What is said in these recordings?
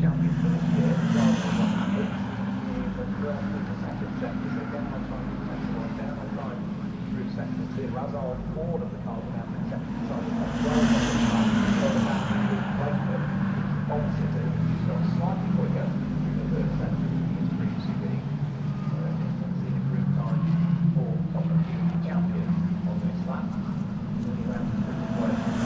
champion for this year, regardless of what happens, is a draft in the second sector, so again I'll try and take the one down, I'll drive through sector 2, as are all of the cars now in sector side of the 12 on the track, so about placement is on City, who's got slightly quicker through the third sector than he has previously been. See improved times for top of the champion on this lap, only around the way.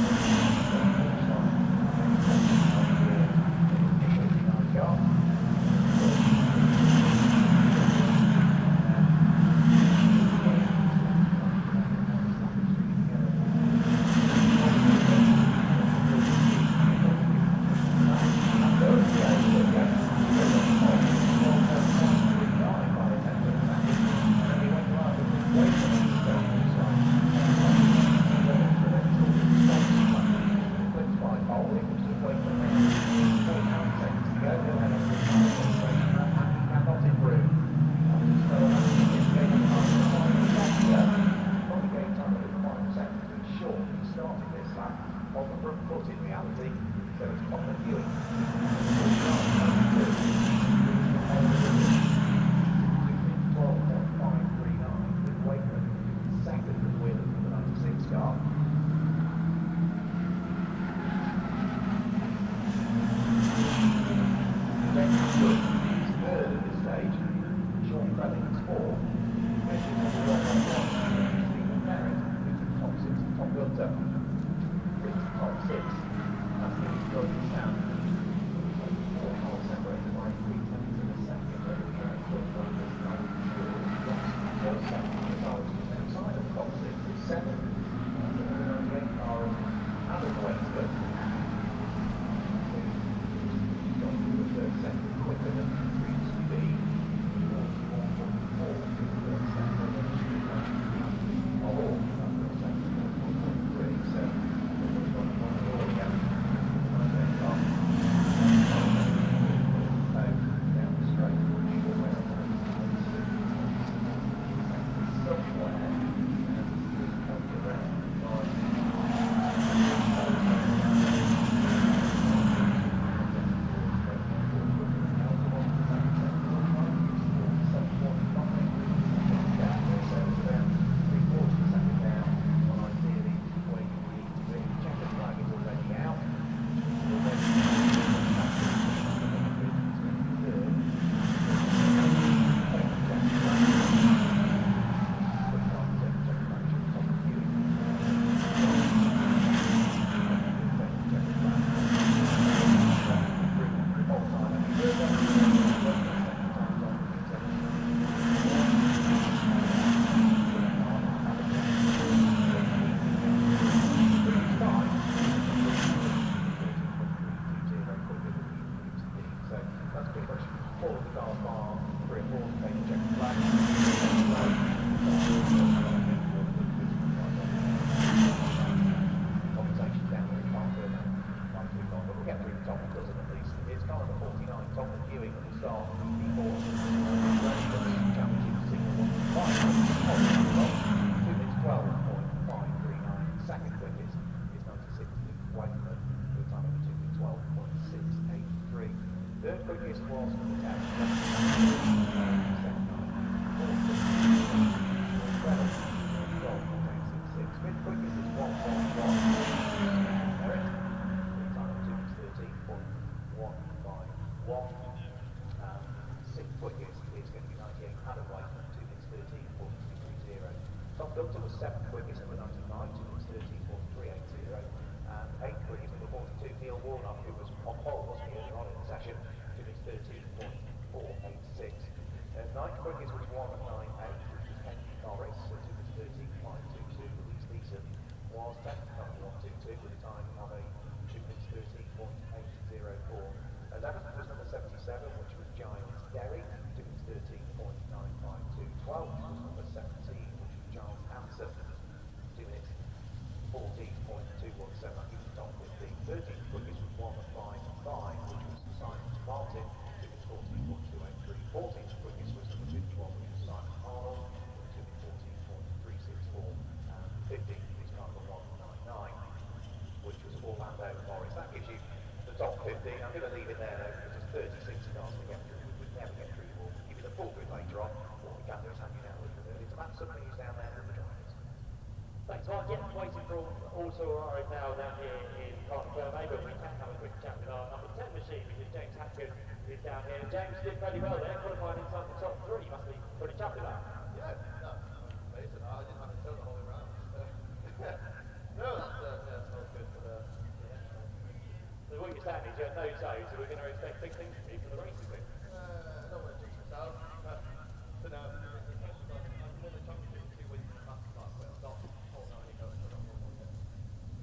30, 60 cars to get through. We'd never get through them all. Give you the full grid later on. What we can do is hand you down a little bit early to map some of these down there with the drivers. Thanks, Mark. Yeah, waiting for all to arrive now down here in Park Maybe we can have a quick chat with our number 10 machine, because James Hackett is down here. James did very well there, qualifying inside the top 3. You must be pretty chuffed with that. Yeah, no, amazing. I didn't have to tell the whole way around. No, that's all good for the next one. So what you're saying is you had no say, so we're going to expect big things from you for the race, I think. I don't want to jinx myself, but no, I've won the championship 2 weeks in the past, but I'm not holding on any hopes, I don't want one yet.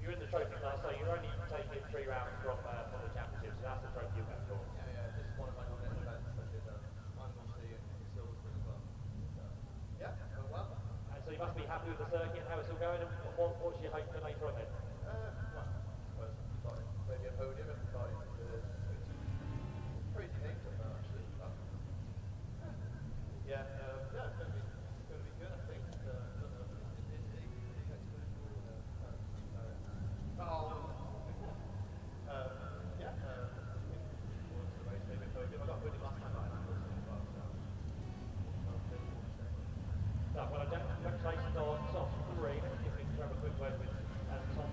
You're in the trophy class, so you're only taking 3 rounds from the championship, so that's the trophy you'll go for. Yeah, this is one of my next events. I did annual C and silver as well. Yeah, going well. And so you must be happy with the circuit, how it's all going, and what's your hope for later on then? Well, I suppose maybe a podium if the Podium is crazy names up there actually. But, yeah, it's going to be good, I think. I don't know, is it next to yeah, towards the race, maybe a podium. I got podium last time, but I was as well, so No, well, congratulations on top 3. If we can have a quick word with Tom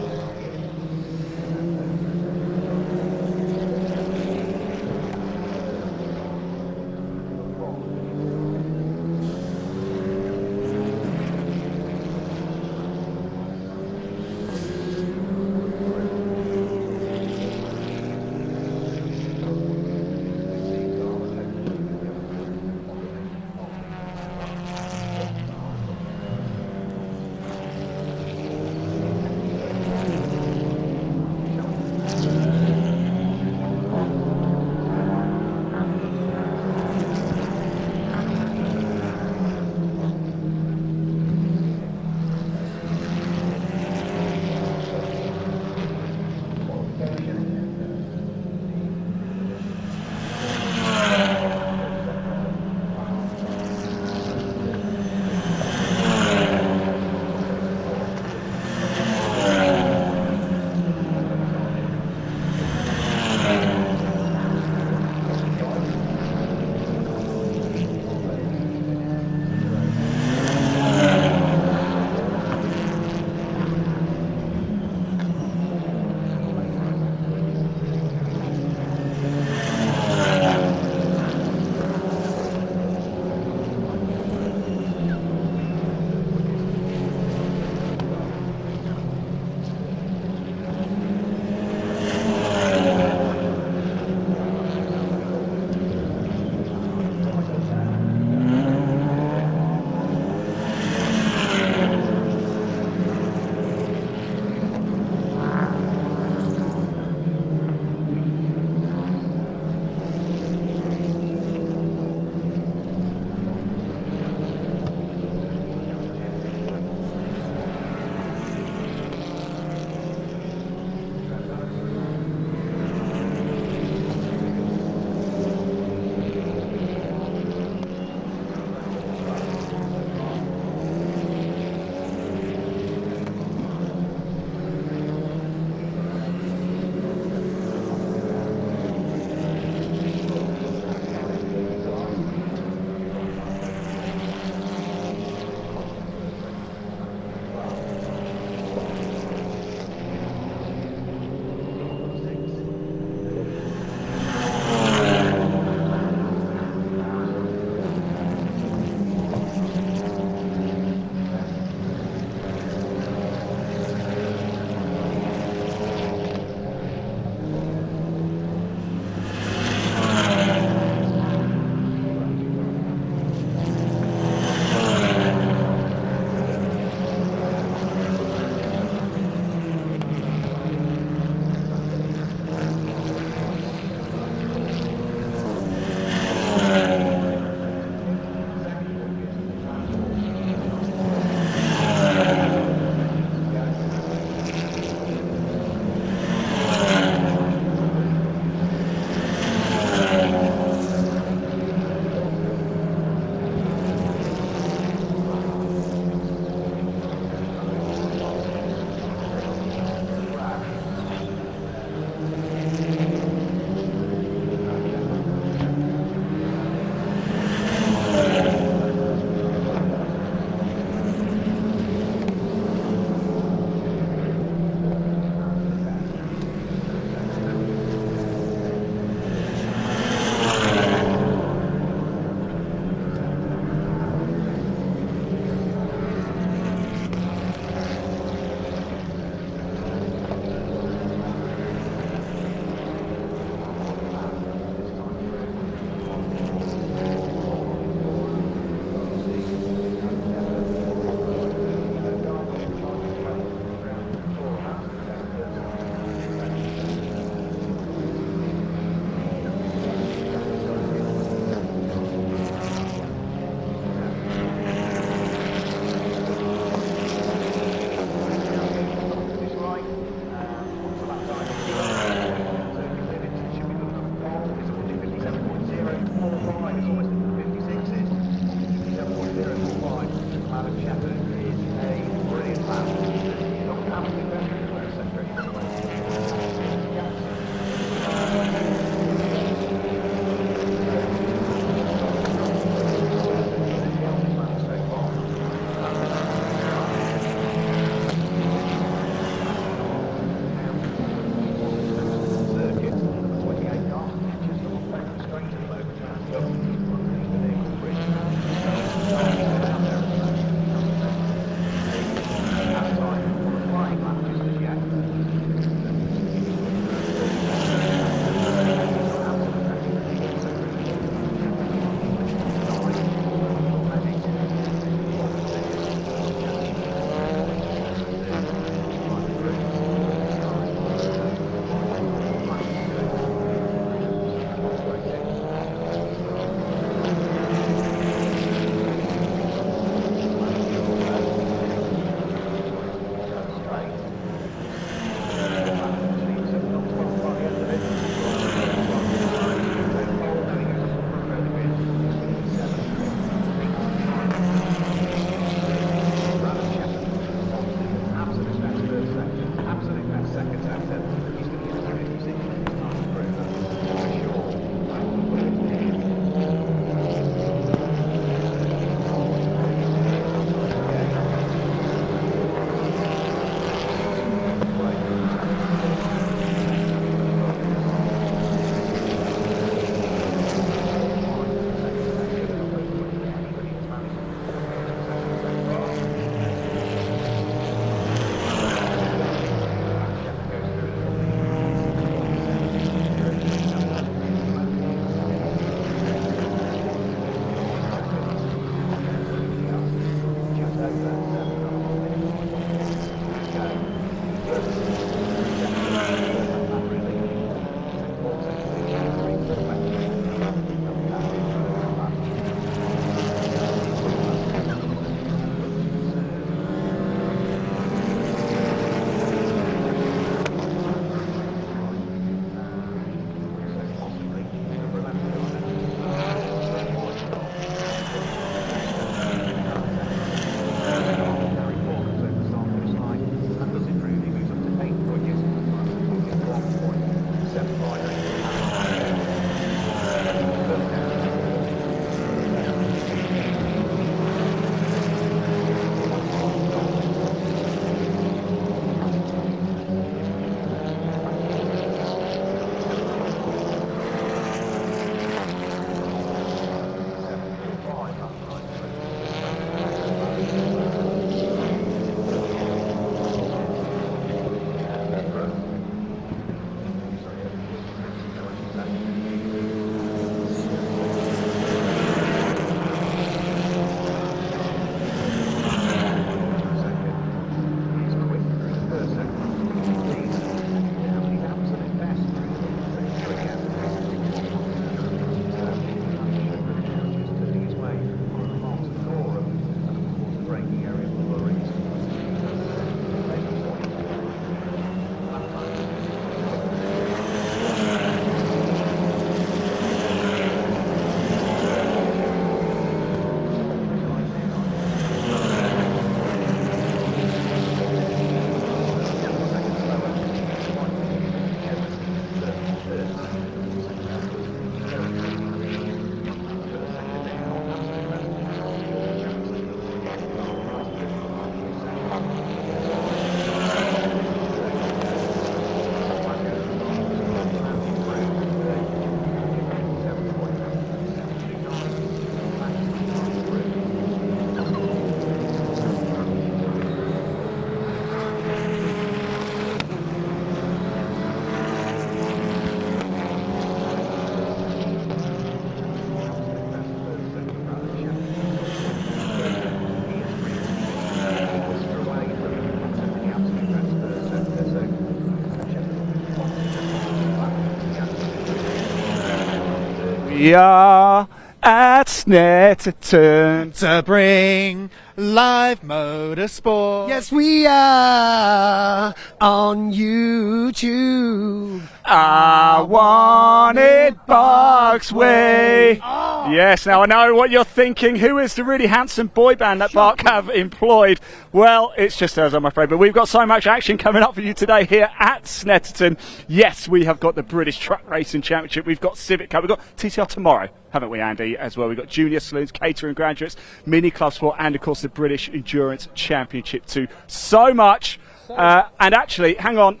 We are at Snetterton to bring live motorsport. Yes, we are on YouTube. I want it Bark's way. Yes, now I know what you're thinking. Who is the really handsome boy band that Bark have employed? Well, it's just us, I'm afraid. But we've got so much action coming up for you today here at Snetterton. Yes, we have got the British Truck Racing Championship. We've got Civic Cup. We've got TCR tomorrow, haven't we, Andy, as well? We've got Junior Saloons, Caterham Graduates, Mini Club Sport, and, of course, the British Endurance Championship too. So much. And actually, hang on.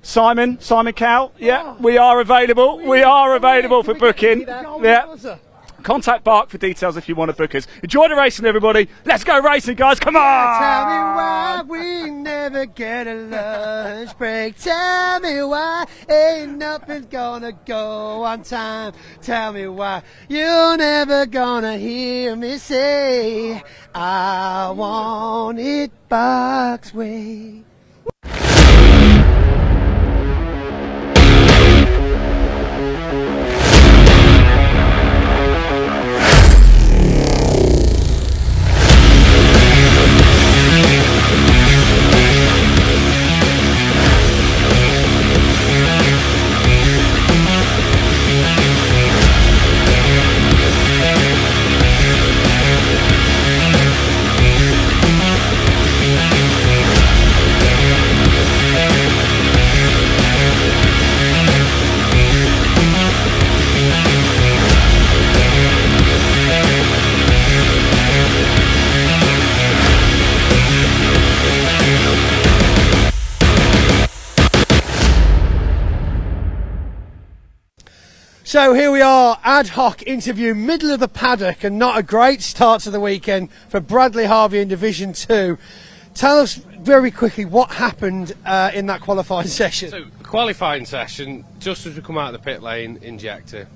Simon Cowell, yeah, we are available. We are available for booking. Yeah. Contact Bark for details if you want to book us. Enjoy the racing, everybody. Let's go racing, guys. Come on. Tell me why we never get a lunch break. Tell me why ain't nothing's gonna go on time. Tell me why you're never gonna hear me say I want it Bark's way. So here we are, ad hoc interview, middle of the paddock, and not a great start to the weekend for Bradley Harvey in Division 2. Tell us very quickly what happened in that qualifying session. So, qualifying session, just as we come out of the pit lane, injector.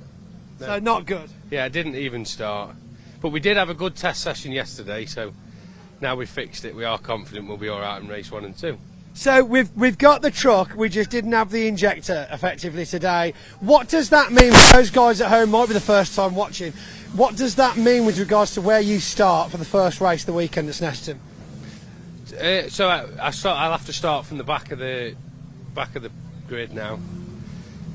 So not good. Yeah, it didn't even start. But we did have a good test session yesterday, so now we've fixed it. We are confident we'll be all right in race 1 and 2. So we've got the truck, we just didn't have the injector effectively today. What does that mean for those guys at home, might be the first time watching, what does that mean with regards to where you start for the first race of the weekend at Snetterton? So I'll have to start from the back of the grid now.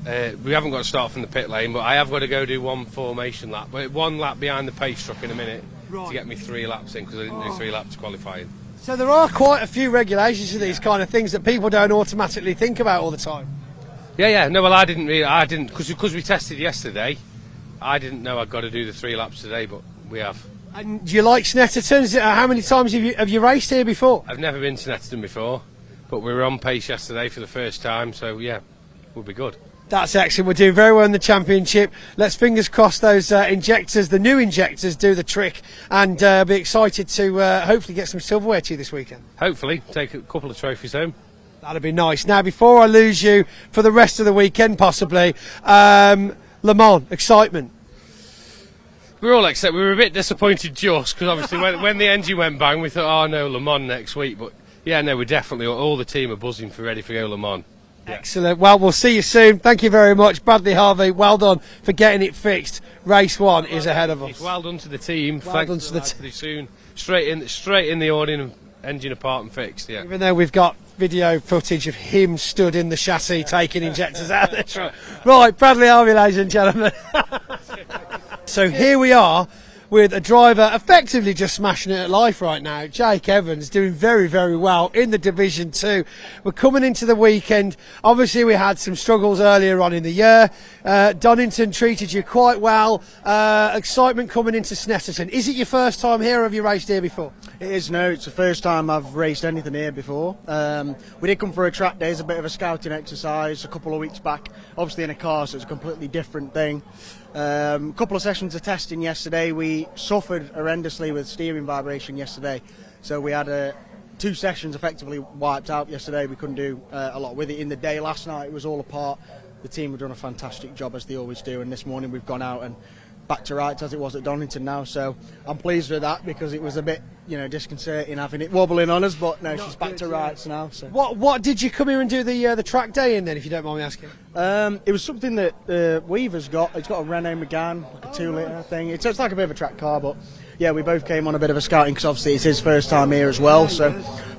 We haven't got to start from the pit lane, but I have got to go do one formation lap. One lap behind the pace truck in a minute to get me 3 laps in, because I didn't do 3 laps qualifying. So there are quite a few regulations to these kind of things that people don't automatically think about all the time. Yeah. No, well, I didn't, because we tested yesterday. I didn't know I'd got to do the 3 laps today, but we have. And do you like Snetterton? How many times have you raced here before? I've never been to Snetterton before, but we were on pace yesterday for the first time, so yeah, we'll be good. That's excellent. We're doing very well in the championship. Let's fingers crossed those injectors, the new injectors, do the trick, and be excited to hopefully get some silverware to you this weekend. Hopefully, take a couple of trophies home. That'd be nice. Now, before I lose you for the rest of the weekend, possibly, Le Mans, excitement. We're all excited. We were a bit disappointed just because obviously when the engine went bang, we thought, oh no, Le Mans next week. But yeah, no, we're definitely, all the team are buzzing for ready for go Le Mans. Yeah. Excellent. Well, we'll see you soon. Thank you very much, Bradley Harvey. Well done for getting it fixed. Race 1 is ahead of us. Well done to the team. Well done to the team. Soon. Straight in the awning, engine apart and fixed. Yeah. Even though we've got video footage of him stood in the chassis taking injectors out of the truck. Right, Bradley Harvey, ladies and gentlemen. So here we are with a driver effectively just smashing it at life right now. Jake Evans doing very, very well in the Division 2. We're coming into the weekend. Obviously, we had some struggles earlier on in the year. Donington treated you quite well. Excitement coming into Snetterton. Is it your first time here, or have you raced here before? It is now. It's the first time I've raced anything here before. We did come for a track day as a bit of a scouting exercise a couple of weeks back. Obviously in a car, so it's a completely different thing. A couple of sessions of testing yesterday. We suffered horrendously with steering vibration yesterday, so we had 2 sessions effectively wiped out yesterday. We couldn't do a lot with it in the day. Last night it was all apart. The team have done a fantastic job, as they always do, and this morning we've gone out and back to rights as it was at Donington now. So I'm pleased with that, because it was a bit, disconcerting having it wobbling on us. But no, she's back to rights now. So What did you come here and do the track day in then, if you don't mind me asking? it was something that Weaver's got. It's got a Renault Megane, like a 2-litre thing. It's like a bit of a track car, but yeah, we both came on a bit of a scouting, because obviously it's his first time here as well. So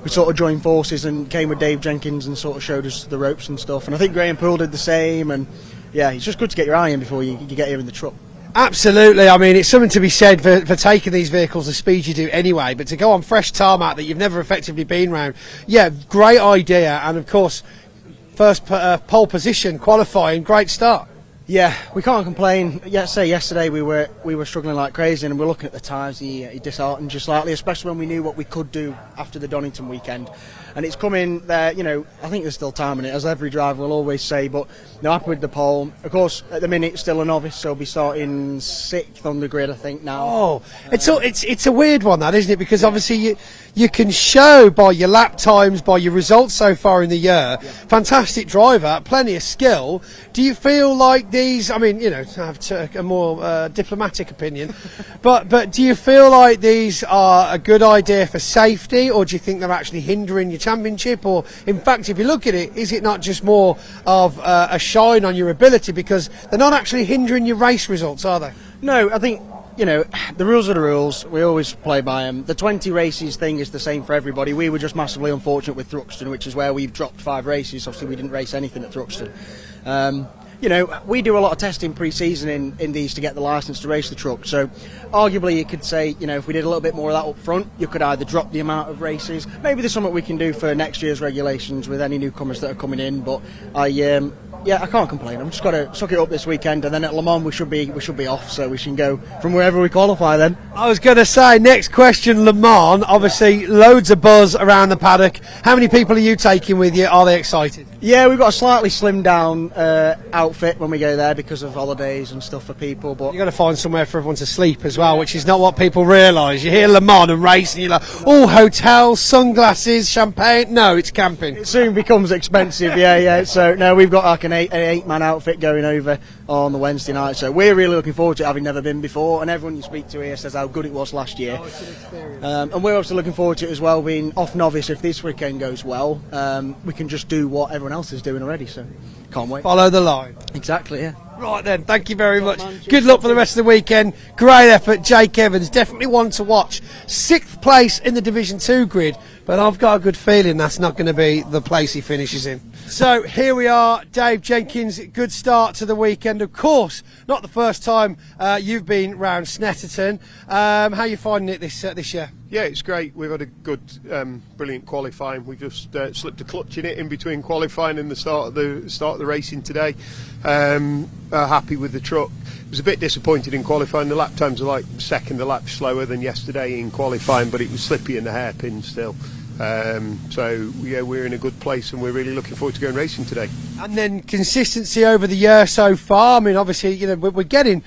we sort of joined forces and came with Dave Jenkins and sort of showed us the ropes and stuff. And I think Graham Poole did the same. And yeah, it's just good to get your eye in before you get here in the truck. Absolutely. I mean, it's something to be said for taking these vehicles the speed you do anyway, but to go on fresh tarmac that you've never effectively been round, yeah, great idea. And of course, first pole position qualifying, great start. Yeah, we can't complain. Yesterday we were struggling like crazy, and we're looking at the tyres. He disheartened just slightly, especially when we knew what we could do after the Donington weekend. And it's coming there, I think there's still time in it, as every driver will always say, but happy with the pole. Of course, at the minute, still a novice, so he'll be starting 6th on the grid, I think, now. Oh, it's a weird one, that, isn't it? Because obviously you can show by your lap times, by your results so far in the year, fantastic driver, plenty of skill. Do you feel like these, I mean, I have a more diplomatic opinion, but do you feel like these are a good idea for safety, or do you think they're actually hindering your championship? Or in fact, if you look at it, is it not just more of a shine on your ability, because they're not actually hindering your race results, are they? No, I think the rules are the rules. We always play by them. The 20 races thing is the same for everybody. We were just massively unfortunate with Thruxton, which is where we've dropped 5 races. Obviously, we didn't race anything at Thruxton. We do a lot of testing pre-season in these to get the licence to race the truck. So, arguably, you could say, if we did a little bit more of that up front, you could either drop the amount of races. Maybe there's something we can do for next year's regulations with any newcomers that are coming in. But I can't complain. I've just got to suck it up this weekend, and then at Le Mans we should be off, so we can go from wherever we qualify then. I was going to say, next question, Le Mans. Obviously, loads of buzz around the paddock. How many people are you taking with you? Are they excited? Yeah, we've got a slightly slimmed down outfit when we go there because of holidays and stuff for people. But you've got to find somewhere for everyone to sleep as well, which is not what people realise. You hear Le Mans and race, and you're like, oh, hotels, sunglasses, champagne. No, it's camping. It soon becomes expensive, yeah. So, no, we've got like an 8-man outfit going over on the Wednesday night. So we're really looking forward to it, having never been before. And everyone you speak to here says how good it was last year. It's an experience. And we're also looking forward to it as well, being off novice. If this weekend goes well, we can just do what everyone else is doing already. So can't wait. Follow the line. Exactly, yeah. Right then, thank you very much. Good luck for the rest of the weekend. Great effort, Jake Evans. Definitely one to watch. 6th place in the Division 2 grid, but I've got a good feeling that's not going to be the place he finishes in. So here we are, Dave Jenkins. Good start to the weekend. Of course, not the first time you've been round Snetterton. How are you finding it this year? Yeah, it's great. We've had a good, brilliant qualifying. We've just slipped a clutch in it in between qualifying and the start of the racing today. Happy with the truck. Was a bit disappointed in qualifying. The lap times are like second a lap slower than yesterday in qualifying, but it was slippy in the hairpin still. So yeah, we're in a good place, and we're really looking forward to going racing today. And then consistency over the year so far. I mean, obviously, we're getting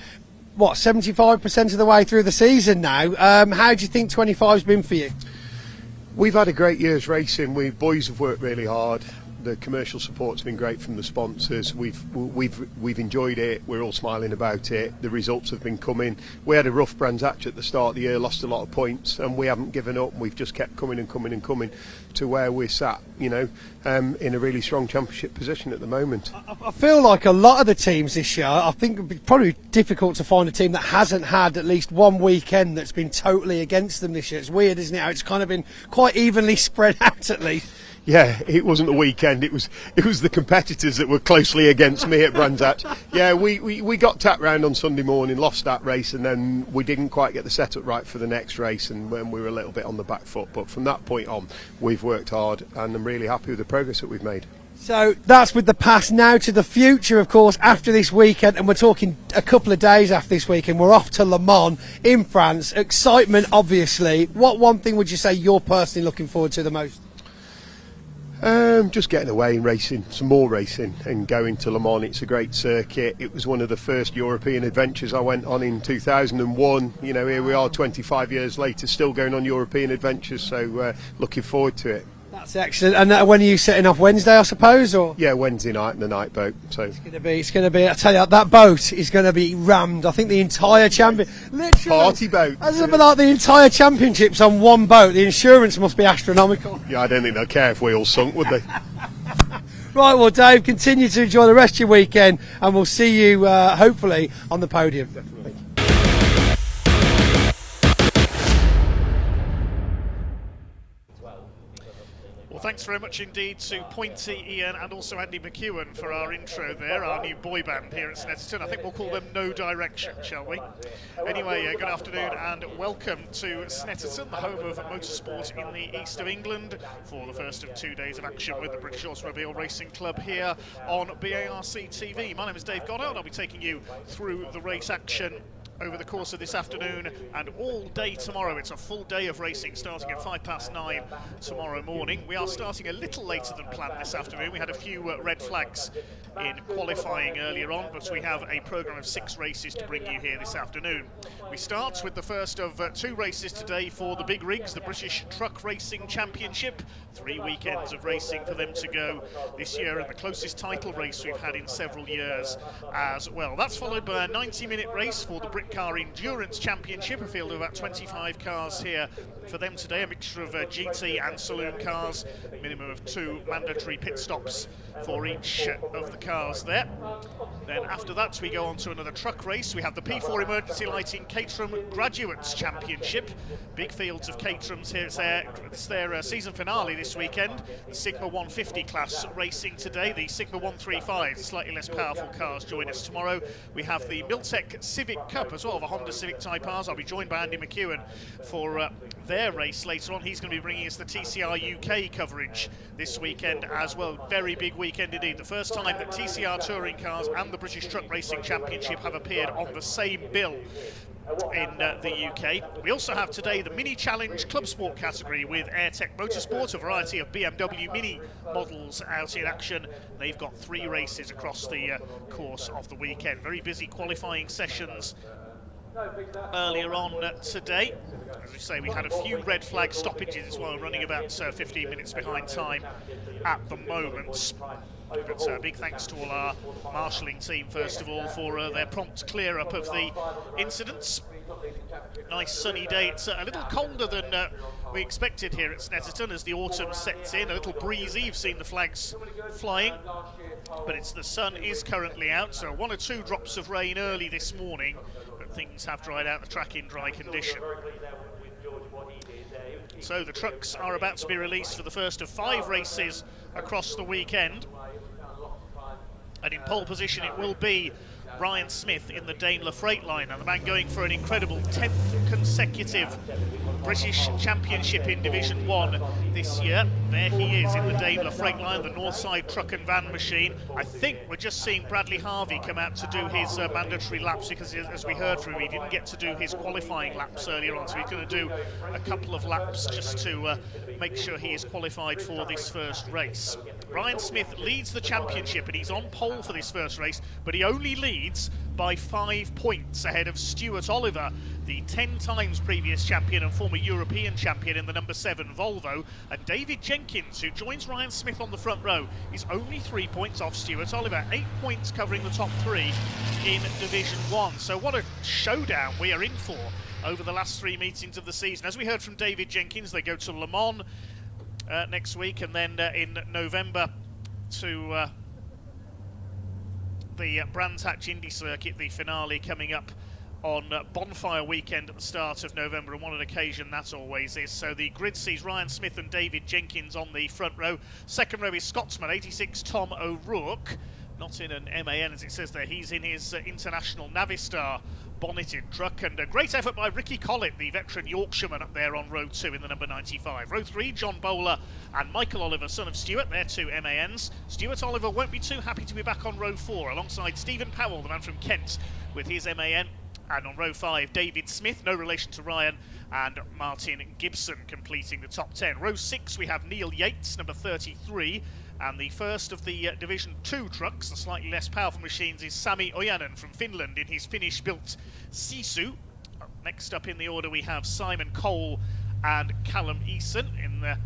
75% of the way through the season now. How do you think 25's been for you? We've had a great year's racing. We boys have worked really hard. The commercial support's been great from the sponsors. We've enjoyed it. We're all smiling about it. The results have been coming. We had a rough Brands Hatch at the start of the year, lost a lot of points, and we haven't given up. We've just kept coming and coming and coming to where we're sat, in a really strong championship position at the moment. I feel like a lot of the teams this year, I think it'd be probably difficult to find a team that hasn't had at least one weekend that's been totally against them this year. It's weird, isn't it? How it's kind of been quite evenly spread out at least. Yeah, it wasn't the weekend. It was the competitors that were closely against me at Brands Hatch. Yeah, we got tapped round on Sunday morning, lost that race, and then we didn't quite get the setup right for the next race, and when we were a little bit on the back foot. But from that point on, we've worked hard, and I'm really happy with the progress that we've made. So that's with the past. Now to the future, of course, after this weekend, and we're talking a couple of days after this weekend, we're off to Le Mans in France. Excitement, obviously. What one thing would you say you're personally looking forward to the most? Just getting away and racing, some more racing, and going to Le Mans. It's a great circuit. It was one of the first European adventures I went on in 2001. Here we are 25 years later, still going on European adventures, so looking forward to it. That's excellent. And when are you setting off? Wednesday, I suppose, or? Yeah, Wednesday night in the night boat. So It's going to be. I tell you, that boat is going to be rammed. I think the entire literally party boat. That's like the entire championship's on one boat. The insurance must be astronomical. yeah, I don't think they'll care if we all sunk, would they? Right, well, Dave, continue to enjoy the rest of your weekend, and we'll see you hopefully on the podium. Definitely. Well, thanks very much indeed to Pointy, Ian and also Andy McEwen for our intro there, our new boy band here at Snetterton. I think we'll call them No Direction, shall we? Anyway, good afternoon and welcome to Snetterton, the home of motorsport in the east of England, for the first of 2 days of action with the British Automobile Racing Club here on BARC TV. My name is Dave Goddard. I'll be taking you through the race action over the course of this afternoon and all day tomorrow. It's a full day of racing starting at 9:05 tomorrow morning. We are starting a little later than planned this afternoon. We had a few red flags in qualifying earlier on, but we have a programme of 6 races to bring you here this afternoon. We start with the first of 2 races today for the big rigs, the British Truck Racing Championship. 3 weekends of racing for them to go this year, and the closest title race we've had in several years as well. That's followed by a 90-minute race for the Britcar Endurance Championship, a field of about 25 cars here for them today, a mixture of GT and saloon cars, a minimum of 2 mandatory pit stops for each of the cars there. Then after that we go on to another truck race. We have the P4 Emergency Lighting Caterham Graduates Championship. Big fields of Caterhams here. It's their season finale this weekend. The Sigma 150 class racing today. The Sigma 135, slightly less powerful cars, join us tomorrow. We have the Miltech Civic Cup as well, the Honda Civic Type Rs. I'll be joined by Andy McEwen for their race later on. He's going to be bringing us the TCR UK coverage this weekend as well. Very big weekend indeed. The first time that TCR touring cars and the British Truck Racing Championship have appeared on the same bill in the UK. We also have today the Mini Challenge Club Sport category with AirTech Motorsport, a variety of BMW Mini models out in action. They've got 3 races across the course of the weekend. Very busy qualifying sessions earlier on today. As we say, we had a few red flag stoppages as well, running about 15 minutes behind time at the moment. But big thanks to all our marshalling team, first of all, for their prompt clear-up of the incidents. Nice sunny day. It's a little colder than we expected here at Snetterton as the autumn sets in. A little breezy. You've seen the flags flying, but the sun is currently out, so 1 or 2 drops of rain early this morning, but things have dried out the track in dry condition. So the trucks are about to be released for the first of 5 races across the weekend. And in pole position it will be Ryan Smith in the Daimler Freightliner, the man going for an incredible 10th consecutive British Championship in Division 1 this year. There he is in the Daimler Freightliner, the Northside truck and van machine. I think we're just seeing Bradley Harvey come out to do his mandatory laps, because as we heard from him, he didn't get to do his qualifying laps earlier on, so he's going to do a couple of laps just to make sure he is qualified for this first race. Ryan Smith leads the championship and he's on pole for this first race, but he only leads by 5 points ahead of Stuart Oliver, the 10 times previous champion and former European champion in the number 7 Volvo, and David Jenkins, who joins Ryan Smith on the front row, is only 3 points off Stuart Oliver, 8 points covering the top 3 in Division 1. So what a showdown we are in for over the last 3 meetings of the season. As we heard from David Jenkins, they go to Le Mans next week, and then in November to the Brands Hatch Indy Circuit, the finale coming up on Bonfire Weekend at the start of November, and what an occasion that always is. So the grid sees Ryan Smith and David Jenkins on the front row. Second row is Scotsman 86 Tom O'Rourke, not in an MAN as it says there, he's in his International Navistar bonneted truck, and a great effort by Ricky Collett, the veteran Yorkshireman, up there on row 2 in the number 95. Row 3, John Bowler and Michael Oliver, son of Stuart, they're 2 MANs. Stuart Oliver won't be too happy to be back on row 4 alongside Stephen Powell, the man from Kent, with his MAN. And on row 5, David Smith, no relation to Ryan, and Martin Gibson completing the top 10. Row 6, we have Neil Yates, number 33, and the first of the Division 2 trucks, the slightly less powerful machines, is Sami Ojanen from Finland in his Finnish-built Sisu. Next up in the order, we have Simon Cole and Callum Eason in the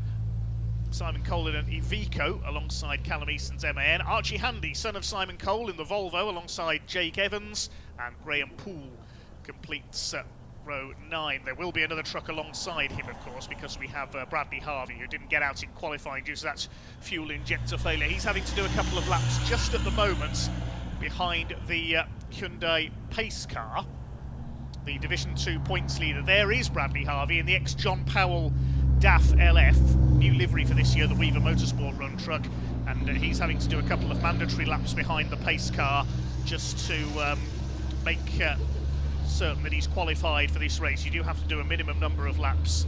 Simon Cole in an Iveco alongside Callum Easton's MAN. Archie Handy, son of Simon Cole, in the Volvo alongside Jake Evans, and Graham Poole completes row 9. There will be another truck alongside him, of course, because we have Bradley Harvey, who didn't get out in qualifying due to that fuel injector failure. He's having to do a couple of laps just at the moment behind the Hyundai Pace car. The Division 2 points leader there is Bradley Harvey in the ex-John Powell DAF LF, new livery for this year, the Weaver Motorsport run truck, and he's having to do a couple of mandatory laps behind the Pace car just to make certain that he's qualified for this race. You do have to do a minimum number of laps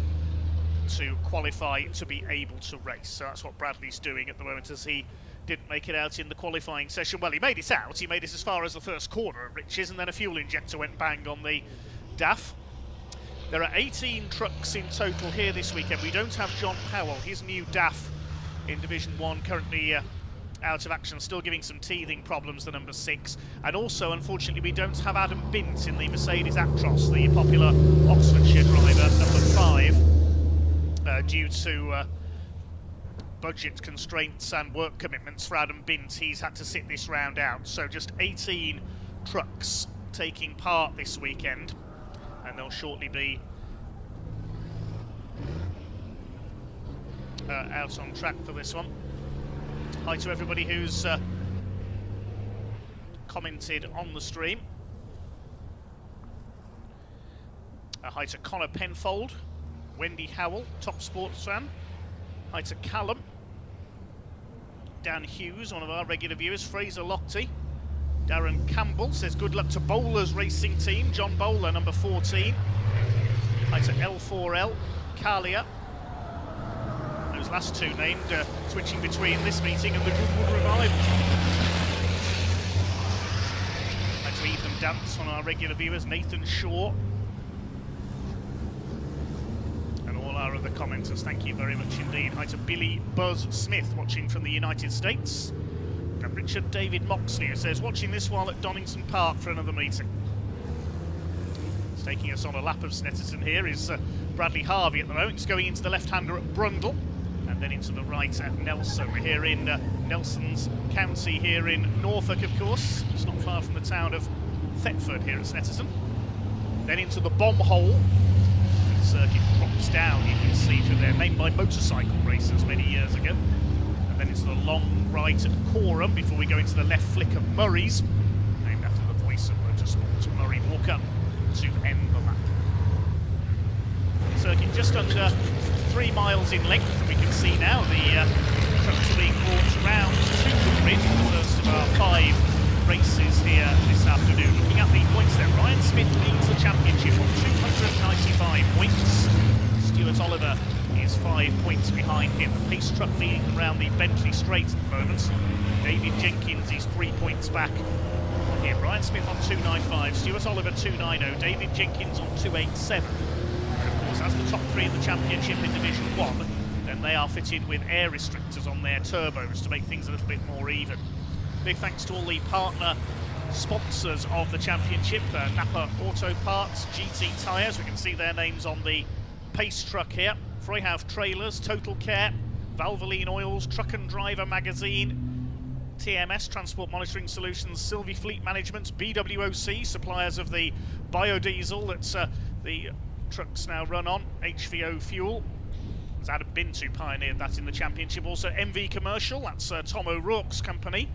to qualify to be able to race, so that's what Bradley's doing at the moment, as he didn't make it out in the qualifying session. Well, he made it out, he made it as far as the first corner at Riches, and then a fuel injector went bang on the DAF. There are 18 trucks in total here this weekend. We don't have John Powell, his new DAF in Division 1, currently out of action, still giving some teething problems, the number 6. And also, unfortunately, we don't have Adam Bint in the Mercedes Actros, the popular Oxfordshire driver, number 5, due to budget constraints and work commitments for Adam Bint. He's had to sit this round out. So just 18 trucks taking part this weekend, and they'll shortly be out on track for this one. Hi to everybody who's commented on the stream. Hi to Connor Penfold, Wendy Howell, top sports fan. Hi to Callum, Dan Hughes, one of our regular viewers, Fraser Lochte. Darren Campbell says good luck to Bowler's racing team, John Bowler, number 14. Hi to L4L, Kalia. Those last two named switching between this meeting and the Goodwood Revival. Hi to Ethan Dance, one of our regular viewers, Nathan Shaw. And all our other commenters, thank you very much indeed. Hi to Billy Buzz Smith, watching from the United States. And Richard David Moxley, who says, watching this while at Donington Park for another meeting. It's taking us on a lap of Snetterton here is Bradley Harvey at the moment. He's going into the left-hander at Brundle, and then into the right at Nelson. We're here in Nelson's County here in Norfolk, of course. It's not far from the town of Thetford here at Snetterton. Then into the bomb hole. The circuit drops down, you can see through there, named by motorcycle racers many years ago. And then it's the long right at Corham before we go into the left flick of Murray's, named after the voice of motorsport, Murray Walker, to end the lap. Circuit just under 3 miles in length. We can see now the trucks are being brought round to the grid for the first of our 5 races here this afternoon. Looking at the points there, Ryan Smith leads the championship on 295 points. Stuart Oliver is 5 points behind him. The Pace truck leading around the Bentley Straight at the moment. David Jenkins is 3 points back on him. Ryan Smith on 295, Stuart Oliver 290, David Jenkins on 287. And of course, as the top 3 of the championship in Division 1, then they are fitted with air restrictors on their turbos to make things a little bit more even. Big thanks to all the partner sponsors of the championship, Napa Auto Parts, GT Tyres, we can see their names on the Pace truck here, Freyhouse Trailers, Total Care, Valvoline Oils, Truck and Driver Magazine, TMS, Transport Monitoring Solutions, Sylvie Fleet Management, BWOC, suppliers of the biodiesel that the trucks now run on, HVO fuel. There's Adam Bint who pioneered that in the championship. Also MV Commercial, that's Tom O'Rourke's company.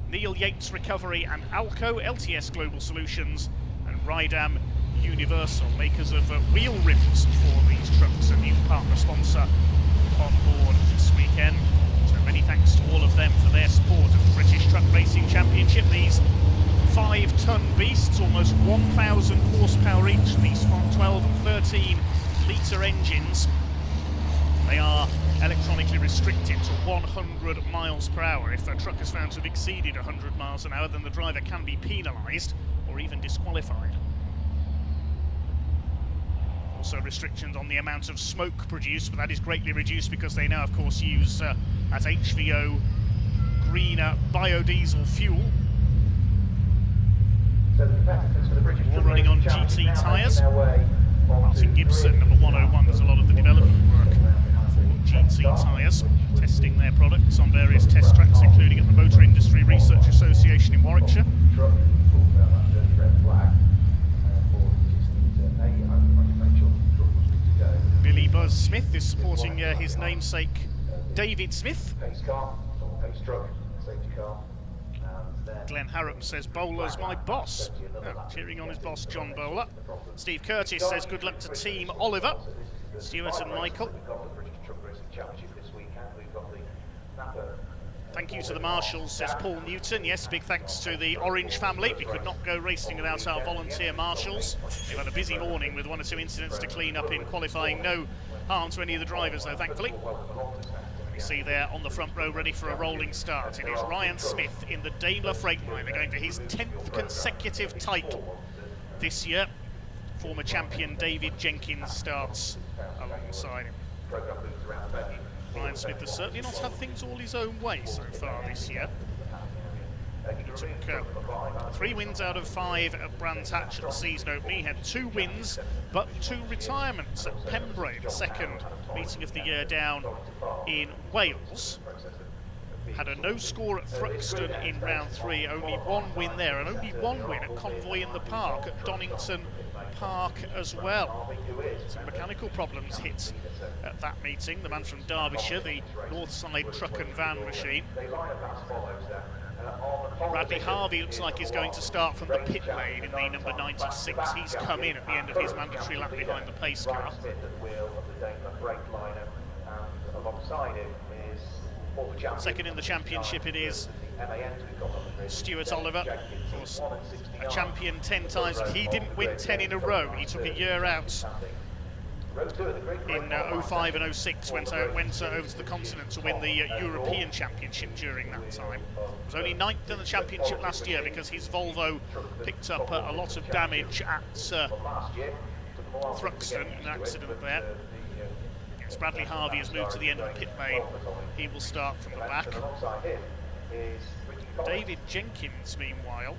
Neil Yates Recovery and Alco, LTS Global Solutions, and Rydam Universal, makers of wheel rims for these trucks, a new partner sponsor on board this weekend. So many thanks to all of them for their support of the British Truck Racing Championship. These 5-ton beasts, almost 1,000 horsepower each, these 12 and 13 litre engines, they are electronically restricted to 100 miles per hour. If a truck is found to have exceeded 100 miles an hour, then the driver can be penalised or even disqualified. Also restrictions on the amount of smoke produced, but that is greatly reduced because they now of course use as HVO greener biodiesel fuel. So the competitors for the British all running on GT tyres. Martin Gibson, number 101, does a lot of the development work for GT tyres, testing their products on various test tracks, including at the Motor Industry Research Association in Warwickshire. Billy Buzz Smith is supporting his namesake David Smith. Glenn Harrop says Bowler's my boss. Oh, cheering on his boss John Bowler. Steve Curtis says good luck to Team Oliver. Stuart and Michael. Thank you to the marshals, says Paul Newton. Yes, big thanks to the Orange family. We could not go racing without our volunteer marshals. They've had a busy morning with 1 or 2 incidents to clean up in qualifying. No harm to any of the drivers though, thankfully. We see there on the front row ready for a rolling start. It is Ryan Smith in the Daimler Freightliner going for his 10th consecutive title this year. Former champion David Jenkins starts alongside him. Ryan Smith has certainly not had things all his own way so far this year. He took 3 wins out of 5 at Brands Hatch at the season opening. He had 2 wins, but 2 retirements at Pembrey, the second meeting of the year down in Wales. Had a no score at Thruxton in round 3, only 1 win there, and only 1 win at Convoy in the Park at Donington Park as well. Some mechanical problems hit at that meeting. The man from Derbyshire, the Northside truck and van machine. Bradley Harvey looks like he's going to start from the pit lane in the number 96. He's come in at the end of his mandatory lap behind the pace car. Second in the championship it is Stuart Oliver, of course, a champion 10 times. He didn't win 10 in a row. He took a year out in 05 and 06, went over to the continent to win the European Championship during that time. He was only 9th in the championship last year because his Volvo picked up a lot of damage at Thruxton in an accident there. Yes, Bradley Harvey has moved to the end of the pit lane. He will start from the back. David Jenkins, meanwhile,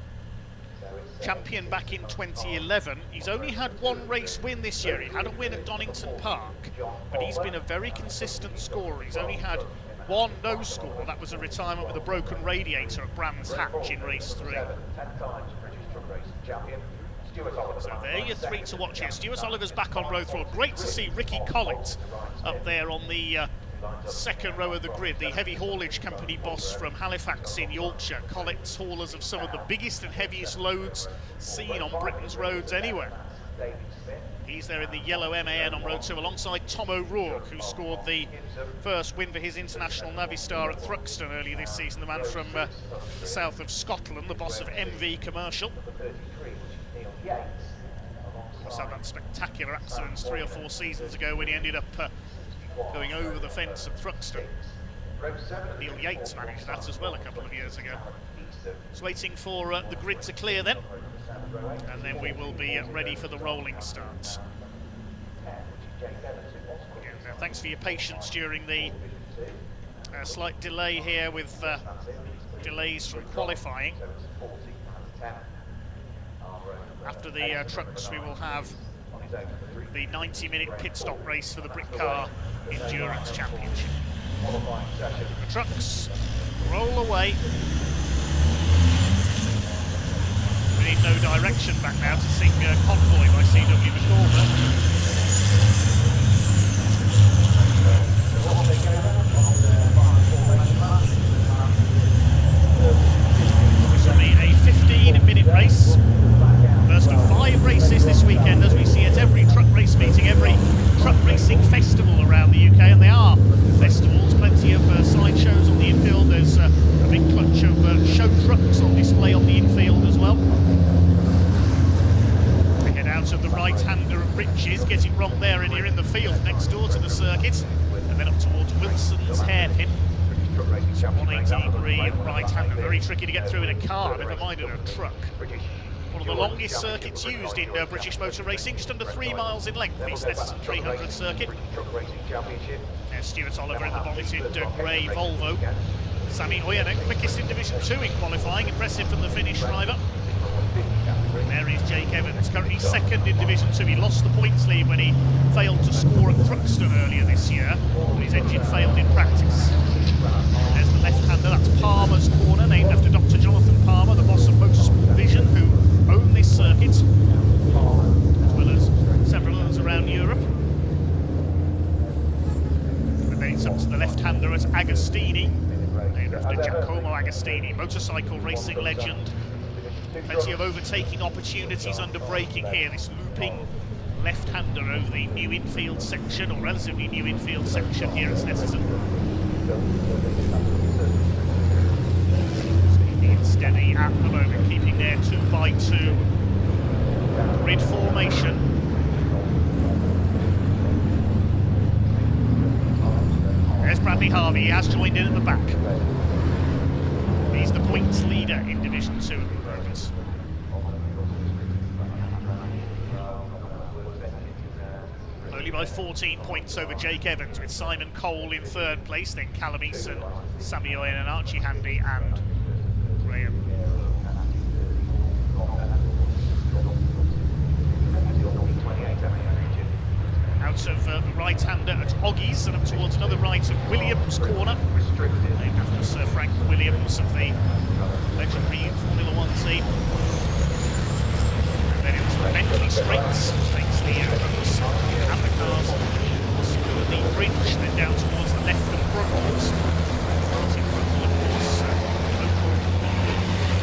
champion back in 2011. He's only had 1 race win this year. He had a win at Donington Park, but he's been a very consistent scorer. He's only had 1 no score. That was a retirement with a broken radiator at Brands Hatch in race 3. So there are your 3 to watch here. Stuart Oliver's back on row 4. Great to see Ricky Collett up there on the second row of the grid, the heavy haulage company boss from Halifax in Yorkshire. Collett's haulers of some of the biggest and heaviest loads seen on Britain's roads anywhere. He's there in the yellow MAN on row 2 alongside Tom O'Rourke, who scored the first win for his international Navistar at Thruxton earlier this season. The man from the south of Scotland, the boss of MV Commercial. Must have that spectacular accident 3 or 4 seasons ago when he ended up going over the fence at Thruxton. Neil Yates managed that as well a couple of years ago. Just waiting for the grid to clear then, and then we will be ready for the rolling start. Again, thanks for your patience during the slight delay here with delays from qualifying. After the trucks we will have the 90-minute pit stop race for the Brit Car Endurance Championship. The trucks roll away. We need no direction back now to sing Convoy by C.W. McCormick. This will be a 15-minute race. First of 5 races this weekend, as we see at every truck race meeting, every truck racing festival around the UK, and they are festivals. Plenty of sideshows on the infield. There's a big clutch of show trucks on display on the infield as well. They head out of the right-hander at Riches, get it wrong there, and you're in the field next door to the circuit, and then up towards Wilson's hairpin. 180-degree right-hander, very tricky to get through in a car, never mind in a truck. One of the longest circuits used in British motor racing, just under 3 miles in length, the Snetterton 300 circuit. There's Stuart Oliver in the bonneted grey Volvo. Sammy Oyanek, quickest in Division 2 in qualifying, impressive from the Finnish driver. There is Jake Evans, currently second in Division 2. He lost the points lead when he failed to score at Thruxton earlier this year, but his engine failed in practice. There's the left-hander, that's Palmer's corner, named after Dr. Jonathan Palmer, the boss of Motorsport Vision, who own this circuit, as well as several others around Europe. And then it's up to the left-hander as Agostini, named after Giacomo Agostini, motorcycle racing legend. Plenty of overtaking opportunities under braking here. This looping left-hander over the new infield section, or relatively new infield section here at Snetterton. Keeping it steady at the moment, keeping their 2x2 grid formation. There's Bradley Harvey, he has joined in at the back. He's the points leader in Division 2 at the moment. Only by 14 points over Jake Evans, with Simon Cole in third place, then Callum Eason, Sammy Owen and Archie Handy and Graham. Out of the right-hander at Oggies and up towards another right of Williams' corner, named after Sir Frank Williams of the legendary Formula 1 team. And then into the Bentley Straights, takes the roads and the cars through the bridge, then down towards the left of Bruckles. Martin Bruckle, of course, local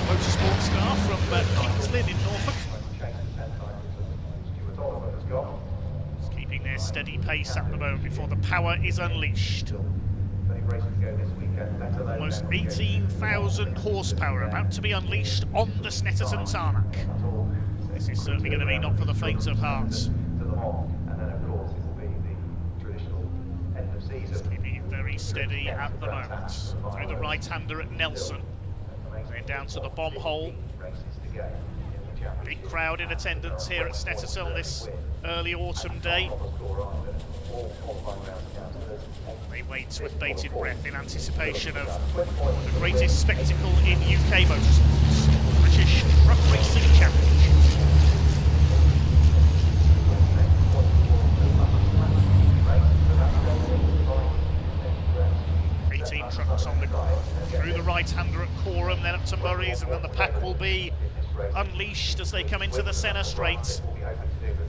motorsport star from Kings Lynn in Norfolk. Keeping their steady pace at the moment before the power is unleashed. Almost 18,000 horsepower about to be unleashed on the Snetterton tarmac. This is certainly going to be not for the faint of heart. Just keeping it very steady at the moment. Through the right-hander at Nelson. Then down to the bomb hole. Big crowd in attendance here at Snetterton on this early autumn day. They wait with bated breath in anticipation of the greatest spectacle in UK motorsports, the British Truck Racing Championship. 18 trucks on the grid. Through the right-hander at Caterham, then up to Murray's, and then the pack will be unleashed as they come into the centre straight.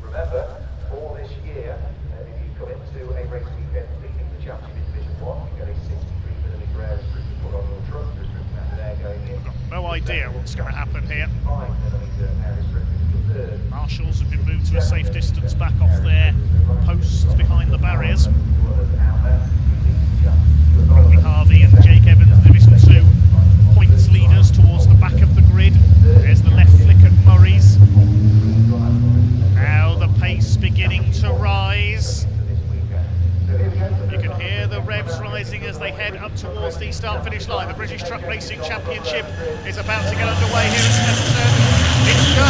Remember, all this year, if you come into a race weekend leading the championship in Division 1, you get a 63mm air restrictor put on your truck, restricting that air going in. No idea what's going to happen here. 5mm air restrictor to the third. Marshals have been moved to a safe distance back off their posts behind the barriers. Bradley Harvey and Jake Evans, Division 2 points leaders towards the back of the grid. There's the left flick at Murray's. Now the pace beginning to rise. You can hear the revs rising as they head up towards the start-finish line. The British Truck Racing Championship is about to get underway here at Snetterton. It's go.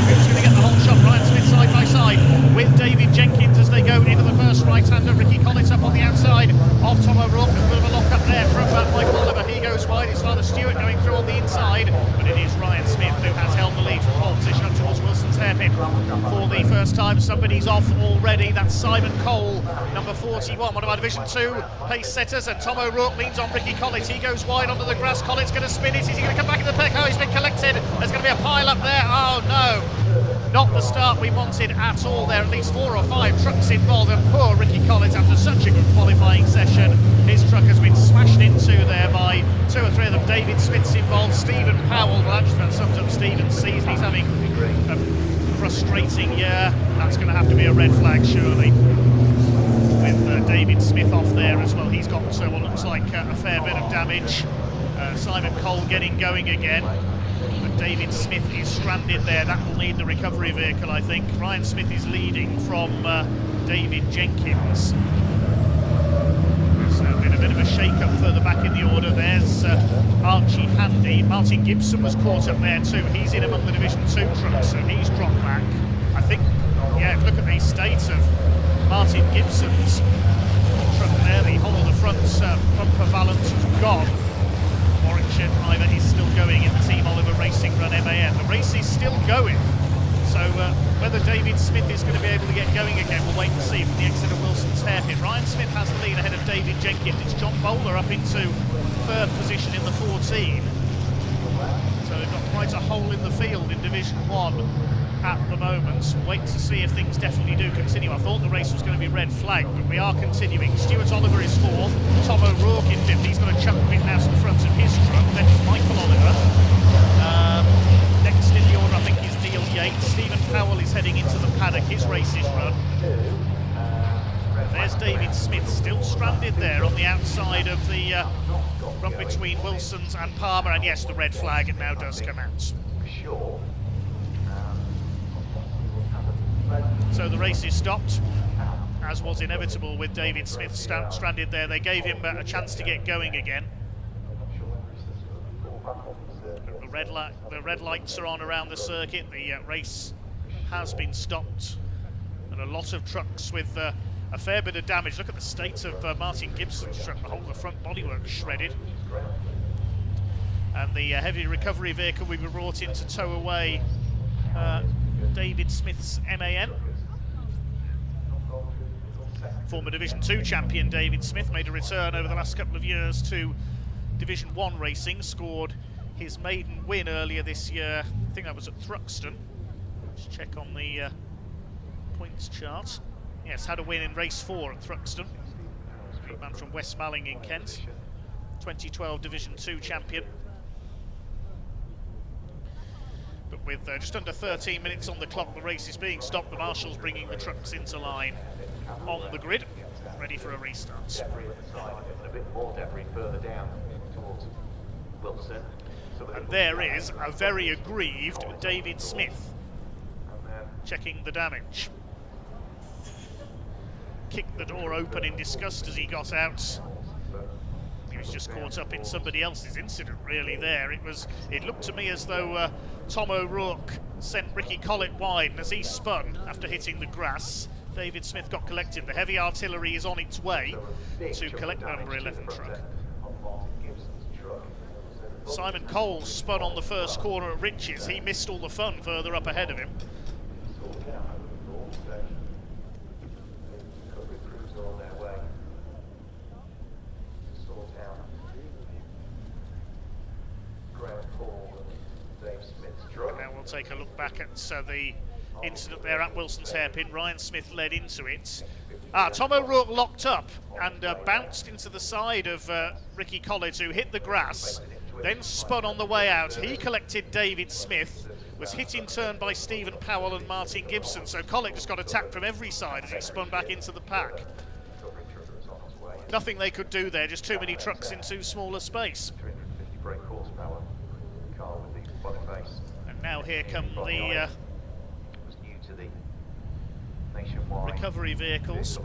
Who's going to get the whole shot? Ryan Smith side by side with David Jenkins as they go into the first right-hander. Ricky Collins up on the outside of Tom O'Rourke. There's a bit of a lock-up there from Michael Oliver. He goes wide. It's Father Stewart going through on the inside, but it is Ryan Smith who has held the lead from pole position up towards Wilson's hairpin. For the first time, somebody's off already. That's Simon Cole, number 41, one of our Division 2 pace setters, and Tom O'Rourke leans on Ricky Collins. He goes wide onto the grass. Collins going to spin it. Is he going to come back in the pack? Oh, he's been collected. There's going to be a pile up there. Oh no, not the start we wanted at all. There are at least 4 or 5 trucks involved, and poor Ricky Collins, after such a good qualifying session, his truck has been smashed into there by 2 or 3 of them. David Smith's involved, Stephen Powell, well actually that sums up Stephen's season. He's having a frustrating year. That's going to have to be a red flag surely, with David Smith off there as well. He's got what looks like a fair bit of damage. Simon Cole getting going again, but David Smith is stranded there. That will need the recovery vehicle, I think. Ryan Smith is leading from David Jenkins. There's been a bit of a shake-up further back in the order. There's Archie Handy. Martin Gibson was caught up there too. He's in among the Division 2 trucks, so he's dropped back. I think, yeah, look at the state of Martin Gibson's truck there. The whole of the front bumper valance has gone. Warwickshire driver is still going in the Team Oliver racing run MAN. The race is still going. So whether David Smith is going to be able to get going again, we'll wait and see from the exit of Wilson's hairpin. Ryan Smith has the lead ahead of David Jenkins. It's John Bowler up into third position in the 14. So they've got quite a hole in the field in Division 1 at the moment. Wait to see if things definitely do continue. I thought the race was going to be red flag, but we are continuing. Stuart Oliver is fourth. Tom O'Rourke in fifth. He's got a chuck pin now to the front of his truck. Then it's Michael Oliver. Next in the order, I think, is Neil Yates. Stephen Powell is heading into the paddock. His race is run. There's David Smith still stranded there on the outside of the run between Wilson's and Palmer. And yes, the red flag now does come out. So the race is stopped, as was inevitable with David Smith stranded there. They gave him a chance to get going again. The red lights are on around the circuit. The race has been stopped, and a lot of trucks with a fair bit of damage. Look at the state of Martin Gibson's truck. The whole of the front bodywork shredded. And the heavy recovery vehicle we were brought in to tow away David Smith's MAN. Former Division 2 champion David Smith made a return over the last couple of years to Division 1 racing, scored his maiden win earlier this year. I think that was at Thruxton. Let's check on the points chart. Yes, had a win in race 4 at Thruxton. Big man from West Malling in Kent. 2012 Division 2 champion. But with just under 13 minutes on the clock, the race is being stopped. The marshals bringing the trucks into line on the grid, ready for a restart. A bit more debris further down towards Wilson. And there is a very aggrieved David Smith checking the damage. Kicked the door open in disgust as he got out. He was just caught up in somebody else's incident, really. There, it looked to me as though Tom O'Rourke sent Ricky Collett wide, and as he spun after hitting the grass, David Smith got collected. The heavy artillery is on its way to collect number 11 truck. Simon Coles spun on the first corner at Riches. He missed all the fun further up ahead of him. Now we'll take a look back at the incident there at Wilson's hairpin. Ryan Smith led into it. Tom O'Rourke locked up and bounced into the side of Ricky Collett, who hit the grass, then spun on the way out. He collected David Smith, was hit in turn by Stephen Powell and Martin Gibson, so Collett just got attacked from every side as he spun back into the pack. Nothing they could do there, just too many trucks in too small a space. And now here come the recovery vehicles.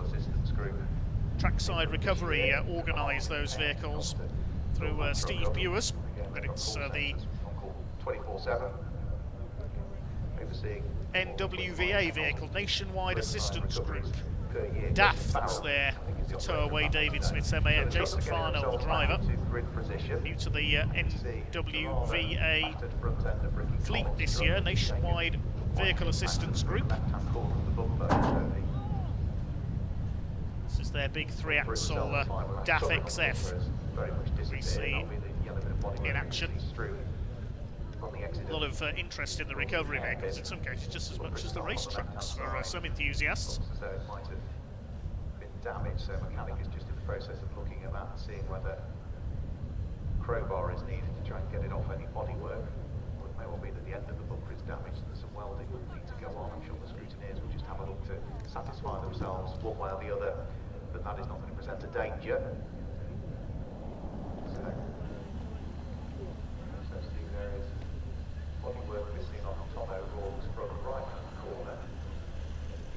Trackside Recovery organised those vehicles through Steve Bewers, but it's the NWVA vehicle, Nationwide Assistance Group. DAF that's there to tow away David Smith's MAN. Jason Farnell, the driver, new to the NWVA fleet this year, Nationwide Vehicle Assistance Group. This is their big 3-axle DAF XF we see in action. A lot of interest in the recovery vehicles, in some cases just as much as the race trucks for some enthusiasts. So it might have been damaged, so a mechanic is just in the process of looking at that and seeing whether crowbar is needed to try and get it off any bodywork. Or it may well be that the end of the bumper is damaged and there's some welding that will need to go on. I'm sure the scrutineers will just have a look to satisfy themselves one way or the other that that is not going to present a danger. So Steve, there is bodywork missing on Tom O'Rourke's front right-hand corner.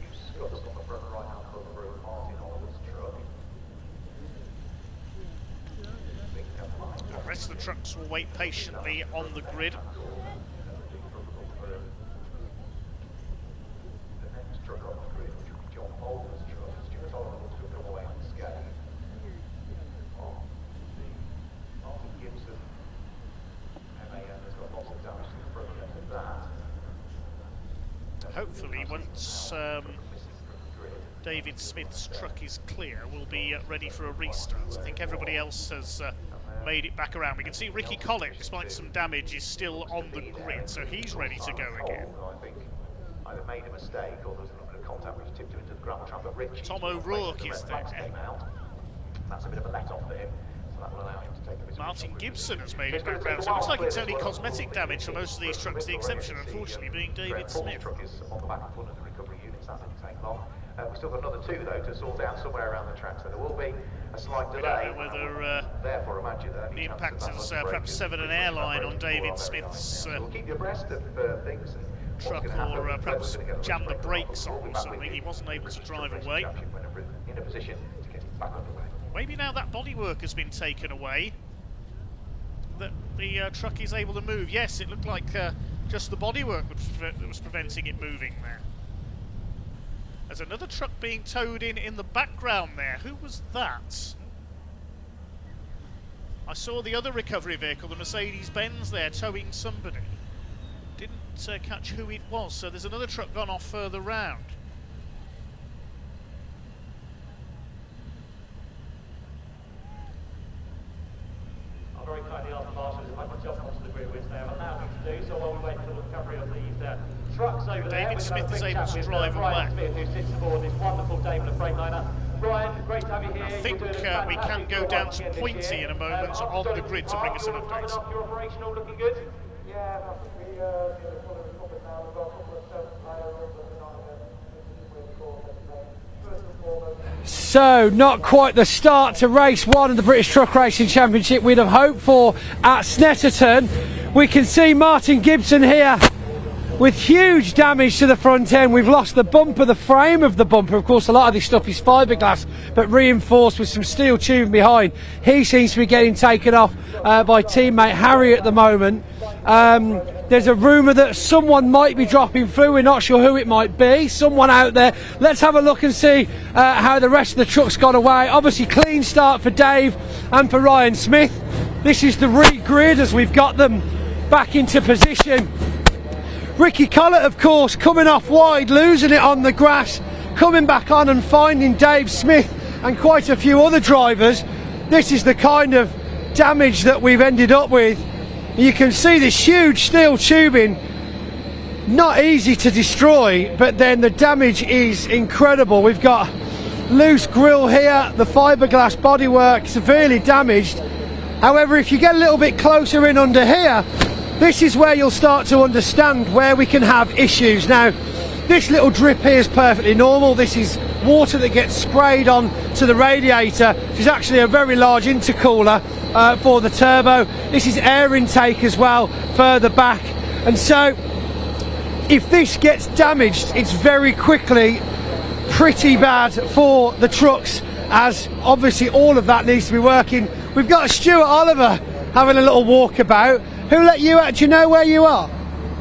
New scuffs on the front right-hand corner of Martin Oliver's truck. The rest of the trucks will wait patiently on the grid. The next truck on the grid, which will be John Bowler's truck. Stuart Oliver took them away unscathed. On the Martin Gibson MAN has got lots of damage to the front shortly, once David Smith's truck is clear, we'll be ready for a restart. I think everybody else has made it back around. We can see Ricky Collett, despite some damage, is still on the grid, so he's ready to go again. I think either made a mistake or there was a little bit of contact which tipped him into the gravel trap. But Rich, Tom O'Rourke is there. That's a bit of a let-off for him, so that will allow him to take a bit. Martin Gibson has made it back round, so it looks like it's only cosmetic damage for most of these trucks, the exception, unfortunately, being David Smith. The truck is on the back and front of the recovery units, that didn't take long. We've still got another two, though, to sort out somewhere around the track, so there will be a slight delay. We don't know whether therefore, imagine that the impact has perhaps severed an airline on David Smith's we'll keep you abreast of things. Truck, or perhaps jammed the brakes on or something. He wasn't able to drive away. In a position to get it back underway. Maybe now that bodywork has been taken away, that the truck is able to move. Yes, it looked like just the bodywork that was preventing it moving there. There's another truck being towed in the background there. Who was that? I saw the other recovery vehicle, the Mercedes-Benz there, towing somebody. Didn't catch who it was, so there's another truck gone off further round. I'll very kindly ask the marshals if I could jump onto the grid, which they have allowed me to do, so while we wait for the recovery of these trucks over there. David Smith is able to drive away. Smith, who sits aboard this wonderful Daimler Freightliner. Brian, great to have you here. I think we can go down to Pointy in a moment on the grid to bring us an update. You're operational, looking good? Yeah, I think we did a full recovery now. We've got a couple of self-players that are not in the course first and foremost. So, not quite the start to race one of the British Truck Racing Championship we'd have hoped for at Snetterton. We can see Martin Gibson here with huge damage to the front end. We've lost the bumper, the frame of the bumper. Of course, a lot of this stuff is fiberglass, but reinforced with some steel tubing behind. He seems to be getting taken off by teammate Harry at the moment. There's a rumour that someone might be dropping through. We're not sure who it might be. Someone out there. Let's have a look and see how the rest of the truck's got away. Obviously, clean start for Dave and for Ryan Smith. This is the re-grid as we've got them back into position. Ricky Collett, of course, coming off wide, losing it on the grass, coming back on and finding Dave Smith and quite a few other drivers. This is the kind of damage that we've ended up with. You can see this huge steel tubing, not easy to destroy, but then the damage is incredible. We've got loose grille here, the fiberglass bodywork severely damaged. However, if you get a little bit closer in under here, this is where you'll start to understand where we can have issues. Now, this little drip here is perfectly normal. This is water that gets sprayed on to the radiator, which is actually a very large intercooler for the turbo. This is air intake as well, further back. And so, if this gets damaged, it's very quickly pretty bad for the trucks, as obviously all of that needs to be working. We've got Stuart Oliver having a little walkabout. Who let you out? Do you know where you are?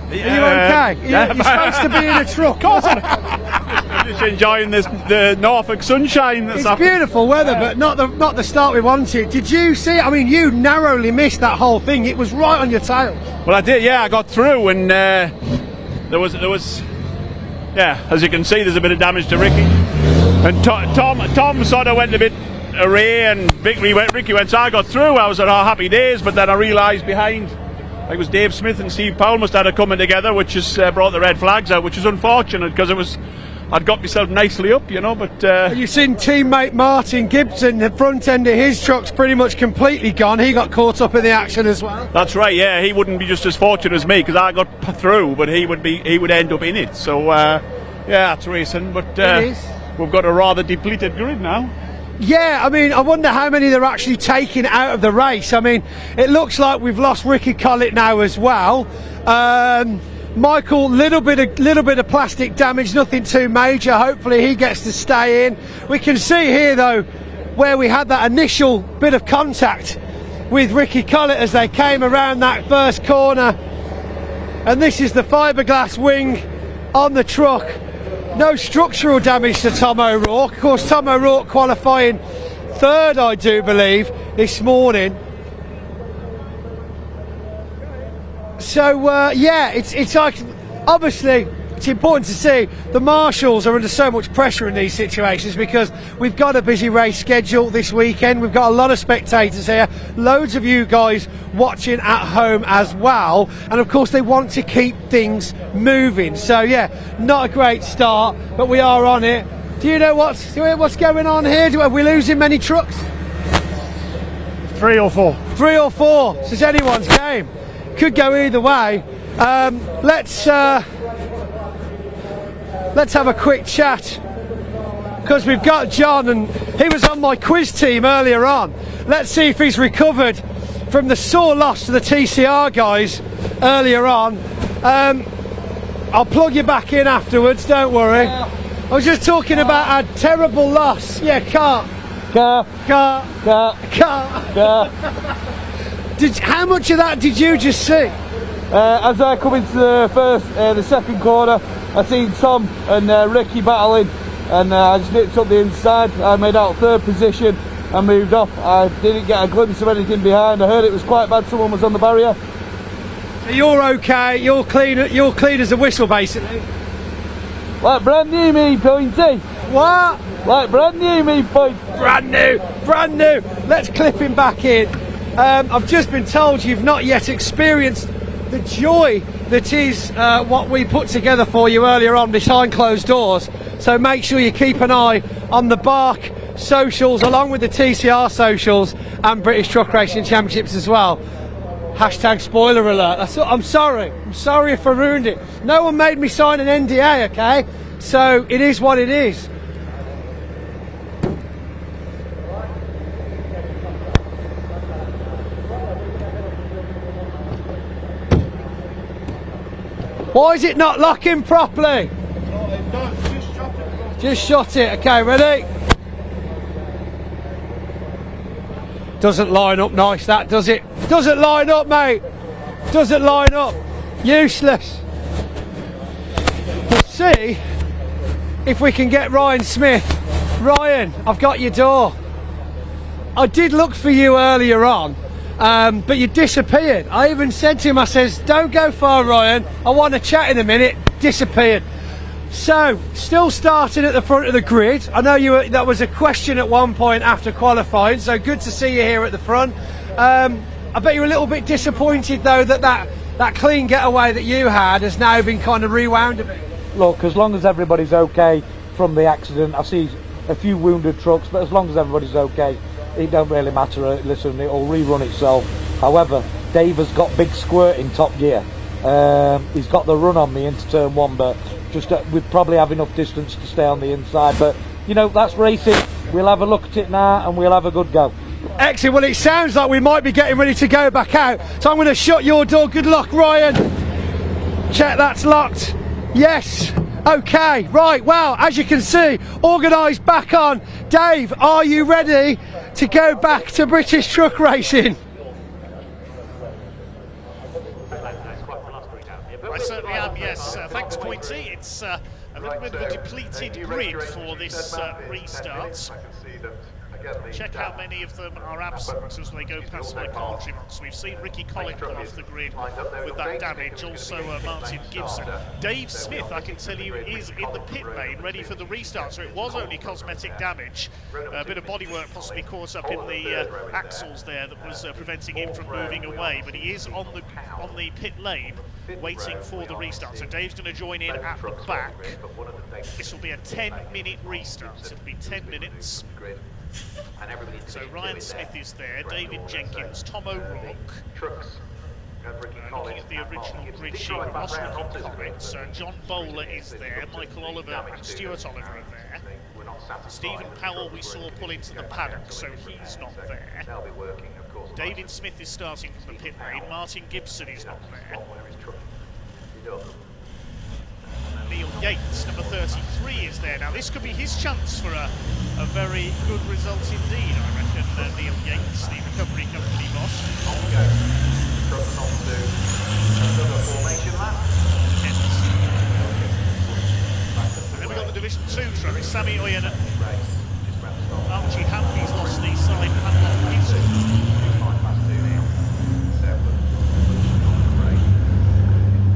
Are you okay? You're supposed to be in a truck. Of course. I'm just enjoying the Norfolk sunshine. It's beautiful weather, but not the start we wanted. Did you see it? I mean, you narrowly missed that whole thing. It was right on your tail. Well, I did. Yeah, I got through, and there was. Yeah, as you can see, there's a bit of damage to Ricky, and Tom sort of went a bit array, and Ricky went. So I got through. I was at our happy days, but then I realised behind. It was Dave Smith and Steve Powell must have had a coming together, which has brought the red flags out, which is unfortunate because I'd got myself nicely up, you know. But you've seen teammate Martin Gibson, the front end of his truck's pretty much completely gone. He got caught up in the action as well. That's right. Yeah, he wouldn't be just as fortunate as me because I got through, but he would end up in it. So yeah, that's racing. But we've got a rather depleted grid now. Yeah, I mean, I wonder how many they're actually taking out of the race. I mean, it looks like we've lost Ricky Collett now as well. Michael, little bit of plastic damage, nothing too major. Hopefully he gets to stay in. We can see here though where we had that initial bit of contact with Ricky Collett as they came around that first corner. And this is the fiberglass wing on the truck. No structural damage to Tom O'Rourke. Of course, Tom O'Rourke qualifying third, I do believe, this morning. So yeah, it's like obviously it's important to see the marshals are under so much pressure in these situations because we've got a busy race schedule this weekend. We've got a lot of spectators here, loads of you guys watching at home as well, and of course they want to keep things moving. So yeah, not a great start, but we are on it. Do you know what's going on here? Are we losing many trucks? 3 or 4. 3 or 4. So it's anyone's game. Could go either way. Let's have a quick chat because we've got John, and he was on my quiz team earlier on. Let's see if he's recovered from the sore loss to the TCR guys earlier on. I'll plug you back in afterwards, don't worry. I was just talking about a terrible loss. Yeah, car. How much of that did you just see? As I come into the second corner, I seen Tom and Ricky battling, and I just nipped up the inside. I made out 3rd position and moved off. I didn't get a glimpse of anything behind. I heard it was quite bad. Someone was on the barrier. So you're okay. You're clean as a whistle, basically. Like brand new, me, Pointy. What? Like brand new, me, Point. Brand new. Let's clip him back in. I've just been told you've not yet experienced the joy that is what we put together for you earlier on behind closed doors. So make sure you keep an eye on the Bark socials along with the TCR socials and British Truck Racing Championships as well. Hashtag spoiler alert. I'm sorry if I ruined it. No one made me sign an NDA, okay? So it is what it is. Why is it not locking properly? Just shot it. Okay, ready? Doesn't line up nice, that, does it? Doesn't line up, mate. Doesn't line up. Useless. We'll see if we can get Ryan Smith. Ryan, I've got your door. I did look for you earlier on, but you disappeared. I even said to him, I says, don't go far, Ryan. I want to chat in a minute. Disappeared. So, still starting at the front of the grid. I know that was a question at one point after qualifying, so good to see you here at the front. I bet you're a little bit disappointed though that clean getaway that you had has now been kind of rewound a bit. Look, as long as everybody's okay from the accident, I see a few wounded trucks, but as long as everybody's okay, it don't really matter. Listen, it'll rerun itself. However, Dave has got big squirt in top gear. He's got the run on me into turn 1, but just we'd probably have enough distance to stay on the inside. But you know, that's racing. We'll have a look at it now and we'll have a good go. Excellent. Well, it sounds like we might be getting ready to go back out, so I'm going to shut your door. Good luck, Ryan. Check that's locked. Yes. Okay, right, well, as you can see, organised back on. Dave, are you ready to go back to British Truck Racing? I certainly am, yes. Thanks, Pointy. It's a little bit of a depleted grid for this restart. Check how many of them are absent as they go past my commentary box. We've seen Ricky Collin come off the grid with that damage, also Martin Gibson. Dave Smith, I can tell you, is in the pit lane ready for the restart, so it was only cosmetic damage. A bit of bodywork possibly caught up in the axles there that was preventing him from moving away, but he is on the pit lane waiting for the restart. So Dave's going to join in at the back. This will be a 10-minute restart. It'll be 10 minutes. So Ryan Smith is there, David Jenkins, Tom O'Rourke. Looking at the original grid sheet, Ross comments. John Bowler is there, Michael Oliver and Stuart Oliver are there. Stephen Powell we saw pull into the paddock, so he's not there. David Smith is starting from the pit lane, Martin Gibson is not there. Neil Yates, number 33, is there. Now this could be his chance for a very good result indeed, I reckon. Neil Yates, the recovery company boss. And then we've got the Division 2 truck, Sammy Oyen and Archie Harvey's lost the side padlock pizza.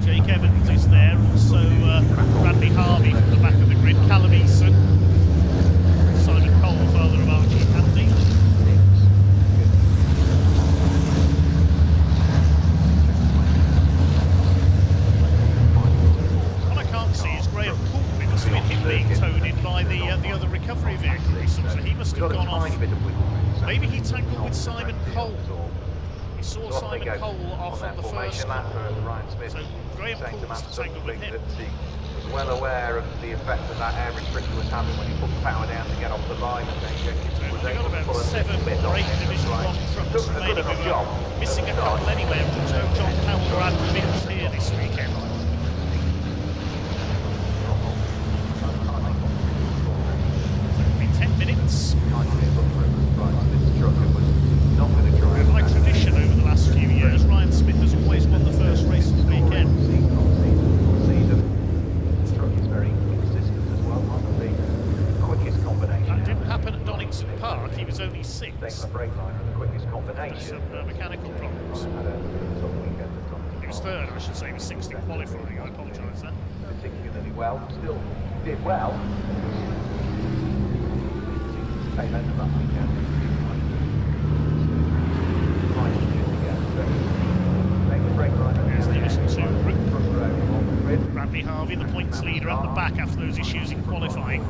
Jake Evans is there, also saw Simon Cole off on the first lap for Ryan Smith. So Graham Paul's tangled with him. Was well aware of the effect that air restrictor was having when he put the power down to get off the line, and then Jenkins was They've able got to pull about a 7 bit or 8 off. Division 1 trucks remaining. We were missing a couple anyway. So John Powell or Adam Mills here this weekend. So it'll be 10 minutes. By tradition over the last few years, Ryan Smith has always won the first race of the weekend. That didn't happen at Donington Park, he was only 6th. Some mechanical problems. He was 3rd, I should say, he was 6th in qualifying, I apologise there. Particularly well, still did well. Tail end of that weekend. There's the Tcr Uk. Bradley Harvey, the points leader, at the back after those issues in qualifying.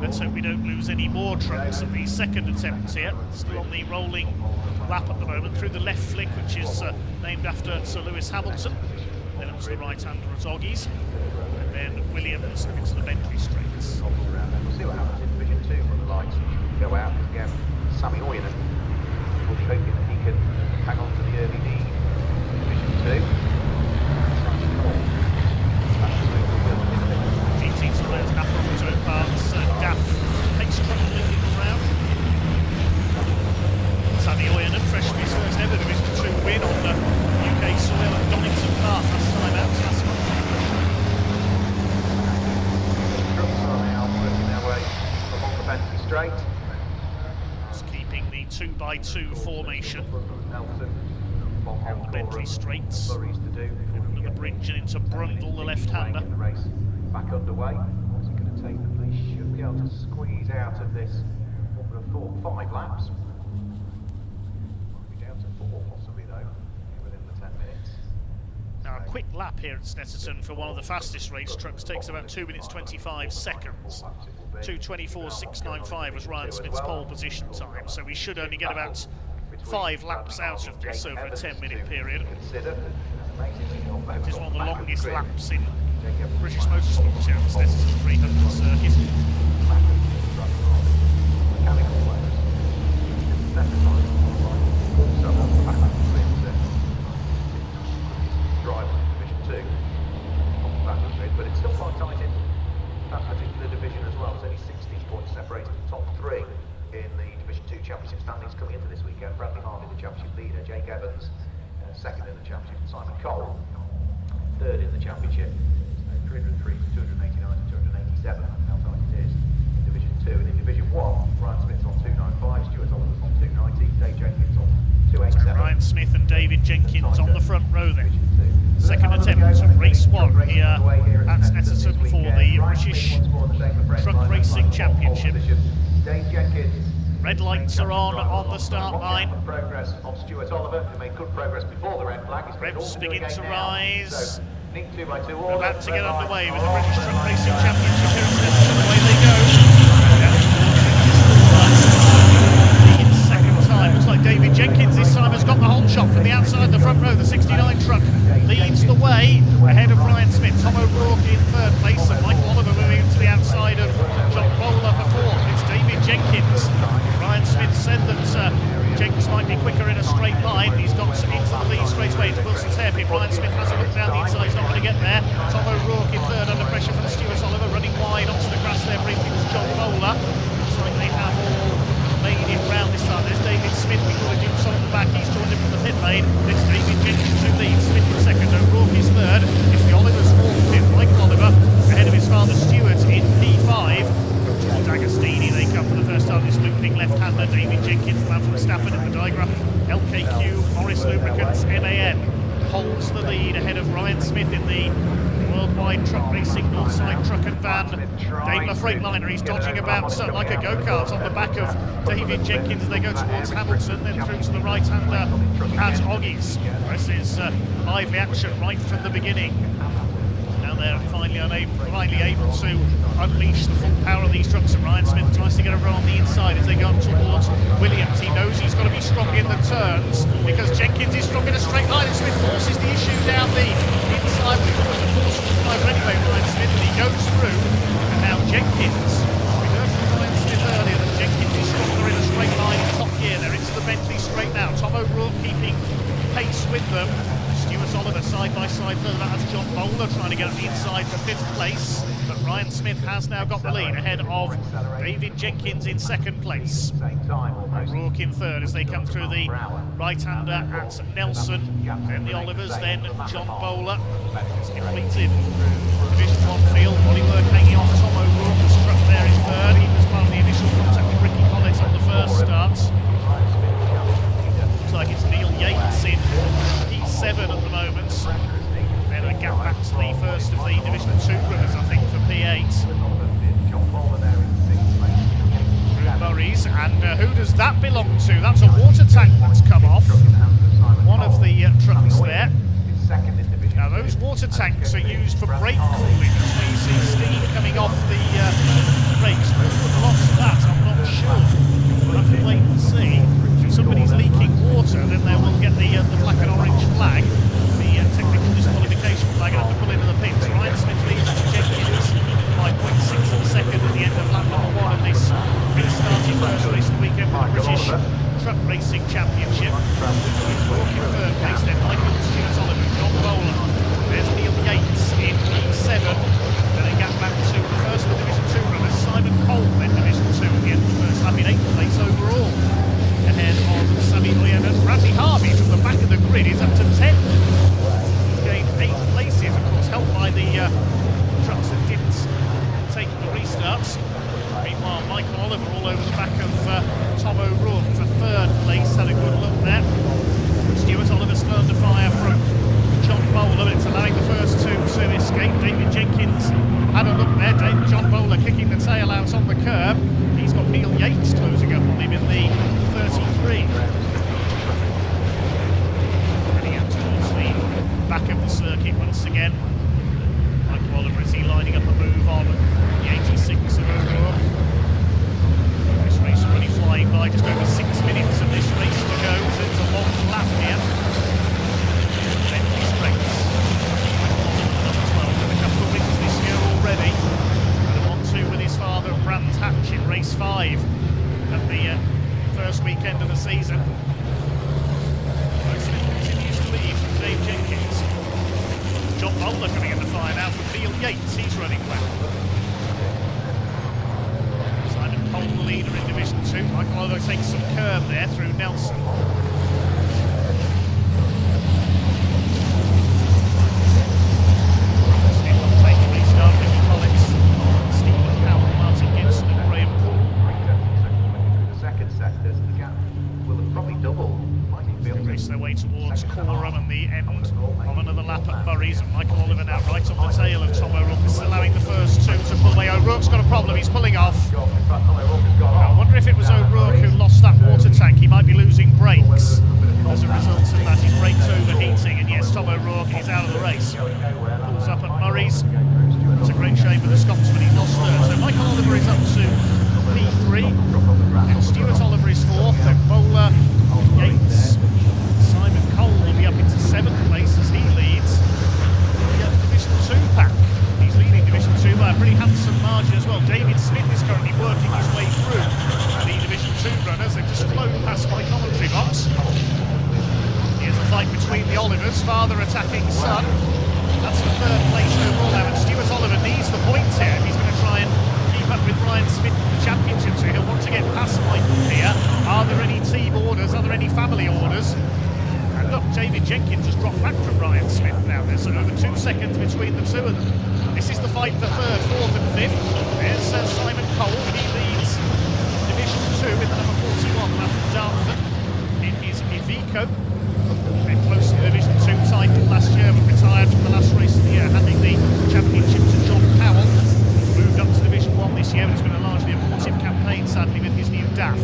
Let's hope we don't lose any more trucks at the second attempt here. Still on the rolling lap at the moment through the left flick, which is named after Sir Lewis Hamilton. Then it's the right-hander at Oggies. And then Williams into the Bentley straights. We'll see what happens in Division 2 when the lights go out. Again, Sammy Oyener will be hoping that he can hang on to the early lead in Division 2. GT Surveyors, Apple Auto Parts, DAF takes Trundley around. Sammy Oyener, fresh for his first ever Division 2 win on the UK soil at Donington Park last time out last month. Trucks are now working their way along the Bentley straight. Just keeping the 2x2 formation Nelson, on the Bentley straights. Under the bridge and into Brundle, the left-hander. The race back underway. What's it going to take them? They should be able to squeeze out of this. One would have thought 5 laps. Might be down to 4 possibly though, within the 10 minutes. Now a quick lap here at Snetterton for one of the fastest race trucks takes about 2 minutes 25 seconds. 2:24.695 was Ryan Smith's pole position time, so we should only get about 5 laps out of this over a 10-minute period. It is one of the longest laps in British Motorsport here at the Snetterton 300 circuit. But it's still quite tight in that particular division as well. There's only 16 points separating the top 3 in the Division 2 Championship standings coming into this weekend. Bradley Harvey, the Championship leader, Jake Evans, 2nd in the Championship, Simon Cole, 3rd in the Championship. 303 to 289 to 287, that's how tight it is in Division 2. And in Division 1, Ryan Smith's on 295, Stuart Oliver's on 290, Dave Jenkins on 287. Ryan Smith and David Jenkins on the front row then. Second attempt at race 1 here at Snetterton for the British Truck Racing Championship. Red lights are on the start line. Progress of Stuart Oliver, who made good progress before the red flag. Revs begin to rise. Neat 2x2 We're about to get underway with the British Truck Racing Championship here at Snetterton. Away they go. Second time. Looks like David Jenkins this time has got the hold shot from the outside the front row. The 69 truck leads the way ahead of Ryan Smith. Tom O'Rourke in 3rd place and Michael Oliver moving to the outside of John Bowler for 4th. It's David Jenkins. Ryan Smith said that Jenkins might be quicker in a straight line. He's got into the lead straight away into Wilson's hairpin. Ryan Smith has a look down the inside. He's not going to get there. Tom O'Rourke in 3rd under pressure from Stuart Oliver. Running wide onto the grass there briefly was John Bowler. Looks like they have all made it round this time. There's David Smith. We call it Jim Solomon at the back. He's joined him from the pit lane. It's David Jenkins who leads. Smith in 2nd. O'Rourke is 3rd. It's the Oliver's 4th pit. Michael Oliver ahead of his father Stuart in P5. Towards Agostini they come for the first time. This looping left-hander David Jenkins, the man from Stafford in the diagram. LKQ Morris Lubricants MAN holds the lead ahead of Ryan Smith in the Worldwide Truck Racing Northside Truck and Van Daimler Freightliner. He's dodging about like a go-kart on the back of David Jenkins as they go towards Hamilton, then through to the right-hander at Oggies. This is lively action right from the beginning. Down there and finally able to unleash the full power of these trucks. And Ryan Smith tries to get over on the inside as they go up towards Williams. He knows he's got to be strong in the turns because Jenkins is strong in a straight line, and Smith forces the issue down the inside. We've got the force driver anyway, Ryan Smith, and he goes through. And now Jenkins, we heard from Ryan Smith earlier that Jenkins is stronger in a straight line in top gear. They're into the Bentley straight now. Tom O'Rourke keeping pace with them. Stuart Oliver side by side, further that's John Bowler trying to get up the inside for 5th place, but Ryan Smith has now got the lead ahead of David Jenkins in 2nd place. O'Rourke in 3rd as they come through the right-hander at Nelson, then the Olivers, then John Bowler. It's completed Division 1 field, bodywork hanging off Tom O'Rourke's truck there in 3rd. He was part of the initial contact with Ricky Collins on the first start. Looks like it's Neil Yates in P7 at the moment. Then a gap back to the first of the Division 2 runners, I think, for P8. Murray's, and who does that belong to? That's a water tank that's come off one of the trucks there. Now those water tanks are used for brake cooling. That's where you see steam coming off the brakes. Who would have lost that? I'm not sure. We'll have to wait and see. If somebody's leaking water, then they will get the black and orange flag, the technical disqualification flag, and have to pull into the pits. Ryan Smith leads Jenkins by 0.6 of a second at the end of lap number 1 of this restarting first race of the weekend for the British Truck Racing Championship. O'Rourke in 3rd place, then Michael Stuart Oliver, John Bowler. There's Neil Yates in P7. Then a gap back to the first of the Division 2 runners, Simon Cole, then Division 2 at the end of the first lap in 8th place overall. Ahead of Sammy Williams and Bradley Harvey from the back of the grid is up to 10. He's gained 8 places, of course, helped by the trucks that didn't take the restarts. Meanwhile, Michael Oliver all over the back of Tom O'Rourke for 3rd place. Had a good look there. Stuart Oliver still under fire from John Bowler. It's allowing the first two to escape. David Jenkins had a look there. John Bowler kicking the tail out on the curb. He's got Neil Yates closing up on him in the 33. Heading out towards the back of the circuit once again. Michael Oliver, is he lining up a move on the 86 of O'Rourke? This race already flying by, just over 6 minutes of this race to go, so it's a long lap here. Bentley straights. Michael Oliver, number 12, with a couple of wins this year already. And a 1-2 with his father, Brands Hatch, in race 5 at the first weekend of the season. Smith continues to lead from Dave Jenkins. John Bowler coming in the fire now from Neil Yates. He's running well. Simon Cole, the leader in Division 2. Michael Oliver takes some curb there through Nelson. Smith will take a restart. Ricky Collins, Stephen Powell, Martin Gibson and Graham Poole. The second sectors, the gap will have probably doubled. Race their way towards Caterham and the end of another lap at Murray's, and Michael Oliver now right on the tail of Tom O'Rourke, is allowing the first two to pull away. O'Rourke's got a problem, he's pulling off. I wonder if it was O'Rourke who lost that water tank. He might be losing brakes as a result of that. His brakes overheating, and yes, Tom O'Rourke is out of the race. Pulls up at Murray's. It's a great shame for the Scotsman, he lost third. So Michael Oliver is up to P3, and Stuart Oliver is 4th, then Bowler, Yates, Simon Cole will be up into 7th place as he leads the Division 2 pack. He's leading Division 2 by a pretty handsome margin as well. David Smith is currently working his way through the Division 2 runners. They've just flown past my commentary box. Here's the fight between the Olivers, father attacking son. That's the 3rd place overall now, and Stuart Oliver needs the points here. He's going to try and keep up with Ryan Smith in the championship, so he'll want to get past Michael here. Are there any team orders? Are there any family orders? And look, David Jenkins has dropped back from Ryan Smith now. There's over 2 seconds between the two of them. This is the fight for 3rd, 4th and 5th. There's Simon Cole. He leads Division 2 in the number 41, the man from Dartford, in his Iveco. Been close to the Division 2 title last year, but retired from the last race of the year, handing the championship to John Powell. Moved up to Division 1 this year, but it's been a largely abortive campaign, sadly, with his new DAF.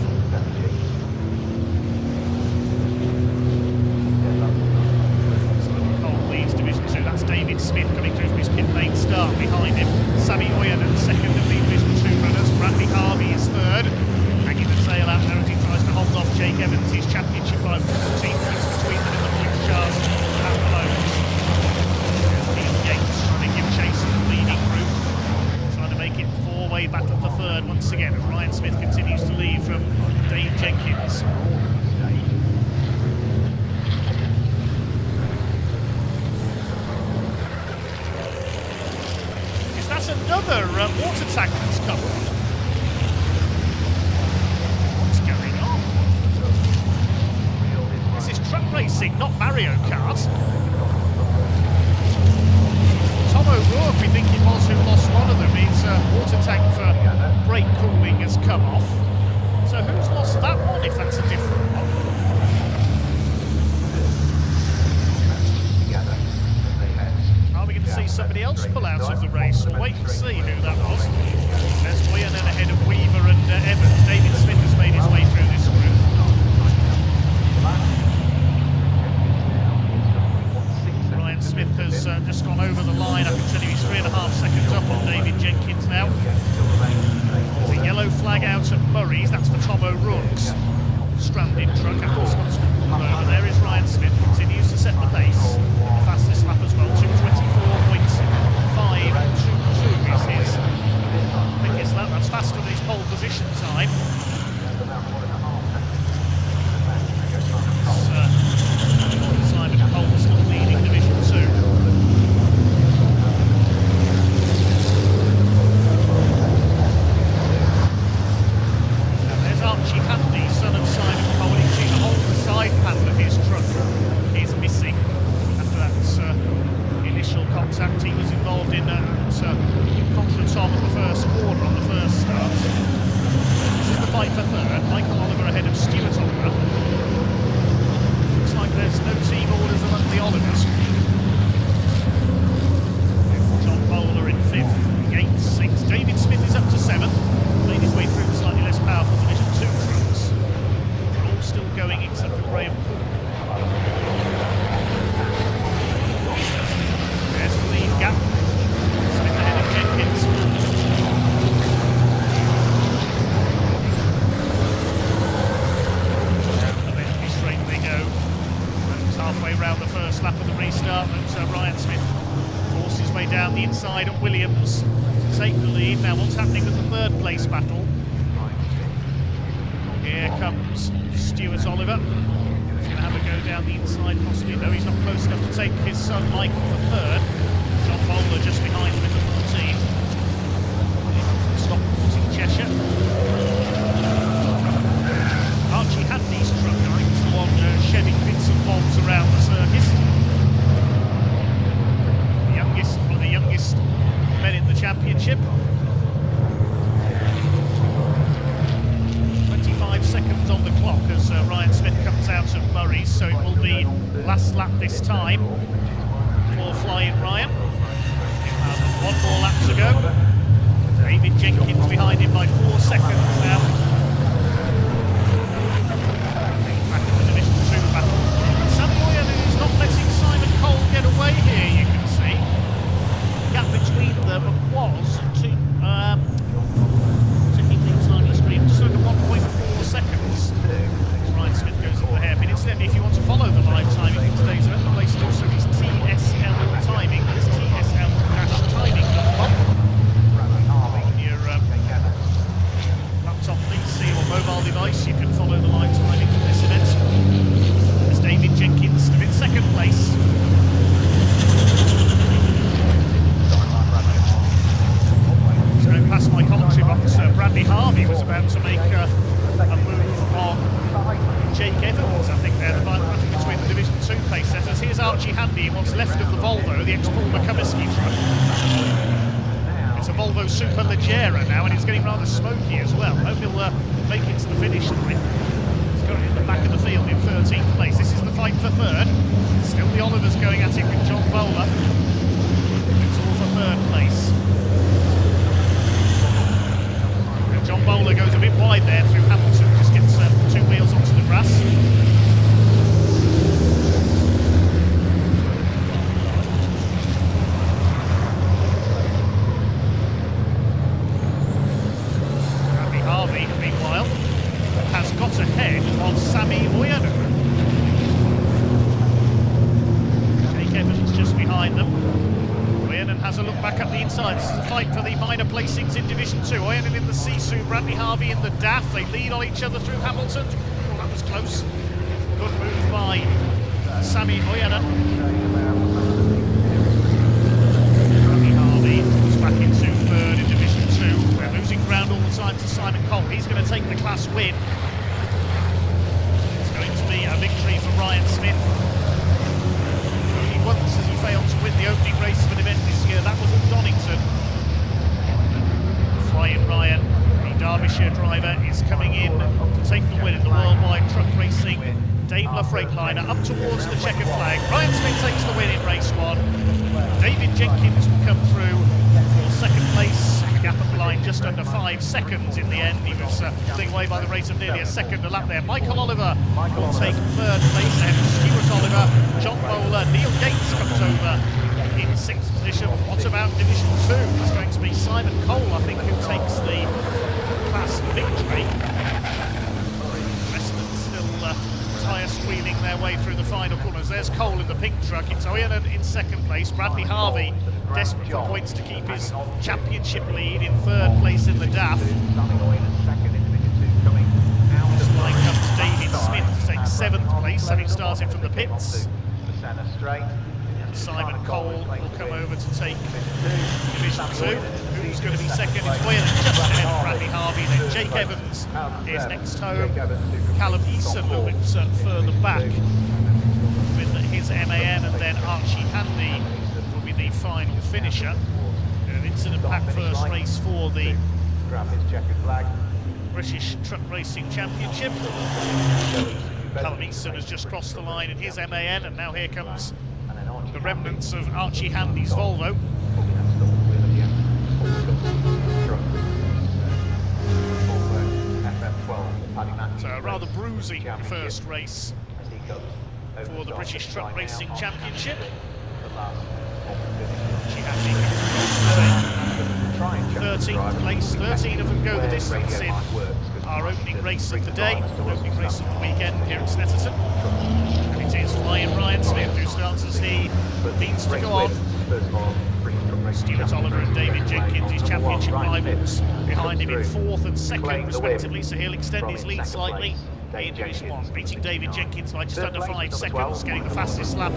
Simon Cole leads Division 2. That's David Smith coming through from his pit lane start. another water tank that's come on. What's going on? This is truck racing, not Mario Kart. Tom O'Rourke, we think it was, who lost one of them. His water tank for brake cooling has come off. So who's lost that one, if that's a different one? Are we going to see somebody else pull out of the race? We'll wait and see who that was. There's Boyanen ahead of Weaver and Evans. David Smith has made his way through this group. Ryan Smith has just gone over the line. I can tell you he's 3.5 seconds up on David Jenkins now. There's a yellow flag out at Murray's. That's for Tom O'Rourke's stranded truck. After the Scots over there is Ryan Smith. Continues to set the pace. The fastest lap as well. 2:24.522 is his quickest lap. That's faster than his pole position time. Simon Cole still leading Division 2. Now there's Archie Buckle, son of Simon Cole. You see the whole side panel of his truck is missing after that initial contact. He was involved in contra Tom at the first corner on the first start. This is the fight for third. Michael Oliver ahead of Stuart Oliver. Looks like there's no team orders among the Olivers. John Bowler in 5th, Yates 6th. David Smith is up to 7th. Made his way through the slightly less powerful Division 2 trucks. They're all still going except for Graham Cook. There's the lead gap. Smith ahead of Jenkins. Down the Bentley straight they go. It's halfway round the first lap of the restart, but Ryan Smith forced his way down the inside at Williams to take the lead. Now what's happening with the third place battle? Here comes Stuart Oliver. He's going to have a go down the inside possibly. No, he's not close enough to take his son Michael for third. John Bowler just behind him in the 14. Stockport in Cheshire. Archie Hadley's truck, I think, was the one shedding bits and bobs around the circuit. One of the youngest men in the championship. 25 seconds on the clock as Ryan Smith comes out of Murray's, so it will be last lap this time for Flying Ryan. One more lap to go. David Jenkins behind him by 4 seconds now. Back in the Division 2 battle. Sam Boyanen is not letting Simon Cole get away here, you can see. The gap between them was just over 1.4 seconds. Ryan Smith goes at the hairpin. Incidentally, if you want to follow the live timing in today's event, the place also is TSL Timing. That's TSL-timing.com. On your laptop, PC or mobile device, you can follow the live timing from this event. There's David Jenkins still in second place. Going past my commentary box, Bradley Harvey was about to make a move on Jake Evans. I think they're the battle between the Division 2 pace setters. Here's Archie Handy in what's left of the Volvo, the ex-Paul McCummersky truck. It's a Volvo Superleggera now, and it's getting rather smoky as well. Hope he'll make it to the finish line. He's got it in the back of the field in 13th place. This is the fight for third. Still the Olivers going at it with John Bowler. It's all for third place. John Bowler goes a bit wide there through Hamilton, just gets 2 wheels onto the grass. Harvey, meanwhile, has got ahead of Sammy Boyanen. Jake Evans just behind them. Boyanen has a look back at the inside. This is a fight for the minor placings in Division 2. Boyanen in the Sisu, Bradley Harvey in the DAF. They lead on each other through Hamilton. Oh, that was close. Good move by Sammy Boyanen. Bradley Harvey goes back into third in turn to Simon Cole. He's going to take the class win. It's going to be a victory for Ryan Smith. Only once has he failed to win the opening race of an event this year. That was at Donington. Flying Ryan, the Derbyshire driver, is coming in to take the win in the Worldwide Truck Racing Daimler Freightliner up towards the checkered flag. Ryan Smith takes the win in race 1. David Jenkins will come through for second place. Gap at the line just under 5 seconds in the end. He was pulling away by the rate of nearly a second a lap there. Michael Oliver will take third place ahead of Stuart Oliver. John Bowler, Neil Gates comes over in 6th position. What about Division 2? It's going to be Simon Cole, I think, who takes the class victory. Tyre squealing their way through the final corners. There's Cole in the pink truck. It's Oyanen in second place. Bradley Harvey, desperate for points to keep his championship lead, in third place in the DAF. This line comes David Smith to take 7th place, having started from the pits. Simon Cole will come over to take Division 2. Who's going to be second? It's Oyanen just ahead of Bradley Harvey. Then Jake Evans is next home. Callum Eason a bit further back with his MAN, and then Archie Handy will be the final finisher. An incident-packed first race for the British Truck Racing Championship. Callum Eason has just crossed the line in his MAN, and now here comes the remnants of Archie Handy's Volvo. So a rather bruising first race for the British Truck Racing Championship. Archie Handy 13th place, 13 of them go the distance in our opening race of the day, opening race of the weekend here at Snetterton. And it is Flying Ryan Smith who starts as he needs to go on. Stuart Oliver and David Jenkins, his championship rivals, behind him in 4th and 2nd respectively, so he'll extend his lead slightly in Division 1, beating David Jenkins by just under 5 seconds, getting the fastest lap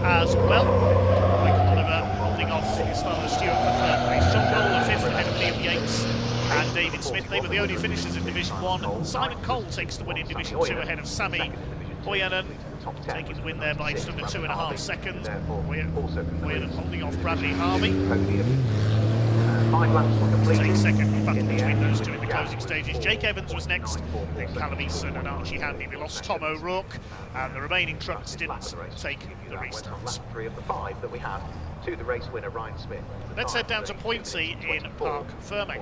as well. Michael Oliver holding off his father Stuart for 3rd place. John Bowler 5th ahead of Neil Yates and David Smith. They were the only finishers in Division 1. Simon Cole takes the win in Division 2 ahead of Sammy Oyanen, taking the win there by just under 2.5 seconds. Oyanen holding off Bradley Harvey. Take second, battle between those two in the closing stages. Jake Evans was next, then Callum Eason and Archie Handy. We lost Tom O'Rourke, and the remaining trucks didn't take the restarts. To the race winner, Ryan Smith. Let's head down to Pointsy in Park Fermé.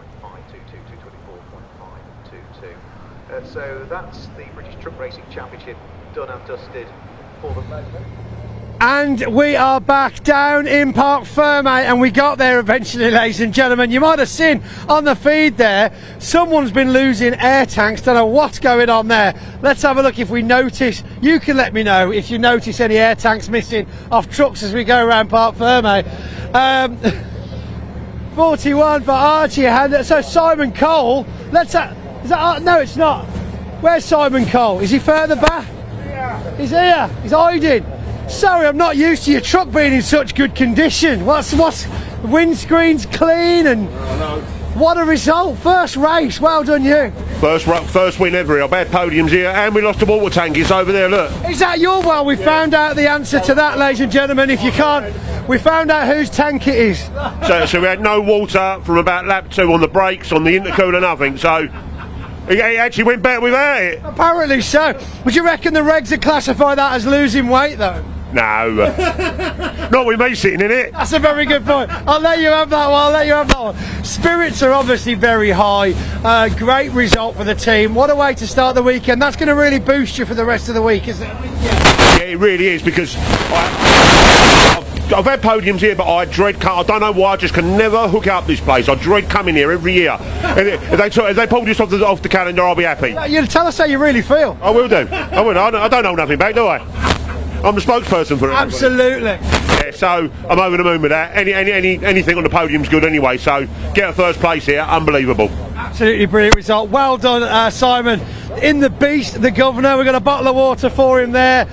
So that's the British Truck Racing Championship done and dusted for the moment. And we are back down in Park Fermé, and we got there eventually, ladies and gentlemen. You might have seen on the feed there, someone's been losing air tanks. Don't know what's going on there. Let's have a look if we notice. You can let me know if you notice any air tanks missing off trucks as we go around Park Fermé. 41 for Archie. So Simon Cole, no, it's not. Where's Simon Cole? Is he further back? He's here. He's hiding. Sorry, I'm not used to your truck being in such good condition. What's windscreen's clean, and what a result. First race, well done you. First win ever. I've had podiums here, and we lost the water tank. It's over there, look. Is that your well? We found out the answer to that, ladies and gentlemen. If you can't, we found out whose tank it is. So we had no water from about lap 2 on the brakes, on the intercooler, nothing. So it actually went better without it. Apparently so. Would you reckon the regs would classify that as losing weight though? No. Not with me sitting in it. That's a very good point. I'll let you have that one. Spirits are obviously very high. Great result for the team. What a way to start the weekend. That's going to really boost you for the rest of the week, isn't it? Yeah, it really is, because I've had podiums here, but I dread I don't know why, I just can never hook up this place. I dread coming here every year. If they pull this off the calendar, I'll be happy. You'll tell us how you really feel. I will do. I will. I don't hold nothing back, do I? I'm the spokesperson for it. Absolutely. Yeah, so I'm over the moon with that. Anything on the podium's good anyway, so get a first place here, unbelievable. Absolutely brilliant result. Well done, Simon. In the beast, the governor. We've got a bottle of water for him there.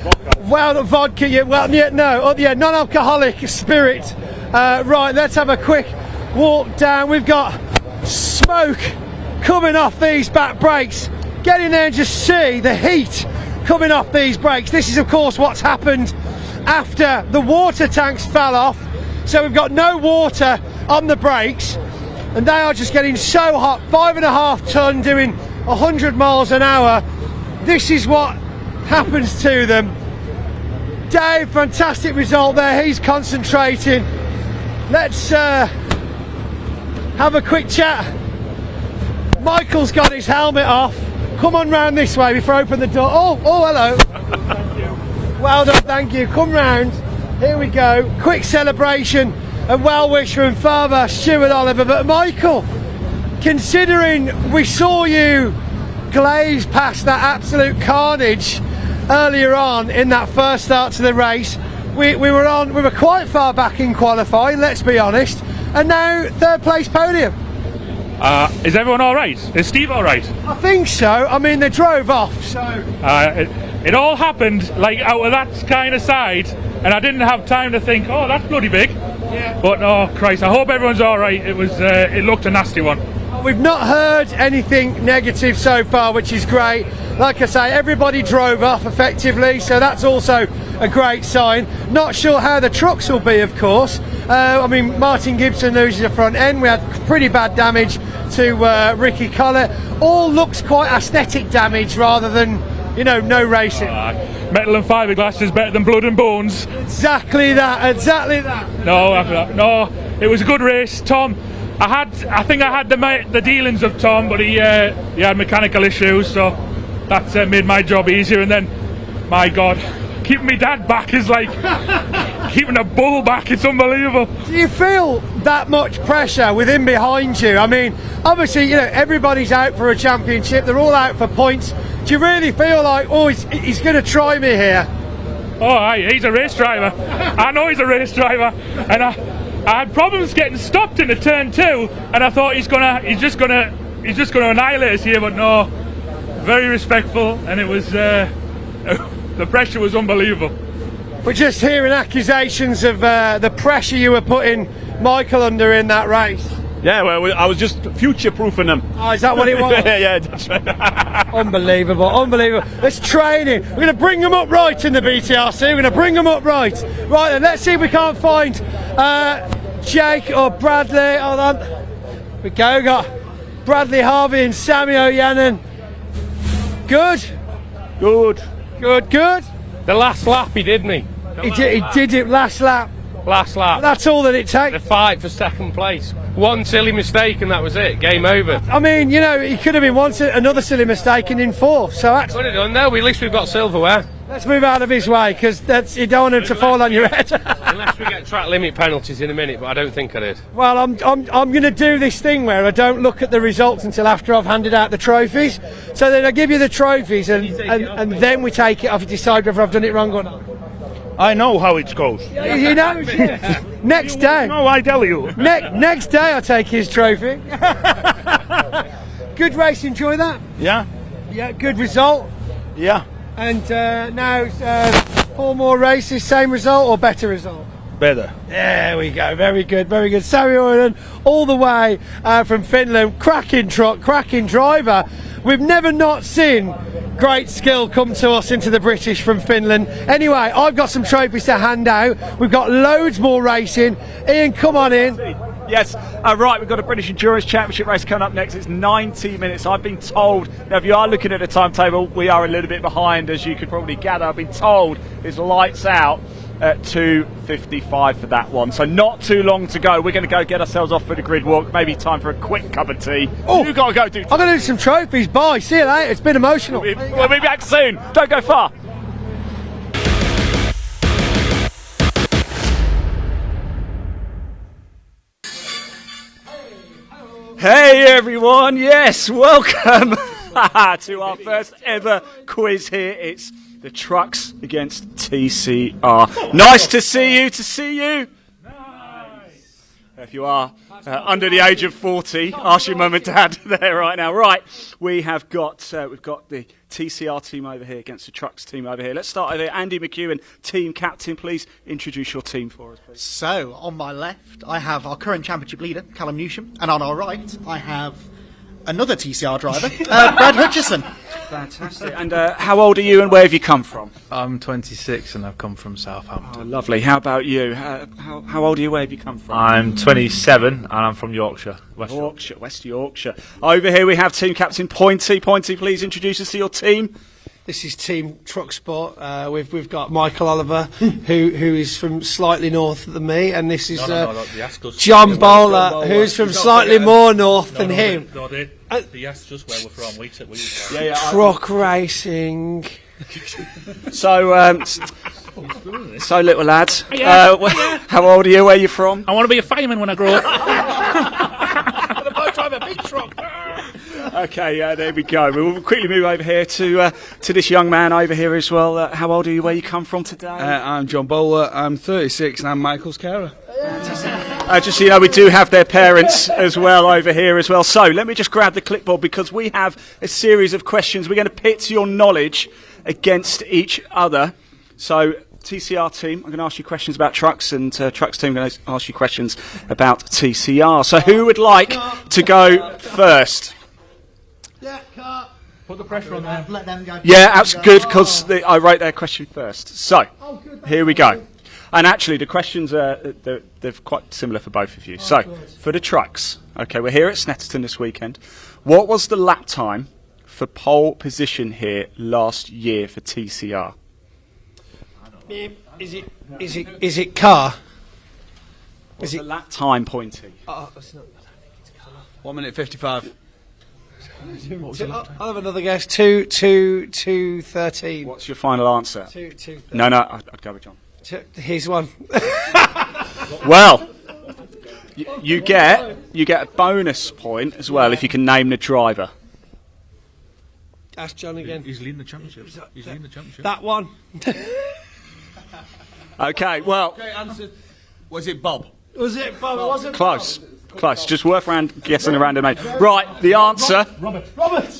Well done, vodka. Non-alcoholic spirit. Right, let's have a quick walk down. We've got smoke coming off these back brakes. Get in there and just see the heat coming off these brakes. This is of course what's happened after the water tanks fell off. So we've got no water on the brakes and they are just getting so hot. 5.5 ton doing 100 miles an hour. This is what happens to them. Dave, fantastic result there. He's concentrating. Let's have a quick chat. Michael's got his helmet off. Come on round this way before I open the door. Oh, hello. Thank you. Well done, thank you. Come round. Here we go. Quick celebration and well wish from Father Stuart Oliver. But Michael, considering we saw you glaze past that absolute carnage earlier on in that first start to the race, we were quite far back in qualifying, let's be honest, and now third place podium. Is everyone all right? Is Steve all right? I think so. I mean, they drove off, so it all happened like out of that kind of side, and I didn't have time to think, oh, that's bloody big. Yeah. But oh Christ, I hope everyone's all right. It was it looked a nasty one. We've not heard anything negative so far, which is great. Like I say, everybody drove off effectively, so that's also a great sign. Not sure how the trucks will be, of course. I mean, Martin Gibson loses the front end. We had pretty bad damage to Ricky Collett. All looks quite aesthetic damage rather than, you know, no racing. Metal and fiberglass is better than blood and bones. Exactly that, exactly that. No, it was a good race. Tom, I think I had the dealings of Tom, but he had mechanical issues, so that made my job easier. And then, my God, keeping my dad back is like keeping a bull back. It's unbelievable. Do you feel that much pressure with him behind you? I mean, obviously, you know, everybody's out for a championship. They're all out for points. Do you really feel like, oh, he's going to try me here? Oh, he's a race driver. I know he's a race driver, and I had problems getting stopped in the turn 2, and I thought he's just gonna annihilate us here, but no, very respectful, and it was the pressure was unbelievable. We're just hearing accusations of the pressure you were putting Michael under in that race. Yeah, well, I was just future-proofing him. Oh, is that what it was? Yeah, that's right. Unbelievable, unbelievable. Let's train him. We're going to bring him up right in the BTRC. We're going to bring him up right. Right then, let's see if we can't find Jake or Bradley. Hold on. Here we go. We've got Bradley Harvey and Sammy O'Yannon. Good. Good. Good, good. The last lap he did, didn't he? He did it last lap. Last lap. That's all that it takes. The fight for second place. One silly mistake and that was it. Game over. I mean, you know, he could have been another silly mistake and in fourth. So that's could have done. No, at least we've got silverware. Let's move out of his way because you don't want him to fall on your head. Unless we get track limit penalties in a minute, but I don't think I did. Well, I'm going to do this thing where I don't look at the results until after I've handed out the trophies. So then I give you the trophies and then we take it off and decide whether I've done it wrong or not. I know how it goes. You know, next day. No, I tell you. Next day I'll take his trophy. Good race, enjoy that? Yeah. Yeah, good result? Yeah. And now 4 more races, same result or better result? Better. There we go, very good, very good. Sammy O'Yannon, all the way from Finland, cracking truck, cracking driver. We've never not seen great skill come to us into the British from Finland. Anyway, I've got some trophies to hand out. We've got loads more racing. Ian, come on in. Yes, right, we've got a British Endurance Championship race coming up next. It's 90 minutes. I've been told, now if you are looking at the timetable, we are a little bit behind, as you could probably gather. I've been told it's lights out at 2:55 for that one, so not too long to go. We're going to go get ourselves off for the grid walk. Maybe time for a quick cup of tea. Oh, you got to go do. I'm going to do some trophies. Bye. See you later. It's been emotional. We'll be back soon. Don't go far. Hey everyone, yes, welcome to our first ever quiz here. It's the trucks against TCR. Nice to see you, Nice. If you are under the age of 40, ask your mum and dad there right now. Right, we've got the TCR team over here against the trucks team over here. Let's start over here. Andy McEwen, team captain, please introduce your team for us, please. So, on my left, I have our current championship leader, Callum Newsham, and on our right, I have another TCR driver, Brad Hutchison. Fantastic. And how old are you and where have you come from? I'm 26 and I've come from Southampton. Oh, lovely. How about you? How old are you? Where have you come from? I'm 27 and I'm from Yorkshire, West Yorkshire. Over here we have team captain Pointy. Pointy, please introduce us to your team. This is Team Truck Sport. We've got Michael Oliver, who is from slightly north than me, and this is John Bowler, who's from slightly more north than him. He asked us where we're from. Truck racing. So little lad, how old are you? Where are you from? I want to be a fireman when I grow up. I drive a big truck. Okay, there we go. We'll quickly move over here to this young man over here as well. How old are you? Where you come from today? I'm John Bowler. I'm 36 and I'm Michael's carer. Just so you know, we do have their parents as well over here as well. So let me just grab the clipboard because we have a series of questions. We're going to pit your knowledge against each other. So TCR team, I'm going to ask you questions about trucks, and trucks team, I'm going to ask you questions about TCR. So who would like to go first? Put the pressure on them. Let them go. Yeah, that's good because I wrote their question first. So here we go. And actually, the questions they're quite similar for both of you. So for the trucks, okay, we're here at Snetterton this weekend. What was the lap time for pole position here last year for TCR? Is it car? What's the lap time, Pointy? 1 minute 55. I'll have another guess. 2:13. What's your final answer? 2:13. No, I'd go with John. Here's one. Well, you get a bonus point as well if you can name the driver. Ask John again. He's leading the championship. That one. Okay, well. Okay, answer. Was it Bob? Was it Bob? It wasn't Close. Just worth guessing a random name. Right, the answer. Robert.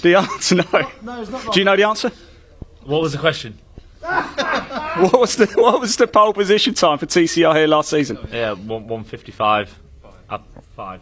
The answer, no. No, it's not Robert. Do you know the answer? What was the question? What was the pole position time for TCR here last season? Yeah, 155. 5.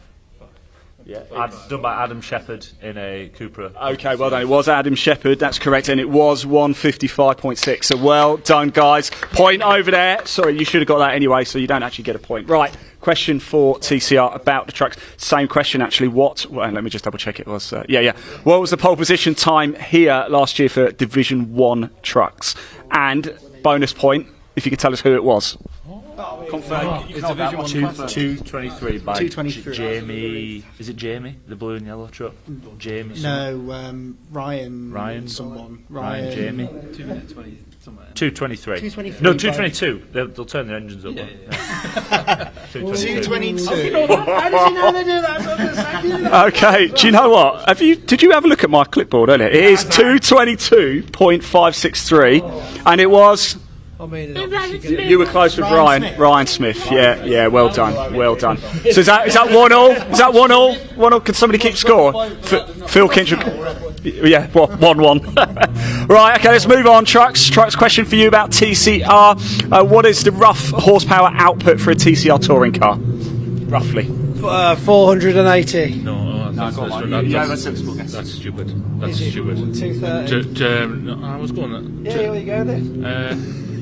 Yeah, done by Adam Shepherd in a Cupra. Okay, well done. It was Adam Shepherd, that's correct, and it was 155.6. So well done, guys. Point over there. Sorry, you should have got that anyway, so you don't actually get a point. Right, question for TCR about the trucks. Same question, actually. Well, let me just double check it was. What was the pole position time here last year for Division 1 trucks? And bonus point, if you could tell us who it was. Confirm. 223 by 223. Jamie. Is it Jamie? The blue and yellow truck? Jamie. No, Ryan. Someone. Ryan. Jamie. 2 minute 20. Somewhere. 223. 223. No, 222. They'll turn their engines up. Yeah. 222. How did you know they do that? Okay, do you know what? Did you have a look at my clipboard earlier? It is 222.563, and it was. I mean, You were close with Ryan Smith. Yeah, well done. So is that 1-1? Is that 1-1? 1-1? Can somebody keep score? Phil Kinchuk. Yeah, 1-1. Right, okay, let's move on. Trucks question for you about TCR. What is the rough horsepower output for a TCR touring car? Roughly. 480. No, that's sensible guess. That's stupid. 230. I was going at. Yeah, here we go then.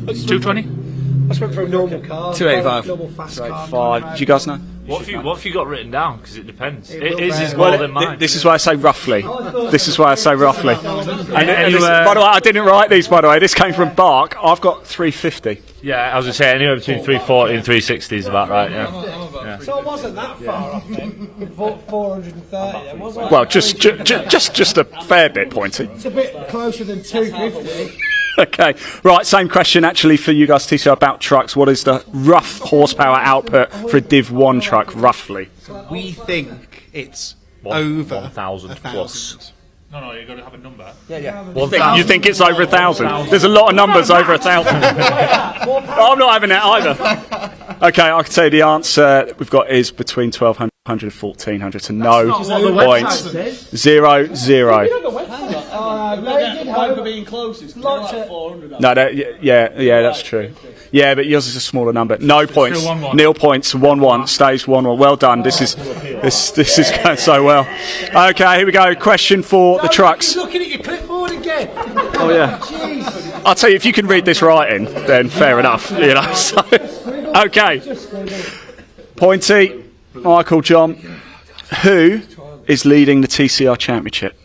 220. I just went for a normal car. 285. Normal fast car. 285. Do you guys know? What have you got written down? Because it depends. His is more than mine. This is why I say roughly. By the way, I didn't write these, by the way. This came from Bark. I've got 350. Yeah, I was going to say anywhere between 340 and 360 is about right, yeah. So it wasn't that far off then. 430 then, was it? Well, just a fair bit, Pointy. It's a bit closer than 250. Okay, right, same question actually for you guys, TCR, about trucks. What is the rough horsepower output for a Div 1 truck, roughly? We think it's over 1,000 plus. No, you've got to have a number. Yeah. You think it's over 1,000? There's a lot of numbers over 1,000. I'm not having that either. Okay, I can tell you the answer we've got is between 1,200 and 1,400, so no points. 0, 0. For being closest. No, yeah, that's true. Yeah, but yours is a smaller number. No points. Still 1-1. Nil points. 1-1. Stays 1-1. Well done. This is going so well. Okay, here we go. Question for the trucks. You're looking at your clipboard again. Oh yeah. Jeez. I'll tell you, if you can read this writing, then fair enough. You know. So, okay. Pointy, Michael, John. Who is leading the TCR Championship?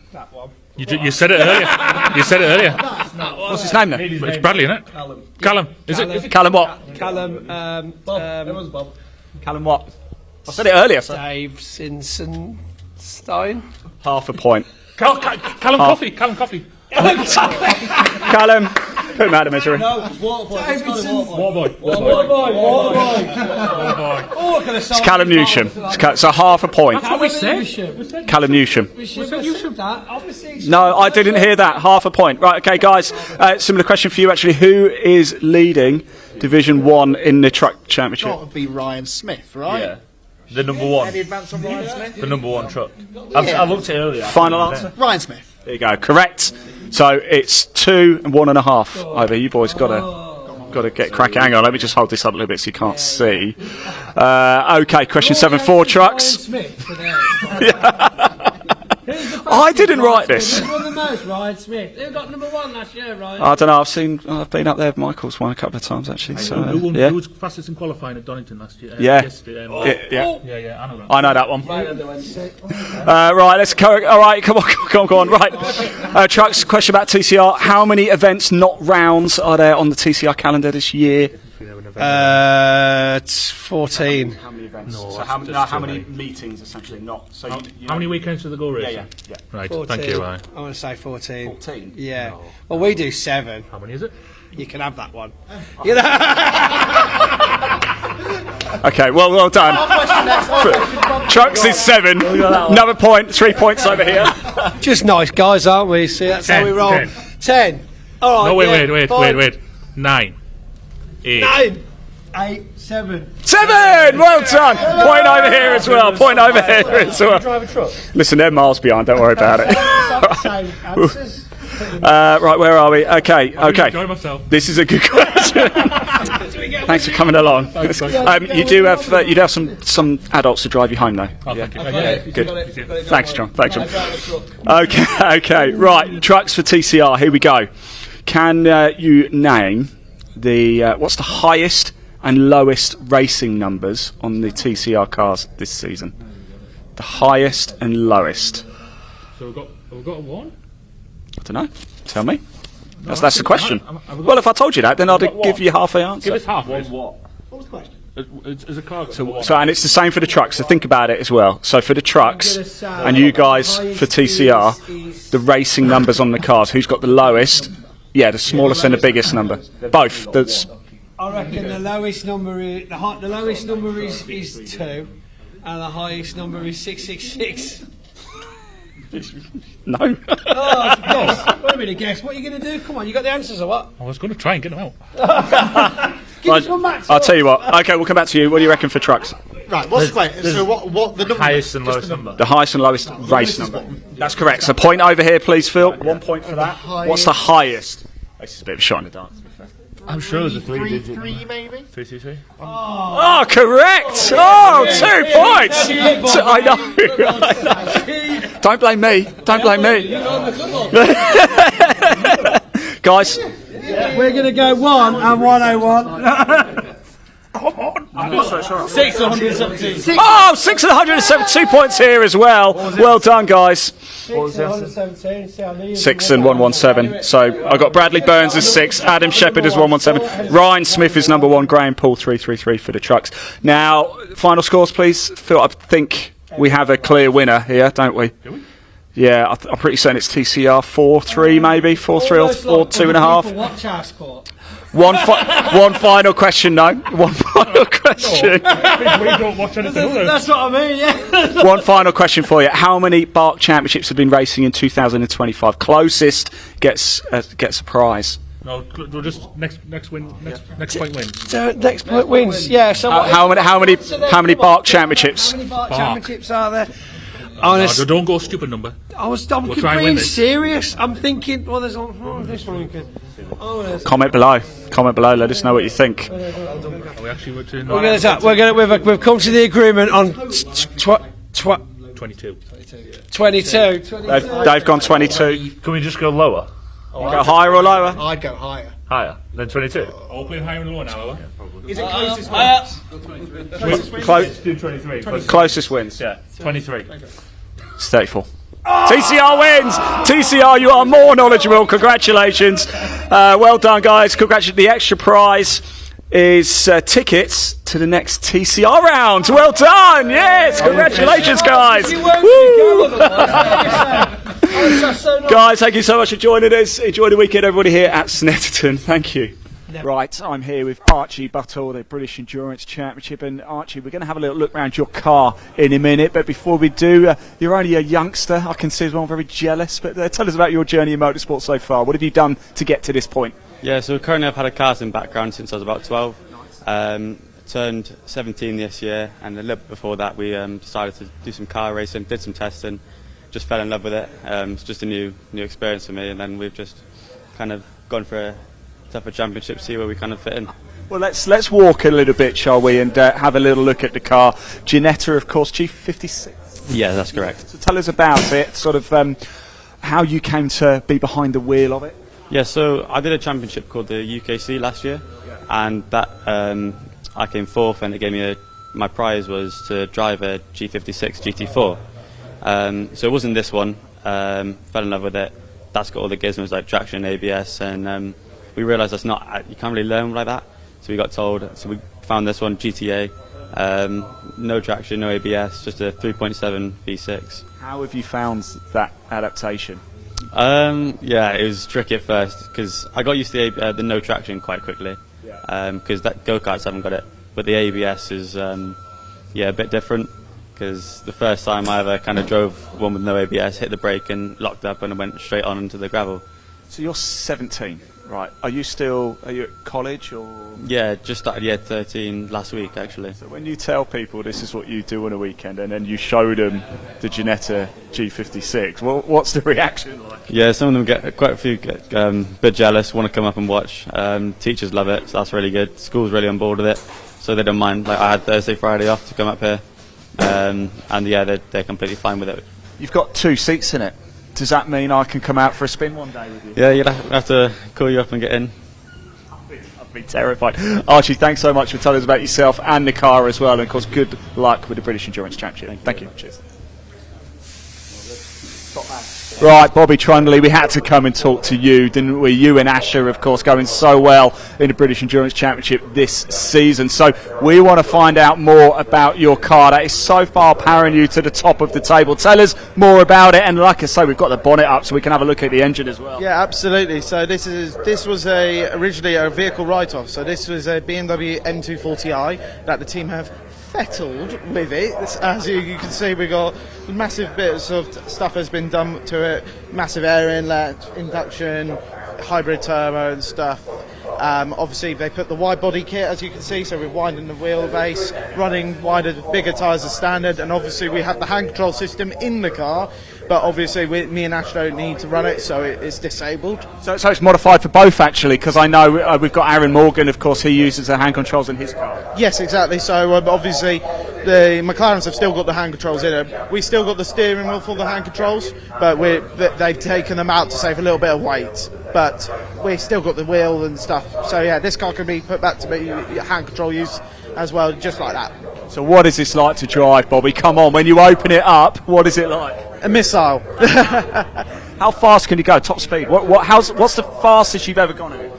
You said it earlier. You said it earlier. What's his name then? It's Bradley, isn't it? Callum. Is it? Callum what? Callum. Bob. It was Bob. Callum what? I said it earlier. So. Dave Sinsenstein. Half a point. Callum Coffey. Callum Coffey. Callum, put him out of misery. No, Waterboy. Waterboy. It's Callum Newsham. So half a point. Callum Newsham. No, I didn't hear that. Half a point. Right, okay, guys. Similar question for you, actually. Who is leading Division 1 in the truck championship? That would be Ryan Smith, right? Yeah. The number one. Any advance on Ryan Smith? The number one truck. I looked at it earlier. Final answer? Ryan Smith. There you go. Correct. So it's 2 and 1.5. Over. You boys got to get cracking. Hang on. Let me just hold this up a little bit so you can't see. Okay. Question 7 for trucks. I didn't write this. Who won the most? Ryan Smith. Who got number 1 last year, Ryan? I don't know. I've been up there. Michael's won a couple of times actually. So Who was fastest in qualifying at Donington last year? Yeah. Yesterday, Yeah. I know that. I know that one. Right, let's go. All right, come on. Right, trucks. Question about TCR. How many events, not rounds, are there on the TCR calendar this year? 14. How many events? No, so how many meetings essentially? Not. So how many weekends do they go racing? Yeah. Right. 14. Thank you, Ryan. I want to say 14. 14. Yeah. No. Well, we do 7. How many is it? You can have that one. Okay, well done. Trucks is 7. Another point. 3 points over here. Just nice guys, aren't we? See, that's 10, how we roll. 10. All right. No, wait. 9. 8. 9. 8. 7. 7. Well done. Point over here as well. Point over here as well. Drive a truck. Listen, they're miles behind. Don't worry about it. Answers. Right, where are we? Okay. Enjoy myself. This is a good question. Thanks for coming along. You do have some adults to drive you home, though. Oh, thank you. Good. Thanks, John. Okay. Right, trucks for TCR. Here we go. Can you name what's the highest and lowest racing numbers on the TCR cars this season? The highest and lowest. So we've got a 1? I don't know. Tell me. That's the question. Well, if I told you that, then I'd give you half the answer. Give us half. What was the question? As a car. So, and it's the same for the trucks. So think about it as well. So for the trucks and you guys for TCR, the racing numbers on the cars. Who's got the lowest? Yeah, the smallest and the biggest number. Both. I reckon the lowest number is 2, and the highest number is 666. No. Oh, it's a guess. Wait a minute, guess. What are you going to do? Come on, you got the answers or what? I was going to try and get them out. Give us one, Max. I'll tell you what. Okay, we'll come back to you. What do you reckon for trucks? Right, what's the question? So what the number? Highest and lowest number. The highest and lowest race number. That's correct. So point over here, please, Phil. 1 point for that. What's the highest? This is a bit of a shot in the dark. I'm sure it was a 3-digit. 3 maybe? 323. Oh, correct! Oh, 2 points! I know. Don't blame me. Guys. We're going to go 1 and 101. Come on. 617. Oh, 617. 2 points here as well. Well done, guys. 617. 6 and 117. So I got Bradley Burns as 6, Adam Shepherd as 117, Ryan Smith is number 1, Graham Paul 333 for the trucks. Now, final scores, please. Phil, I think we have a clear winner here, don't we? Do we? Yeah, I'm pretty certain it's TCR 4-3 maybe, 4-3 or 2.5. Watch our sport. One final question, no. One final question. We don't watch anything other. That's what I mean, yeah. One final question for you. How many BARC championships have been racing in 2025? Closest gets a prize. No, we'll just next point wins. So next point wins. Yeah. So how many BARC championships? How many BARC championships are there? No, don't go stupid number. I'm We'll try and win being this. serious. I'm thinking, well, there's this one we could. Comment below. Comment below. Let us know what you think. Are we actually returning? We've come to the agreement on 22. 22. They've gone 22. Can we just go lower? Go higher or lower? I'd go higher. Higher than 22. All playing higher and lower now, Is it closest Let's do 23. Closest wins. Yeah, 23. 34. TCR wins! TCR, you are more knowledgeable. Congratulations. Well done, guys. Congratulations. The extra prize is tickets to the next TCR round. Well done. Yes. Congratulations, guys. Guys, thank you so much for joining us. Enjoy the weekend, everybody here at Snetterton. Thank you. Right, I'm here with Archie Buckle, the British Endurance Championship. And Archie, we're going to have a little look around your car in a minute. But before we do, you're only a youngster. I can see as well, I'm very jealous. But tell us about your journey in motorsport so far. What have you done to get to this point? Yeah, so currently I've had a karting background since I was about 12. Turned 17 this year, and a little bit before that we decided to do some car racing, did some testing, just fell in love with it. It's just a new experience for me, and then we've just kind of gone for a tougher championship, see where we kind of fit in. Well, let's walk a little bit, shall we, and have a little look at the car. Ginetta, of course, G56. Yeah, that's correct. So tell us about it, sort of how you came to be behind the wheel of it. Yeah, so I did a championship called the UKC last year, and that I came fourth, and it gave me my prize was to drive a G56 GT4. So it wasn't this one. Fell in love with it. That's got all the gizmos like traction, ABS, and we realised that's not, you can't really learn like that. So we got told. So we found this one, GTA. No traction, no ABS, just a 3.7 V6. How have you found that adaptation? Yeah, it was tricky at first because I got used to the no traction quite quickly. Because that go-karts haven't got it, but the ABS is a bit different. Because the first time I ever kind of drove one with no ABS, hit the brake and locked up, and I went straight on into the gravel. So you're 17, right? Are you at college or? Yeah, just started year 13 last week actually. So when you tell people this is what you do on a weekend, and then you show them the Ginetta G56, what's the reaction like? Yeah, some of them get quite a few a bit jealous, want to come up and watch. Teachers love it, so that's really good. School's really on board with it, so they don't mind. Like I had Thursday, Friday off to come up here, and yeah, they're completely fine with it. You've got 2 seats in it. Does that mean I can come out for a spin one day with you? Yeah, you'll have to call you up and get in. I'd be terrified. Archie, thanks so much for telling us about yourself and the car as well, and of course good luck with the British Endurance Championship. Thank you. Cheers. Right, Bobby Trundley, we had to come and talk to you, didn't we? You and Asher, of course, going so well in the British Endurance Championship this season. So we want to find out more about your car that is so far powering you to the top of the table. Tell us more about it, and like I say, we've got the bonnet up so we can have a look at the engine as well. Yeah, absolutely. So this was originally a vehicle write-off. So this was a BMW M240i that the team have fettled with it. As you can see, we got massive bits of stuff has been done to it, massive air inlet, induction, hybrid turbo and stuff. Obviously they put the wide body kit, as you can see, so we've widened the wheelbase, running wider, bigger tyres as standard, and obviously we have the hand control system in the car, but obviously me and Ash don't need to run it, so it's disabled. So it's modified for both, actually, because I know we've got Aaron Morgan, of course, he uses the hand controls in his car. Yes, exactly. So obviously the McLarens have still got the hand controls in them. We still got the steering wheel for the hand controls, but they've taken them out to save a little bit of weight. But we've still got the wheel and stuff. So yeah, this car can be put back to be hand control use as well, just like that. So what is this like to drive, Bobby? Come on, when you open it up, what is it like? A missile. How fast can you go? Top speed? What's the fastest you've ever gone in?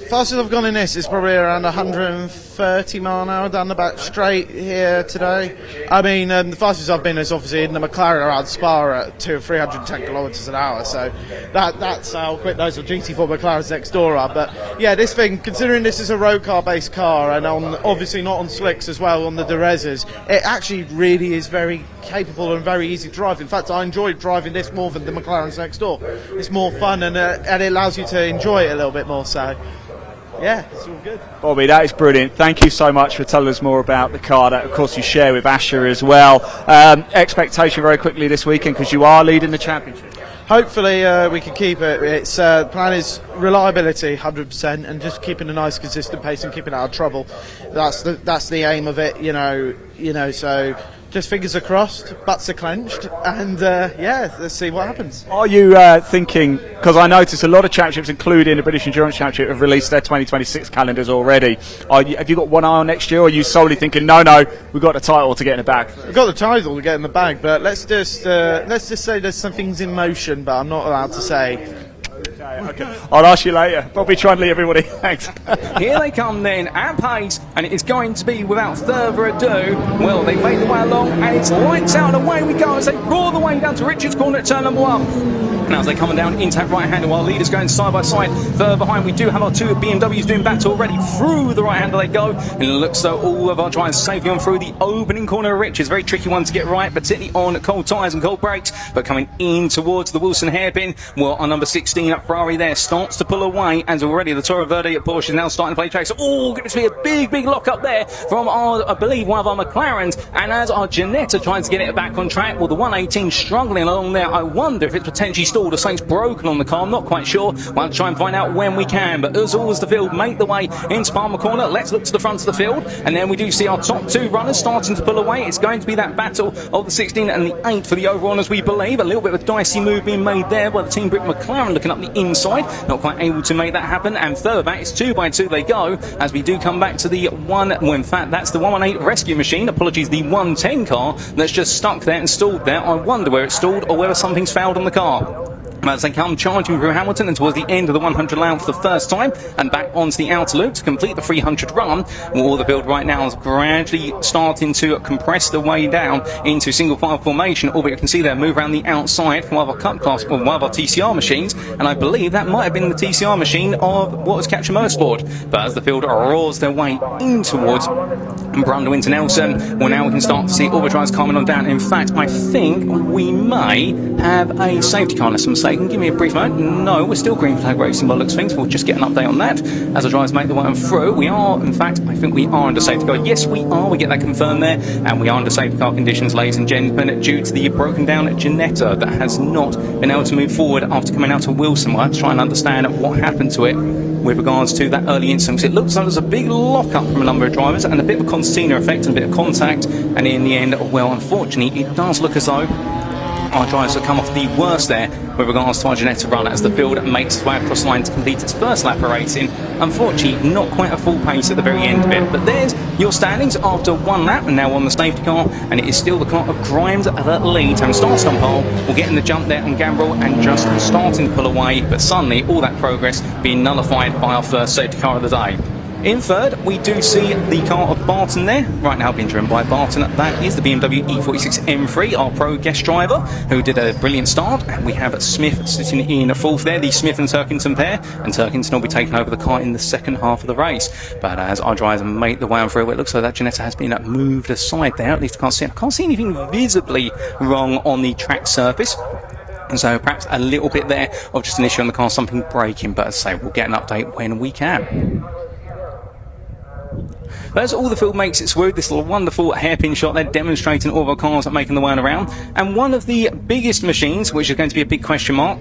Fastest I've gone in this is probably around 130 mile an hour down the back straight here today. I mean, the fastest I've been is obviously in the McLaren around Spa at 200 or 310 kilometres an hour. So that's how quick those GT4 McLarens next door are. But yeah, this thing, considering this is a road car based car and obviously not on slicks as well on the Durezes, it actually really is very capable and very easy to drive. In fact, I enjoyed driving this more than the McLarens next door. It's more fun and it allows you to enjoy it a little bit more. So. yeah, it's all good. Bobby, that is brilliant. Thank you so much for telling us more about the car that, of course, you share with Asher as well. Expectation very quickly this weekend, because you are leading the championship. Hopefully we can keep it. It's the plan is reliability, 100%, and just keeping a nice, consistent pace and keeping it out of trouble. That's the aim of it, you know. So just fingers are crossed, butts are clenched, and yeah, let's see what happens. Are you thinking, because I noticed a lot of championships, including the British Endurance Championship, have released their 2026 calendars already. Have you got one eye on next year, or are you solely thinking, no, we've got the title to get in the bag? We've got the title to get in the bag, but let's just say there's some things in motion, but I'm not allowed to say. Okay. I'll ask you later. Bobby Trundley, everybody. Thanks. Here they come then, at pace, and it is going to be, without further ado, well, they make the way along, and it's lights out, away we go as they roar the way down to Richards Corner at turn number 1. Now as they come down into that right hander, while leaders going side by side. Further behind, we do have our 2 BMWs doing battle already. Through the right hander they go, and it looks though all of our drivers safely on through the opening corner of Richards. Very tricky one to get right, particularly on cold tyres and cold brakes. But coming in towards the Wilson hairpin, well, our number 16 up Ferrari there starts to pull away, as already the Toro Verde at Porsche is now starting to play tracks. Oh, going to be a big lock up there from our, I believe, one of our McLarens. And as our Ginetta tries to get it back on track, well, the 118 struggling along there. I wonder if it's potentially stalled or something's broken on the car. I'm not quite sure. We'll try and find out when we can. But as always, the field make the way into Palmer Corner. Let's look to the front of the field, and then we do see our top 2 runners starting to pull away. It's going to be that battle of the 16 and the 8 for the overall, as we believe. A little bit of a dicey move being made there by the Team Brit McLaren, looking up the inside, not quite able to make that happen. And further back, it's 2 by 2 they go, as we do come back to the in fact that's the 118 rescue machine, apologies, the 110 car that's just stuck there and stalled there. I wonder where it's stalled or whether something's fouled on the car. As they come charging through Hamilton and towards the end of the 100 lap for the first time, and back onto the outer loop to complete the 300 run. Well, the field right now is gradually starting to compress the way down into single file formation, albeit you can see there move around the outside from one of our cup class, or one of our TCR machines, and I believe that might have been the TCR machine of what was Caterham Motorsport. But as the field roars their way in towards Brundle into Nelson, well, now we can start to see all the drivers coming on down. In fact, I think we may have a safety car, unless I'm mistaken. Give me a brief moment. No, we're still green flag racing by the looks of things. We'll just get an update on that as the drivers make the way on through. We are, in fact, I think we are under safety car. Yes, we are. We get that confirmed there, and we are under safety car conditions, ladies and gentlemen, due to the broken down Ginetta that has not been able to move forward after coming out of Wilson. We'll have to try and understand what happened to it with regards to that early instance. It looks like there's a big lock-up from a number of drivers and a bit of a concertina effect and a bit of contact, and in the end, well, unfortunately, it does look as though our drivers have come off the worst there with regards to our Ginetta run, as the field makes its way across the line to complete its first lap of racing. Unfortunately, not quite a full pace at the very end of it. But there's your standings after 1 lap, and now on the safety car, and it is still the car of Grimes that leads. And starts on pole, will get in the jump there on Gambrel and just starting to pull away, but suddenly all that progress being nullified by our first safety car of the day. In third, we do see the car of Barton there, right now being driven by Barton. That is the BMW E46 M3, our pro guest driver, who did a brilliant start. And we have Smith sitting in fourth there, the Smith and Turkington pair, and Turkington will be taking over the car in the second half of the race. But as our drivers make the way on through, it looks like that Ginetta has been moved aside there. At least I can't see anything visibly wrong on the track surface. And so perhaps a little bit there of just an issue on the car, something breaking. But as I say, we'll get an update when we can. But as all the field makes its way, this little wonderful hairpin shot there demonstrating all of our cars making the way around. And one of the biggest machines, which is going to be a big question mark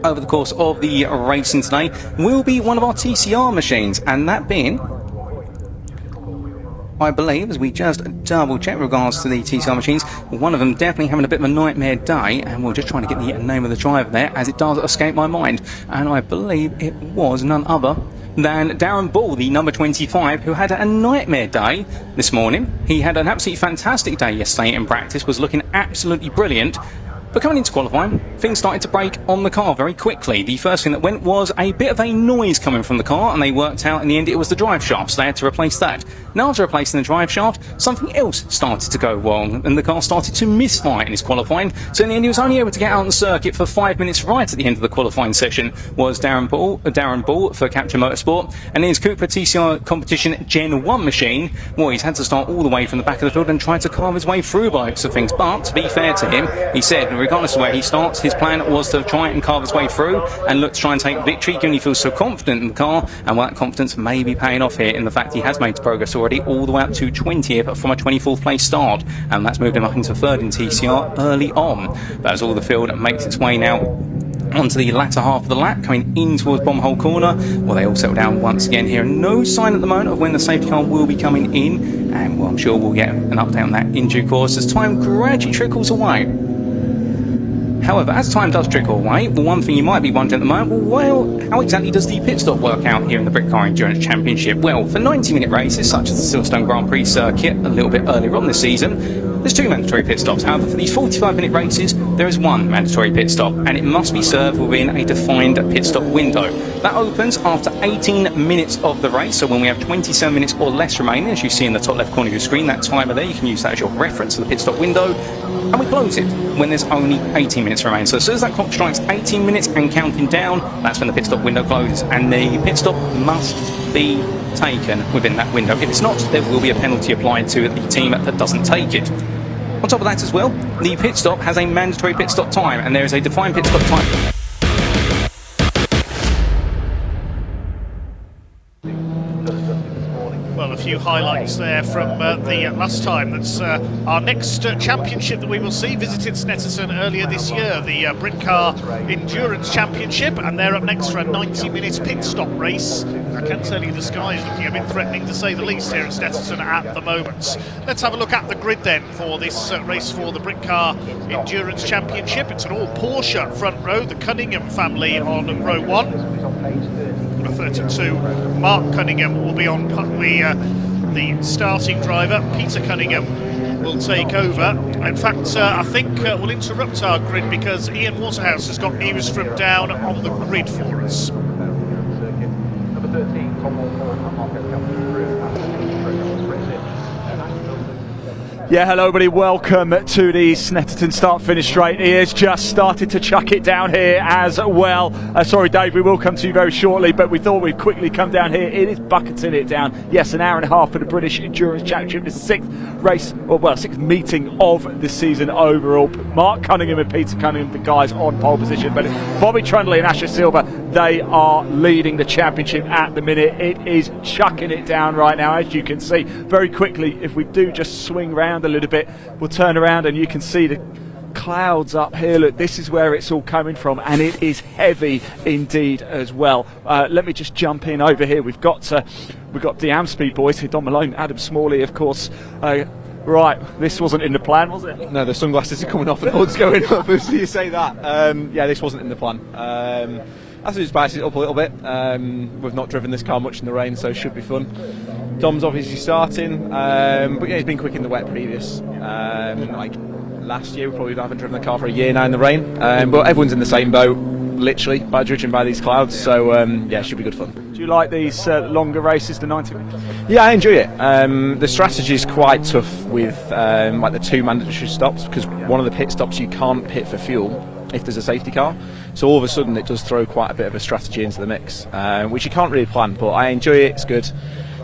over the course of the racing today, will be one of our TCR machines. And that being, I believe, as we just double check regards to the TCR machines, one of them definitely having a bit of a nightmare day, and we're just trying to get the name of the driver there, as it does escape my mind. And I believe it was none other than Darren Ball, the number 25, who had a nightmare day this morning. He had an absolutely fantastic day yesterday in practice, was looking absolutely brilliant. But coming into qualifying, things started to break on the car very quickly. The first thing that went was a bit of a noise coming from the car, and they worked out in the end it was the drive shaft, so they had to replace that. Now, after replacing the drive shaft, something else started to go wrong, and the car started to misfire in its qualifying. So in the end, he was only able to get out on the circuit for 5 minutes right at the end of the qualifying session. Was Darren Ball for Caterham Motorsport, and in his Cooper TCR competition Gen 1 machine, well, he's had to start all the way from the back of the field and try to carve his way through by looks of things. But to be fair to him, he said regardless of where he starts, his plan was to try and carve his way through and look to try and take victory, given he feels so confident in the car, and that confidence may be paying off here in the fact he has made progress already all the way up to 20th from a 24th place start, and that's moved him up into 3rd in TCR early on. But as all the field makes its way now onto the latter half of the lap, coming in towards Bombhole Corner, well, they all settle down once again here. No sign at the moment of when the safety car will be coming in, and well, I'm sure we'll get an update on that in due course as time gradually trickles away. However, as time does trickle away, well, one thing you might be wondering at the moment, well, how exactly does the pit stop work out here in the Brit Car Endurance Championship? Well, for 90-minute races, such as the Silverstone Grand Prix circuit a little bit earlier on this season, there's 2 mandatory pit stops. However, for these 45-minute races, there is 1 mandatory pit stop, and it must be served within a defined pit stop window. That opens after 18 minutes of the race, so when we have 27 minutes or less remaining, as you see in the top left corner of your screen, that timer there, you can use that as your reference for the pit stop window, and we close it when there's only 18 minutes remaining. So as soon as that clock strikes 18 minutes and counting down, that's when the pit stop window closes, and the pit stop must be taken within that window. If it's not, there will be a penalty applied to the team that doesn't take it. On top of that as well, the pit stop has a mandatory pit stop time, and there is a defined pit stop time. Well, a few highlights there from the last time. That's our next championship that we will see. Visited Snetterton earlier this year, the Brit Car Endurance Championship, and they're up next for a 90-minute pit stop race. I can tell you the sky is looking a bit threatening to say the least here at Snetterton at the moment. Let's have a look at the grid then for this race for the Brit Car Endurance Championship. It's an all Porsche front row, the Cunningham family on row 1. 32, Mark Cunningham will be on the starting driver. Peter Cunningham will take over. In fact, I think we'll interrupt our grid because Ian Waterhouse has got news from down on the grid for us. Number 13, Tom Walker coming through. Yeah, hello everybody, welcome to the Snetterton start-finish straight. He has just started to chuck it down here as well. Sorry Dave, we will come to you very shortly, but we thought we'd quickly come down here. It is bucketing it down. Yes, an hour and a half for the British Endurance Championship, the 6th race, or well, 6th meeting of the season overall. Mark Cunningham and Peter Cunningham, the guys on pole position, but Bobby Trundley and Asher Silver, they are leading the championship at the minute. It is chucking it down right now, as you can see. Very quickly, if we do just swing round a little bit, we'll turn around and you can see the clouds up here. Look, this is where it's all coming from, and it is heavy indeed as well. Let me just jump in over here. We've got the Amspeed boys here, Don Malone, Adam Smalley, of course. Right, this wasn't in the plan, was it? No, the sunglasses are coming off and the hood's going up as you say that. Yeah, this wasn't in the plan. I think it spices it up a little bit. We've not driven this car much in the rain, so it should be fun. Dom's obviously starting, but yeah, he's been quick in the wet previous. Like last year, we probably haven't driven the car for a year now in the rain. But everyone's in the same boat, literally, by judging by these clouds. So yeah, it should be good fun. Do you like these longer races, the 90 minutes? Yeah, I enjoy it. The strategy is quite tough with like the 2 mandatory stops, because one of the pit stops you can't pit for fuel if there's a safety car. So all of a sudden it does throw quite a bit of a strategy into the mix, which you can't really plan, but I enjoy it, it's good.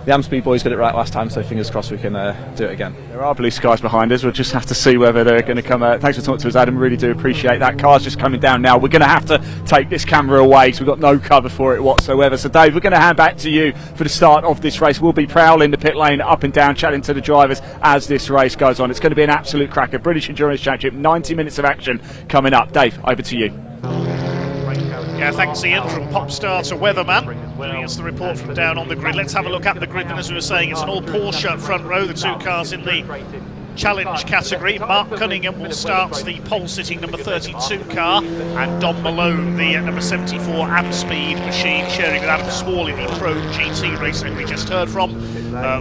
The Amspeed boys got it right last time, so fingers crossed we can do it again. There are blue skies behind us. We'll just have to see whether they're going to come. Thanks for talking to us, Adam. Really do appreciate that. Car's just coming down now. We're going to have to take this camera away, so we've got no cover for it whatsoever. So, Dave, we're going to hand back to you for the start of this race. We'll be prowling the pit lane up and down, chatting to the drivers as this race goes on. It's going to be an absolute cracker. British Endurance Championship, 90 minutes of action coming up. Dave, over to you. Yeah, thanks Ian from Popstar to Weatherman. Giving us the report from down on the grid. Let's have a look at the grid, and as we were saying, it's an all Porsche front row, the 2 cars in the challenge category. Mark Cunningham will start the pole-sitting number 32 car, and Don Malone, the number 74 Amspeed machine, sharing with Adam Smalley, the Pro GT racer we just heard from.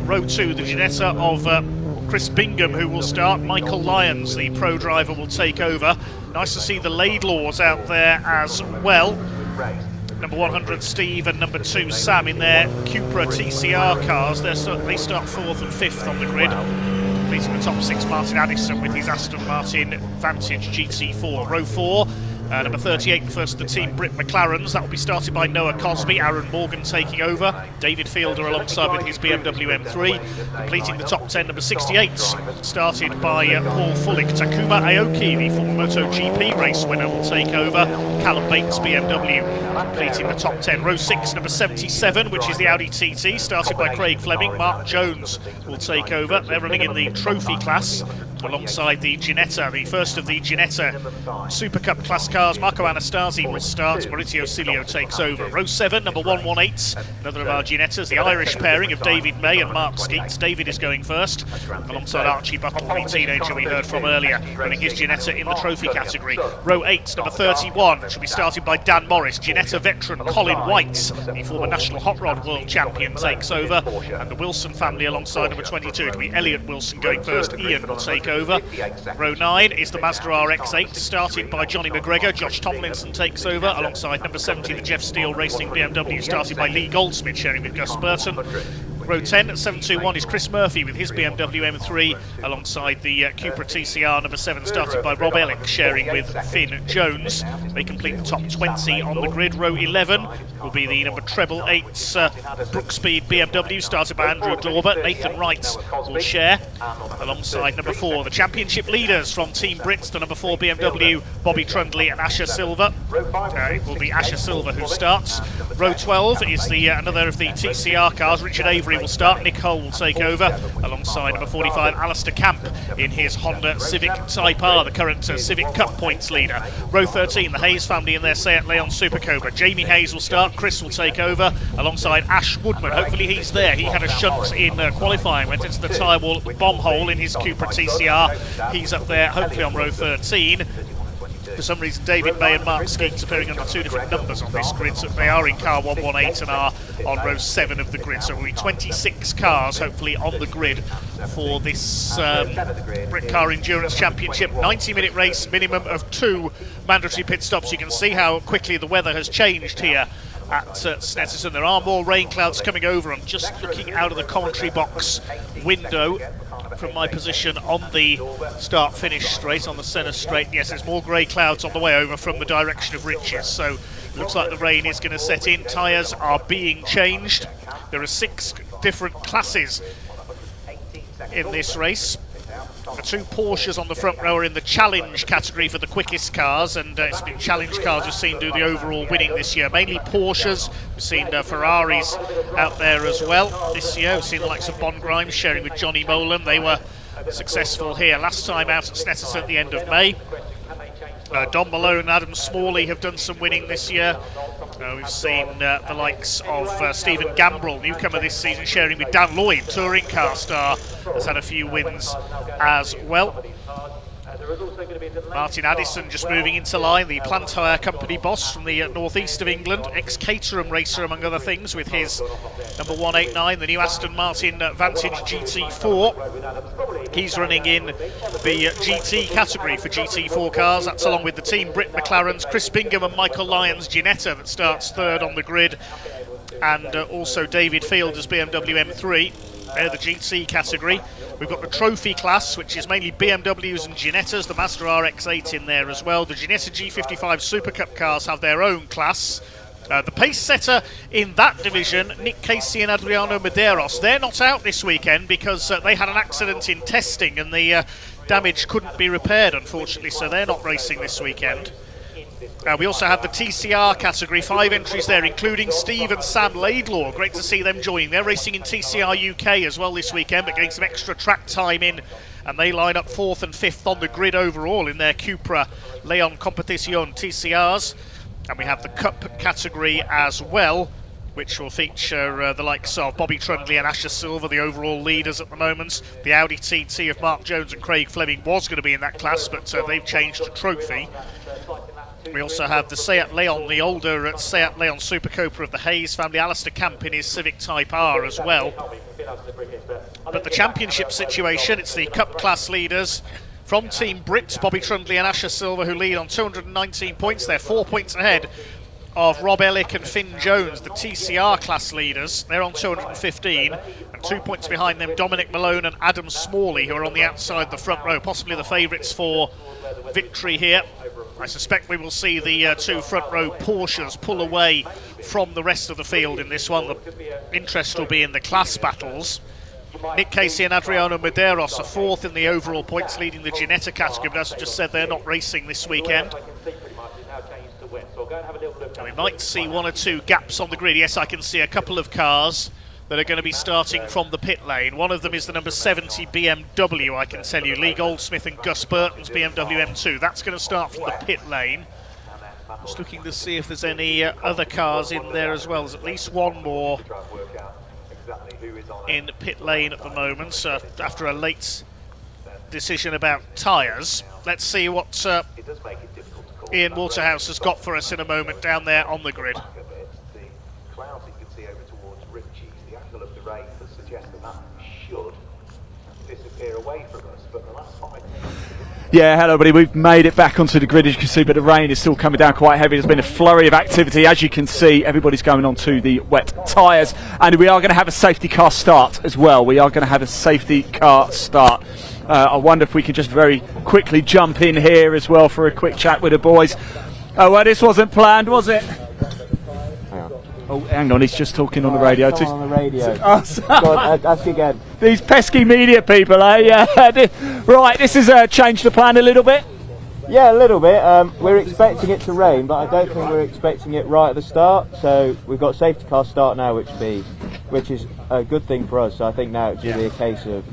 Row 2, the Ginetta of Chris Bingham, who will start. Michael Lyons, the Pro driver, will take over. Nice to see the Laidlaws out there as well. Number 100 Steve and number 2 Sam in their Cupra TCR cars. They start 4th and 5th on the grid. Completing the top 6, Martin Addison with his Aston Martin Vantage GT4. Row 4, Number 38, the first of the Team Brit McLarens. That will be started by Noah Cosby, Aaron Morgan taking over. David Fielder alongside with his BMW M3. Completing the top 10, number 68, started by Paul Fullick. Takuma Aoki, the former MotoGP race winner, will take over. Callum Bates, BMW, completing the top 10. Row 6, number 77, which is the Audi TT, started by Craig Fleming. Mark Jones will take over. They're running in the trophy class alongside the Ginetta, the first of the Ginetta Super Cup class cars. Marco Anastasi will start. Maurizio Cilio takes over. Row 7, number 118, another of our Ginettas, the Irish pairing of David May and Mark Skeets. David is going first, alongside Archie Buckle, the teenager we heard from earlier, running his Ginetta in the trophy category. Row 8, number 31, which will be started by Dan Morris. Ginetta veteran Colin White, the former National Hot Rod World Champion, takes over, and the Wilson family alongside number 22. It'll be Elliot Wilson going first. Ian will take over. Row 9 is the Mazda RX-8, started by Johnny McGregor. Josh Tomlinson takes over alongside number 70, the Jeff Steele Racing BMW, started by Lee Goldsmith, sharing with Gus Burton. Row 10 at 721 is Chris Murphy with his BMW M3 alongside the Cupra TCR number 7, started by Rob Ellick, sharing with Finn Jones. They complete the top 20 on the grid. Row 11 will be the number treble 8 Brookspeed BMW, started by Andrew Dauber. Nathan Wright will share alongside number 4, the championship leaders from Team Brits, the number 4 BMW, Bobby Trundley and Asher Silver. It will be Asher Silver who starts. Row 12 is the another of the TCR cars. Richard Avery will start. Nick Hull will take over alongside number 45, Alistair Camp in his Honda Civic Type R, the current Civic Cup points leader. Row 13, the Hayes family in their Seat Leon Super Cobra. Jamie Hayes will start. Chris will take over alongside Ash Woodman. Hopefully he's there. He had a shunt in qualifying, went into the tyre wall bomb hole in his Cupra TCR. He's up there, hopefully on row 13. For some reason, David May and Mark Skeets appearing under two different numbers on this grid, so they are in car 118 and are on row 7 of the grid. So there will be 26 cars, hopefully, on the grid for this Brit Car Endurance Championship. 90-minute race, minimum of 2 mandatory pit stops. You can see how quickly the weather has changed here at Snetterton. There are more rain clouds coming over. I'm just looking out of the commentary box window from my position on the start-finish straight, on the centre straight. Yes, there's more grey clouds on the way over from the direction of Riches, so it looks like the rain is going to set in. Tyres are being changed. There are 6 different classes in this race. The 2 Porsches on the front row are in the challenge category for the quickest cars, and it's been challenge cars we've seen do the overall winning this year. Mainly Porsches. We've seen Ferraris out there as well this year. We've seen the likes of Bon Grimes sharing with Johnny Molan. They were successful here last time out at Snetterton at the end of May. Don Malone and Adam Smalley have done some winning this year. We've seen the likes of Stephen Gambrell, newcomer this season, sharing with Dan Lloyd, touring car star, has had a few wins as well. Martin Addison just moving into line, the Plantire Company boss from the northeast of England, ex-Caterham racer among other things, with his number 189, the new Aston Martin Vantage GT4. He's running in the GT category for GT4 cars. That's along with the Team Brit McLarens, Chris Bingham and Michael Lyons Ginetta that starts 3rd on the grid, and also David Fielder's BMW M3. They're the GT category. We've got the trophy class, which is mainly BMWs and Ginettas, the Mazda RX-8 in there as well. The Ginetta G55 Super Cup cars have their own class. The pace setter in that division, Nick Casey and Adriano Medeiros, they're not out this weekend because they had an accident in testing and the damage couldn't be repaired, unfortunately, so they're not racing this weekend. We also have the TCR category, 5 entries there, including Steve and Sam Laidlaw. Great to see them joining. They're racing in TCR UK as well this weekend, but getting some extra track time in, and they line up 4th and 5th on the grid overall in their Cupra Leon Competición TCRs. And we have the Cup category as well, which will feature the likes of Bobby Trundley and Asher Silver, the overall leaders at the moment. The Audi TT of Mark Jones and Craig Fleming was going to be in that class, but they've changed to trophy. We also have the Seat Leon, the older Seat Leon Super Cobra of the Hayes family, Alistair Camp in his Civic Type R as well. But the championship situation, it's the Cup class leaders from Team Brit, Bobby Trundley and Asher Silver, who lead on 219 points. They're 4 points ahead of Rob Ellick and Finn Jones, the TCR class leaders. They're on 215, and 2 points behind them, Dominic Malone and Adam Smalley, who are on the outside, the front row, possibly the favourites for victory here I suspect we will see the two front row Porsches pull away from the rest of the field in this one. The interest will be in the class battles. Nick Casey and Adriano Medeiros are fourth in the overall points, leading the Ginetta category, but as I just said, they're not racing this weekend. And we might see one or two gaps on the grid. Yes, I can see a couple of cars that are going to be starting from the pit lane. One of them is the number 70 BMW, I can tell you. Lee Goldsmith and Gus Burton's BMW M2. That's going to start from the pit lane. Just looking to see if there's any other cars in there as well. There's at least one more in pit lane at the moment, after a late decision about tyres. Let's see what Ian Waterhouse has got for us in a moment down there on the grid. Yeah, hello everybody, we've made it back onto the grid as you can see, but the rain is still coming down quite heavy. There's been a flurry of activity. As you can see, everybody's going on to the wet tyres, and we are going to have a safety car start as well. We are going to have a safety car start. I wonder if we can just very quickly jump in here as well for a quick chat with the boys. Oh, well, this wasn't planned, was it? Oh, hang on, he's just talking on the radio. On the radio. Oh, Go on, ask again. These pesky media people, eh? Right, this has changed the plan a little bit? Yeah, a little bit. We're expecting it to rain, but I don't think we're expecting it right at the start. So we've got safety car start now, which is a good thing for us. So I think now it's really a case of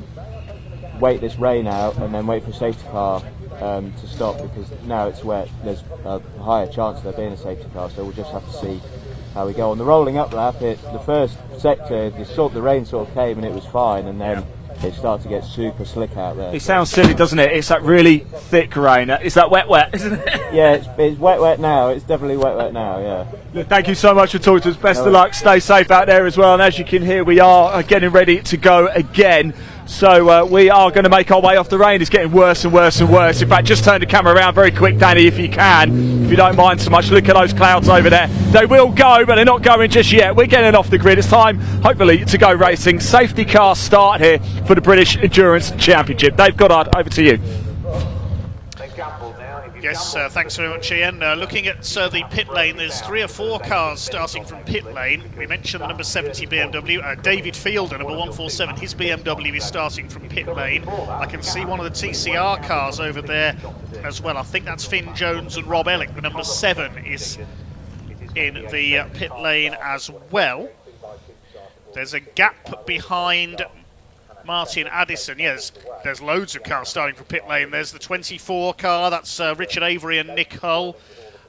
wait this rain out and then wait for safety car to stop, because now it's wet. There's a higher chance of there being a safety car, so we'll just have to see how we go. On the rolling up lap, the first sector, the rain sort of came and it was fine, and then it started to get super slick out there. It sounds silly, doesn't it? It's that really thick rain. It's that wet, isn't it? Yeah, it's wet now. It's definitely wet now, yeah. Look, thank you so much for talking to us. Best of luck. Stay safe out there as well. And as you can hear, we are getting ready to go again. So we are going to make our way off the rain. It's getting worse and worse and worse. In fact, just turn the camera around very quick, Danny, if you can. If you don't mind so much. Look at those clouds over there. They will go, but they're not going just yet. We're getting off the grid. It's time, hopefully, to go racing. Safety car start here for the British Endurance Championship. Dave Goddard, over to you. Yes, thanks very much, Ian. Looking at the pit lane, there's 3 or 4 cars starting from pit lane. We mentioned the number 70 BMW. David Fielder, number 147, his BMW is starting from pit lane. I can see one of the TCR cars over there as well. I think that's Finn Jones and Rob Ellick. The number 7 is in the pit lane as well. There's a gap behind Martin Addison. Yes, there's loads of cars starting from pit lane. There's the 24 car, that's Richard Avery and Nick Hull.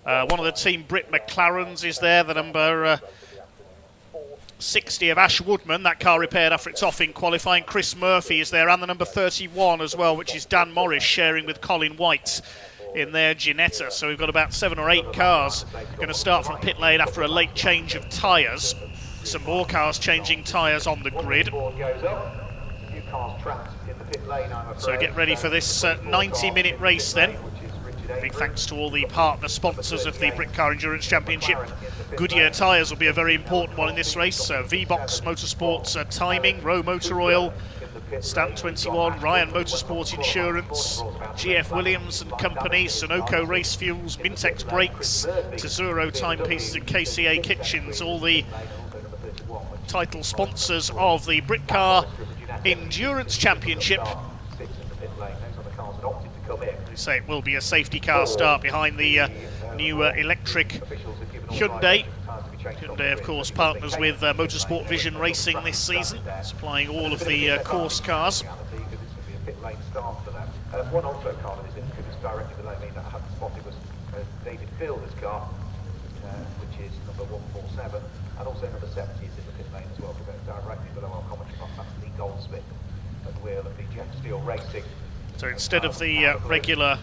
One of the Team Brit McLarens is there, the number 60 of Ash Woodman. That car repaired after it's off in qualifying. Chris Murphy is there, and the number 31 as well, which is Dan Morris, sharing with Colin White in their Ginetta. So we've got about 7 or 8 cars going to start from pit lane after a late change of tyres. Some more cars changing tyres on the grid. So get ready for this 90-minute race then. Big thanks to all the partner sponsors of the Britcar Endurance Championship. Goodyear tyres will be a very important one in this race. V-Box Motorsport's timing, Rowe Motor Oil, Stamp 21, Ryan Motorsport Insurance, GF Williams and Company, Sunoco Race Fuels, Mintex Brakes, Tesoro Timepieces and KCA Kitchens, all the title sponsors of the Britcar Endurance Championship. They say it will be a safety car start behind the new electric Hyundai. Hyundai, of course, partners with Motorsport Vision Racing this season, supplying all of the course cars. One also car that is in the directly below me that I hadn't spotted was David Fielder's car, which is number 147, and also number 70 is in the pit lane as well, directly below our commentary box. That's Lee Goldsmith at the wheel of the Jet Steel Racing. So instead of the regular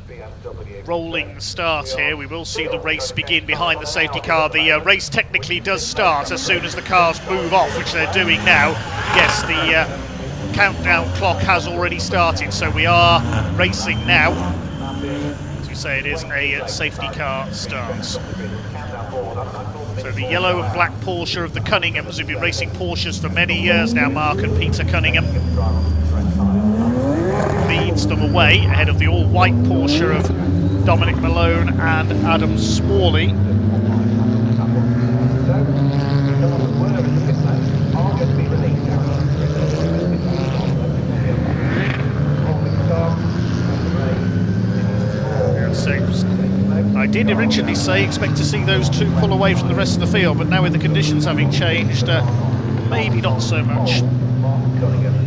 rolling start here, we will see the race begin behind the safety car. The race technically does start as soon as the cars move off, which they're doing now. Yes, the countdown clock has already started, so we are racing now. As we say, it is a safety car start. So the yellow and black Porsche of the Cunninghams, who've been racing Porsches for many years now, Mark and Peter Cunningham, leads them away ahead of the all-white Porsche of Dominic Malone and Adam Smalley. I did originally say expect to see those two pull away from the rest of the field, but now with the conditions having changed, maybe not so much.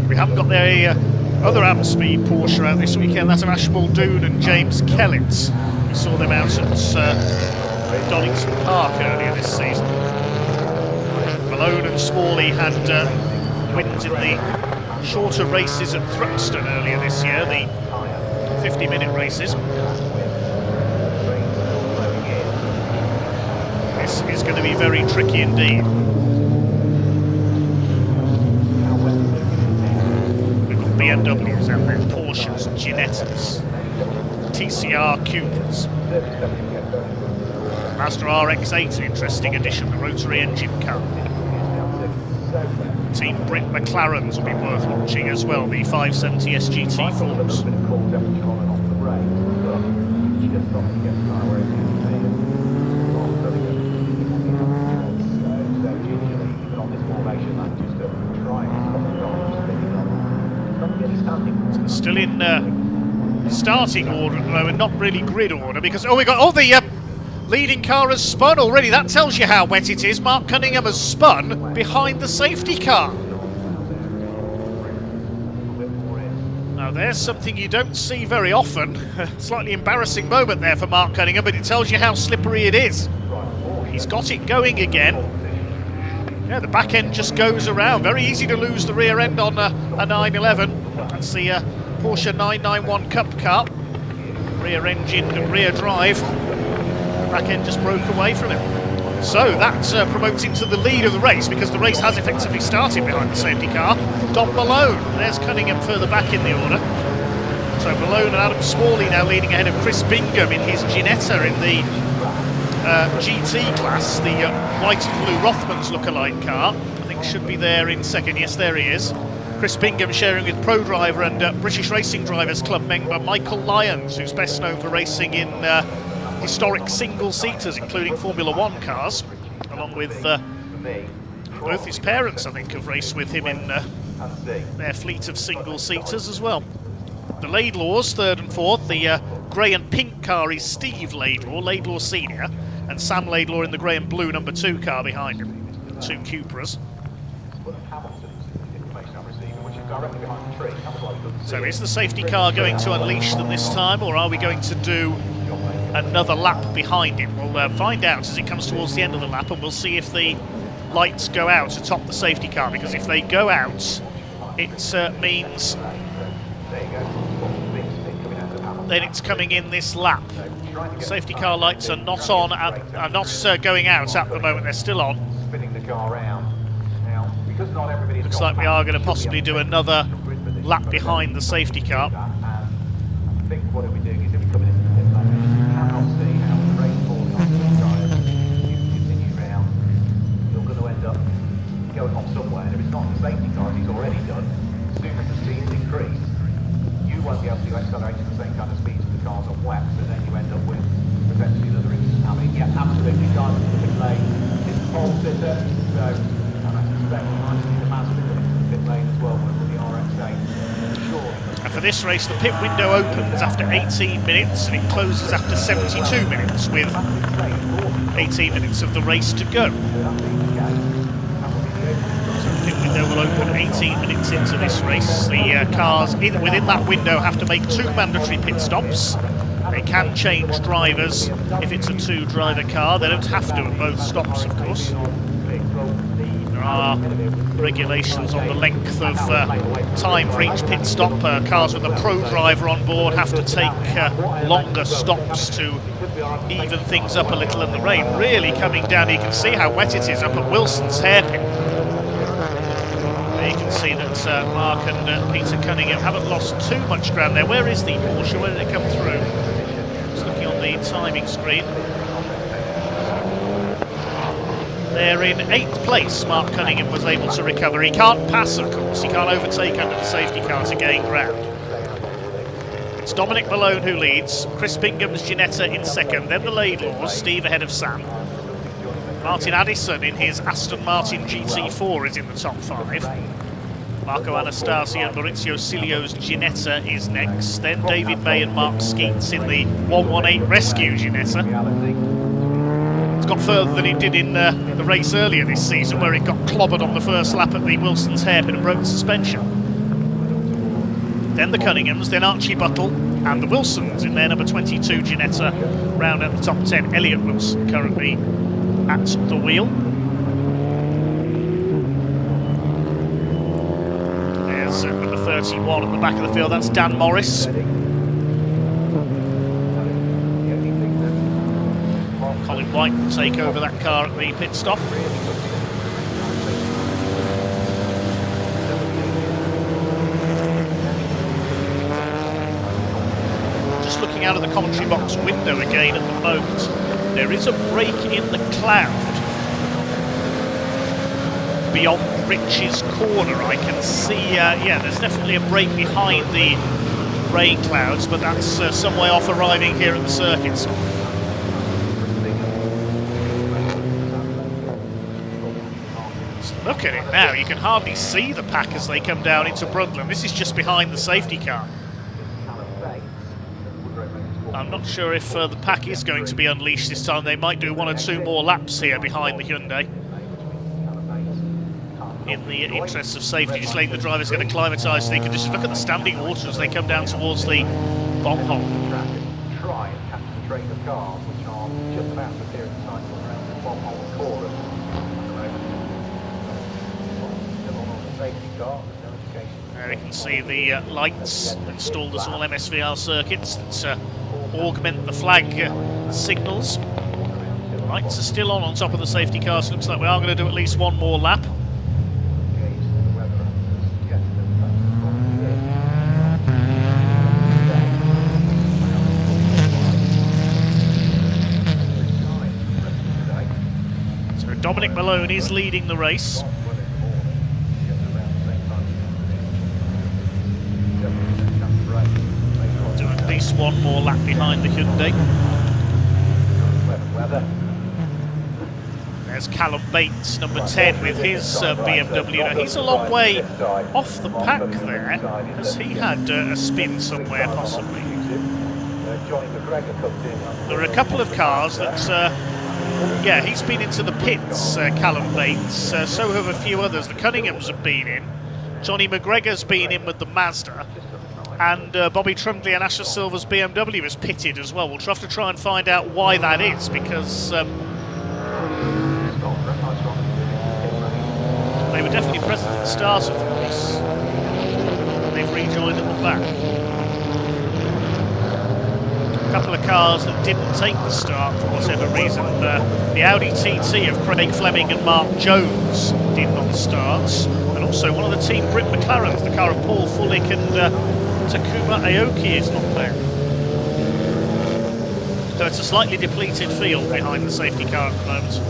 We haven't got the other amp speed Porsche out this weekend. That's of Ash Muldoon and James Kellett. We saw them out at Donington Park earlier this season. Malone and Smalley had wins in the shorter races at Thruxton earlier this year, the 50-minute races. This is going to be very tricky indeed. We've got BMWs out there, Porsches, Ginettas, TCR Cupras. Mazda RX-8, an interesting addition, the rotary engine car. Team Brit McLarens will be worth watching as well, the 570 SGT4s. Still in starting order at the moment, not really grid order, because we got the leading car has spun already. That tells you how wet it is. Mark Cunningham has spun behind the safety car. Now there's something you don't see very often. Slightly embarrassing moment there for Mark Cunningham, but it tells you how slippery it is. He's got it going again. Yeah, the back end just goes around. Very easy to lose the rear end on a 911. That's the Porsche 991 Cup car. Rear engine, rear drive. Back end just broke away from him. So that's promoting to the lead of the race, because the race has effectively started behind the safety car. Dom Malone, there's Cunningham further back in the order. So Malone and Adam Smalley now leading ahead of Chris Bingham in his Ginetta in the GT class, the white and blue Rothmans lookalike car. I think should be there in second. Yes, there he is. Chris Bingham sharing with pro driver and British Racing Drivers Club member Michael Lyons, who's best known for racing in historic single-seaters, including Formula One cars, along with both his parents, I think, have raced with him in their fleet of single-seaters as well. The Laidlaws, third and fourth. The grey and pink car is Steve Laidlaw, Laidlaw Senior, and Sam Laidlaw in the grey and blue number 2 car behind him. Two Cupras. So is the safety car going to unleash them this time, or are we going to do another lap behind him? We'll find out as it comes towards the end of the lap, and we'll see if the lights go out atop the safety car, because if they go out, it means then it's coming in this lap. Safety car lights are not on, are not going out at the moment, they're still on. Looks like we are going to possibly do another lap behind the safety car. I think what we're doing is if we come into the pit lane, you cannot see how the race force on the tyres, you continue round, you're going to end up going off somewhere, and if it's not the safety car, as he's already done, as soon as the speeds increase, you won't be able to accelerate at the same kind of speeds as the cars on wet, so then you end up with potentially another incident happening. Yeah, absolutely, guys, the pit lane is the pole sitter, so I suspect you might see the Mazda coming into the pit lane as well with the RX-8. And for this race, the pit window opens after 18 minutes and it closes after 72 minutes, with 18 minutes of the race to go. So the pit window will open 18 minutes into this race. The cars within that window have to make 2 mandatory pit stops. They can change drivers if it's a 2-driver car. They don't have to at both stops, of course. There are regulations on the length of time for each pit stop. Cars with a pro driver on board have to take longer stops to even things up a little, and the rain really coming down. You can see how wet it is up at Wilson's hairpin. There you can see that Mark and Peter Cunningham haven't lost too much ground there. Where is the Porsche? Where did it come through? Just looking on the timing screen. They're in 8th place. Mark Cunningham was able to recover. He can't pass, of course. He can't overtake under the safety car to gain ground. It's Dominic Malone who leads, Chris Bingham's Ginetta in second, then the Laidlaws, Steve ahead of Sam. Martin Addison in his Aston Martin GT4 is in the top 5. Marco Anastasi and Maurizio Silio's Ginetta is next. Then David May and Mark Skeets in the 118 Rescue Ginetta. It's got further than it did in the race earlier this season, where it got clobbered on the first lap at the Wilson's hairpin and broke the suspension. Then the Cunninghams, then Archie Buckle and the Wilsons in their number 22 Ginetta round out the top 10. Elliot Wilson currently at the wheel. There's number 31 at the back of the field, that's Dan Morris. Colin White will take over that car at the pit stop. Just looking out of the commentary box window again at the moment. There is a break in the cloud beyond Rich's corner. I can see, yeah, there's definitely a break behind the rain clouds, but that's some way off arriving here at the circuits. Look at it now, you can hardly see the pack as they come down into Brundtland. This is just behind the safety car. I'm not sure if the pack is going to be unleashed this time. They might do 1 or 2 more laps here behind the Hyundai. In the interests of safety, just letting the drivers get acclimatised to the conditions. Look at the standing water as they come down towards the bomb hole. Try and catch the train of cars which are just about to appear in the cycle around the bomb hole chorus. Still on the safety car, there's no indication. There you can see the lights installed as all MSVR circuits that augment the flag signals. Lights are still on top of the safety cars. So looks like we are going to do at least 1 more lap. So Dominic Malone is leading the race. Do at least 1 more lap behind the Hyundai. There's Callum Bates, number 10, with his BMW. Now, he's a long way off the pack there. Has he had a spin somewhere, possibly? There are a couple of cars that, yeah, he's been into the pits, Callum Bates. So have a few others. The Cunninghams have been in. Johnny McGregor's been in with the Mazda. And Bobby Trundley and Asher Silver's BMW is pitted as well. We'll have to try and find out why that is, because they were definitely present at the start of the race. They've rejoined at the back. A couple of cars that didn't take the start for whatever reason. The Audi TT of Craig Fleming and Mark Jones did not start. And also one of the Team Brit McLarens, the car of Paul Fullick and Takuma Aoki is not there. So it's a slightly depleted field behind the safety car at the moment.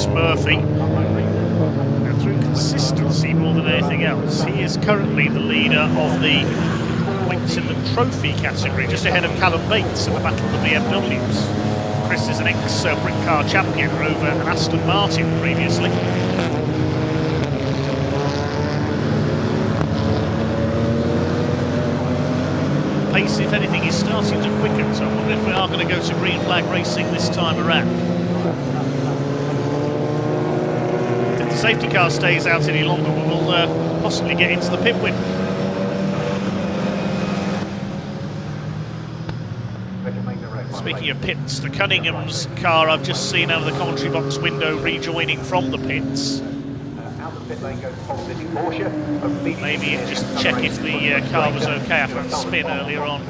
Murphy. Now, through consistency more than anything else, he is currently the leader of the points in the trophy category, just ahead of Callum Bates in the battle of the BMWs. Chris is an ex-Brit car champion over an Aston Martin previously. Pace, if anything, is starting to quicken, so I wonder if we are going to go to green flag racing this time around. Safety car stays out any longer, we will possibly get into the pit win. Speaking of pits, the Cunningham's car I've just seen out of the commentary box window rejoining from the pits. pit lane goes pole position Porsche. Maybe just check if the car was okay after that spin earlier on.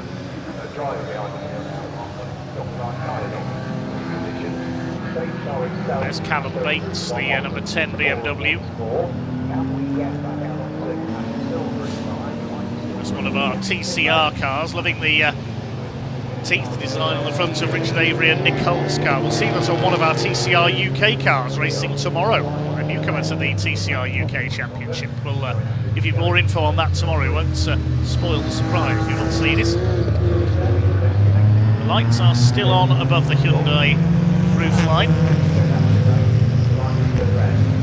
There's Callum Bates, the number 10 BMW. It's one of our TCR cars, loving the teeth design on the front of Richard Avery and Nick Holt's car. We'll see that on one of our TCR UK cars racing tomorrow. A newcomer to the TCR UK Championship. We'll give you more info on that tomorrow. It won't spoil the surprise if you've not seen it. The lights are still on above the Hyundai roof line.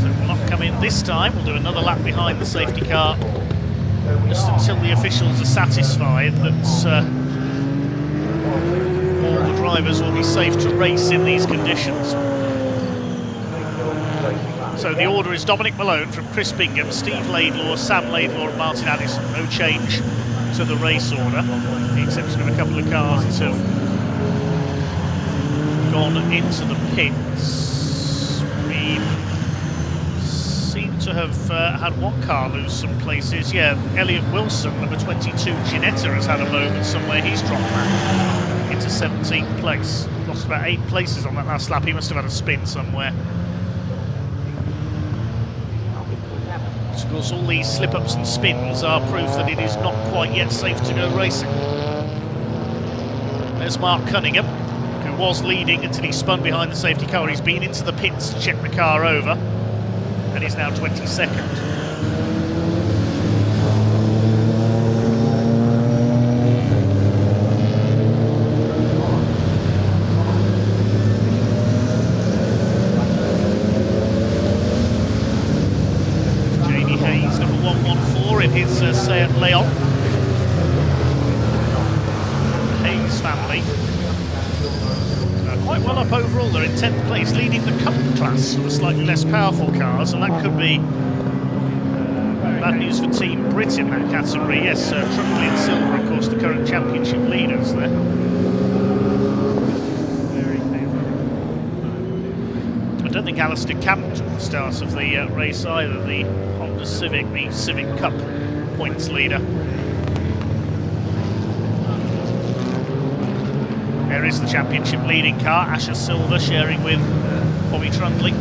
So we'll not come in this time. We'll do another lap behind the safety car just until the officials are satisfied that all the drivers will be safe to race in these conditions. So the order is Dominic Malone from Chris Bingham, Steve Laidlaw, Sam Laidlaw and Martin Addison. No change to the race order, with the exception of a couple of cars that have gone into the pits. We seem to have had one car lose some places. Yeah, Elliot Wilson, number 22, Ginetta, has had a moment somewhere. He's dropped back into 17th place. Lost about 8 places on that last lap. He must have had a spin somewhere. Of course, all these slip-ups and spins are proof that it is not quite yet safe to go racing. There's Mark Cunningham, who was leading until he spun behind the safety car. He's been into the pits to check the car over, and he's now 22nd. In his Seat Leon. The Hayes family quite well up overall. They're in 10th place, leading the Cup class for the slightly less powerful cars, and that could be bad news for Team Brit in that category. Yes, Trundley and Silver, of course, the current championship leaders there. I don't think Alistair Campbell's at the start of the race either. The Honda Civic, the Civic Cup points leader. There is the championship leading car, Asher Silver, sharing with Bobby Trundley.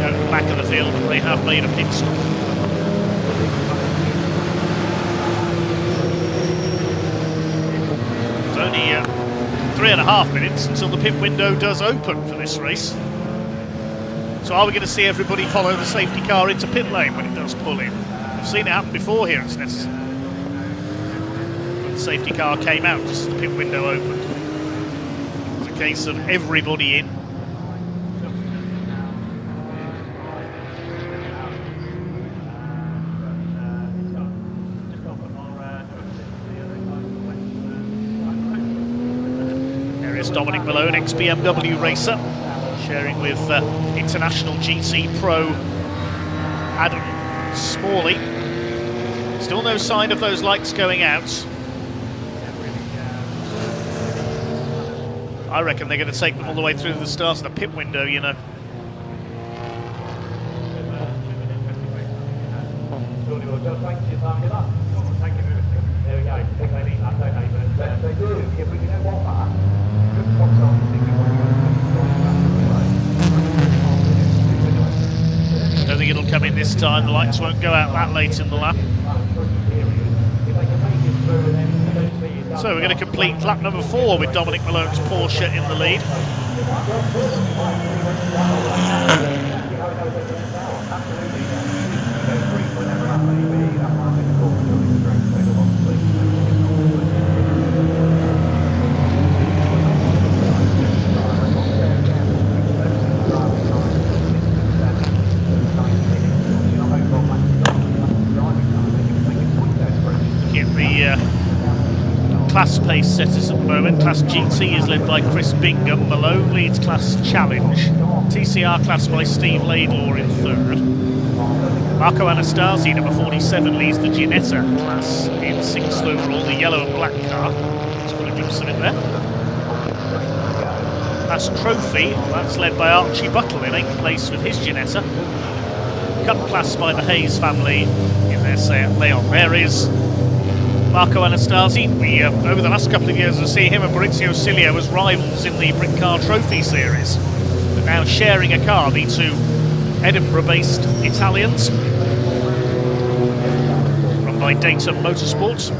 At the back of the field, they have made a pit stop. It's only 3.5 minutes until the pit window does open for this race. So are we going to see everybody follow the safety car into pit lane when it does pull in? We've seen it happen before here at Snetterton. The safety car came out just as the pit window opened. It's a case of everybody in. Dominic Malone, ex-BMW racer, sharing with international GT pro Adam Smalley. Still no sign of those lights going out. I reckon they're going to take them all the way through the start of the pit window, you know. I don't think it'll come in this time. The lights won't go out that late in the lap. So we're going to complete lap number 4 with Dominic Malone's Porsche in the lead. Class pace setters at the moment. Class GT is led by Chris Bingham. Malone leads Class Challenge. TCR class by Steve Laidlaw in 3rd. Marco Anastasi, number 47, leads the Ginetta class in 6th overall, the yellow and black car. Just got a glimpse of it there. That's Trophy. That's led by Archie Buckle in 8th place with his Ginetta. Cup class by the Hayes family in their Seat Leon. There is Marco Anastasi. We, over the last couple of years, have seen him and Maurizio Cilio as rivals in the Brit Car Trophy Series. But now sharing a car, the two Edinburgh-based Italians, run by Data Motorsport.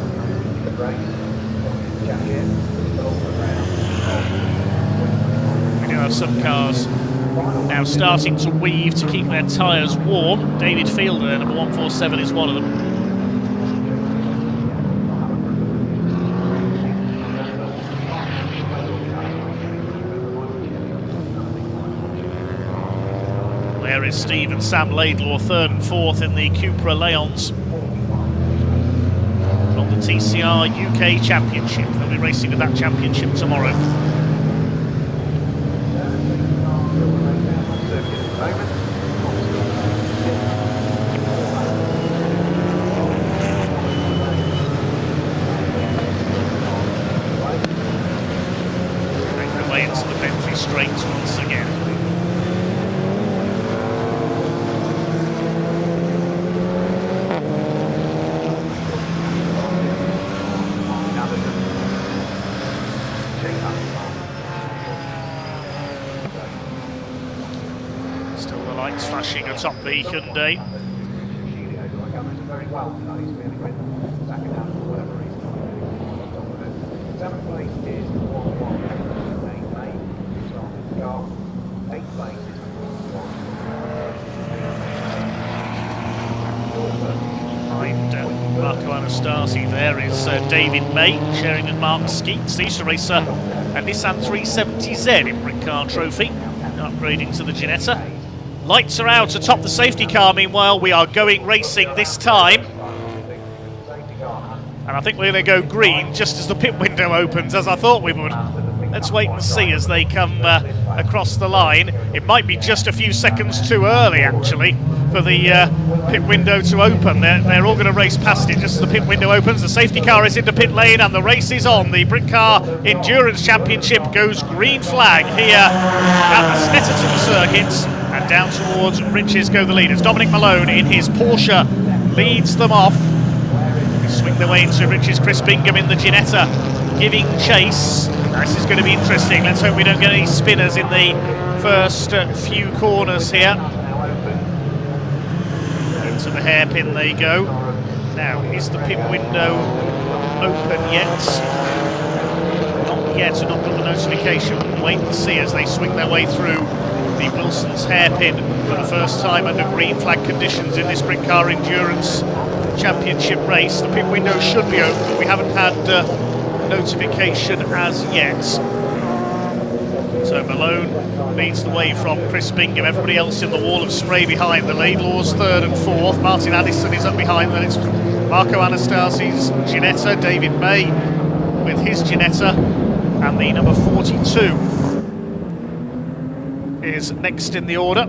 We do have some cars now starting to weave to keep their tyres warm. David Fielder, number 147, is one of them. There is Steve and Sam Laidlaw, 3rd and 4th in the Cupra Leons from the TCR UK Championship. They'll be racing with that championship tomorrow. Make their way into the Bentley straights once again. Flashing atop the Hyundai. Behind Marco Anastasi there is David May, sharing with Mark Skeets. He used to race a Nissan 370Z in Brit Car Trophy, upgrading to the Ginetta. Lights are out atop the safety car. Meanwhile, we are going racing this time. And I think we're going to go green just as the pit window opens, as I thought we would. Let's wait and see as they come across the line. It might be just a few seconds too early, actually, for the pit window to open. They're all going to race past it just as the pit window opens. The safety car is into pit lane and the race is on. The Brit Car Endurance Championship goes green flag here at the Snetterton circuit. And down towards Riches go the leaders. Dominic Malone in his Porsche leads them off. They swing their way into Riches. Chris Bingham in the Ginetta giving chase. This is going to be interesting. Let's hope we don't get any spinners in the first few corners here. Into the hairpin they go. Now, is the pit window open yet? Not yet, so not got the notification. We'll wait and see as they swing their way through the Wilson's hairpin for the first time under green flag conditions in this Brit Car Endurance Championship race. The pit window should be open, but we haven't had notification as yet. So Malone leads the way from Chris Bingham. Everybody else in the wall of spray behind. The Laidlaws 3rd and 4th. Martin Addison is up behind. Then it's Marco Anastasi's Ginetta. David May with his Ginetta. And the number 42 is next in the order,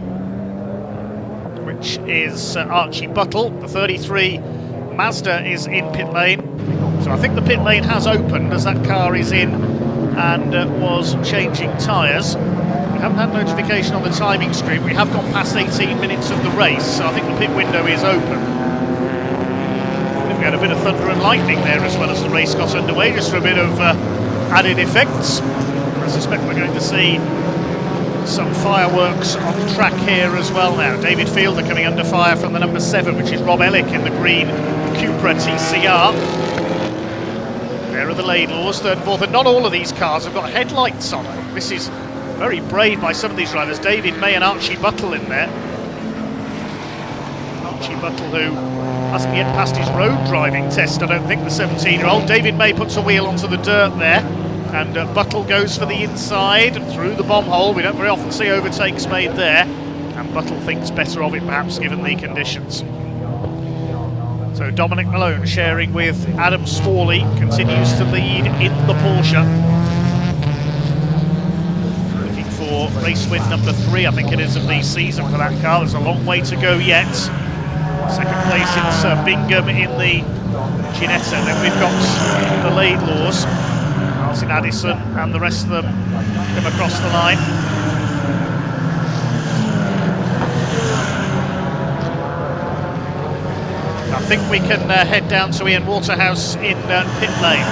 which is Archie Buckle. The 33 Mazda is in pit lane. So I think the pit lane has opened as that car is in and was changing tyres. We haven't had notification on the timing screen. We have gone past 18 minutes of the race, so I think the pit window is open. I think we had a bit of thunder and lightning there as well as the race got underway, just for a bit of added effects. I suspect we're going to see some fireworks on track here as well now. David Fielder coming under fire from the number 7, which is Rob Ellick in the green Cupra TCR. There are the Laidlaws, 3rd and 4th, and not all of these cars have got headlights on them. This is very brave by some of these drivers. David May and Archie Buckle in there. Archie Buckle, who hasn't yet passed his road driving test, I don't think, the 17-year-old. David May puts a wheel onto the dirt there. And Buckle goes for the inside through the bomb hole. We don't very often see overtakes made there. And Buckle thinks better of it, perhaps, given the conditions. So Dominic Malone sharing with Adam Smalley, continues to lead in the Porsche. Looking for race win number 3, I think it is, of the season for that car. There's a long way to go yet. Second place in Bingham in the Ginetta. Then we've got the Laidlaws. Martin Addison and the rest of them come across the line. I think we can head down to Ian Waterhouse in pit lane.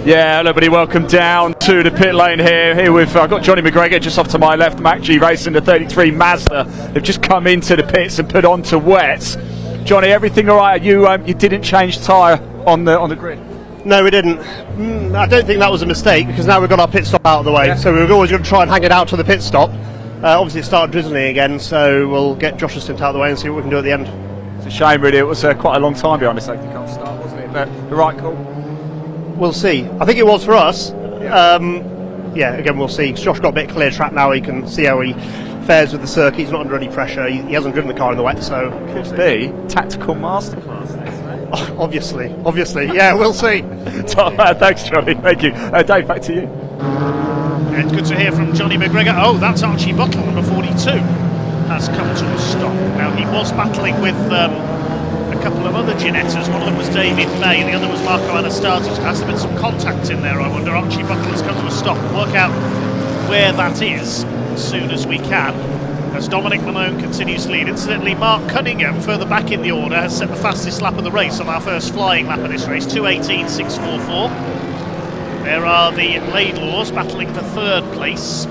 Yeah, hello everybody, welcome down to the pit lane here with, I've got Johnny McGregor just off to my left, Mac G racing the 33 Mazda. They've just come into the pits and put onto wets. Johnny, everything all right? You didn't change tyre on the grid? No, we didn't. I don't think that was a mistake, because now we've got our pit stop out of the way, yeah. So we were always going to try and hang it out to the pit stop. Obviously it started drizzling again, so we'll get Josh's stint out of the way and see what we can do at the end. It's a shame really, it was quite a long time behind the safety car start, wasn't it? But the right call. We'll see. I think it was for us. Yeah, again, we'll see. Josh got a bit clear track now. He can see how he fares with the circuit. He's not under any pressure. He hasn't driven the car in the wet, so could be tactical masterclass. Obviously. Yeah, we'll see. Thanks, Johnny. Thank you. Dave, back to you. It's good to hear from Johnny McGregor. Oh, that's Archie Buckle, number 42, has come to a stop. Now, he was battling with a couple of other Ginettas. One of them was David May, the other was Marco Anastasiou. Has there been some contact in there, I wonder? Archie Buckle has come to a stop. Work out where that is as soon as we can, as Dominic Malone continues to lead. Incidentally, Mark Cunningham, further back in the order, has set the fastest lap of the race on our first flying lap of this race, 2:18.644. There are the Laidlaws battling for third place.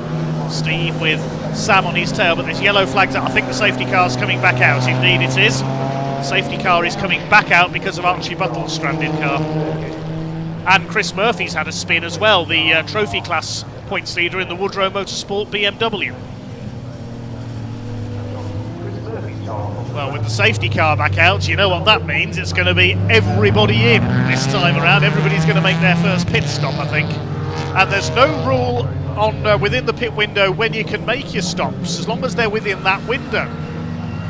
Steve with Sam on his tail, but there's yellow flags out. I think the safety car's coming back out. Indeed it is. The safety car is coming back out because of Archie Buckle's stranded car. And Chris Murphy's had a spin as well, the trophy class points leader in the Woodrow Motorsport BMW. Well, with the safety car back out, you know what that means. It's going to be everybody in this time around. Everybody's going to make their first pit stop, I think. And there's no rule on within the pit window when you can make your stops, as long as they're within that window.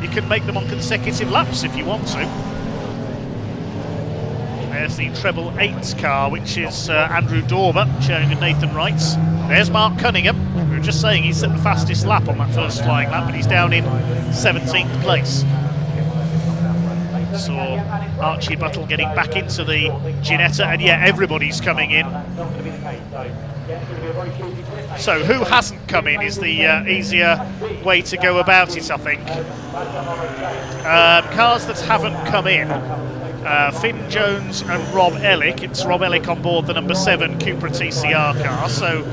You can make them on consecutive laps if you want to. There's the treble 8 car, which is Andrew Dorber sharing with Nathan Wright. There's Mark Cunningham. We were just saying he set the fastest lap on that first flying lap, but he's down in 17th place. Saw Archie Buckle getting back into the Ginetta, and yeah, everybody's coming in. So who hasn't come in is the easier way to go about it, I think. Cars that haven't come in, Finn Jones and Rob Ellick. It's Rob Ellick on board the number 7 Cupra TCR car, so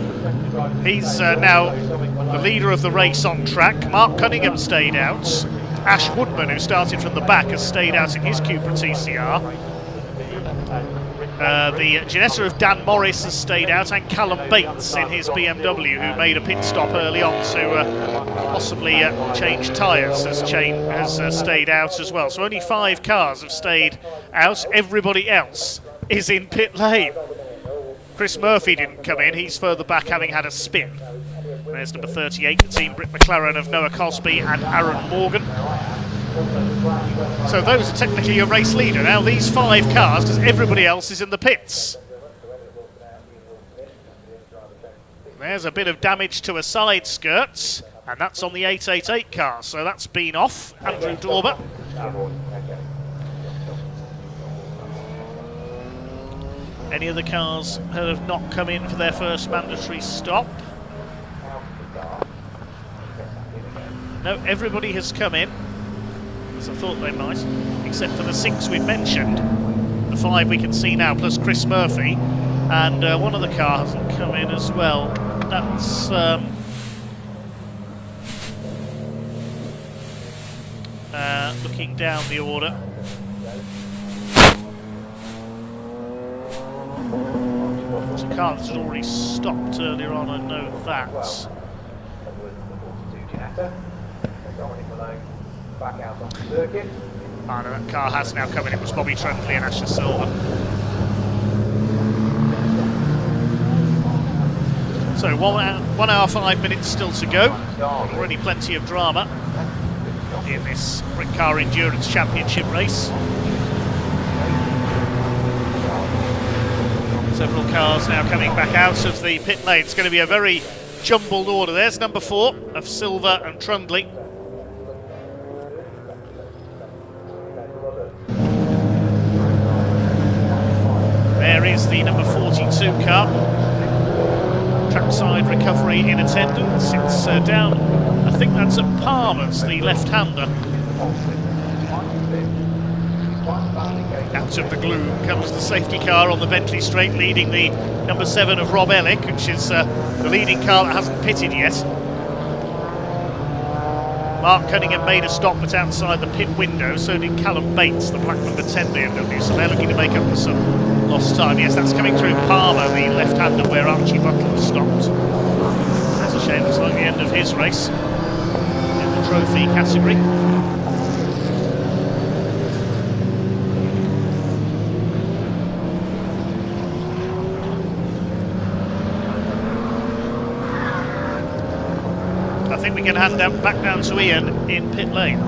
he's now the leader of the race on track. Mark Cunningham stayed out. Ash Woodman, who started from the back, has stayed out in his Cupra TCR. The Ginetta of Dan Morris has stayed out, and Callum Bates in his BMW, who made a pit stop early on to possibly change tyres, has stayed out as well. So only 5 cars have stayed out. Everybody else is in pit lane. Chris Murphy didn't come in. He's further back, having had a spin. There's number 38, the team Britt McLaren of Noah Cosby and Aaron Morgan. So those are technically a race leader. Now these 5 cars, because everybody else is in the pits. There's a bit of damage to a side skirt, and that's on the 888 car, so that's been off. Andrew Dorber. Any other cars that have not come in for their first mandatory stop? No, everybody has come in, as I thought they might, except for the 6 we've mentioned. The 5 we can see now, plus Chris Murphy, and one of the cars hasn't come in as well. That's looking down the order. There's a car that's already stopped earlier on, I know that. Back out on the circuit. Oh, no, that car has now come in. It was Bobby Trundley and Asher Silver. So 1 hour 5 minutes still to go. Already plenty of drama in this Brit Car Endurance Championship race. Several cars now coming back out of the pit lane. It's going to be a very jumbled order. There's number 4 of Silver and Trundley. There is the number 42 car. Trackside recovery in attendance. It's down, I think that's at Palmer's, the left-hander. Out of the gloom comes the safety car on the Bentley straight, leading the number 7 of Rob Ellick, which is the leading car that hasn't pitted yet. Mark Cunningham made a stop but outside the pit window, so did Callum Bates, the black number 10 BMW, so they're looking to make up for some lost time. Yes, that's coming through Palmer, the left-hander, where Archie Buckle has stopped. That's a shame, it's like the end of his race in the trophy category. I think we can hand that back down to Ian in pit lane.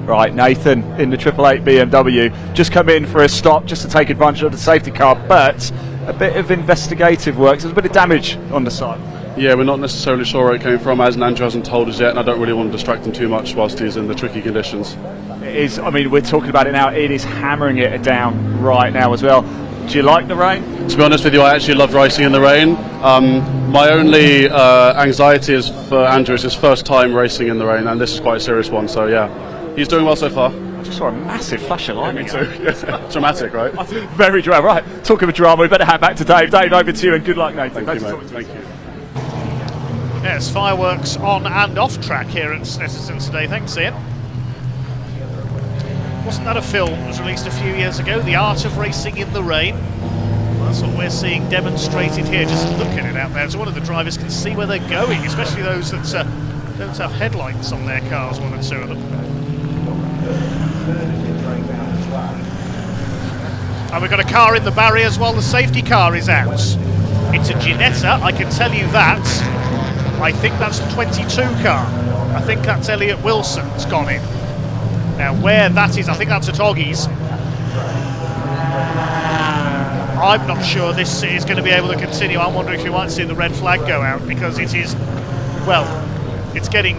Right, Nathan in the 888 BMW, just come in for a stop just to take advantage of the safety car, but a bit of investigative work. There's a bit of damage on the side. Yeah, we're not necessarily sure where it came from, as Andrew hasn't told us yet, and I don't really want to distract him too much whilst he's in the tricky conditions. It is, I mean, we're talking about it now, it is hammering it down right now as well. Do you like the rain? To be honest with you, I actually love racing in the rain. My only anxiety is for Andrew, it's his first time racing in the rain, and this is quite a serious one, so yeah. He's doing well so far. I just saw a massive flash of lightning. Yeah, me too. Dramatic, right? I think very dramatic. Right, talking of drama, we better hand back to Dave. Dave, over to you, and good luck, Nathan. Thank you, mate. Thank you. Yes, fireworks on and off track here at Snetterton today. Thanks, Ian. Wasn't that a film that was released a few years ago? The Art of Racing in the Rain. Well, that's what we're seeing demonstrated here. Just look at it out there, so one of the drivers can see where they're going, especially those that don't have headlights on their cars, one or two of them. And we've got a car in the barriers while the safety car is out. It's a Ginetta, I can tell you that. I think that's the 22 car. I think that's Elliot Wilson's gone in. Now where that is, I think that's at Oggy's. I'm not sure this is going to be able to continue. I'm wondering if you might see the red flag go out, because it is, well, it's getting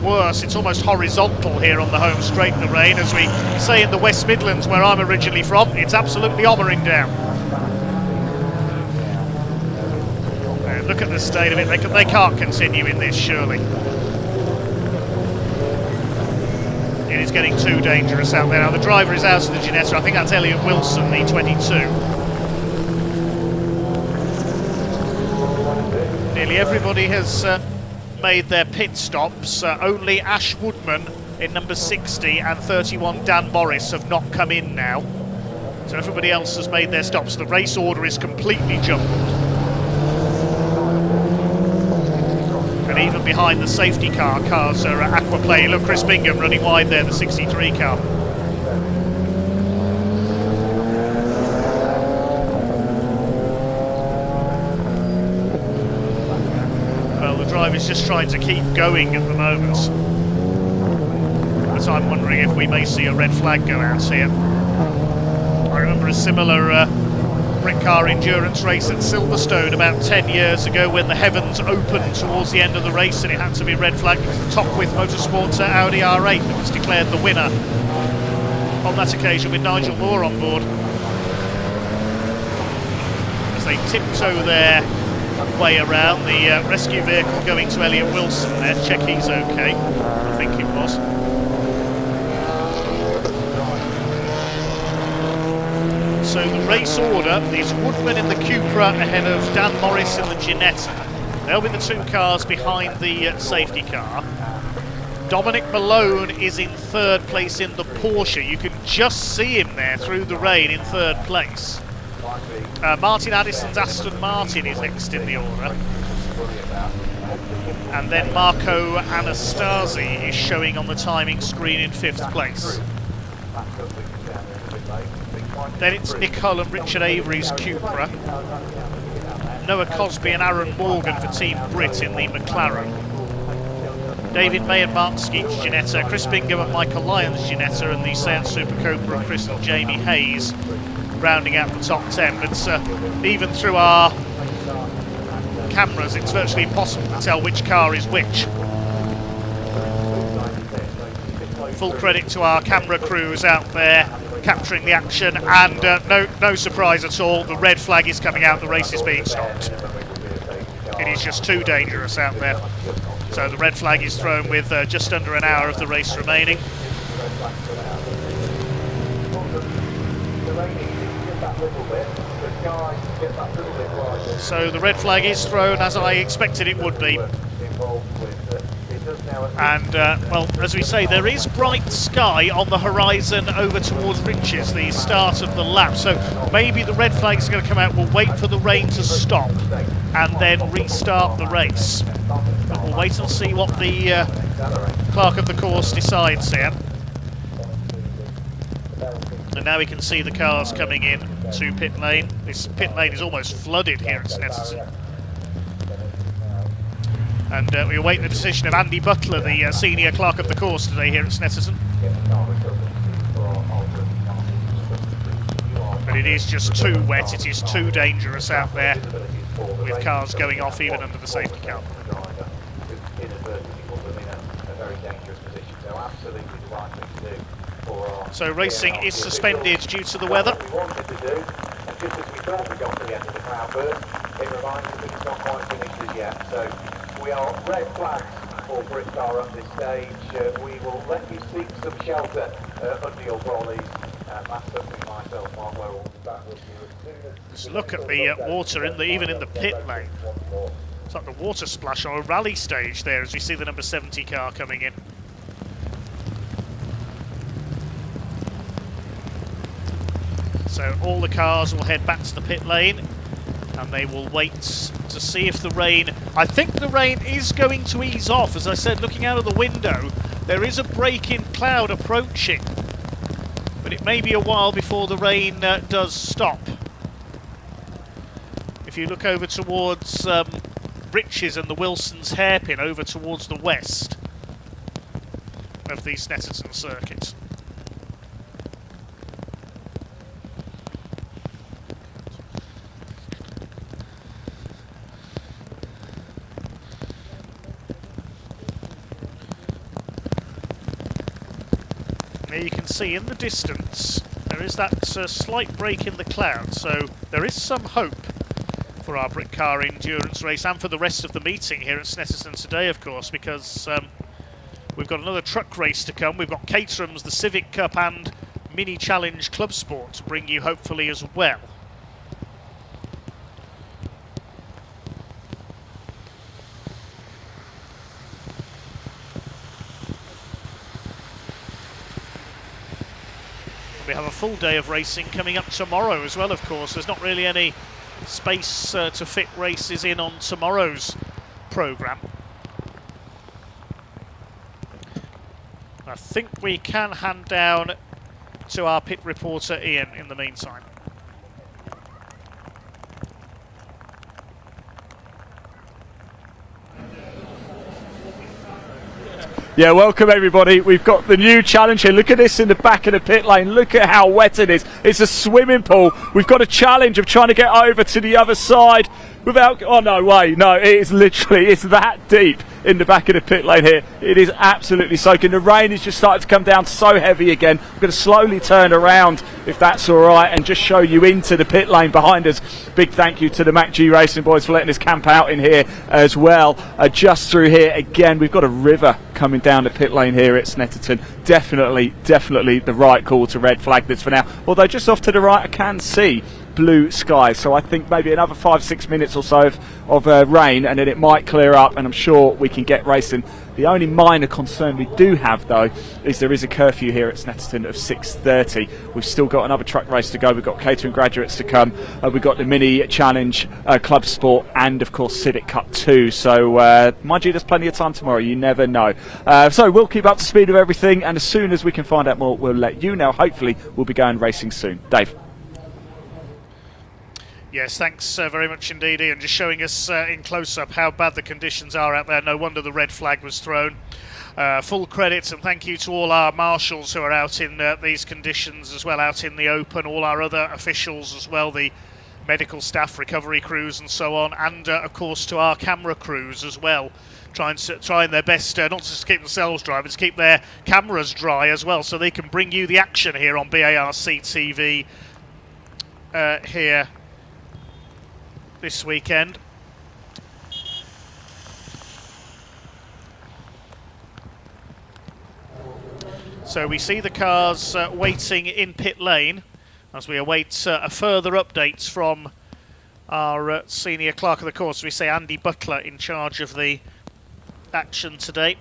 worse. It's almost horizontal here on the home straight in the rain. As we say in the West Midlands, where I'm originally from, it's absolutely ommering down. Look at the state of it. They can't continue in this, surely. It is getting too dangerous out there. Now the driver is out of the Ginetta. I think that's Elliot Wilson, the 22. Nearly everybody has made their pit stops. Only Ash Woodman in number 60 and 31 Dan Morris have not come in now. So everybody else has made their stops. The race order is completely jumbled. And even behind the safety cars are aquaplane. Look, Chris Bingham running wide there, the 63 car. Well, the driver's just trying to keep going at the moment. But I'm wondering if we may see a red flag go out here. I remember a similar sprint car endurance race at Silverstone about 10 years ago, when the heavens opened towards the end of the race and it had to be red flag. It was the top with Motorsport's Audi R8 that was declared the winner on that occasion, with Nigel Moore on board. As they tiptoe their way around, the rescue vehicle going to Elliot Wilson there. Check he's okay, I think it was. So the race order is Woodman in the Cupra ahead of Dan Morris in the Ginetta. They'll be the two cars behind the safety car. Dominic Malone is in third place in the Porsche. You can just see him there through the rain in third place. Martin Addison's Aston Martin is next in the order. And then Marco Anastasi is showing on the timing screen in fifth place. Then it's Nick Hull and Richard Avery's Cupra. Noah Cosby and Aaron Morgan for Team Brit in the McLaren. David May and Mark Skeet's Ginetta. Chris Bingham and Michael Lyons' Ginetta, and the Seat Super Cobra of Chris and Jamie Hayes rounding out the top 10. But even through our cameras, it's virtually impossible to tell which car is which. full credit to our camera crews out there capturing the action, and no surprise at all, the red flag is coming out, the race is being stopped. It is just too dangerous out there. So the red flag is thrown with just under an hour of the race remaining. So the red flag is thrown as I expected it would be. And, well, as we say, there is bright sky on the horizon over towards Riches, the start of the lap. So maybe the red flag is going to come out. We'll wait for the rain to stop and then restart the race. But we'll wait and see what the clerk of the course decides here. And now we can see the cars coming in to pit lane. This pit lane is almost flooded here at Snetterton. And we await the decision of Andy Butler, the senior clerk of the course today here at Snetterton. But it is just too wet, it is too dangerous out there, with cars going off even under the safety car. So racing is suspended due to the weather. We are red flags for Brickcar at this stage. We will let you seek some shelter under your trolleys. That's something myself, Mark, where we'll be back with you as soon as... Just look at the water even in the pit lane. It's like the water splash on a rally stage there as we see the number 70 car coming in. So all the cars will head back to the pit lane and they will wait to see if the rain... I think the rain is going to ease off. As I said, looking out of the window, there is a break in cloud approaching. But it may be a while before the rain does stop. If you look over towards Riches and the Wilson's hairpin over towards the west of the Snetterton circuit. There you can see in the distance there is that slight break in the cloud, so there is some hope for our Brickcar endurance race and for the rest of the meeting here at Snetterton today, of course, because we've got another truck race to come. We've got Caterham's, the Civic Cup and Mini Challenge Club Sport to bring you hopefully as well. We have a full day of racing coming up tomorrow as well, of course. There's not really any space to fit races in on tomorrow's programme. I think we can hand down to our pit reporter Ian in the meantime. Yeah, welcome everybody. We've got the new challenge here. Look at this in the back of the pit lane. Look at how wet it is. It's a swimming pool. We've got a challenge of trying to get over to the other side without... Oh, no way. No, it is literally... It's that deep in the back of the pit lane here. It is absolutely soaking. The rain is just starting to come down so heavy again. I'm going to slowly turn around, if that's all right, and just show you into the pit lane behind us. Big thank you to the Mac G Racing boys for letting us camp out in here as well. Just through here again, we've got a river coming down the pit lane here at Snetterton. Definitely the right call to red flag this for now. Although just off to the right I can see blue skies, so I think maybe another 5-6 minutes or so of rain and then it might clear up and I'm sure we can get racing. The only minor concern we do have though is there is a curfew here at Snetterton of 6:30. We've still got another truck race to go. We've got Caterham graduates to come. We've got the Mini Challenge Club Sport and of course Civic Cup 2. So mind you, there's plenty of time tomorrow. You never know. So we'll keep up to speed with everything and as soon as we can find out more we'll let you know. Hopefully we'll be going racing soon. Dave. Yes, thanks very much indeed, Ian. Just showing us in close-up how bad the conditions are out there. No wonder the red flag was thrown. Full credit and thank you to all our marshals who are out in these conditions as well, out in the open, all our other officials as well, the medical staff, recovery crews and so on, and of course to our camera crews as well, trying their best not just to keep themselves dry, but to keep their cameras dry as well, so they can bring you the action here on BARC TV here this weekend. So we see the cars waiting in pit lane as we await further updates from our senior clerk of the course. We say Andy Butler in charge of the action today.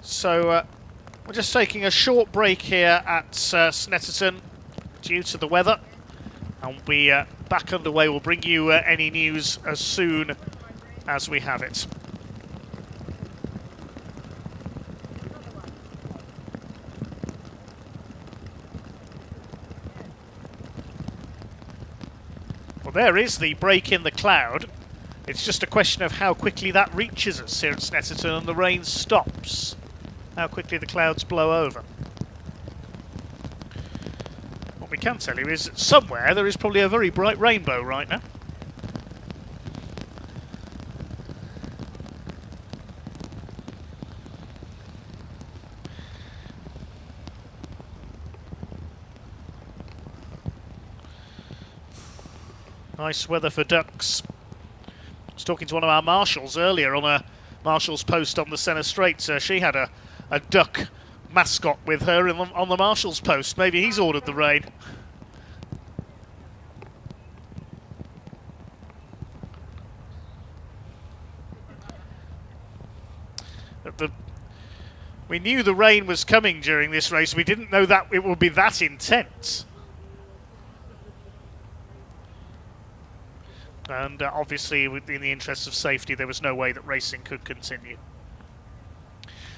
So we're just taking a short break here at Snetterton due to the weather, and we'll be back underway. We'll bring you any news as soon as we have it. Well, there is the break in the cloud. It's just a question of how quickly that reaches us here at Snetterton and the rain stops. How quickly the clouds blow over. What we can tell you is that somewhere there is probably a very bright rainbow right now. Nice weather for ducks. I was talking to one of our marshals earlier on a marshal's post on the Senna Straight. She had a duck mascot with her on the marshal's post. Maybe he's ordered the rain. We knew the rain was coming during this race. We didn't know that it would be that intense. And obviously, in the interests of safety, there was no way that racing could continue.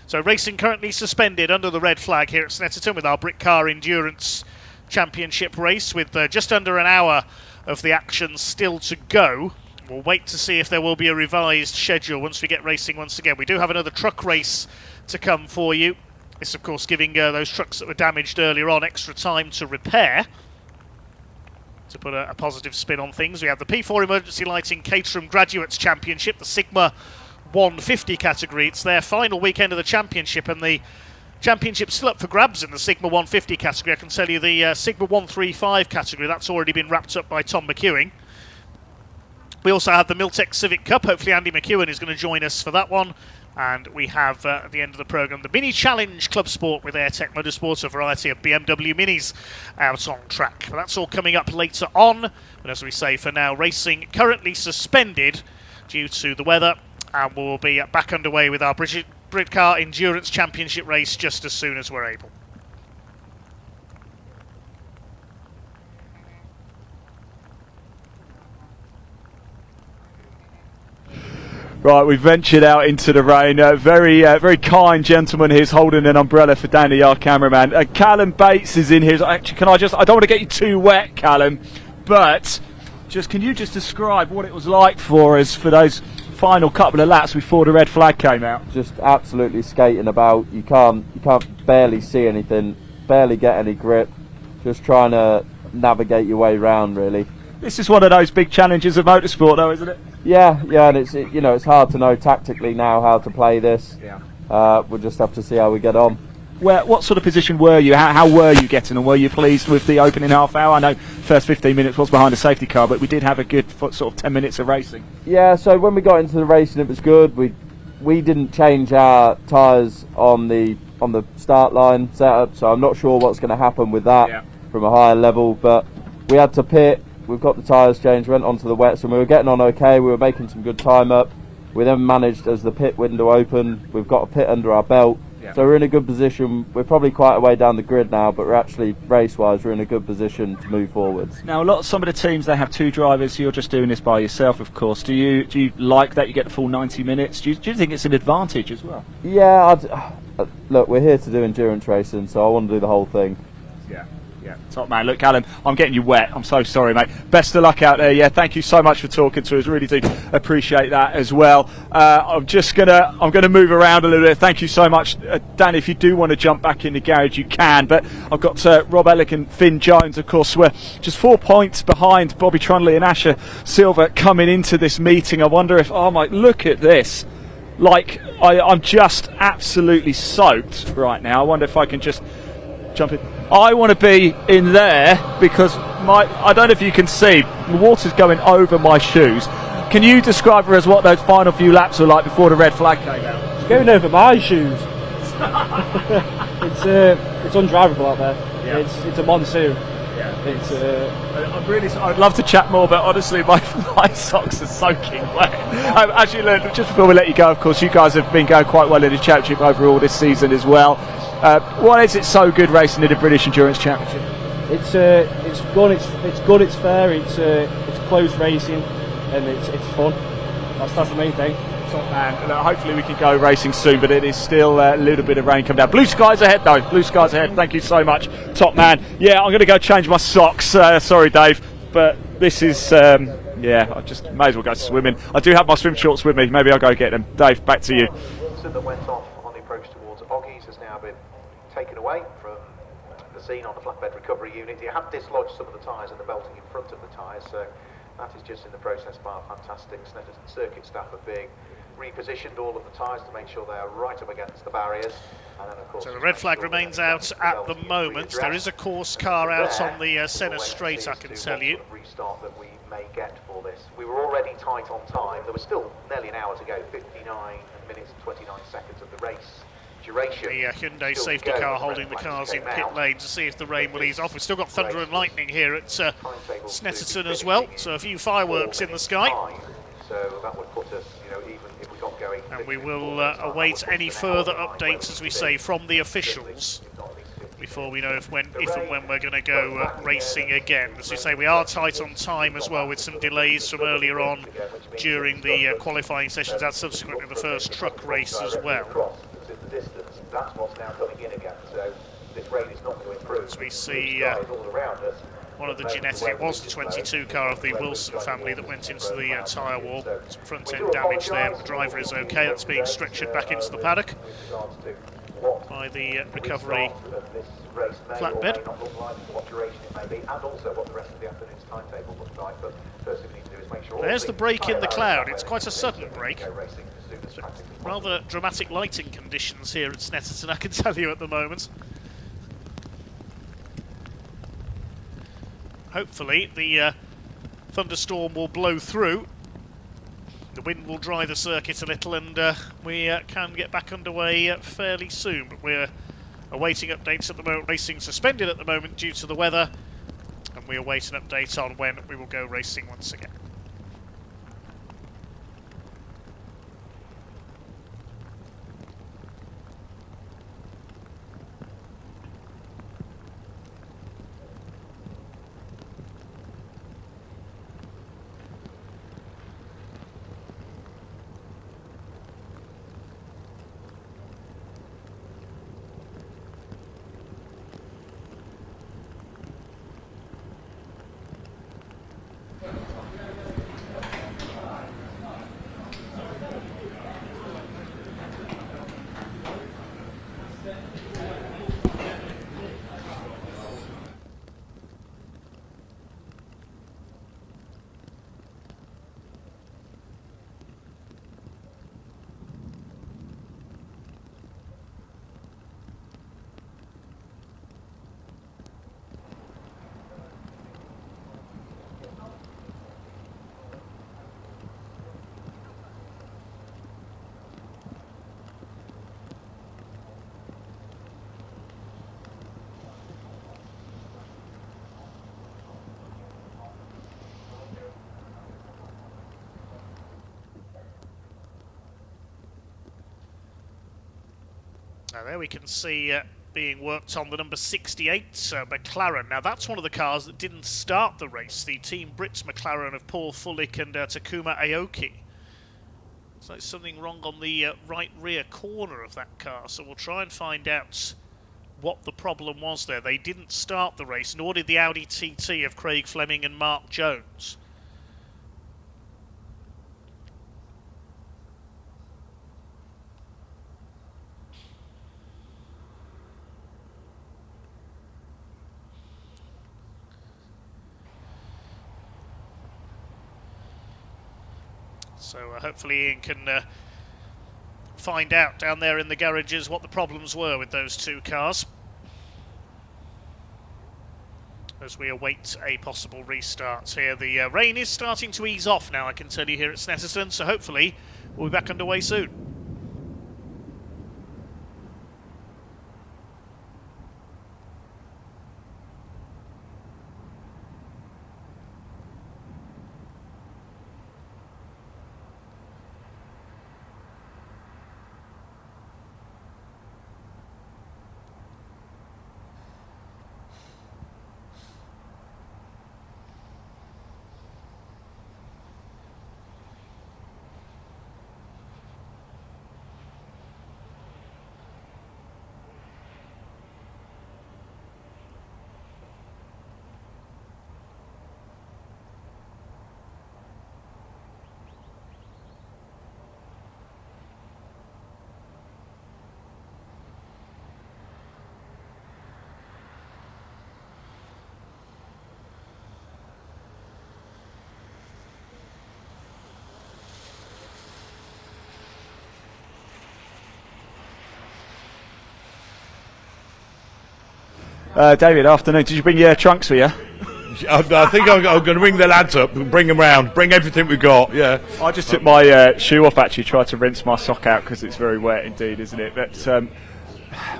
So racing currently suspended under the red flag here at Snetterton with our Brit Car Endurance Championship race, with just under an hour of the action still to go. We'll wait to see if there will be a revised schedule once we get racing once again. We do have another truck race to come for you. This, of course, giving those trucks that were damaged earlier on extra time to repair. To put a positive spin on things, we have the P4 Emergency Lighting Caterham Graduates Championship, the Sigma 150 category. It's their final weekend of the championship, and the championship's still up for grabs in the Sigma 150 category. I can tell you the Sigma 135 category, that's already been wrapped up by Tom McEwen. We also have the Miltech Civic Cup. Hopefully Andy McEwen is going to join us for that one. And we have, at the end of the programme, the Mini Challenge Club Sport with AirTech Motorsport, a variety of BMW Minis out on track. But that's all coming up later on. But as we say, for now, racing currently suspended due to the weather. And we'll be back underway with our Brit Car Endurance Championship race just as soon as we're able. Right, we've ventured out into the rain. Very kind gentleman here's holding an umbrella for Danny, our cameraman. Callum Bates is in here. Actually, I don't want to get you too wet, Callum, but can you just describe what it was like for us for those final couple of laps before the red flag came out? Just absolutely skating about. You can't barely see anything, barely get any grip. Just trying to navigate your way around, really. This is one of those big challenges of motorsport, though, isn't it? Yeah, and it's hard to know tactically now how to play this. Yeah. We'll just have to see how we get on. What sort of position were you? How were you getting, and were you pleased with the opening half hour? I know first 15 minutes was behind a safety car, but we did have a good sort of 10 minutes of racing. Yeah, so when we got into the racing, it was good. We didn't change our tyres on the start line setup, so I'm not sure what's going to happen with that from a higher level. But we had to pit. We've got the tyres changed, went onto the wets, and we were getting on okay. We were making some good time up. We then managed, as the pit window opened, we've got a pit under our belt. Yeah. So we're in a good position. We're probably quite a way down the grid now, but we're actually, race-wise, we're in a good position to move forwards. Now, some of the teams, they have two drivers. You're just doing this by yourself, of course. Do you like that you get the full 90 minutes? Do you think it's an advantage as well? Yeah, look, we're here to do endurance racing, so I want to do the whole thing. Yeah. Top man. Look, Callum, I'm getting you wet. I'm so sorry, mate. Best of luck out there. Yeah, thank you so much for talking to us. Really do appreciate that as well. I'm gonna move around a little bit. Thank you so much, Dan. If you do want to jump back in the garage, you can. But I've got Rob Ellick and Finn Jones, of course, we're just 4 points behind Bobby Trundley and Asher Silver coming into this meeting. I wonder if, oh my, look at this. Like, I'm just absolutely soaked right now. I wonder if I can just jump in. I want to be in there because I don't know if you can see, the water's going over my shoes. Can you describe for us what those final few laps were like before the red flag came out? It's going over my shoes. It's undrivable out there. Yeah. It's a monsoon. Yeah. I'd love to chat more, but honestly, my socks are soaking wet. Actually, look, just before we let you go, of course, you guys have been going quite well in the championship overall this season as well. Why is it so good racing in the British Endurance Championship? It's good. It's fair. It's close racing, and it's fun. That's the main thing. Top man. Hopefully we can go racing soon, but it is still a little bit of rain coming down. Blue skies ahead though. Blue skies ahead. Thank you so much, top man. Yeah, I'm going to go change my socks. Sorry, Dave, but this is I just may as well go swimming. I do have my swim shorts with me. Maybe I'll go get them. Dave, back to you. That went off on the approach towards Oggies has now been taken away from the scene on the flatbed recovery unit. You have dislodged some of the tyres and the belting in front of the tyres, so that is just in the process by our fantastic Snetterton circuit staff of being repositioned all of the tyres to make sure they are right up against the barriers. And then, of course, so the red flag remains out at the moment. There is a course car out on the Senna straight, I can tell you. Restart that we may get for this. We were already tight on time. There was still nearly an hour to go, 59 minutes and 29 seconds of the race duration. The Hyundai safety car holding the cars in pit lane to see if the rain will ease off. We've still got thunder and lightning here at Snetterton as well, so a few fireworks in the sky. So that would put us, even if we got going. And we will await any further updates, as we say, from the officials before we know if and when we're going to go racing again. As you say, we are tight on time as well, with some delays from earlier on during the qualifying sessions and subsequently the first truck race as well. That's what's now coming in again, so this rain is not going to improve. As we see one of the Genetic, it was the 22 car of the Wilson family that went into the tyre wall. Some front end damage there. The driver is okay. That's being stretchered back into the paddock by the recovery flatbed. There's the break in the cloud. It's quite a sudden break. Rather dramatic lighting conditions here at Snetterton, I can tell you at the moment. Hopefully the thunderstorm will blow through. The wind will dry the circuit a little, and we can get back underway fairly soon. But we're awaiting updates at the moment. Racing suspended at the moment due to the weather, and we await an update on when we will go racing once again. Now there we can see being worked on the number 68 McLaren. Now that's one of the cars that didn't start the race. The Team Brits McLaren of Paul Fullick and Takuma Aoki. So there's something wrong on the right rear corner of that car. So we'll try and find out what the problem was there. They didn't start the race, nor did the Audi TT of Craig Fleming and Mark Jones. So hopefully Ian can find out down there in the garages what the problems were with those two cars, as we await a possible restart here. The rain is starting to ease off now, I can tell you, here at Snetterton, so hopefully we'll be back underway soon. David, afternoon. Did you bring your trunks with you? I think I'm going to ring the lads up and bring them round. Bring everything we got. Yeah. I just took my shoe off. Actually, tried to rinse my sock out because it's very wet indeed, isn't it? But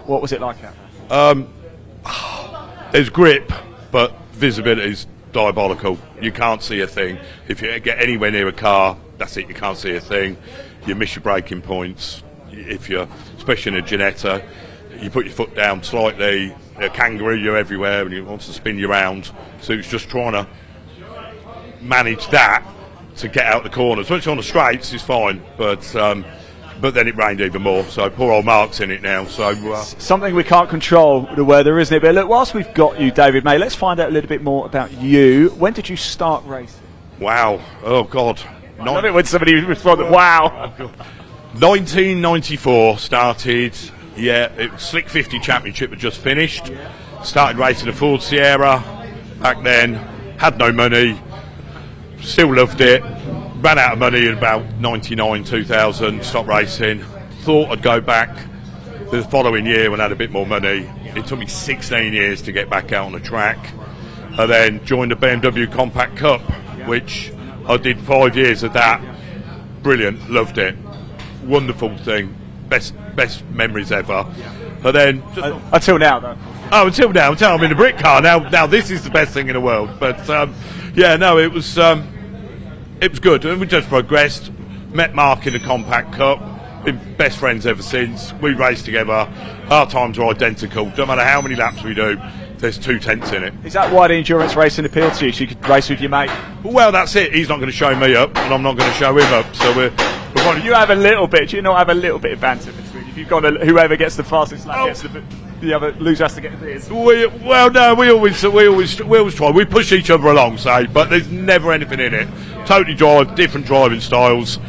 what was it like out there? There's grip, but visibility's diabolical. You can't see a thing. If you get anywhere near a car, that's it. You can't see a thing. You miss your braking points. If you're, especially in a Ginetta, you put your foot down slightly. A kangaroo, you're everywhere, and it wants to spin you around. So it's just trying to manage that to get out the corners. Once you're on the straights, it's fine, but then it rained even more. So poor old Mark's in it now. So something we can't control, the weather, isn't it? But look, whilst we've got you, David May, let's find out a little bit more about you. When did you start racing? Wow! Oh God! I love it when somebody responds. Wow! 1994 started. Yeah, it was Slick 50 Championship had just finished. Started racing a Ford Sierra back then. Had no money. Still loved it. Ran out of money in about 99, 2000. Stopped racing. Thought I'd go back the following year when I had a bit more money. It took me 16 years to get back out on the track. I then joined the BMW Compact Cup, which I did 5 years of that. Brilliant. Loved it. Wonderful thing. Best memories ever. But then until now, though. Oh, until now, until I'm in a brick car. Now this is the best thing in the world. But yeah, no, it was good, and we just progressed. Met Mark in the Compact Cup. Been best friends ever since. We raced together. Our times are identical. Don't matter how many laps we do. There's 2 tenths in it. Is that why the endurance racing appealed to you? So you could race with your mate? Well, that's it. He's not going to show me up, and I'm not going to show him up. So you have a little bit. Do you not have a little bit of banter between? If you've got whoever gets the fastest lap gets the other loser has to get theirs. Well, no, we always try. We push each other along, say, but there's never anything in it. Totally different driving styles.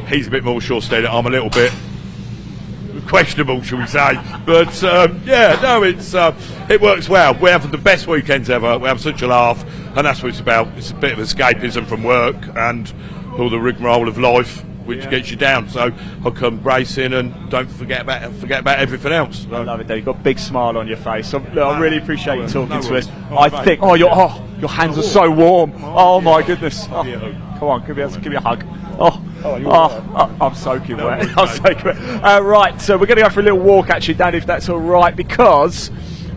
He's a bit more sure-steady. I'm a little bit questionable, shall we say? But yeah, no, it works well. We have the best weekends ever. We have such a laugh, and that's what it's about. It's a bit of escapism from work and all the rigmarole of life, which gets you down. So I'll come racing and don't forget about everything else. So. I love it, Dave. You've got a big smile on your face. So, look, I really appreciate you talking to us. I think, your hands are so warm. Oh my goodness. Oh, come on, give me a hug. I'm soaking wet. I'm soaking wet. Right, so we're going to go for a little walk, actually, Dad, if that's all right, because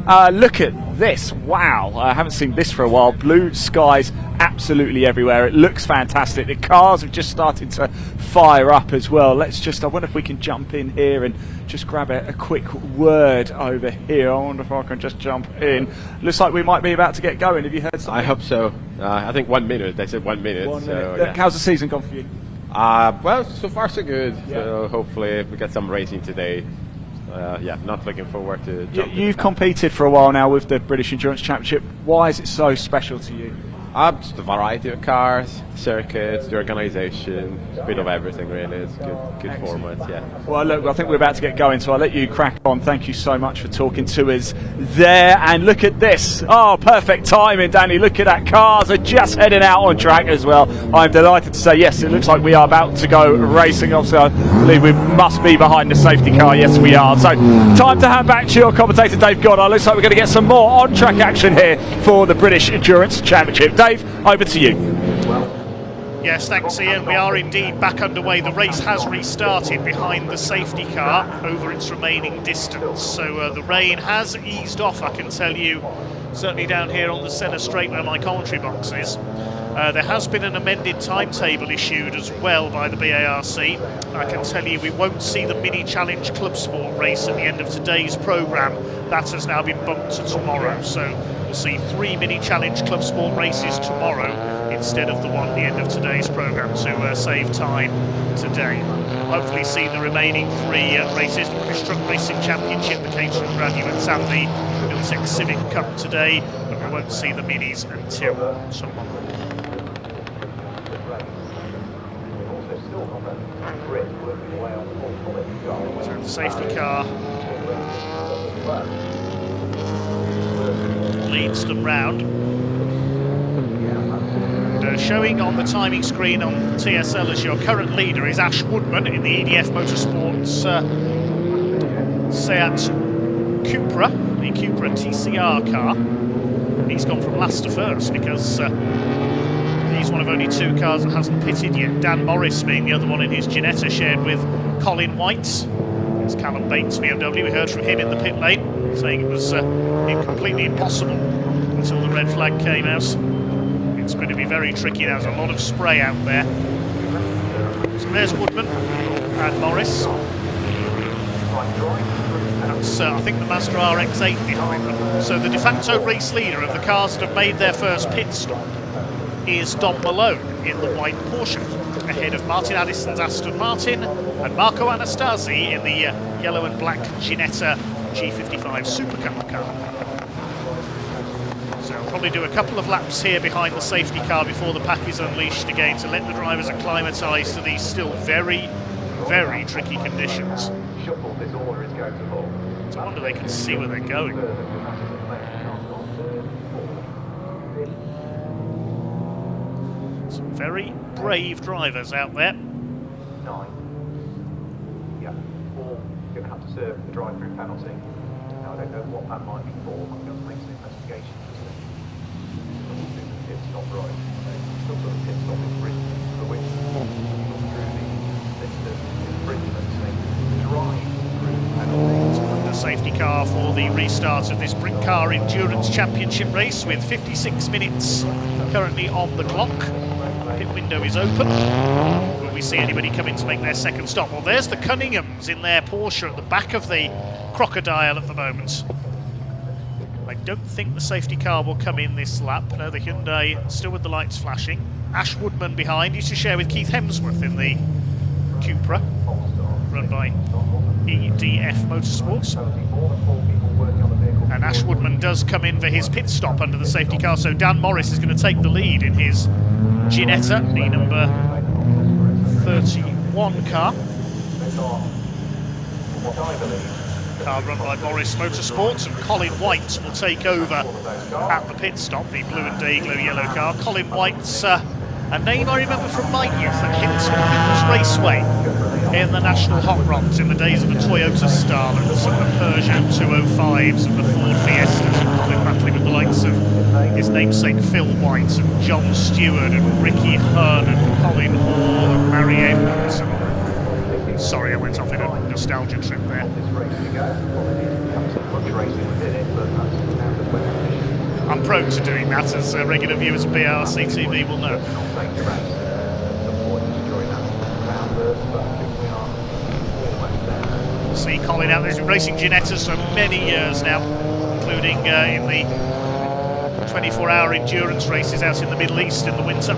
look at this. Wow, I haven't seen this for a while. Blue skies absolutely everywhere. It looks fantastic. The cars have just started to fire up as well. I wonder if we can jump in here and just grab a quick word over here. I wonder if I can just jump in. Looks like we might be about to get going. Have you heard something? I hope so. I think 1 minute. They said 1 minute. Yeah. How's the season gone for you? Well, so far so good. Yeah. So hopefully we get some racing today. yeah, not looking forward to jumping. You've competed for a while now with the British Endurance Championship. Why is it so special to you? Just the variety of cars, the circuits, the organisation, a bit of everything really. It's good format, yeah. Well, look, I think we're about to get going, so I'll let you crack on. Thank you so much for talking to us there. And look at this. Oh, perfect timing, Danny. Look at that. Cars are just heading out on track as well. I'm delighted to say, yes, it looks like we are about to go racing. Obviously, I believe we must be behind the safety car. Yes, we are. So, time to hand back to your commentator, Dave Goddard. Looks like we're going to get some more on-track action here for the British Endurance Championship. Dave, over to you. Yes, thanks Ian. We are indeed back underway. The race has restarted behind the safety car over its remaining distance. So the rain has eased off, I can tell you, certainly down here on the centre straight where my commentary box is. There has been an amended timetable issued as well by the BARC. I can tell you we won't see the Mini Challenge Club Sport race at the end of today's programme. That has now been bumped to tomorrow. So we'll see 3 Mini Challenge Club Sport races tomorrow instead of the one at the end of today's programme to save time today. We'll hopefully see the remaining 3 races, the British Truck Racing Championship, the Caterham Graduates and the Middlesex Civic Cup today, but we won't see the Minis until tomorrow. So the safety car leads them round. And showing on the timing screen on TSL as your current leader is Ash Woodman in the EDF Motorsports Seat Cupra, the Cupra TCR car. He's gone from last to first because he's one of only 2 cars that hasn't pitted yet. Dan Morris being the other one in his Ginetta, shared with Colin White. It's Callum Bates BMW. We heard from him in the pit lane saying it was completely impossible until the red flag came out. It's going to be very tricky. There's a lot of spray out there. So there's Woodman and Morris. That's, I think, the Mazda RX-8 behind them. So the de facto race leader of the cars that have made their first pit stop is Dom Malone in the white Porsche, ahead of Martin Addison's Aston Martin and Marco Anastasi in the yellow and black Ginetta G55 Super Cup car. So I'll probably do a couple of laps here behind the safety car before the pack is unleashed again to let the drivers acclimatise to these still very, very tricky conditions. So I wonder they can see where they're going. Some very brave drivers out there. 9. Yeah, all going to have to serve the drive-through penalty. Now, I don't know what that might be for. I'm going to make some investigation. Pit stop right. Still got a pit stop in Britain for which through the infringement thing. Drive-through penalty. The safety car for the restart of this Brit Car Endurance Championship race with 56 minutes currently on the clock. Pit window is open. Will we see anybody come in to make their second stop? Well, there's the Cunninghams in their Porsche at the back of the Crocodile at the moment. I don't think the safety car will come in this lap. No, the Hyundai still with the lights flashing. Ash Woodman behind, used to share with Keith Hemsworth in the Cupra, run by EDF Motorsports. And Ash Woodman does come in for his pit stop under the safety car, so Dan Morris is going to take the lead in his Ginetta, the number 31 car. Car run by Morris Motorsports, and Colin White will take over at the pit stop, the blue and day glow yellow car. Colin White's a name I remember from my youth at Hills Raceway in the National Hot Rods in the days of the Toyota Starlets and the Peugeot 205s and the Ford Fiestas, and Colin battling with the likes of his namesake Phil White and John Stewart and Ricky Hearn and Colin Hall and Mary Evans. Sorry, I went off in a nostalgia trip there. I'm prone to doing that, as regular viewers of BRC TV will know. See Colin out there. He's been racing Ginettas for many years now, including in the 24-hour endurance races out in the Middle East in the winter.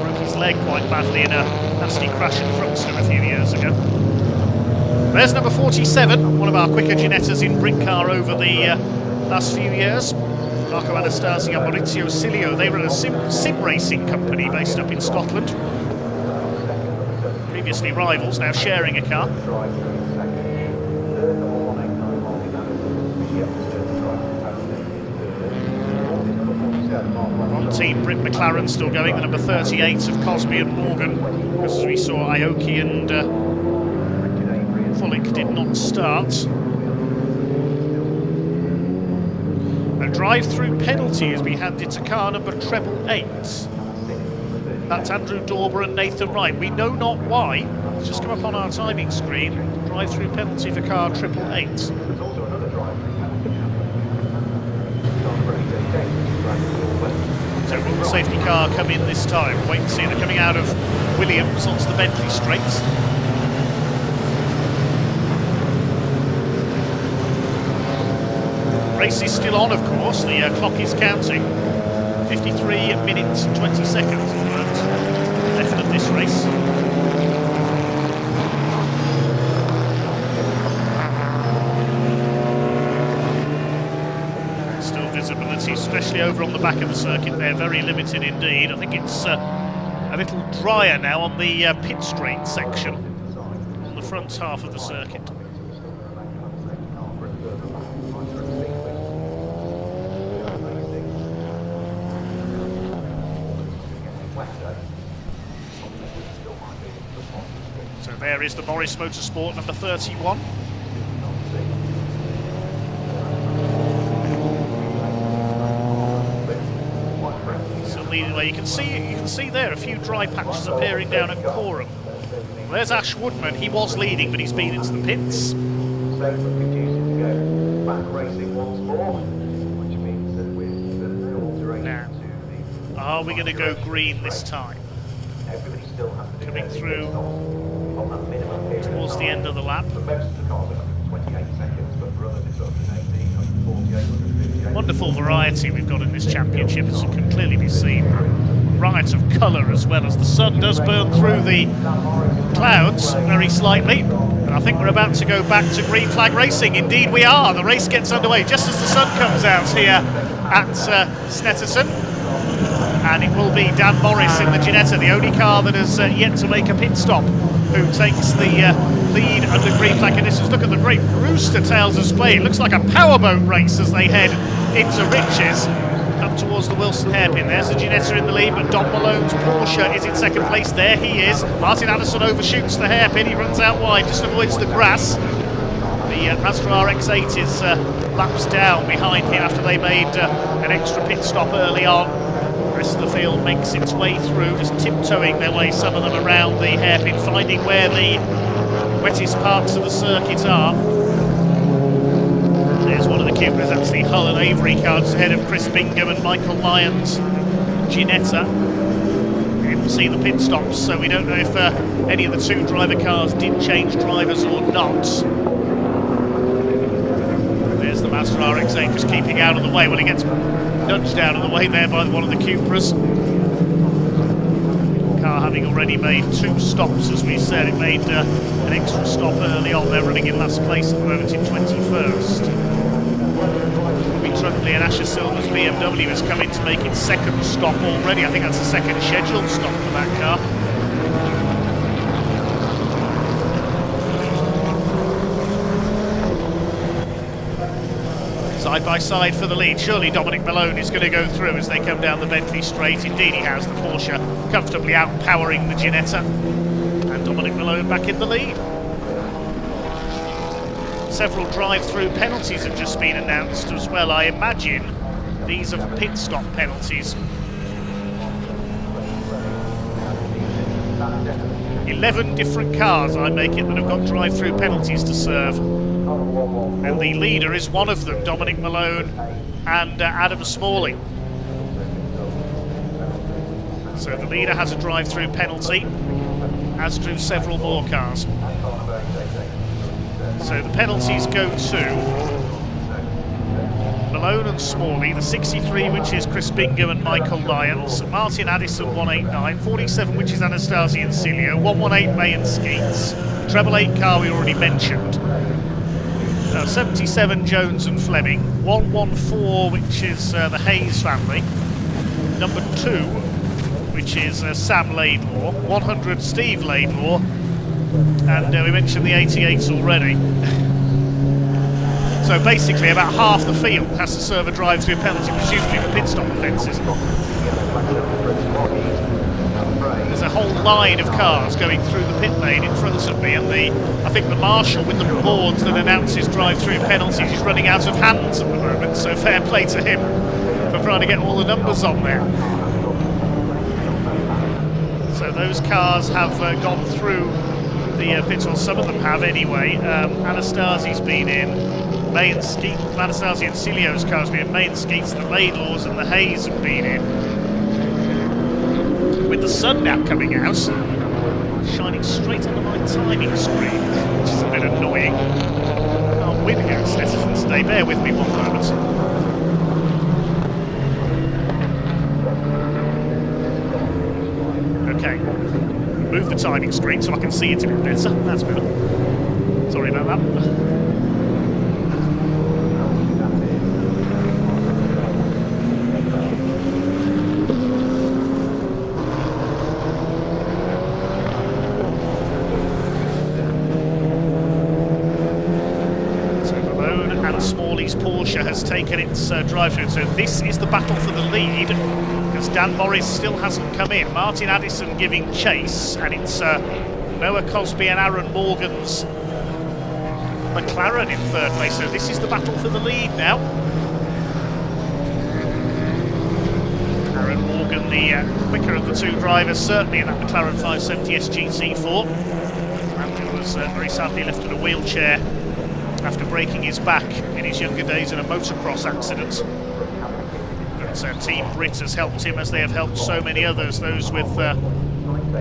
Broke his leg quite badly in a nasty crash in Thruxton a few years ago. There's number 47, one of our quicker Ginettas in Brit Car over the last few years. Marco Anastasia and Maurizio Cilio, they run a sim racing company based up in Scotland. Previously rivals, now sharing a car. On team, Britt McLaren still going, the number 38 of Cosby and Morgan. As we saw, Aoki and Fullick did not start. A drive-through penalty has been handed to car number 888. That's Andrew Dauber and Nathan Wright. We know not why. It's just come up on our timing screen. Drive-through penalty for car 888. So will the safety car come in this time? Wait and see. They're coming out of Williams onto the Bentley straights. Race is still on, of course. The clock is counting. 53 minutes and 20 seconds left of this race. Still visibility, especially over on the back of the circuit there, very limited indeed. I think it's a little drier now on the pit straight section, on the front half of the circuit. So there is the Morris Motorsport number 31. So leading the way, you can see there a few dry patches appearing down at Coram. There's Ash Woodman. He was leading, but he's been into the pits. Now, are we going to go green this time? Coming through towards the end of the lap. Wonderful variety we've got in this championship, as it can clearly be seen. Riot of colour, as well as the sun does burn through the clouds very slightly. And I think we're about to go back to green flag racing. Indeed we are. The race gets underway just as the sun comes out here at Snetterton. And it will be Dan Morris in the Ginetta, the only car that has yet to make a pit stop, who takes the lead under green flag conditions. Look at the great rooster tails display. It looks like a powerboat race as they head into Riches, up towards the Wilson hairpin. There's the Ginetta in the lead, but Don Malone's Porsche is in second place. There he is. Martin Anderson overshoots the hairpin. He runs out wide, just avoids the grass. The Mazda RX-8 is laps down behind him after they made an extra pit stop early on. The rest of the field makes its way through, just tiptoeing their way, some of them around the hairpin, finding where the wettest parts of the circuit are. There's one of the Cupras, that's the Hull and Avery cars ahead of Chris Bingham and Michael Lyons' Ginetta. We didn't see the pit stops, so we don't know if any of the two driver cars did change drivers or not. There's the Mazda RX-8 just keeping out of the way. Well, he gets nudged out of the way there by one of the Cupras. Car having already made two stops, as we said. It made an extra stop early on. They're running in last place at the moment in 21st. Trundley and Asher Silver's BMW has come in to make its second stop already. I think that's the second scheduled stop for that car. Side by side for the lead. Surely Dominic Malone is going to go through as they come down the Bentley straight. Indeed he has. The Porsche comfortably outpowering the Ginetta. And Dominic Malone back in the lead. Several drive-through penalties have just been announced as well. I imagine these are pit stop penalties. 11 different cars, I make it, that have got drive-through penalties to serve. And the leader is one of them, Dominic Malone and Adam Smalley. So the leader has a drive-through penalty, as do several more cars. So the penalties go to Malone and Smalley, the 63, which is Chris Bingham and Michael Lyons, Martin Addison 189, 47, which is Anastasi and Cilio, 118 May and Skeets, treble 8 car we already mentioned, 77 Jones and Fleming, 114, which is the Hayes family, number 2, which is Sam Laidlaw, 100 Steve Laidlaw, and we mentioned the 88s already. So basically about half the field has to serve a drive-through penalty, presumably for pit stop offences. There's a whole line of cars going through the pit lane in front of me, and I think the marshal with the boards that announces drive-through penalties is running out of hands at the moment, so fair play to him for trying to get all the numbers on there. So those cars have gone through the pits, or some of them have anyway. Anastasi's been in, May and Skeet, Anastasi and Cilio's cars have been in, May and Skeets, the Laidlaws and the Hayes have been in. With the sun now coming out, shining straight under my timing screen, which is a bit annoying. I can't win here at Snetterton today, bear with me one moment. Okay, move the timing screen so I can see it a bit better. That's better. Sorry about that. So Malone and Smalley's Porsche has taken its drive-through. So this is the battle for the lead, because Dan Morris still hasn't come in. Martin Addison giving chase, and it's Noah Cosby and Aaron Morgan's McLaren in third place. So this is the battle for the lead now. Aaron Morgan, the quicker of the two drivers, certainly in that McLaren 570 SGT4. And he was very sadly left in a wheelchair after breaking his back in his younger days in a motocross accident. Team Brit has helped him, as they have helped so many others, those with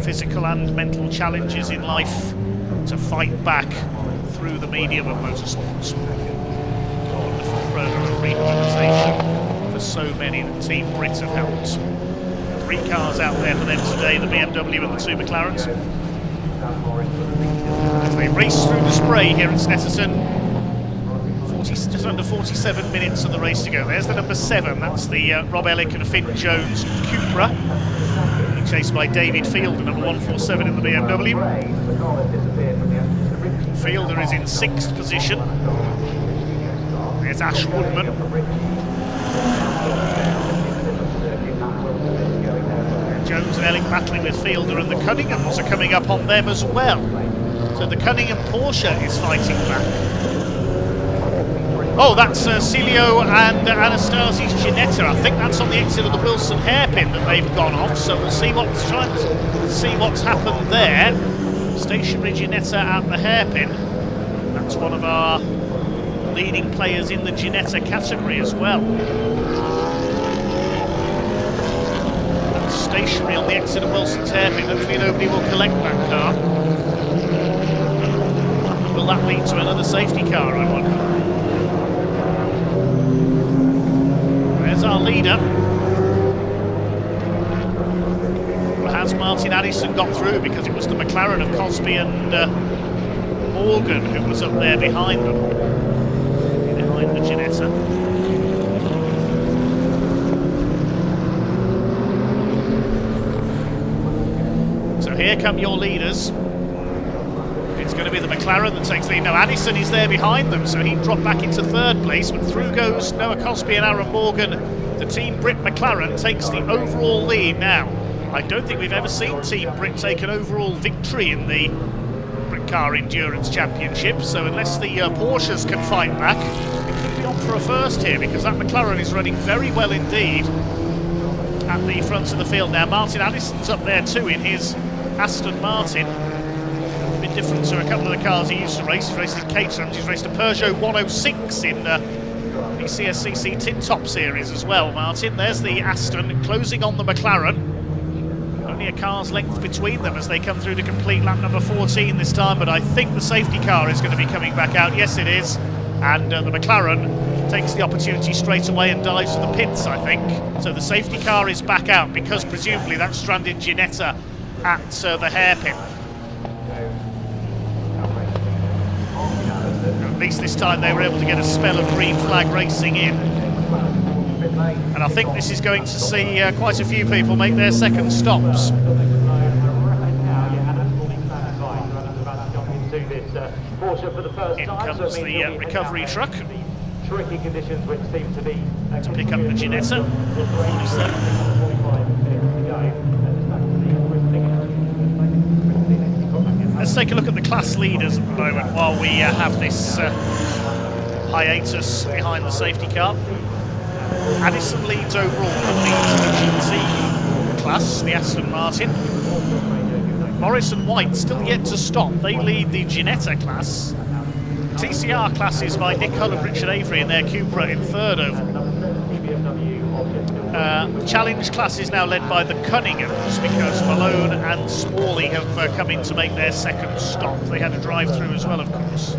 physical and mental challenges in life, to fight back through the medium of motorsports. A wonderful program of rehabilitation for so many that Team Brit have helped. 3 cars out there for them today, the BMW and the 2 McLarens. As they race through the spray here at Snetterton. Just under 47 minutes of the race to go. There's the number 7, that's the Rob Ellick and Finn Jones Cupra, being chased by David Fielder, number 147 in the BMW. Fielder is in 6th position. There's Ash Woodman. And Jones and Ellick battling with Fielder, and the Cunninghams are coming up on them as well. So the Cunningham Porsche is fighting back. Oh, that's Cilio and Anastasi's Ginetta. I think that's on the exit of the Wilson hairpin that they've gone off. So we'll see what's happened there. Stationary Ginetta at the hairpin. That's one of our leading players in the Ginetta category as well. Stationary on the exit of Wilson's hairpin. Hopefully nobody will collect that car. Will that lead to another safety car, I wonder? There's our leader. Well, has Martin Addison got through? Because it was the McLaren of Cosby and Morgan who was up there behind them. Behind the Ginetta. So here come your leaders. It's going to be the McLaren that takes the lead. Now Addison is there behind them, so he dropped back into 3rd place, but through goes Noah Cosby and Aaron Morgan. The Team Brit McLaren takes the overall lead now. I don't think we've ever seen Team Brit take an overall victory in the Brit Car Endurance Championship, so unless the Porsches can fight back, it could be on for a first here, because that McLaren is running very well indeed at the front of the field now. Martin Addison's up there too in his Aston Martin. Different to a couple of the cars he used to race. He's raced in Caterham, he's raced a Peugeot 106 in the CSCC Tin Top Series as well, Martin. There's the Aston closing on the McLaren. Only a car's length between them as they come through to complete lap number 14 this time, but I think the safety car is going to be coming back out. Yes, it is. And the McLaren takes the opportunity straight away and dives for the pits, I think. So the safety car is back out because presumably that stranded Ginetta at the hairpin. At least this time they were able to get a spell of green flag racing in. And I think this is going to see quite a few people make their second stops. In comes the recovery truck to pick up the Ginetta. Let's take a look at the class leaders at the moment while we have this hiatus behind the safety car. Addison leads overall and leads the GT class, the Aston Martin. Morris and White still yet to stop. They lead the Ginetta class. TCR class is by Nick Hull and Richard Avery in their Cupra in third overall. Challenge class is now led by the Cunninghams because Malone and Smalley have come in to make their second stop. They had a drive-through as well, of course.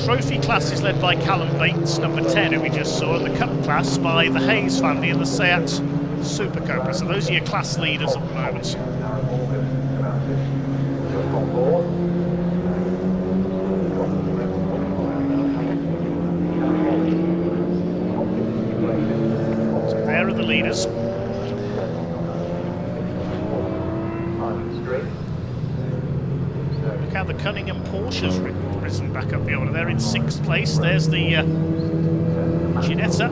Trophy class is led by Callum Bates, number 10, who we just saw, and the Cup class by the Hayes family and the Seat Super Cobra. So those are your class leaders at the moment. So there are the leaders. Look how the Cunningham Porsche's risen back up the order. They're in 6th place. There's the Ginetta.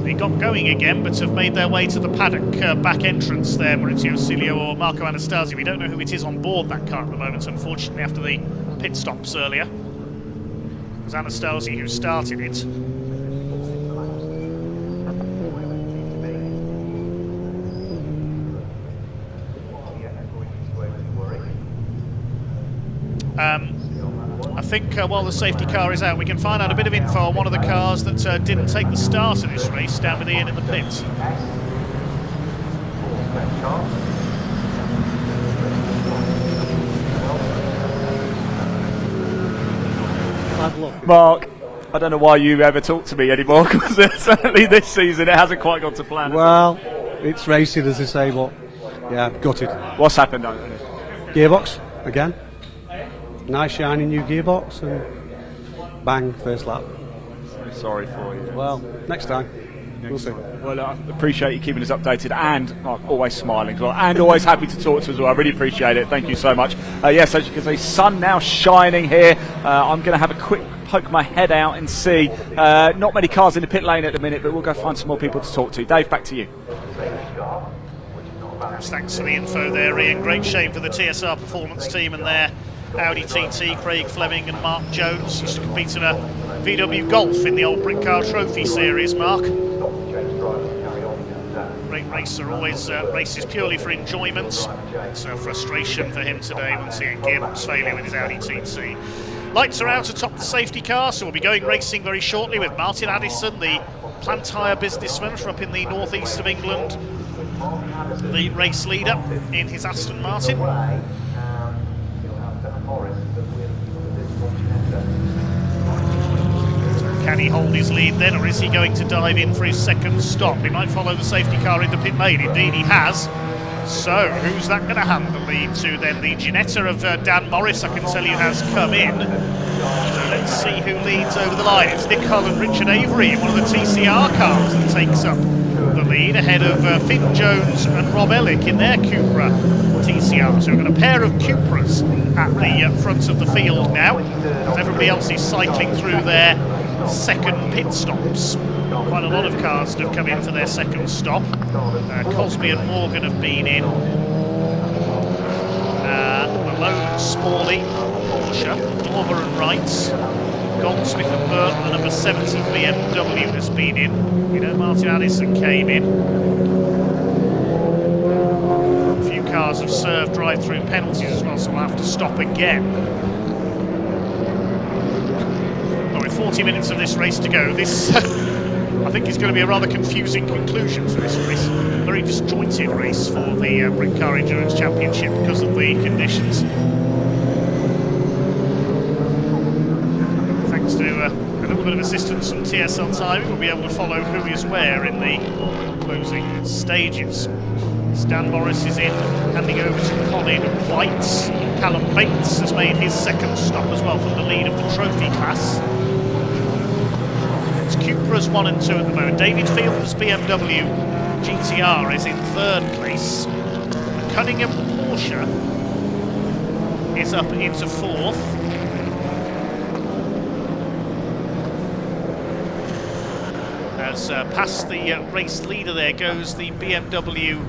They got going again, but have made their way to the paddock back entrance there. Maurizio Cilio or Marco Anastasi. We don't know who it is on board that car at the moment, unfortunately, after the pit stops earlier. It was Anastasi who started it. I think while the safety car is out, we can find out a bit of info on one of the cars that didn't take the start of this race, down with Ian in the pits. Mark, I don't know why you ever talk to me anymore, because certainly this season it hasn't quite gone to plan. Well, it's racing, as they say, but yeah, gutted. What's happened? Gearbox again. Nice shiny new gearbox and bang, first lap. Sorry for you. Well, next time. We'll see. Well, I appreciate you keeping us updated and always smiling as well, and always happy to talk to us as well. I really appreciate it. Thank you so much. Yes, as you can see, sun now shining here. I'm going to have a quick poke my head out and see. Not many cars in the pit lane at the minute, but we'll go find some more people to talk to. Dave, back to you. Thanks for the info there, Ian. Great shame for the TSR Performance team and their Audi TT, Craig Fleming and Mark Jones. Used to compete in a VW Golf in the old Brick Car Trophy series, Mark. Great racer, always races purely for enjoyment. It's a frustration for him today when seeing gearbox failure with his Audi TT. Lights are out atop the safety car, so we'll be going racing very shortly with Martin Addison, the plant hire businessman from up in the northeast of England, the race leader in his Aston Martin. Can he hold his lead then, or is he going to dive in for his second stop? He might follow the safety car into pit lane. Indeed he has. So who's that going to hand the lead to then? The Ginetta of Dan Morris, I can tell you, has come in. So let's see who leads over the line. It's Nick Hull and Richard Avery in one of the TCR cars that takes up the lead, ahead of Finn Jones and Rob Ellick in their Cupra TCR. So we've got a pair of Cupras at the front of the field now, as everybody else is cycling through their second pit stops. Quite a lot of cars that have come in for their second stop. Cosby and Morgan have been in. Malone and Smalley, Porsche, Dormer and Wrights, Goldsmith and Burton, the number 70 BMW has been in. You know, Martin Addison came in. A few cars have served drive-through penalties as well, so we'll have to stop again. 40 minutes of this race to go. This, I think, is going to be a rather confusing conclusion to this race. Very disjointed race for the Brick Car Endurance Championship because of the conditions. Thanks to assistance from TSL Timing, we'll be able to follow who is where in the closing stages. Dan Morris is in, handing over to Colin White. Callum Bates has made his second stop as well from the lead of the trophy class. It's Cupra's 1 and 2 at the moment. David Field's BMW GTR is in third place. The Cunningham Porsche is up into fourth. As past the race leader there goes the BMW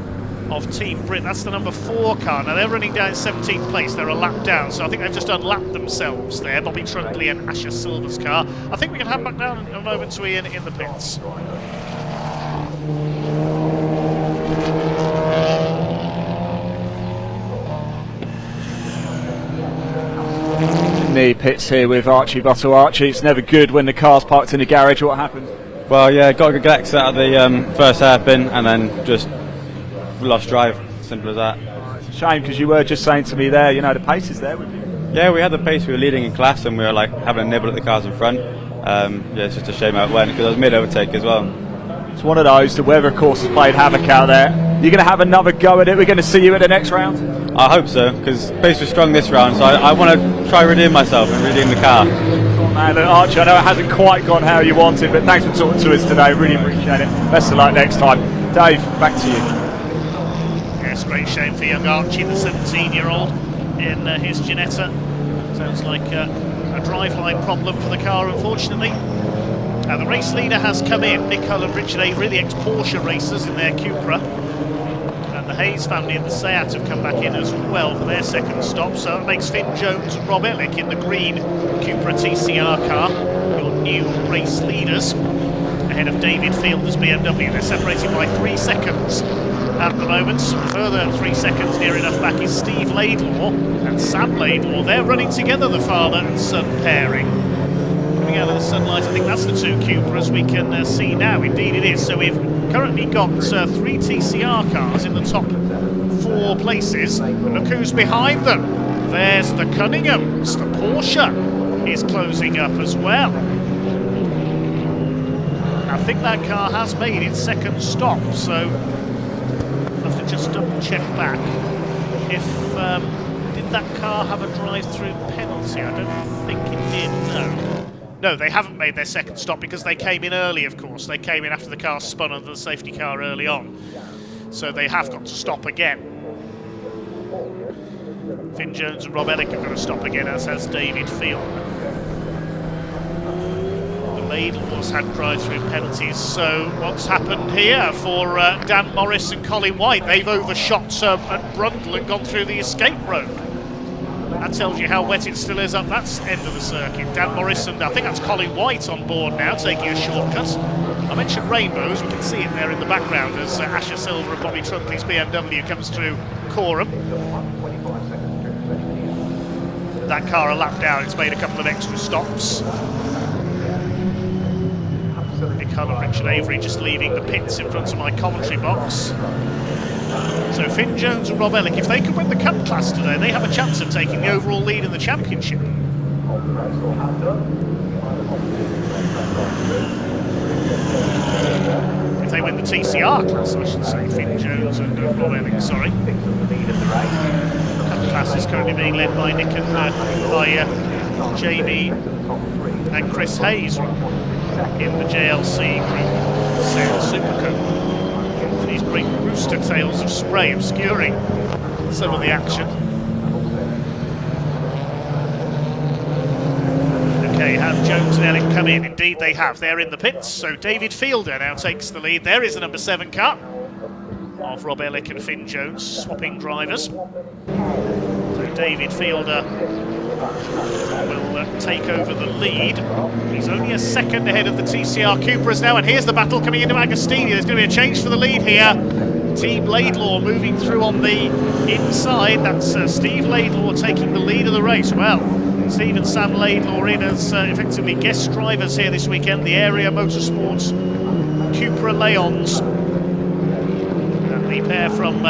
of Team Brit. That's the number 4 car. Now they're running down 17th place. They're a lap down, so I think they've just unlapped themselves there. Bobby Trundley and Asher Silver's car. I think we can have back down in a moment to Ian in the pits. In the pits here with Archie Buckle. Archie, it's never good when the car's parked in the garage. What happened? Well, yeah, got a good exit out of the first hairpin and then just lost drive. Simple as that. It's a shame because you were just saying to me there, you know, the pace is there with you. Yeah, we had the pace. We were leading in class and we were like having a nibble at the cars in front. Yeah, it's just a shame how it went because I was mid-overtake as well. It's one of those. The weather, of course, has played havoc out there. You're going to have another go at it. We're going to see you at the next round. I hope so because pace was strong this round, so I want to try redeem myself and redeem the car. Man, look, Archie, I know it hasn't quite gone how you wanted, but thanks for talking to us today. Really appreciate it. Best of luck next time. Dave, back to you. Yes, great shame for young Archie, the 17-year-old in his Ginetta. Sounds like a driveline problem for the car, unfortunately. The race leader has come in, Nick Hull and Richard Avery, the ex-Porsche racers in their Cupra. And the Hayes family and the Seat have come back in as well for their second stop. So that makes Finn Jones and Rob Ellick in the green Cupra TCR car, your new race leaders, ahead of David Field's BMW. They're separated by 3 seconds at the moment. Further 3 seconds near enough back is Steve Laidlaw and Sam Laidlaw. They're running together, the father and son pairing. Coming out of the sunlight, I think that's the 2 Cupras we can see now. Indeed it is. So we've currently got 3 TCR cars in the top 4 places. And look who's behind them. There's the Cunninghams. The Porsche is closing up as well. I think that car has made its second stop, so I'll have to just double check back. If did that car have a drive-through penalty? I don't think it did, no. No, they haven't made their second stop because they came in early, of course. They came in after the car spun under the safety car early on. So they have got to stop again. Finn Jones and Rob Ellick have got to stop again, as has David Field. The Laidlaws had drive-through penalties. So what's happened here for Dan Morris and Colin White? They've overshot at Brundle and gone through the escape road. That tells you how wet it still is up that end of the circuit. Dan Morris and I think that's Colin White on board now, taking a shortcut. I mentioned rainbows, we can see it there in the background as Asher Silver and Bobby Trundley's BMW comes through Caterham. That car a lap down, it's made a couple of extra stops. Nick Hull and Richard Avery just leaving the pits in front of my commentary box. So Finn Jones and Rob Ellick, if they could win the Cup class today, they have a chance of taking the overall lead in the championship. If they win the TCR class, I should say, Finn Jones and Rob Ellick, sorry. Cup class is currently being led by Nick and by Jamie and Chris Hayes in the JLC group, Sale Super Cup. These great rooster tails of spray obscuring some of the action. Okay, have Jones and Ellick come in? Indeed they have. They're in the pits, so David Fielder now takes the lead. There is the number 7 car of Rob Ellick and Finn Jones, swapping drivers. So David Fielder will take over the lead. He's only a second ahead of the TCR Cupras now, and here's the battle coming into Agostini. There's going to be a change for the lead here. Team Laidlaw moving through on the inside. That's Steve Laidlaw taking the lead of the race. Well, Steve and Sam Laidlaw in as effectively guest drivers here this weekend. The Area Motorsports Cupra Leons. And the pair from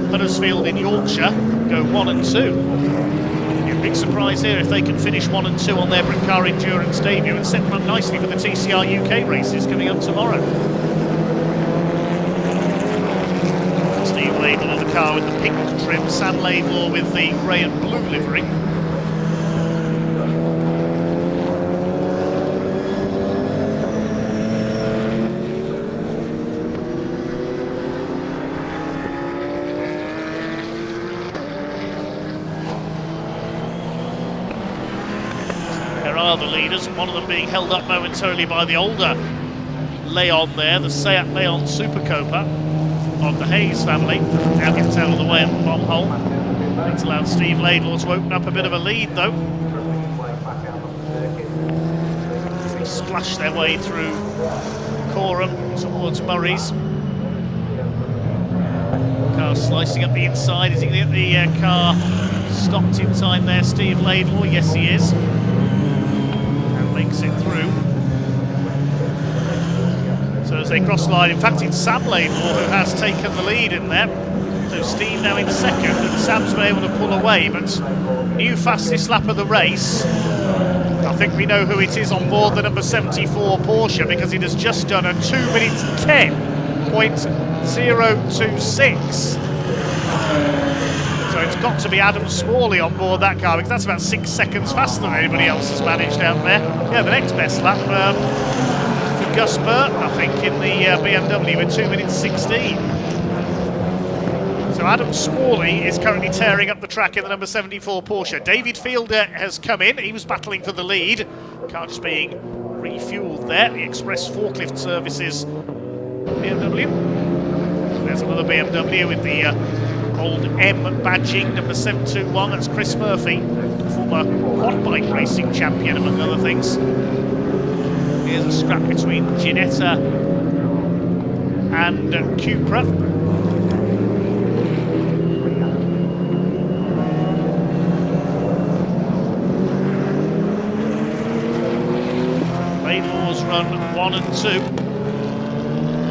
Huddersfield in Yorkshire go 1 and 2. Big surprise here if they can finish 1 and 2 on their Brit Car Endurance debut and set them up nicely for the TCR UK races coming up tomorrow. Steve Laidlaw, the car with the pink trim, Sam Laidlaw with the grey and blue livery. The leaders, one of them being held up momentarily by the older Leon there, the Seat Leon Super Copa of the Hayes family. Now gets out of the way at the bomb hole. It's allowed Steve Laidlaw to open up a bit of a lead though. They splash their way through Coram towards Murray's. Car slicing up the inside. Is he going to get the car stopped in time there, Steve Laidlaw? Yes, he is. Makes it through. So as they cross the line, in fact it's Sam Laidlaw who has taken the lead in there. So Steve now in second, and Sam's been able to pull away, but new fastest lap of the race. I think we know who it is on board the number 74 Porsche, because it has just done a 2 minutes 10.026. So it's got to be Adam Smalley on board that car, because that's about 6 seconds faster than anybody else has managed out there. Yeah, the next best lap for Gus Burton, I think, in the BMW with 2 minutes 16. So Adam Smalley is currently tearing up the track in the number 74 Porsche. David Fielder has come in. He was battling for the lead. Car just being refueled there. The Express Forklift Services BMW. There's another BMW with the old M badging, number 721, that's Chris Murphy, former quad bike racing champion among other things. Here's a scrap between Ginetta and Cupra. Laidlaw's run 1 and 2.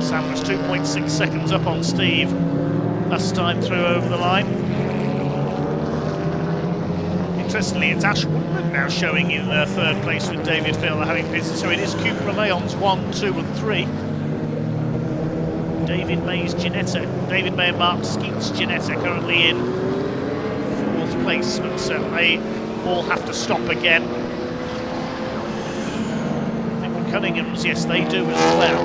Sam was 2.6 seconds up on Steve last time through over the line. Interestingly, it's Ash Woodman now showing in third place with David Fielder having pitted. So it is Cupra Leon's 1, 2 and 3. David May's Ginetta. David May and Mark Skeet's Ginetta currently in 4th place, but they all have to stop again. I think the Cunninghams, yes, they do as well.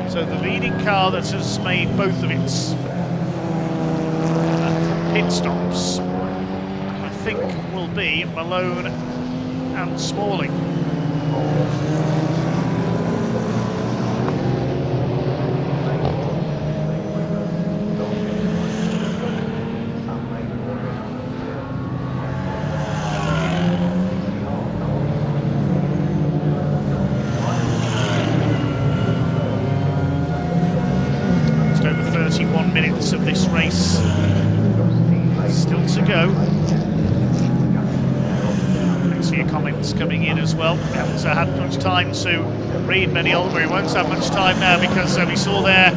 So the leading car that has made both of its pit stops, I think, will be Malone and Smalling. Minutes of this race still to go. Thanks for your comments coming in as well. We haven't had much time to read many of them. We won't have much time now, because we saw there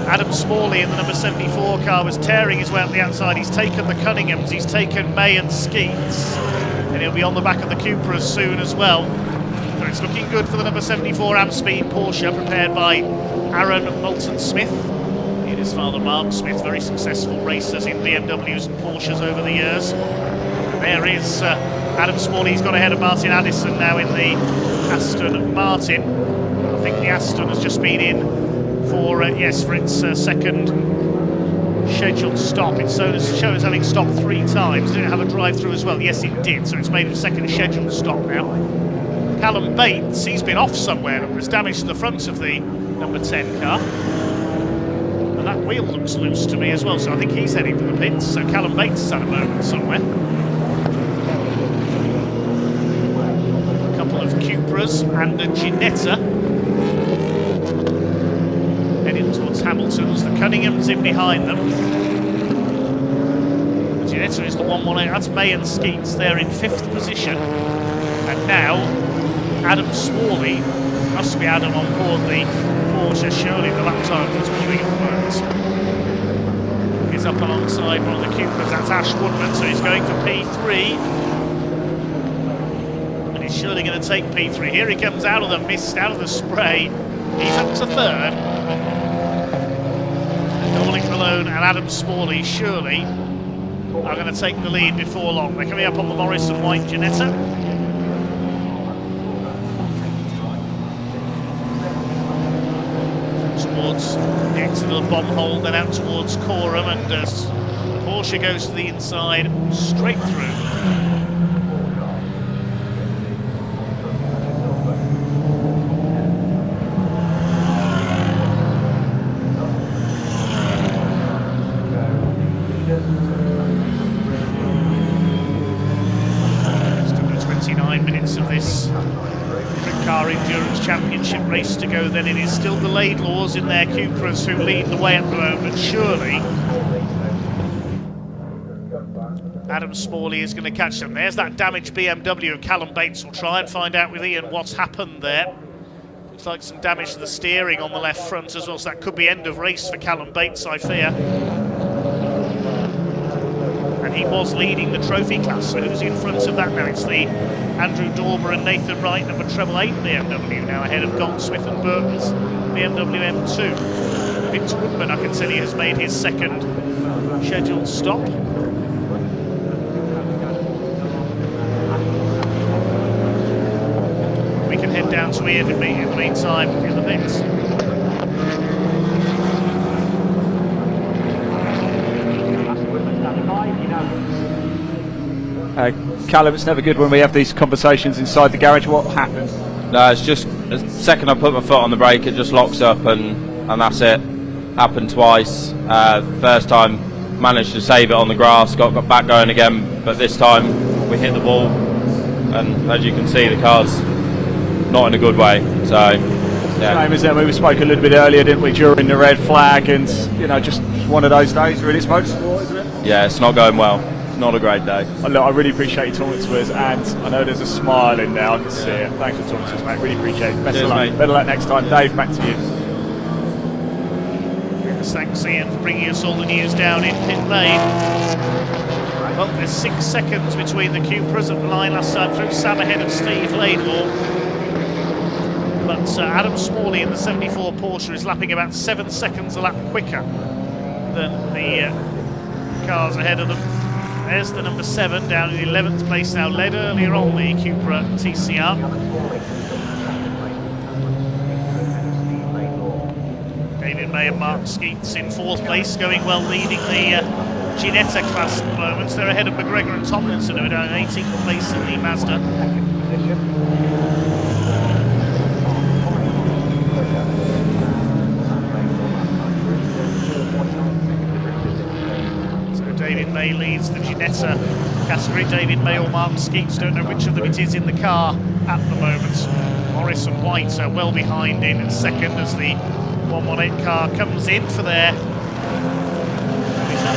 Adam Smalley in the number 74 car was tearing his way up the outside. He's taken the Cunninghams, he's taken May and Skeets, and he'll be on the back of the Cupras soon as well. So it's looking good for the number 74 Amspeed Porsche, prepared by Aaron Moulton-Smith. His father Mark Smith, very successful racers in BMWs and Porsches over the years. And there is Adam Smalley. He's got ahead of Martin Addison now in the Aston Martin. I think the Aston has just been in for for its second scheduled stop. It shows having stopped 3 times. Did it have a drive-through as well? Yes, it did. So it's made its second scheduled stop now. Callum Bates, he's been off somewhere and was damaged to the front of the number 10 car. That wheel looks loose to me as well, so I think he's heading for the pits. So Callum Bates is at a moment somewhere. A couple of Cupras and a Ginetta heading towards Hamilton's. The Cunninghams in behind them. The Ginetta is the 118. That's May and Skeets. They're in 5th position. And now Adam Smalley, must be Adam on board the Porsche, surely the lap time is moving at the moment. He's up alongside one of the Cupras, that's Ash Woodman, so he's going for P3. And he's surely going to take P3. Here he comes out of the mist, out of the spray. He's up to third. Dominic Malone and Adam Smalley surely are going to take the lead before long. They're coming up on the Morrison White Ginetta. Towards the exit of the bomb hole, then out towards Coram, and Porsche goes to the inside, straight through. Of this car endurance championship race to go, then it is still the Laidlaws in their Cupras who lead the way at the moment. Surely Adam Smalley is going to catch them. There's that damaged BMW. Callum Bates will try and find out with Ian what's happened there. Looks like some damage to the steering on the left front as well, so that could be end of race for Callum Bates, I fear. And he was leading the trophy class, so who's in front of that now? It's the Andrew Dauber and Nathan Wright, number 888 BMW, now ahead of Goldsmith and Burton's BMW M2. Vince Woodman, I can tell you, has made his second scheduled stop. We can head down to Ian in the meantime in the pits. Callum, it's never good when we have these conversations inside the garage. What happened? No, it's just the second I put my foot on the brake, it just locks up, and that's it. Happened twice. First time managed to save it on the grass, got back going again, but this time we hit the wall, and as you can see, the car's not in a good way. So, yeah. Same as that. We spoke a little bit earlier, didn't we, during the red flag, and just one of those days. Really, it's motorsport, isn't it? Yeah, it's not going well. Not a great day. Look, I really appreciate you talking to us, and I know there's a smile in there, I can see it. Thanks for talking to us, mate. Really appreciate it. Best of luck. Better luck next time. Dave, back to you. Yes, thanks, Ian, for bringing us all the news down in pit lane. Well, there's 6 seconds between the Cupras at the line last time through. Sam ahead of Steve Laidlaw. But Adam Smalley in the 74 Porsche is lapping about 7 seconds a lap quicker than the cars ahead of them. There's the number 7 down in 11th place now, led earlier on the Cupra TCR. David May and Mark Skeets in 4th place, going well, leading the Ginetta class at the moment. They're ahead of McGregor and Tomlinson, who are down in 18th place in the Mazda. David May leads the Ginetta category. David May or Mark Skeets, don't know which of them it is in the car at the moment. Morris and White are well behind in second as the 118 car comes in for their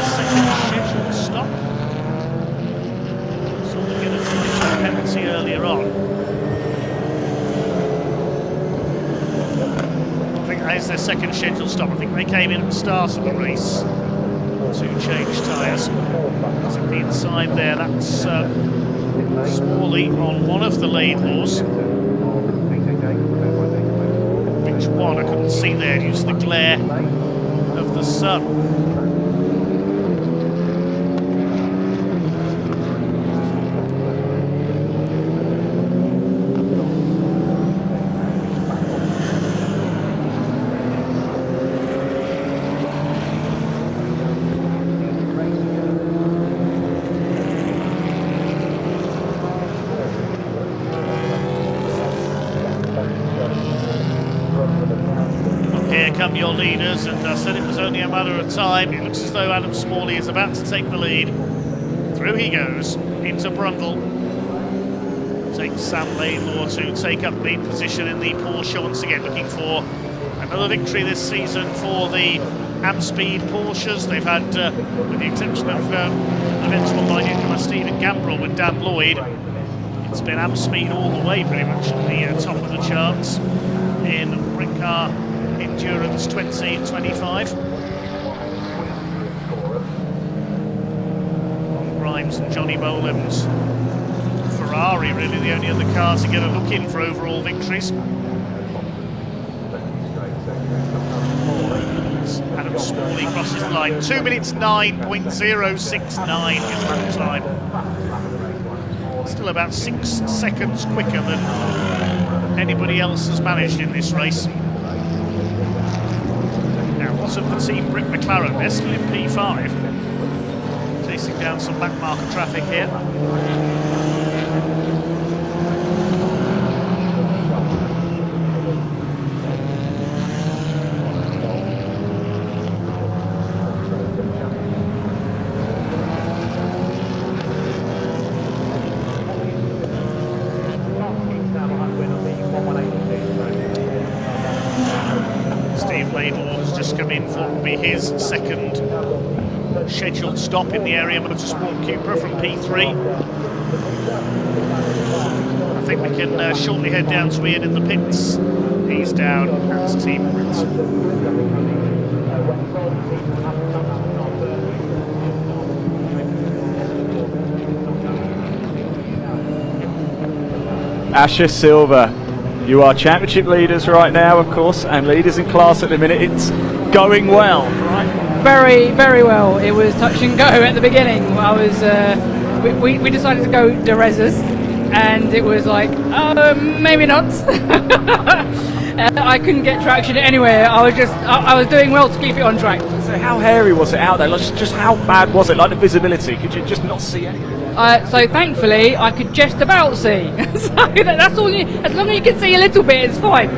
second scheduled stop. So they're going to do a penalty earlier on. I think that is their second scheduled stop. I think they came in at the start of the race to change tyres. That's at the inside there. That's Smalley on one of the Laidlaws. Which one? I couldn't see there due to the glare of the sun. Come your leaders, and I said it was only a matter of time. It looks as though Adam Smalley is about to take the lead. Through he goes into Brundle. Takes Sam Laidlaw to take up lead position in the Porsche once again, looking for another victory this season for the Amspeed Porsches. They've had, with the exception of events won by newcomer Stephen Gambrell with Dan Lloyd, it's been Amspeed all the way pretty much at the top of the charts in sprint car endurance endurance 20 and 25. Grimes and Johnny Boland's Ferrari really the only other cars to get a look in for overall victories. Adam Smalley crosses the line. 2 minutes 9.069 is lap time. Still about 6 seconds quicker than anybody else has managed in this race. Now, what's of the team Brick McLaren? They're still in P5. Chasing down some back marker traffic here. His second scheduled stop in the area Motorsport Cupra from P3. I think we can shortly head down to Ian in the pits. He's down as team Brits. Asher Silver, you are championship leaders right now, of course, and leaders in class at the minute. It's going well, right? Very, very well. It was touch and go at the beginning. I was, we decided to go de Rezas, and it was like, maybe not. I couldn't get traction anywhere. I was doing well to keep it on track. So how hairy was it out there? Like, just how bad was it? Like the visibility? Could you just not see anything? So thankfully, I could just about see. So that's all. As long as you can see a little bit, it's fine.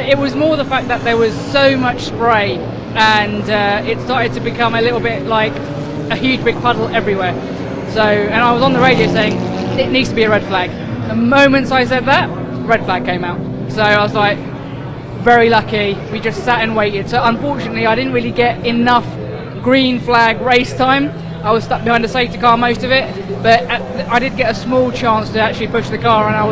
It was more the fact that there was so much spray, and it started to become a little bit like a huge big puddle everywhere. So, and I was on the radio saying it needs to be a red flag. The moment I said that, red flag came out. So I was like, very lucky. We just sat and waited. So unfortunately, I didn't really get enough green flag race time. I was stuck behind a safety car most of it, but I did get a small chance to actually push the car, and I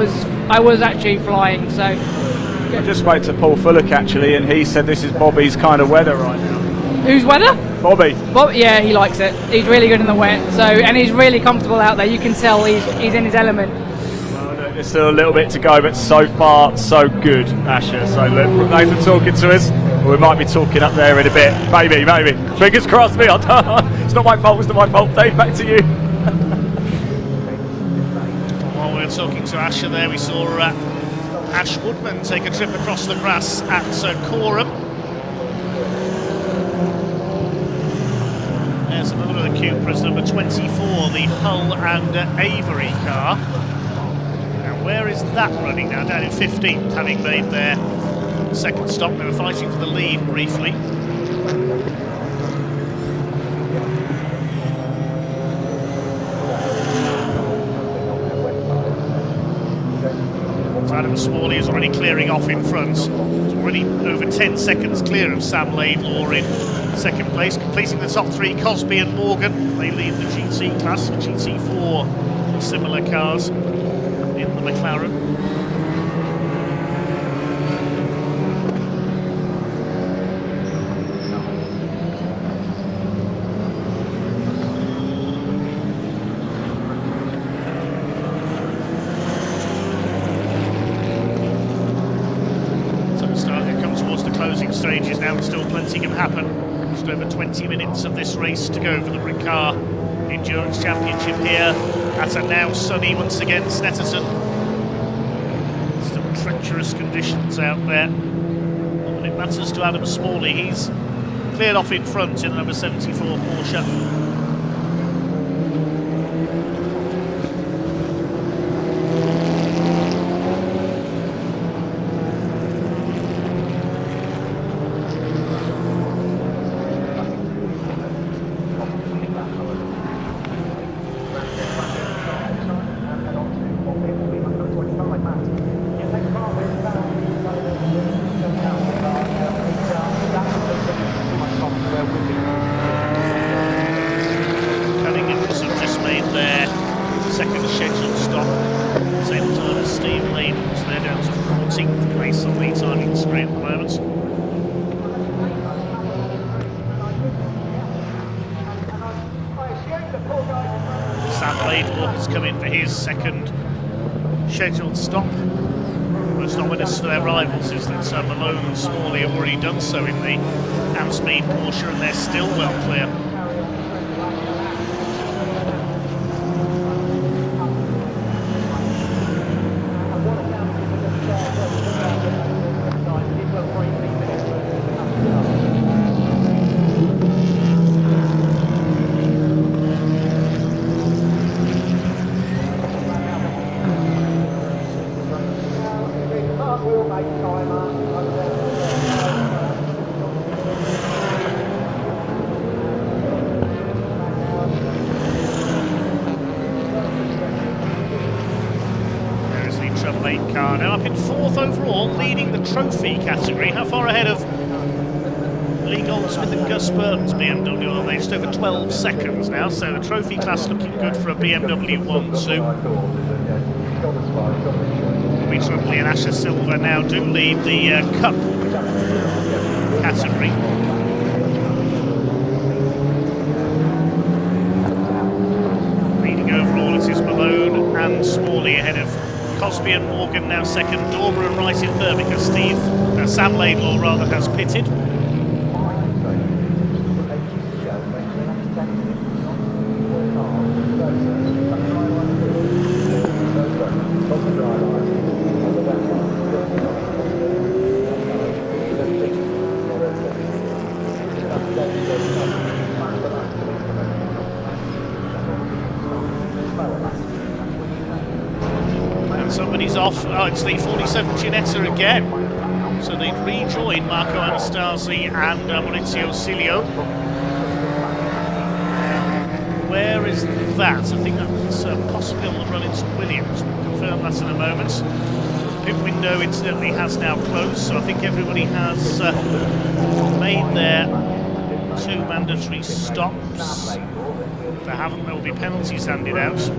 was actually flying. So I just spoke to Paul Fullock actually, and he said this is Bobby's kind of weather right now. Whose weather? Bobby. Yeah, he likes it. He's really good in the wet. So, and he's really comfortable out there. You can tell he's in his element. Well, there's still a little bit to go, but so far so good, Asher. So look, thanks for talking to us. We might be talking up there in a bit. Maybe. Fingers crossed me. It's not my fault. It's not my fault. Dave, back to you. While we were talking to Asher there, we saw Ash Woodman take a trip across the grass at Caterham. There's another of the Cupras, number 24, the Hull and Avery car. Now, where is that running now? Down in 15th, having made their second stop. They were fighting for the lead briefly. Adam Smalley is already clearing off in front. He's already over 10 seconds clear of Sam Laidlaw in second place. Completing the top three, Cosby and Morgan. They lead the GT class, GT4, similar cars in the McLaren. Stages now, and still plenty can happen. Just over 20 minutes of this race to go for the Brick Car Endurance Championship here at a now sunny once again Snetterton. Still treacherous conditions out there, and it matters to Adam Smalley. He's cleared off in front in the number 74 Porsche. Laidlaw has come in for his second scheduled stop. Most ominous for their rivals is that Malone and Smalley have already done so in the Amspeed Porsche, and they're still well clear. Car now up in fourth overall, leading the trophy category. How far ahead of Lee Goldsmith and Gus Burton's BMW? Well, they're just over 12 seconds now, so the trophy class looking good for a BMW 1-2. Bobby Trundley and Asher Silver now do lead the Cup category. Leading overall it is Malone and Smalley ahead of Cosby and Morgan now second, Dormer and Rice in third because Sam Laidlaw rather has pitted. Somebody's off. Oh, it's the 47 Ginetta again. So they've rejoined Marco Anastasi and Maurizio Cilio. Where is that? I think that's possibly on the run into Williams. We'll confirm that in a moment. The pit window incidentally has now closed, so I think everybody has made their 2 mandatory stops. If they haven't, there will be penalties handed out.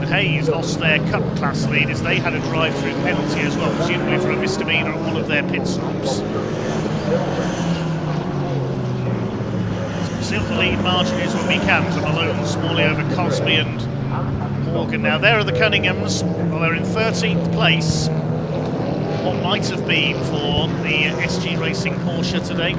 Hayes lost their Cup class lead as they had a drive-through penalty as well, presumably for a misdemeanor at one of their pit stops. So see what the lead margin is when we can for Malone, Smalley over Cosby and Morgan. Now there are the Cunninghams. Well, they're in 13th place. What might have been for the SG Racing Porsche today.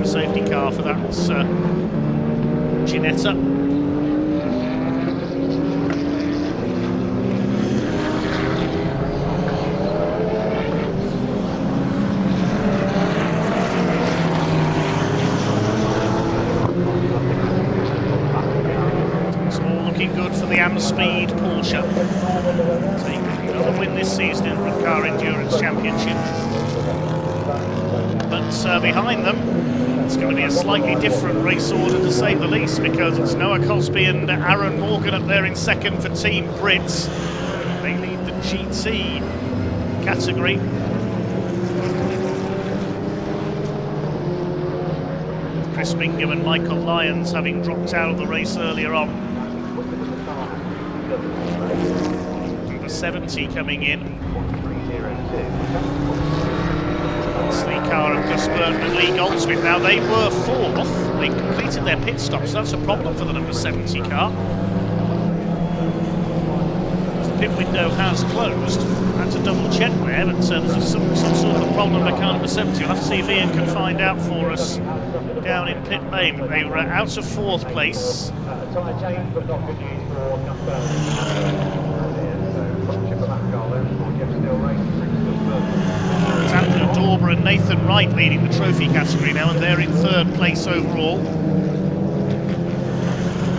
Safety car for that Ginetta. It's all looking good for the Amspeed Porsche. Taking another win this season in the Car Endurance Championship. But behind them, it's going to be a slightly different race order to say the least, because it's Noah Cosby and Aaron Morgan up there in second for Team Brits. They lead the GT category. Chris Bingham and Michael Lyons having dropped out of the race earlier on. Number 70 coming in. The car of Gus Burton and Lee Goldsmith. Now they were fourth, they completed their pit stop, so that's a problem for the number 70 car. The pit window has closed. That's a double check there, but there's some sort of a problem with car number 70. We'll have to see if Ian can find out for us down in pit lane. They were out of fourth place. Andrew Dorber and Nathan Wright leading the trophy category now, and they're in third place overall.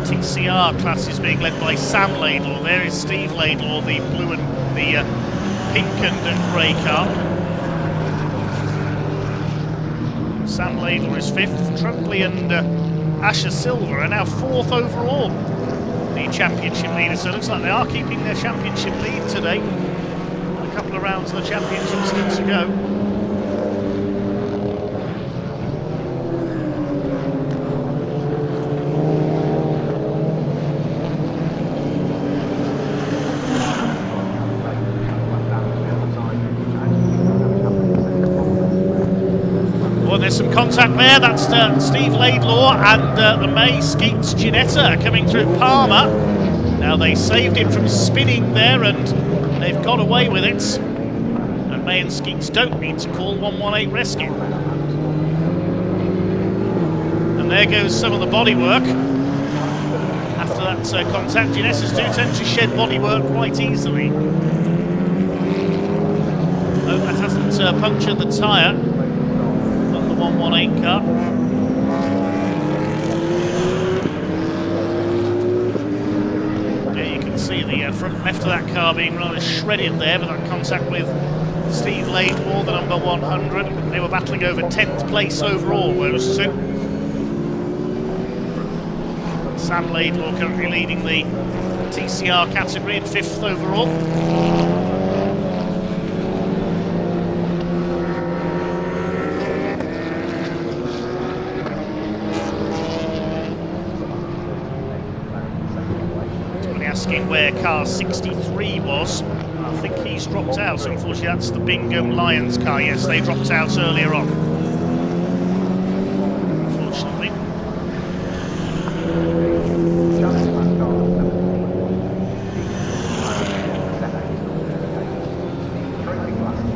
TCR class is being led by Sam Laidlaw. There is Steve Laidlaw, the blue and the pink and grey car. Sam Laidlaw is 5th. Trundley and Asher Silver are now 4th overall. The championship leaders, so it looks like they are keeping their championship lead today. A couple of rounds of the championship still to go. There's some contact there. That's Steve Laidlaw and the May Skeets Ginetta coming through Palmer. Now they saved him from spinning there and they've got away with it. And May and Skeets don't need to call 118 rescue. And there goes some of the bodywork. After that contact, Ginettas do tend to shed bodywork quite easily. Hope that hasn't punctured the tyre. 118 car. Yeah, you can see the front left of that car being rather shredded there, but that contact with Steve Laidlaw, the number 100. They were battling over 10th place overall, those two. Sam Laidlaw currently leading the TCR category in 5th overall. Asking where car 63 was. I think he's dropped out, so unfortunately that's the Bingham Lions car. Yes, they dropped out earlier on. Unfortunately.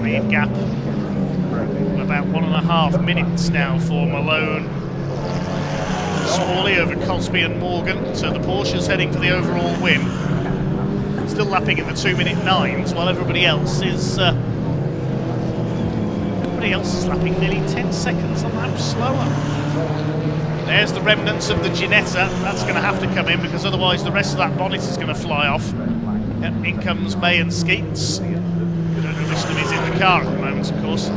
Lead gap about 1.5 minutes now for Malone. Smalley over Cosby and Morgan, so the Porsche's heading for the overall win. Still lapping in the 2-minute 9s, while everybody else is lapping nearly 10 seconds a lap slower. There's the remnants of the Ginetta. That's going to have to come in because otherwise the rest of that bonnet is going to fly off. And in comes May and Skeets. We don't know which of them is in the car at the moment, of course.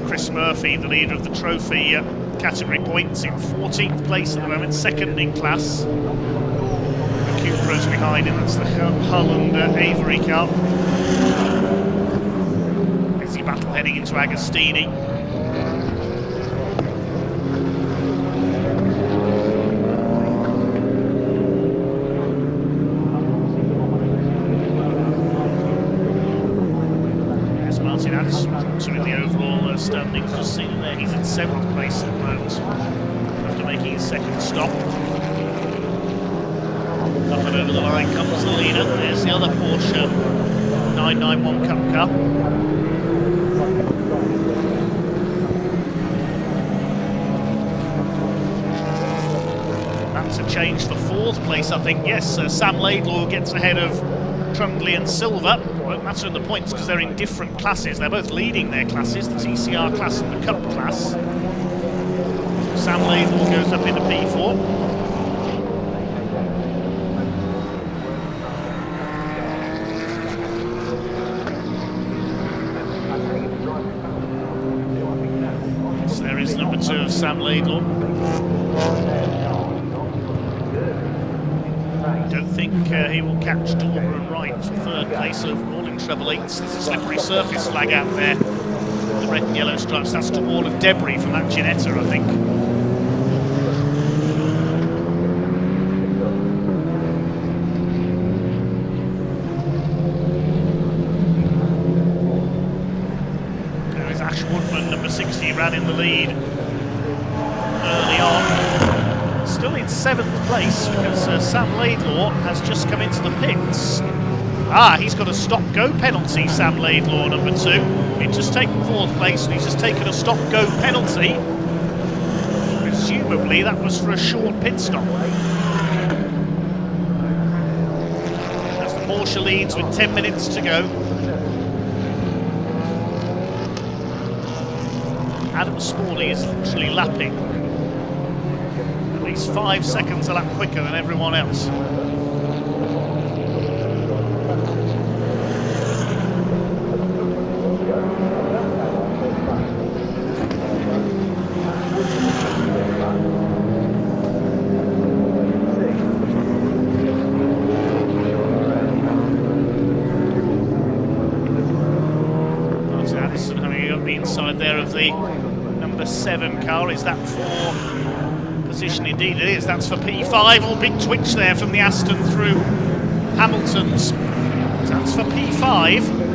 Chris Murphy, the leader of the trophy category points, in 14th place at the moment, 2nd in class. Cupro's behind him, that's the Hull and Avery car. Busy battle heading into Agostini. There's Martin Addison, so in the overall standings, just seen there, he's in 7th place at the moment after making his 2nd stop. Up and over the line comes the leader. There's the other Porsche 991 Cup car. That's a change for 4th place, I think. Yes, Sam Laidlaw gets ahead of Trundley and Silver. Won't matter in the points because they're in different classes. They're both leading their classes, the TCR class and the Cup class. Sam Laidlaw goes up into P4. So there is number 2 of Sam Laidlaw. Don't think he will catch Dormer and Wright for 3rd place overall in treble 8s. There's a slippery surface flag out there. The red and yellow stripes, that's to wall of debris from that Ginetta, I think. There is Ash Woodman, number 60, ran in the lead early on. Still in 7th place because Sam Laidlaw has just come into the pits. He's got a stop-go penalty, Sam Laidlaw, number 2. He'd just taken 4th place and he's just taken a stop-go penalty. Presumably that was for a short pit stop. As the Porsche leads with 10 minutes to go. Adam Smalley is literally lapping. He's 5 seconds a lap quicker than everyone else. of the number 7 car. Is that for position? Indeed it is. That's for P5. Oh, big twitch there from the Aston through Hamilton's. That's for P5.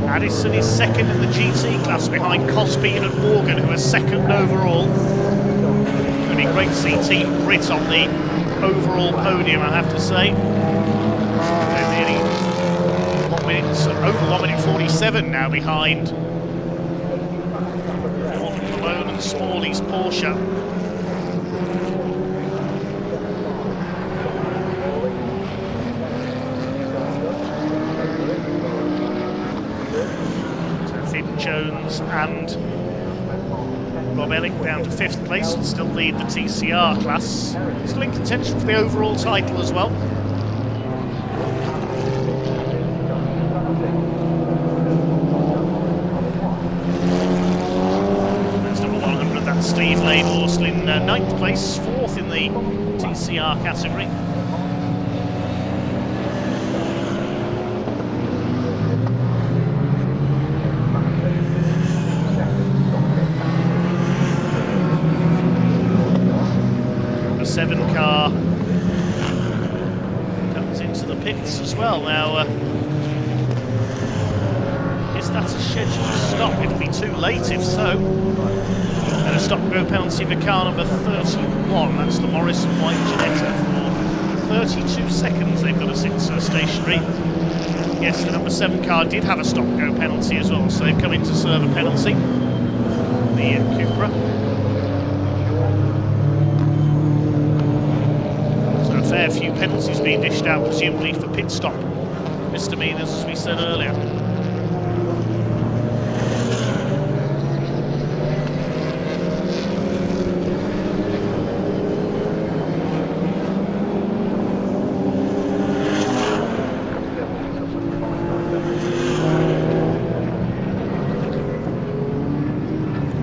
Addison is second in the GT class behind Cosby and Morgan, who are second overall. It'll be great to see Team Brit on the overall podium, I have to say. They're nearly 1 minute, over 1 minute 47 now behind Malone and Smalley's Porsche. Jones and Rob Ellick down to 5th place and still lead the TCR class. Still in contention for the overall title as well. That's number 100, that's Steve Laidlaw, still in 9th place, 4th in the TCR category. Car comes into the pits as well. Now, is that a scheduled stop? It'll be too late if so. And a stop-go penalty for car number 31. That's the Morrison White Ginetta for 32 seconds. They've got to sit stationary. Yes, the number 7 car did have a stop-go penalty as well, so they've come in to serve a penalty. The Cupra. A few penalties being dished out, presumably for pit stop misdemeanors, as we said earlier.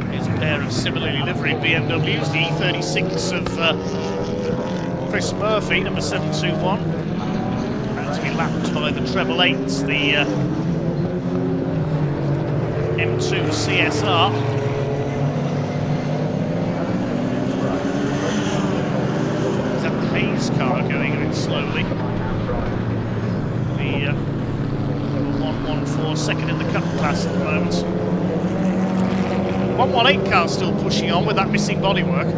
Here's a pair of similarly liveried BMWs, the E36 of Chris Murphy, number 721, about to be lapped by the treble 8, the M2 CSR. Is that the Hayes car going a bit slowly? The 114 second in the Cup class at the moment. 118 car still pushing on with that missing bodywork.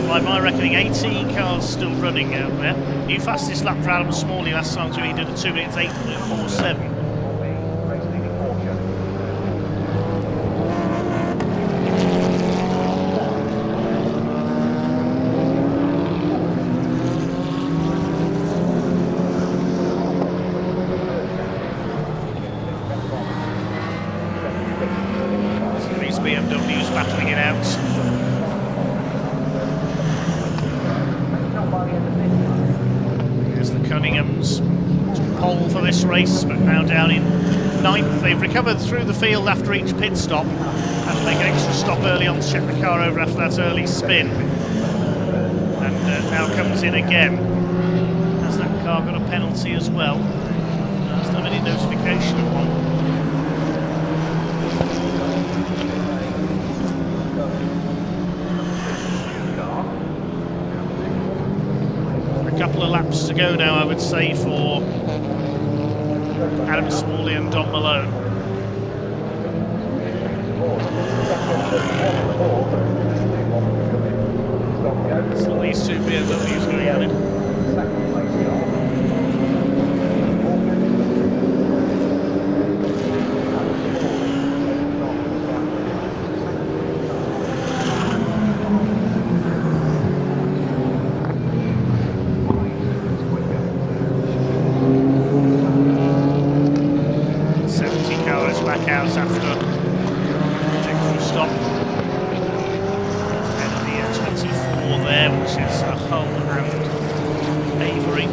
By my reckoning, 18 cars still running out there. New fastest lap for Adam Smalley last time through, he did a 2 minutes 8.47. So these BMWs battling it out. Cunningham's pole for this race, but now down in 9th. They've recovered through the field after each pit stop. Had to make an extra stop early on to check the car over after that early spin. And now comes in again. Has that car got a penalty as well? There's not any notification of one. Couple of laps to go now, I would say, for Adam Smalley and Don Malone. So these two BMWs going at it. After technical stop. And the 24 there, which is Hull and Avery.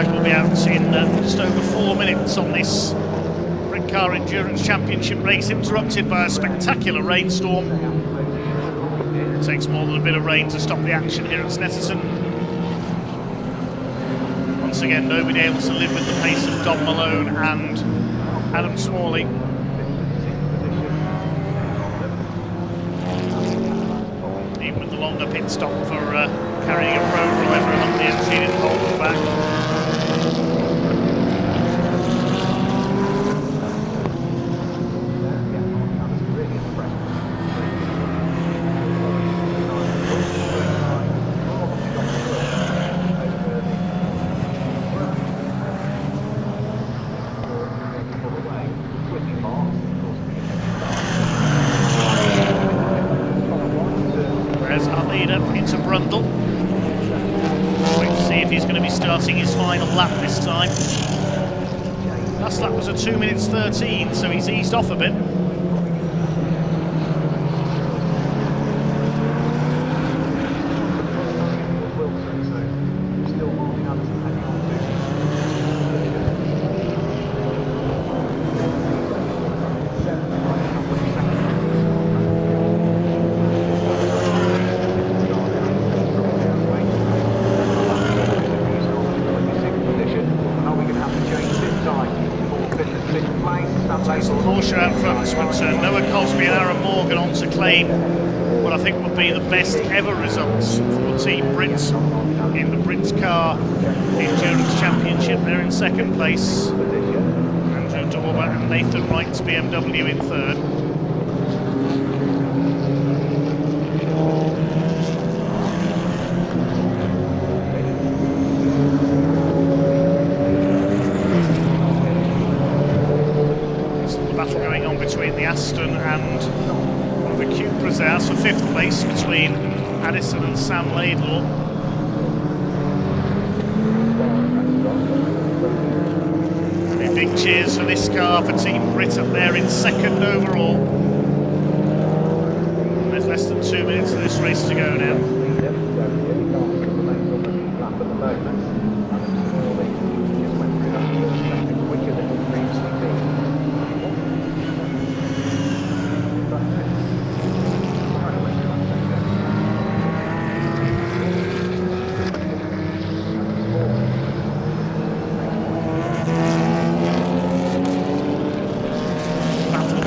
tide will be out in just over 4 minutes on this Sprint Car Endurance Championship race, interrupted by a spectacular rainstorm. It takes more than a bit of rain to stop the action here at Snetterton. Once again, nobody able to live with the pace of Dom Malone and Adam Smalley. Even with the longer pit stop for carrying a pro driver along the entry, didn't hold them back. There's our leader into Trundley. Wait to see if he's going to be starting his final lap this time. Last lap was a 2 minutes 13, so he's eased off a bit. Porsche out front, but Noah Cosby and Aaron Morgan on to claim what I think would be the best ever results for Team Brits in the Brits Car Endurance Championship. They're in second place. Andrew Dorber and Nathan Wright's BMW in third. Going on between the Aston and one of the Cupras there. For fifth place between Addison and Sam Laidlaw. And big cheers for this car for Team Brit up there in second overall. There's less than 2 minutes of this race to go now.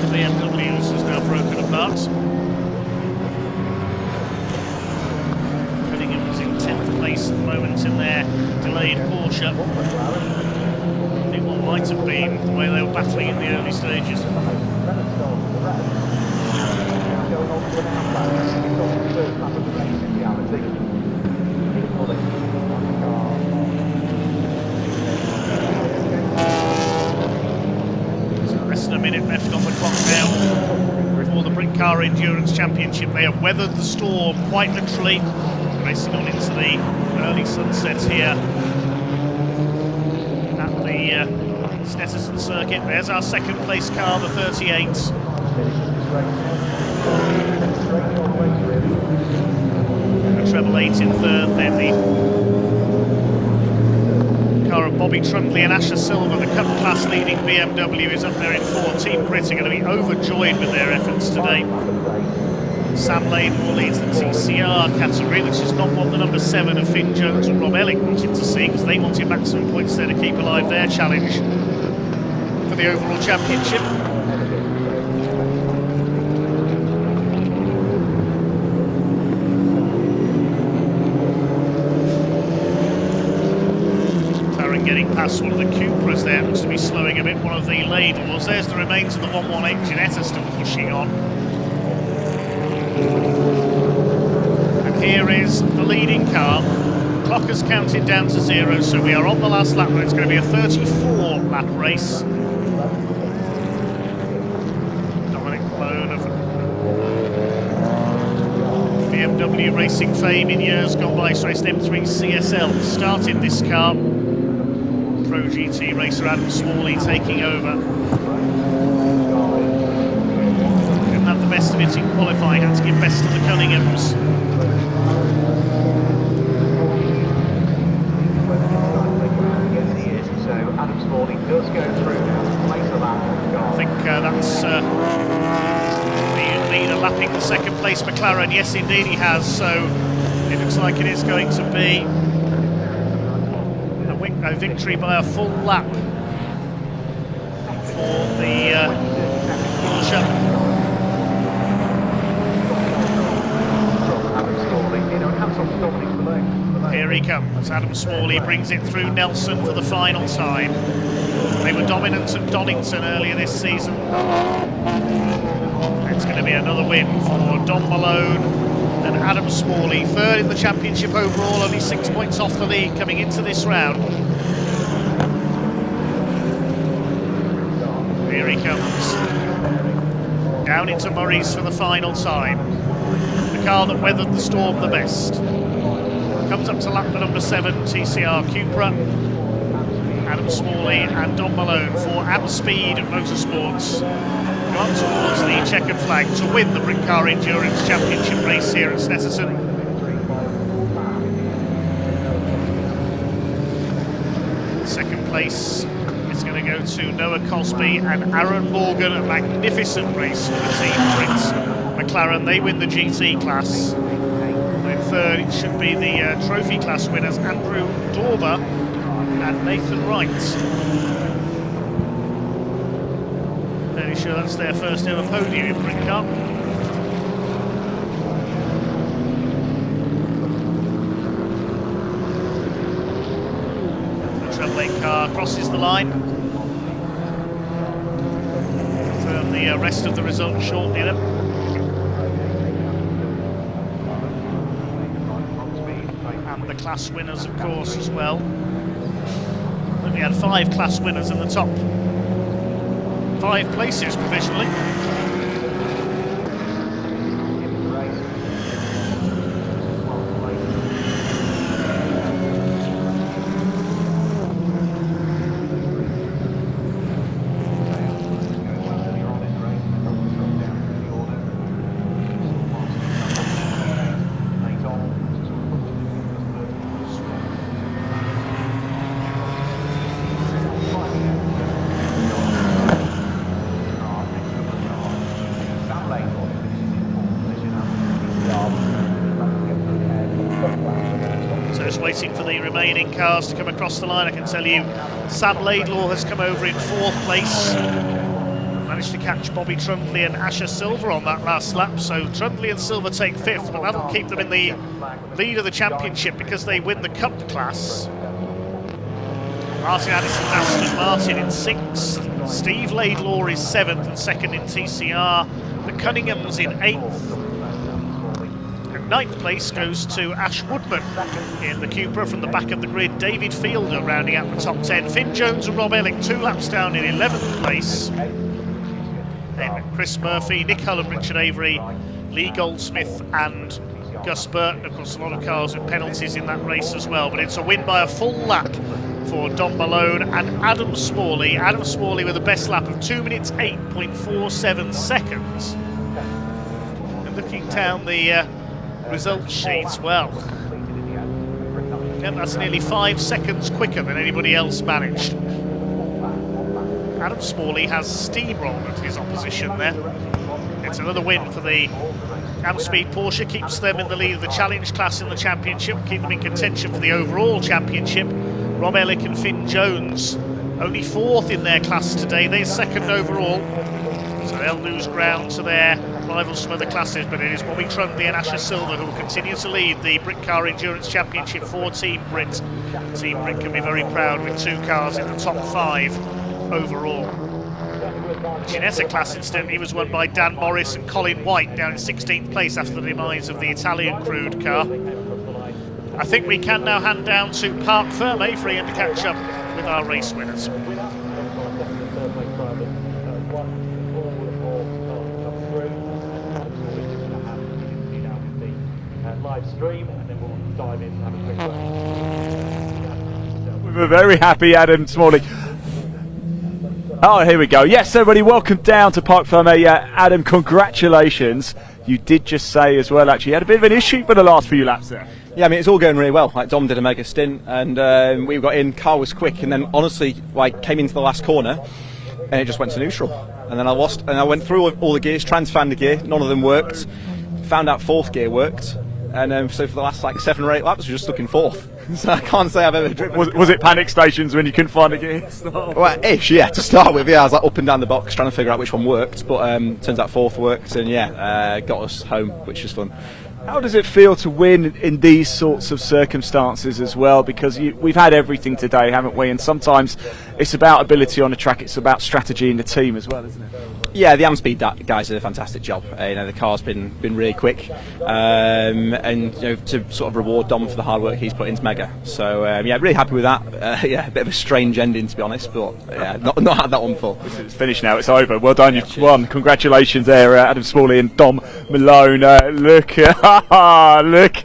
BMWs has now broken apart. Cunningham was in 10th place at the moment in their delayed Porsche. I think what might have been the way they were battling in the early stages. Less than a minute left on the clock now for the Brit Car Endurance Championship. They have weathered the storm quite literally, racing on into the early sunsets here at the Snetterton circuit. There's our second place car, the 38. A treble 8 in third, then the car of Bobby Trundley and Asher Silver, the Cup class leading BMW, is up there in fourth. Team Brit are going to be overjoyed with their efforts today. Sam Laidlaw leads the TCR category, which is not what the number 7 of Finn Jones and Rob Ellick wanted to see, because they wanted maximum points there to keep alive their challenge for the overall championship. Getting past one of the Cupras there, looks to be slowing a bit, one of the Laidlaws. There's the remains of the 118 Ginetta still pushing on. And here is the leading car. Clock has counted down to 0, so we are on the last lap. It's going to be a 34 lap race. Dominic Malone of BMW racing fame in years gone by, raced M3 CSL, started this car. Pro GT racer Adam Smalley taking over. Couldn't have the best of it in qualifying, had to give best to the Cunninghams. just go through now. Place a lap on the car. I think that's the leader lapping the second place McLaren. Yes, indeed he has. So it looks like it is going to be a victory by a full lap for the Porsche. Here he comes. Adam Smalley brings it through Nelson for the final time. They were dominant at Donington earlier this season. It's going to be another win for Don Malone and Adam Smalley. Third in the championship overall, only 6 points off the lead coming into this round. Here he comes. Down into Murray's for the final time. The car that weathered the storm the best. Comes up to lap number 7, TCR Uk. Adam Smalley and Don Malone for Amspeed Motorsports go up towards the checkered flag to win the Brick Car Endurance Championship race here at Snetterton. Second place is going to go to Noah Cosby and Aaron Morgan. A magnificent race for the team Brits. McLaren, they win the GT class. In third, it should be the trophy class winners, Andrew Dorber and Nathan Wright. Fairly sure that's their first ever podium in Brick Car. The Trundley car crosses the line. Confirm the rest of the results shortly then. The class winners, of course, as well. We had 5 class winners in the top 5 places provisionally. Waiting for the remaining cars to come across the line. I can tell you Sam Laidlaw has come over in 4th place. Managed to catch Bobby Trundley and Asher Silver on that last lap. So Trundley and Silver take 5th, but that'll keep them in the lead of the championship because they win the Cup class. Martin Addison's Aston Martin in 6th. Steve Laidlaw is 7th and 2nd in TCR. The Cunninghams in 8th. 9th place goes to Ash Woodman in the Cupra from the back of the grid. David Fielder rounding out the top 10. Finn Jones and Rob Ellick 2 laps down in 11th place. Then Chris Murphy, Nick Hull and Richard Avery, Lee Goldsmith and Gus Burton. Of course, a lot of cars with penalties in that race as well, but it's a win by a full lap for Don Malone and Adam Smalley. Adam Smalley with the best lap of 2 minutes 8.47 seconds. And looking down the result sheets, well, yeah, that's nearly 5 seconds quicker than anybody else managed. Adam Smalley has steamrolled his opposition there. It's another win for the Amspeed Porsche, keeps them in the lead of the challenge class in the championship, keep them in contention for the overall championship. Rob Ellick and Finn Jones only 4th in their class today, they're 2nd overall, so they'll lose ground to their rivals from other classes, but it is Bobby Trundley and Asher Silver who will continue to lead the Brick Car Endurance Championship for Team Brit. Team Brit can be very proud with 2 cars in the top 5 overall. Ginetta class incidentally was won by Dan Morris and Colin White down in 16th place after the demise of the Italian crude car. I think we can now hand down to Parc Ferme for Ian to catch up with our race winners. Live stream, and then we'll dive in and have a quick look. We were very happy, Adam Smalley. Oh, here we go. Yes, everybody, welcome down to Parc Ferme. Adam, congratulations. You did just say as well, actually, you had a bit of an issue for the last few laps there. Yeah, I mean, it's all going really well. Like, Dom did a mega stint, and we got in, car was quick, and then honestly, like, came into the last corner, and it just went to neutral. And then I lost, and I went through all the gears, trying to find the gear, none of them worked. Found out fourth gear worked, and so for the last like 7 or 8 laps, we were just stuck in fourth. So I can't say I've ever driven. Was it panic stations when you couldn't find a gear? Well, ish, yeah. To start with, yeah, I was like up and down the box trying to figure out which one worked, but turns out fourth worked, and yeah, got us home, which was fun. How does it feel to win in these sorts of circumstances as well? Because we've had everything today, haven't we? And sometimes it's about ability on the track, it's about strategy in the team as well, isn't it? Yeah, the Amspeed guys did a fantastic job. The car's been really quick, and to sort of reward Dom for the hard work he's put into Mega. So yeah, really happy with that. Yeah, a bit of a strange ending to be honest, but yeah, not had that one before. It's finished now. It's over. Well done. You've won. Congratulations there, Adam Smalley and Dom Malone. Look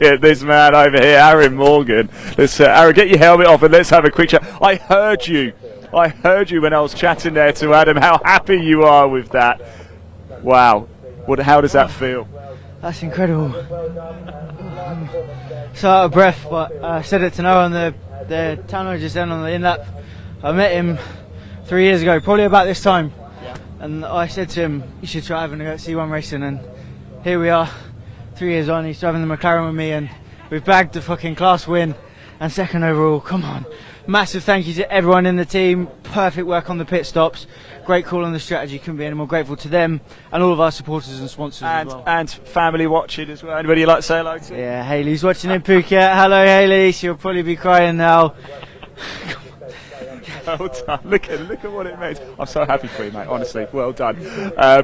at this man over here, Aaron Morgan. Let's Aaron, get your helmet off and let's have a quick chat. I heard you when I was chatting there to Adam, how happy you are with that. Wow. How does that feel? That's incredible. So out of breath, but I said it to Noah on the town manager just then on the in-lap. I met him 3 years ago, probably about this time. Yeah. And I said to him, you should try having a go at C1 racing, and here we are, 3 years on, he's driving the McLaren with me, and we've bagged the fucking class win and second overall. Come on. Massive thank you to everyone in the team. Perfect work on the pit stops. Great call on the strategy. Couldn't be any more grateful to them and all of our supporters and sponsors as well. And family watching as well. Anybody you'd like to say hello to? Yeah, Hayley's watching in Phuket. Hello, Hayley. She'll probably be crying now. Well done. Look at what it makes. I'm so happy for you, mate. Honestly, well done.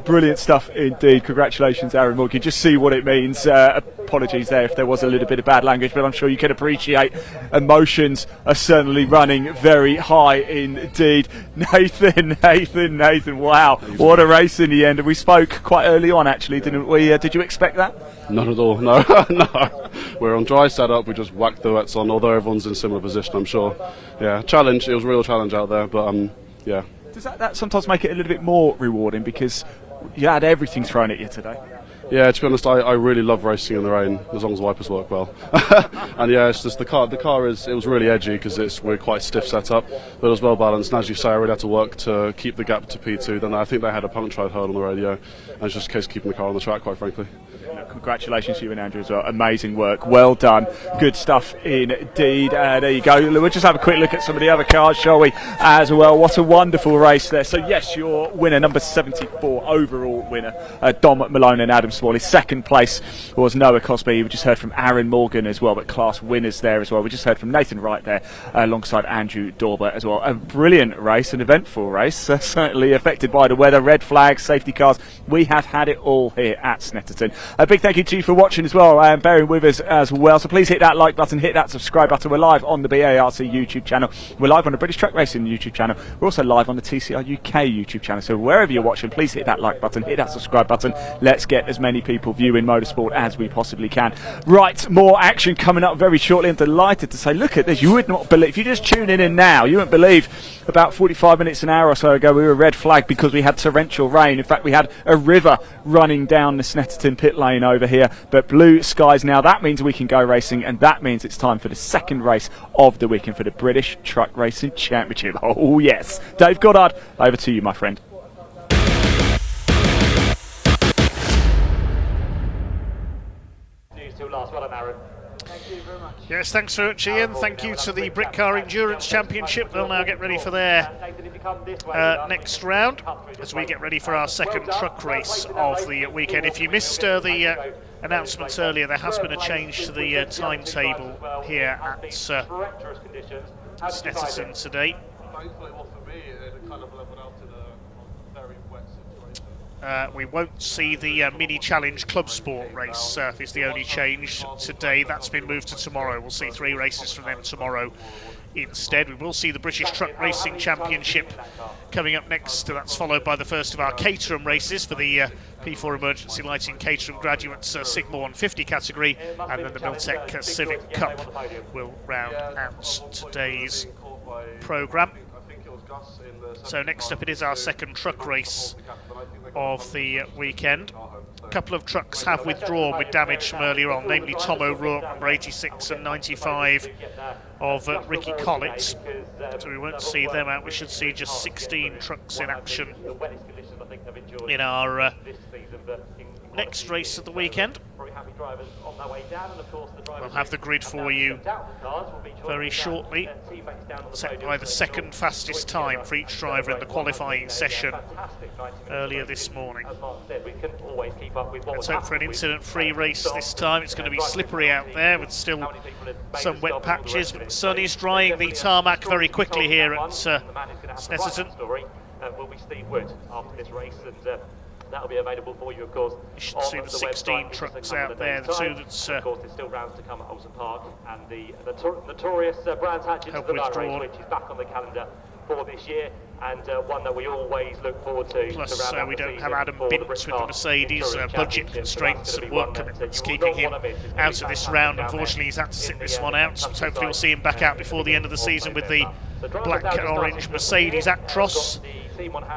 Brilliant stuff indeed. Congratulations, Aaron Morgan. You just see what it means. Apologies there if there was a little bit of bad language, but I'm sure you can appreciate emotions are certainly running very high indeed. Nathan. Wow, what a race in the end. And we spoke quite early on, actually, didn't we? Did you expect that? Not at all. No, no. We're on dry setup. We just whacked the wets on. Although everyone's in similar position, I'm sure. Yeah, challenge. It was a real challenge out there, but yeah. Does that sometimes make it a little bit more rewarding because you had everything thrown at you today? Yeah, to be honest, I really love racing in the rain as long as the wipers work well. And yeah, it's just the car. It was really edgy because we're quite stiff setup, but it was well balanced. And as you say, I really had to work to keep the gap to P2. Then I think they had a punctured heard on the radio, and it's just a case of keeping the car on the track, quite frankly. Congratulations to you and Andrew as well. Amazing work. Well done. Good stuff indeed. There you go. We'll just have a quick look at some of the other cars, shall we, as well. What a wonderful race there. So, yes, your winner, number 74, overall winner, Dom Malone and Adam Smalley. Second place was Noah Cosby. We just heard from Aaron Morgan as well, but class winners there as well. We just heard from Nathan Wright there, alongside Andrew Dorber as well. A brilliant race, an eventful race, certainly affected by the weather, red flags, safety cars. We have had it all here at Snetterton. A big thank you to you for watching as well and bearing with us as well. So please hit that like button, hit that subscribe button. We're live on the BARC YouTube channel. We're live on the British Truck Racing YouTube channel. We're also live on the TCR Uk YouTube channel. So wherever you're watching, please hit that like button, hit that subscribe button. Let's get as many people viewing Motorsport as we possibly can. Right, more action coming up very shortly. I'm delighted to say, look at this. You would not believe, if you're just tuning in now, you wouldn't believe about 45 minutes, an hour or so ago, we were red flagged because we had torrential rain. In fact, we had a river running down the Snetterton pit lane over here, but blue skies now. That means we can go racing, and that means it's time for the second race of the weekend for the British Truck Racing Championship. Oh yes, Dave Goddard, over to you, my friend. Yes, thanks very much, Ian. Thank you to the Brit Car Endurance Championship. They'll now get ready for their next round as we get ready for our second truck race of the weekend. If you missed the announcements earlier, there has been a change to the timetable here at Snetterton today. We won't see the Mini Challenge Club Sport race is the only change today. That's been moved to tomorrow. We'll see 3 races from them tomorrow instead. We will see the British Truck Racing Championship coming up next. That's followed by the first of our Caterham races for the P4 Emergency Lighting Caterham Graduates Sigma 150 category, and then the Miltech Civic Cup will round out today's programme. So next up it is our second truck race of the weekend. A couple of trucks have withdrawn with damage from earlier on, namely Tom O'Rourke, number 86 and 95 of Ricky Collett. So we won't see them out. We should see just 16 trucks in action in our next race of the weekend. We'll have the grid for you very shortly, set by the second fastest time for each driver in the qualifying session earlier this morning. Let's hope for an incident-free race this time. It's going to be slippery out there with still some wet patches, but the sun is drying the tarmac very quickly here at Snetterton. Will be Steve Wood after this race, and that'll be available for you, of course. You should see the 16 trucks out there, the two that's of course, there's still rounds to come at Oulton Park, and the notorious Brands Hatch into the Line race, which is back on the calendar for this year, and one that we always look forward to. Plus, we don't have Adam Bint with the Mercedes, budget constraints and work commitments keeping him out of this round. Unfortunately, he's had to sit this one out. So hopefully, we'll see him back out before the end of the season with the black and orange Mercedes Actros.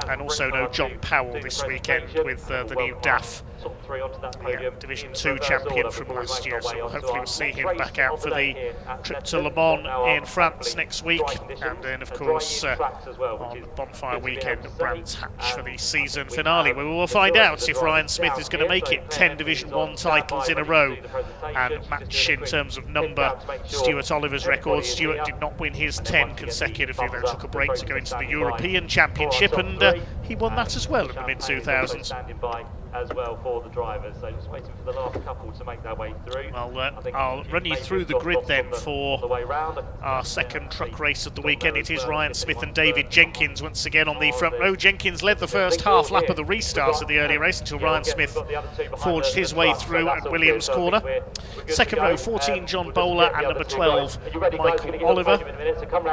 And also no John Powell this weekend with the new DAF, the Division 2 champion from last year. So hopefully we'll see him back out for the trip to Le Mans in France next week. And then, of course, on the bonfire weekend at Brands Hatch for the season finale, where we will find out if Ryan Smith is going to make it 10 Division 1 titles in a row and match in terms of number Stuart Oliver's record. Stuart did not win his 10 consecutively, though took a break to go into the European Championship, and he won that as well in the mid-2000s. As well for the drivers, so just waiting for the last couple to make their way through. Well, I'll run you through the grid then for our second truck race of the weekend. It is Ryan Smith and David Jenkins once again on the front row. Jenkins led the first half lap of the restart of the early race until Ryan Smith forged his way through at Williams Corner. Second row, 14 John Bowler and number 12 Michael Oliver.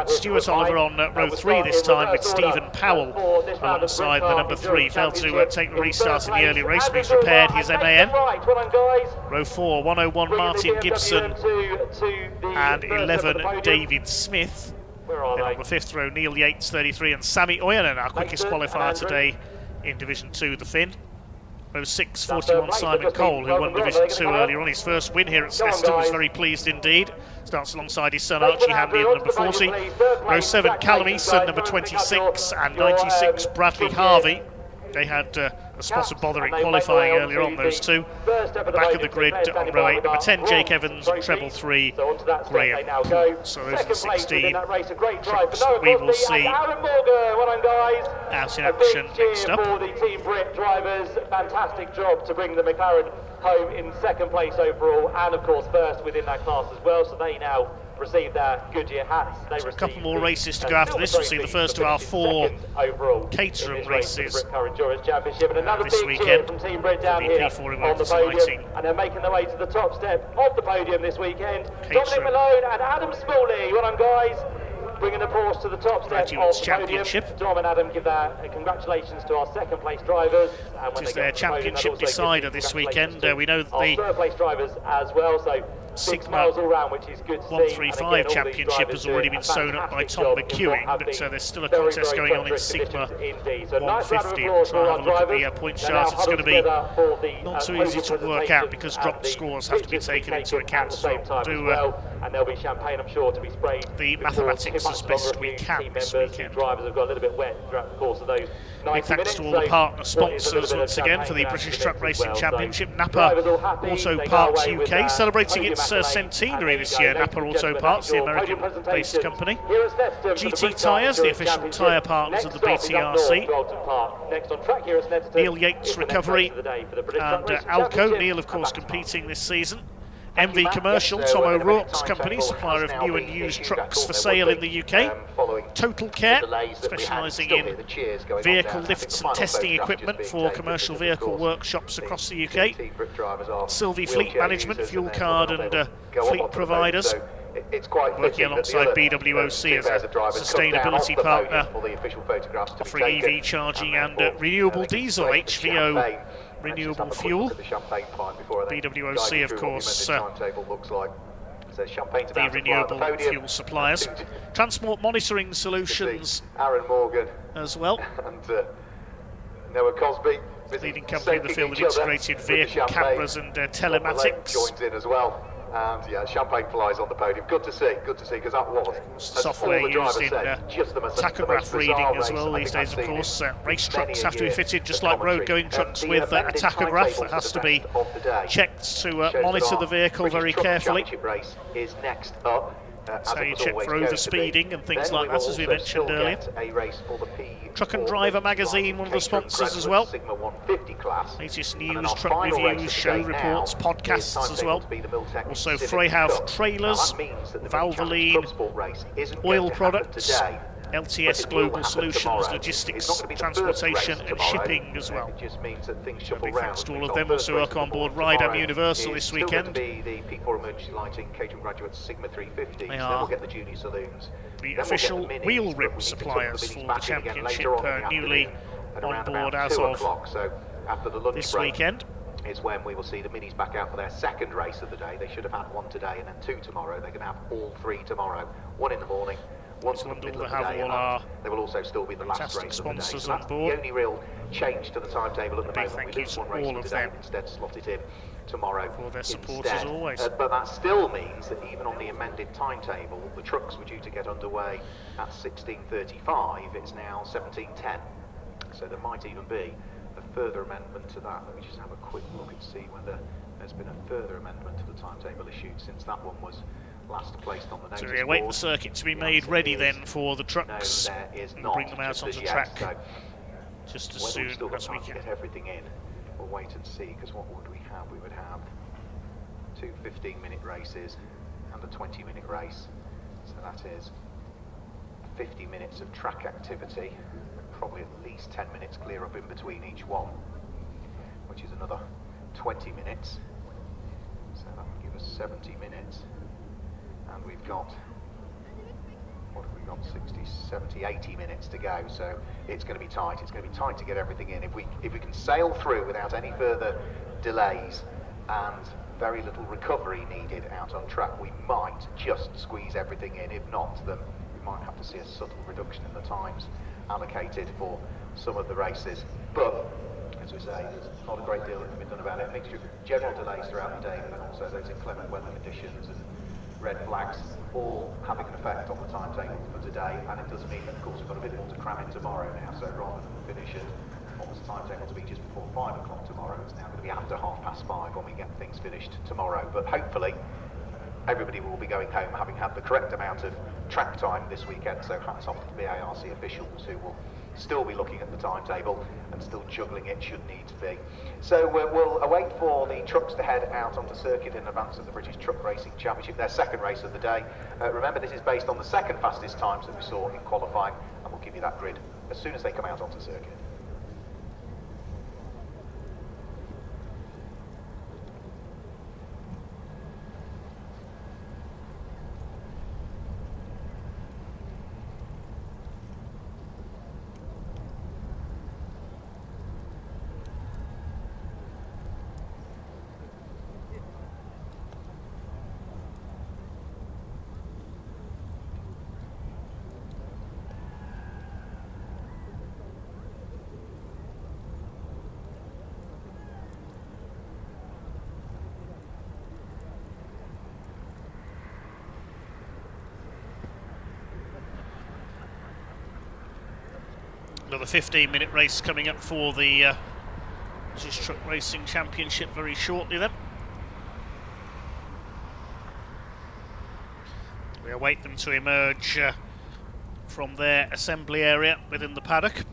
Stuart Oliver on row 3 this time with Stephen Powell alongside the number 3. Failed to take the restart in the early race, but he's repaired his MAN. Row 4, 101 Martin Gibson and 11 David Smith. Then on the 5th row, Neil Yates, 33, and Sammy Oyanen, our quickest qualifier today in Division 2, the Finn. Row 6, 41 Simon Cole, who won Division 2 earlier on. His first win here at Snetterton, was very pleased indeed. Starts alongside his son Archie Hanley at number 40. Row 7, Callum Easton, number 26, and 96 Bradley Harvey. They had a spot of bother in qualifying earlier on, those two. At the back of the grid on row 8, number 10 Jake Evans, and treble 3 Graham. So those are the 16 trucks that we will see out in action next up. For the Team Brit drivers, fantastic job to bring the McLaren home in second place overall, and of course first within that class as well. So they now receive their Goodyear hats. So a couple more races to go after this. We'll see the first of our 4 Caterham races this weekend. From Team Brit down here on the podium, and they're making their way to the top step of the podium this weekend. Dominic Malone and Adam Smalley. Well done, guys. Bringing the Porsche to the top step of the Championship. Podium. Dom and Adam give their congratulations to our second place drivers. It is their championship decider this weekend. We know that the third place drivers as well, so Sigma all round, which is good to 135 championship has already been sewn up by Tom McEwing, but there's still a contest going on in Sigma 150. We'll try and have a look at the point chart. It's going to be not so easy to work out because drop scores have to be taken into account. So we'll do and there'll be champagne, I'm sure, to be sprayed. The mathematics as best we can this weekend. Drivers have got a little bit wet throughout the course of those. Big thanks to all the partner sponsors once again for the British Truck Racing Championship. Napa Auto Parts UK celebrating its centenary this year. Napa Auto Parts, the American-based company. GT Tyres, the official tyre partners of the BTRC. Neil Yates Recovery and Alco. Neil, of course, competing this season. MV Commercial, Tom O'Rourke's company, supplier of new and used trucks for sale in the UK. Total Care, specialising in vehicle lifts and testing equipment for commercial vehicle workshops across the UK. Sylvie Fleet Management, fuel card and fleet providers. Working alongside BWOC as a sustainability partner, offering EV charging and renewable diesel, HVO renewable fuel. BWOC, of course, says Champagne's the about to fly on the renewable podium. fuel suppliers. Transport Monitoring Solutions Aaron Morgan as well. And Noah Cosby. Leading company in the field of integrated vehicle cameras and telematics. Joins in as well. And yeah, Champagne flies on the podium. Good to see, because that was software used in tachograph reading as well these days, of course. Race trucks have to be fitted just like road going trucks with a tachograph that has to be checked to monitor the vehicle very carefully. Is next up. That's how you check for overspeeding and things like that, as we mentioned earlier. Truck and Driver magazine, one of the sponsors as well. Latest news, truck reviews, show reports, podcasts as well. Also Freyhouse Trailers, Valvoline, oil products, LTS Global Solutions, logistics, transportation and shipping as well. Big thanks to all of them. Also welcome on board Ride Universal this weekend. The P4 emergency lighting, Caterham graduates, Sigma 350. They so are we'll get the junior saloons. the official wheel rim suppliers for the championship, newly on board as of so after the lunch this break weekend. Is when we will see the minis back out for their second race of the day. They should have had one today and then two tomorrow. They're going to have all three tomorrow. One in the morning, one in the middle of the day, and they will also still be the last race of the day. So that's the only real change to the timetable at the moment. Thank We you lose to one race all of today them. and instead slot it in tomorrow For their supporters instead. always. But that still means that even on the amended timetable, the trucks were due to get underway at 16:35. It's now 17:10. So there might even be a further amendment to that. Let me just have a quick look and see whether there's been a further amendment to the timetable issued since that one was last placed on the notice So we await board. the circuit to be made ready then for the trucks. No, there is We'll not, bring them out just onto as yet. track So just as whether soon we've still got as we time to can. get everything in, we'll wait and see, because what would we have? We would have two 15-minute races and a 20-minute race. So that is 50 minutes of track activity, probably at least 10 minutes clear up in between each one, which is another 20 minutes. So that would give us 70 minutes. And we've got, what have we got, 60, 70, 80 minutes to go. So it's going to be tight. It's going to be tight to get everything in. If we can sail through without any further delays and very little recovery needed out on track, we might just squeeze everything in. If not, then we might have to see a subtle reduction in the times allocated for some of the races. But as we say, there's not a great deal that can be done about it. A mixture of general delays throughout the day, but also those inclement weather conditions and red flags all having an effect on the timetable for today. And it does mean that, of course, we've got a bit more to cram in tomorrow now. So rather than finish at what was the timetable to be just before 5 o'clock tomorrow, it's now going to be after 5:30 when we get things finished tomorrow. But hopefully everybody will be going home having had the correct amount of track time this weekend. So hats off to the BARC officials who will still be looking at the timetable and still juggling it should need to be. So we'll await for the trucks to head out onto circuit in advance of the British Truck Racing Championship, their second race of the day. Remember, this is based on the second fastest times that we saw in qualifying, and we'll give you that grid as soon as they come out onto circuit. Another 15-minute race coming up for the British Truck Racing Championship very shortly then. We await them to emerge from their assembly area within the paddock.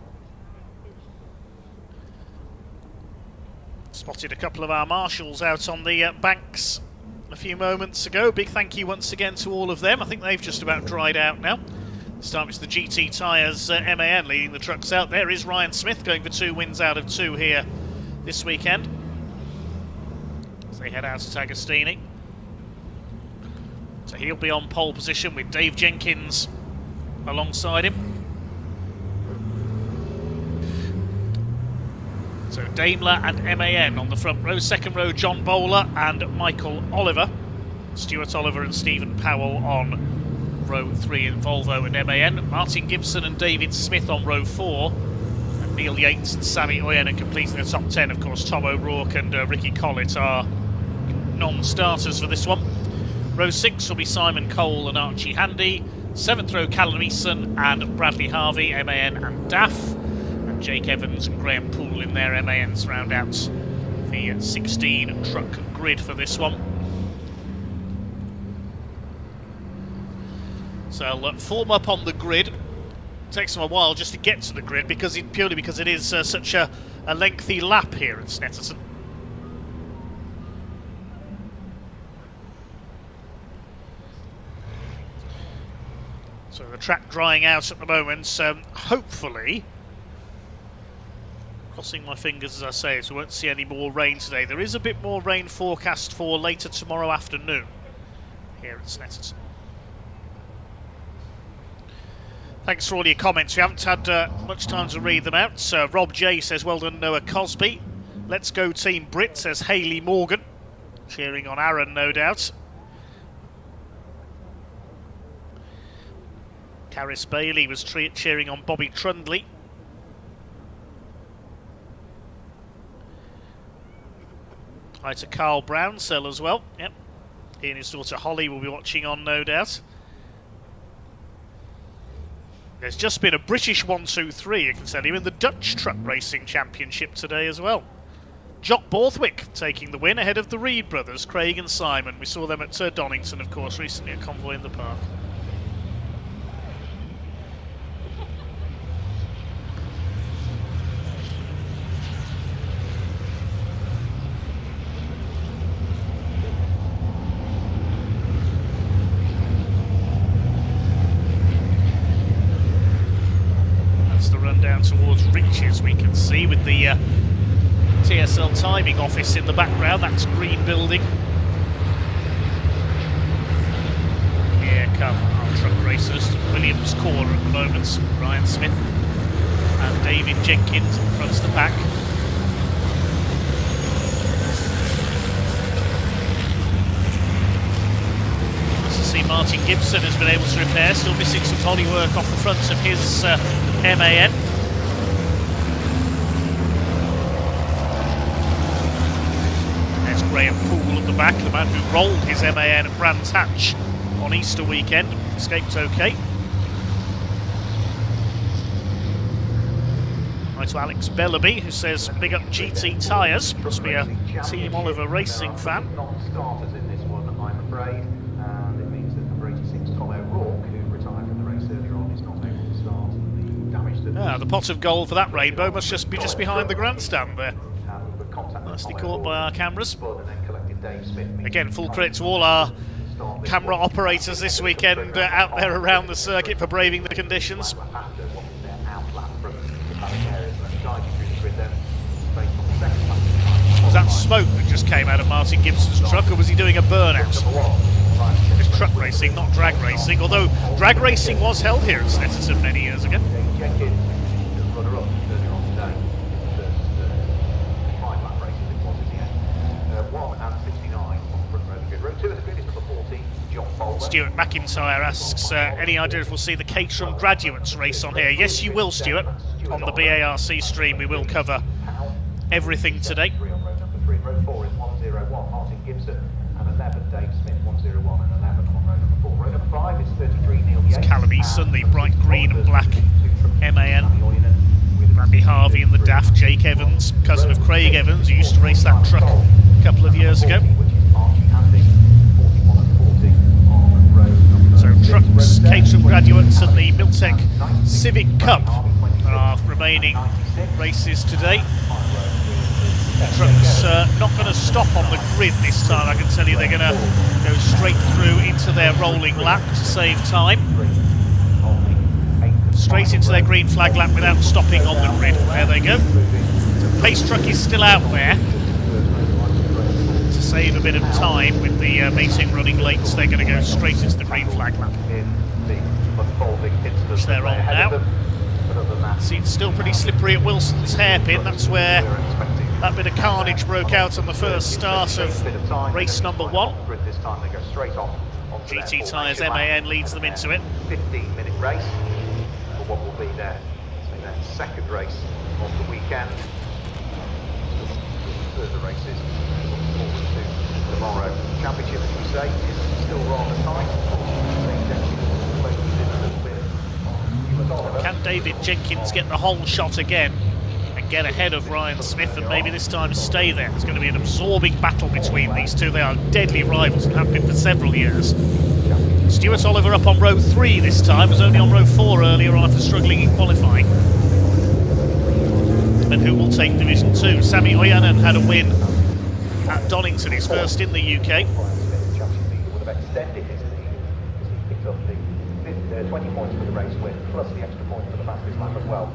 Spotted a couple of our marshals out on the banks a few moments ago. Big thank you once again to all of them. I think they've just about dried out now. This time it's the GT Tyres MAN leading the trucks out. There is Ryan Smith going for 2 wins out of 2 here this weekend as they head out to Agostini. So he'll be on pole position with Dave Jenkins alongside him. So Daimler and MAN on the front row. Second row, John Bowler and Michael Oliver. Stuart Oliver and Stephen Powell on row 3 in Volvo and MAN. Martin Gibson and David Smith on row 4. And Neil Yates and Sammy Oyen completing the top 10. Of course, Tom O'Rourke and Ricky Collett are non-starters for this one. Row 6 will be Simon Cole and Archie Handy. 7th row Callum Eason and Bradley Harvey, MAN and DAF. And Jake Evans and Graham Poole in their MANs round out the 16 truck grid for this one. So I'll form up on the grid. It takes them a while just to get to the grid purely because it is such a lengthy lap here at Snetterton. So the track drying out at the moment, hopefully, crossing my fingers as I say, so we won't see any more rain today. There is a bit more rain forecast for later tomorrow afternoon here at Snetterton. Thanks for all your comments. We haven't had much time to read them out. So Rob J says, well done Noah Cosby. Let's go Team Brit, says Hayley Morgan. Cheering on Aaron, no doubt. Caris Bailey was cheering on Bobby Trundley. Hi to Carl Brownsell as well. Yep. He and his daughter Holly will be watching on, no doubt. There's just been a British 1-2-3, you can tell you, in the Dutch Truck Racing Championship today as well. Jock Borthwick taking the win ahead of the Reed brothers, Craig and Simon. We saw them at Donington, of course, recently at Convoy in the Park. Down towards Riches, we can see with the TSL timing office in the background. That's green building. Here come our truck racers. Williams corner at the moment. Ryan Smith and David Jenkins in front of the pack. Nice to see Martin Gibson has been able to repair. Still missing some volley work off the front of his MAN. There's Graham Poole at the back, the man who rolled his MAN at Brands Hatch on Easter weekend. Escaped okay. Right to Alex Bellaby, who says big up GT tyres. Must be a Team Oliver Racing fan. Non-starters in this one, I'm afraid. And it means that number 86, Tom O'Rourke, who retired from the race earlier on, is not able to start. The pot of gold for that rainbow must just be behind the grandstand there. Nicely caught by our cameras. Again, full credit to all our camera operators this weekend out there around the circuit for braving the conditions. Was that smoke that just came out of Martin Gibson's truck, or was he doing a burnout? It's truck racing, not drag racing, although drag racing was held here at Snetterton many years ago. Jenkins, runner-up earlier on today. First 5-lap races it was in the end. 1 and 69 on the front row of the grid. Row 2 of the grid is number 14, John Bowler. Stuart McIntyre asks, any idea if we'll see the Caterham graduates race on here? Yes, you will, Stuart. On the BARC stream, we will cover everything today. Row 4 is 101, Martin Gibson, and 11, Dave Smith, 101 and 11 on row number 4. Row number 5 is 33, Neil Yates. It's Callum Eason, the bright green and black MAN. Bradley Harvey in the DAF, Jake Evans, cousin of Craig Evans, who used to race that truck a couple of years ago. So trucks, Caterham graduates and the Miltech Civic Cup are remaining races today. Trucks not going to stop on the grid this time, I can tell you. They're going to go straight through into their rolling lap to save time. Straight into their green flag lap without stopping on the grid. There they go. Pace truck is still out there to save a bit of time with the meeting running late. So they're going to go straight into the green flag lap, which they're on now. See, it's still pretty slippery at Wilson's hairpin. That's where that bit of carnage broke out on the first start of race number 1. time they go straight off. GT Tyres MAN leads them into it. 15-minute race for what will be their second race of the weekend. Further races looking forward to tomorrow. Championship, as we say, is still rather tight. Can David Jenkins get the whole shot again and get ahead of Ryan Smith, and maybe this time stay there? It's going to be an absorbing battle between these two. They are deadly rivals and have been for several years. Stuart Oliver up on row 3 this time, was only on row 4 earlier after struggling in qualifying. And who will take Division 2? Sami Ojanen had a win at Donington, his first in the UK. Would have extended his lead because he picked up the 20 points for the race win, plus the extra point for the fastest lap as well.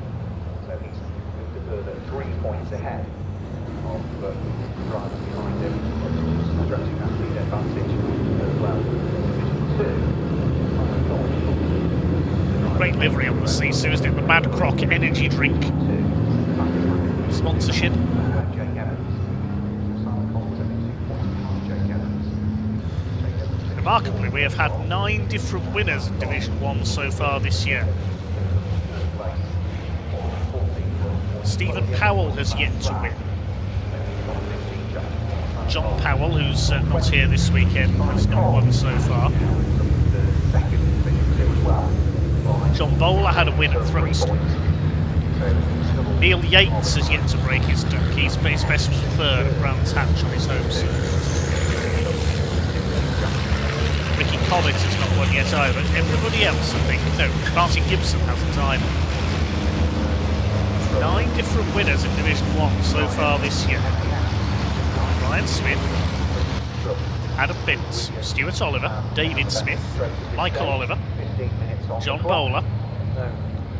So he's moved a further 3 points ahead of the drivers behind him, stretching that lead advantage as well. Great livery on the Sisu, isn't it? The Mad Croc energy drink sponsorship. Remarkably, we have had 9 different winners in Division 1 so far this year. Stephen Powell has yet to win. John Powell, who's not here this weekend, has not won so far. John Bowler had a win at Thruxton. Neil Yates has yet to break his duck. His best was 3rd at Brands Hatch on his home circuit. Ricky Collins has not won yet either. Everybody else, I think. No, Martin Gibson hasn't either. 9 different winners in Division 1 so far this year. Ryan Smith, Adam Bintz, Stuart Oliver, David Smith, Michael Oliver, John Bowler,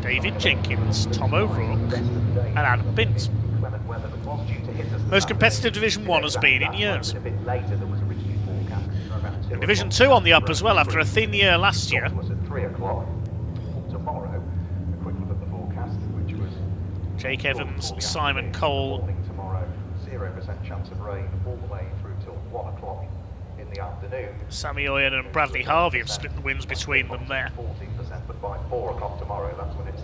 David Jenkins, Tom O'Rourke and Adam Bintz. Most competitive Division 1 has been in years. Division 2 on the up as well after a thin year last year. Jake Evans, Simon Cole. 0% chance of rain all the way through till 1 o'clock in the afternoon. Sami Ojanen and Bradley Harvey have split the wins between them there. 14%, but by 4 o'clock tomorrow, that's when it's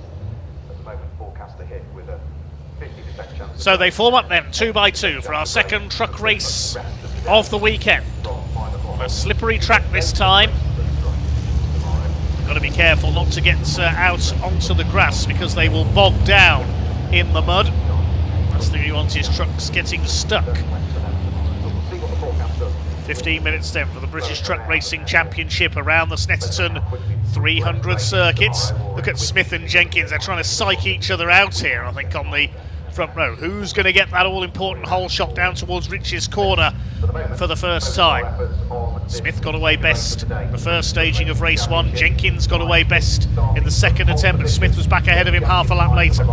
at the moment forecast to hit with a 50% chance. So they form up then 2 by 2 for our second truck race of the weekend. On a slippery track this time. Got to be careful not to get out onto the grass because they will bog down in the mud. Last thing he wants is trucks getting stuck. 15 minutes then for the British Truck Racing Championship around the Snetterton 300 circuits. Look at Smith and Jenkins, they're trying to psych each other out here, I think, on the front row. Who's going to get that all-important hole shot down towards Rich's corner for the first time? Smith got away best the first staging of race 1. Jenkins got away best in the second attempt, but Smith was back ahead of him half a lap later.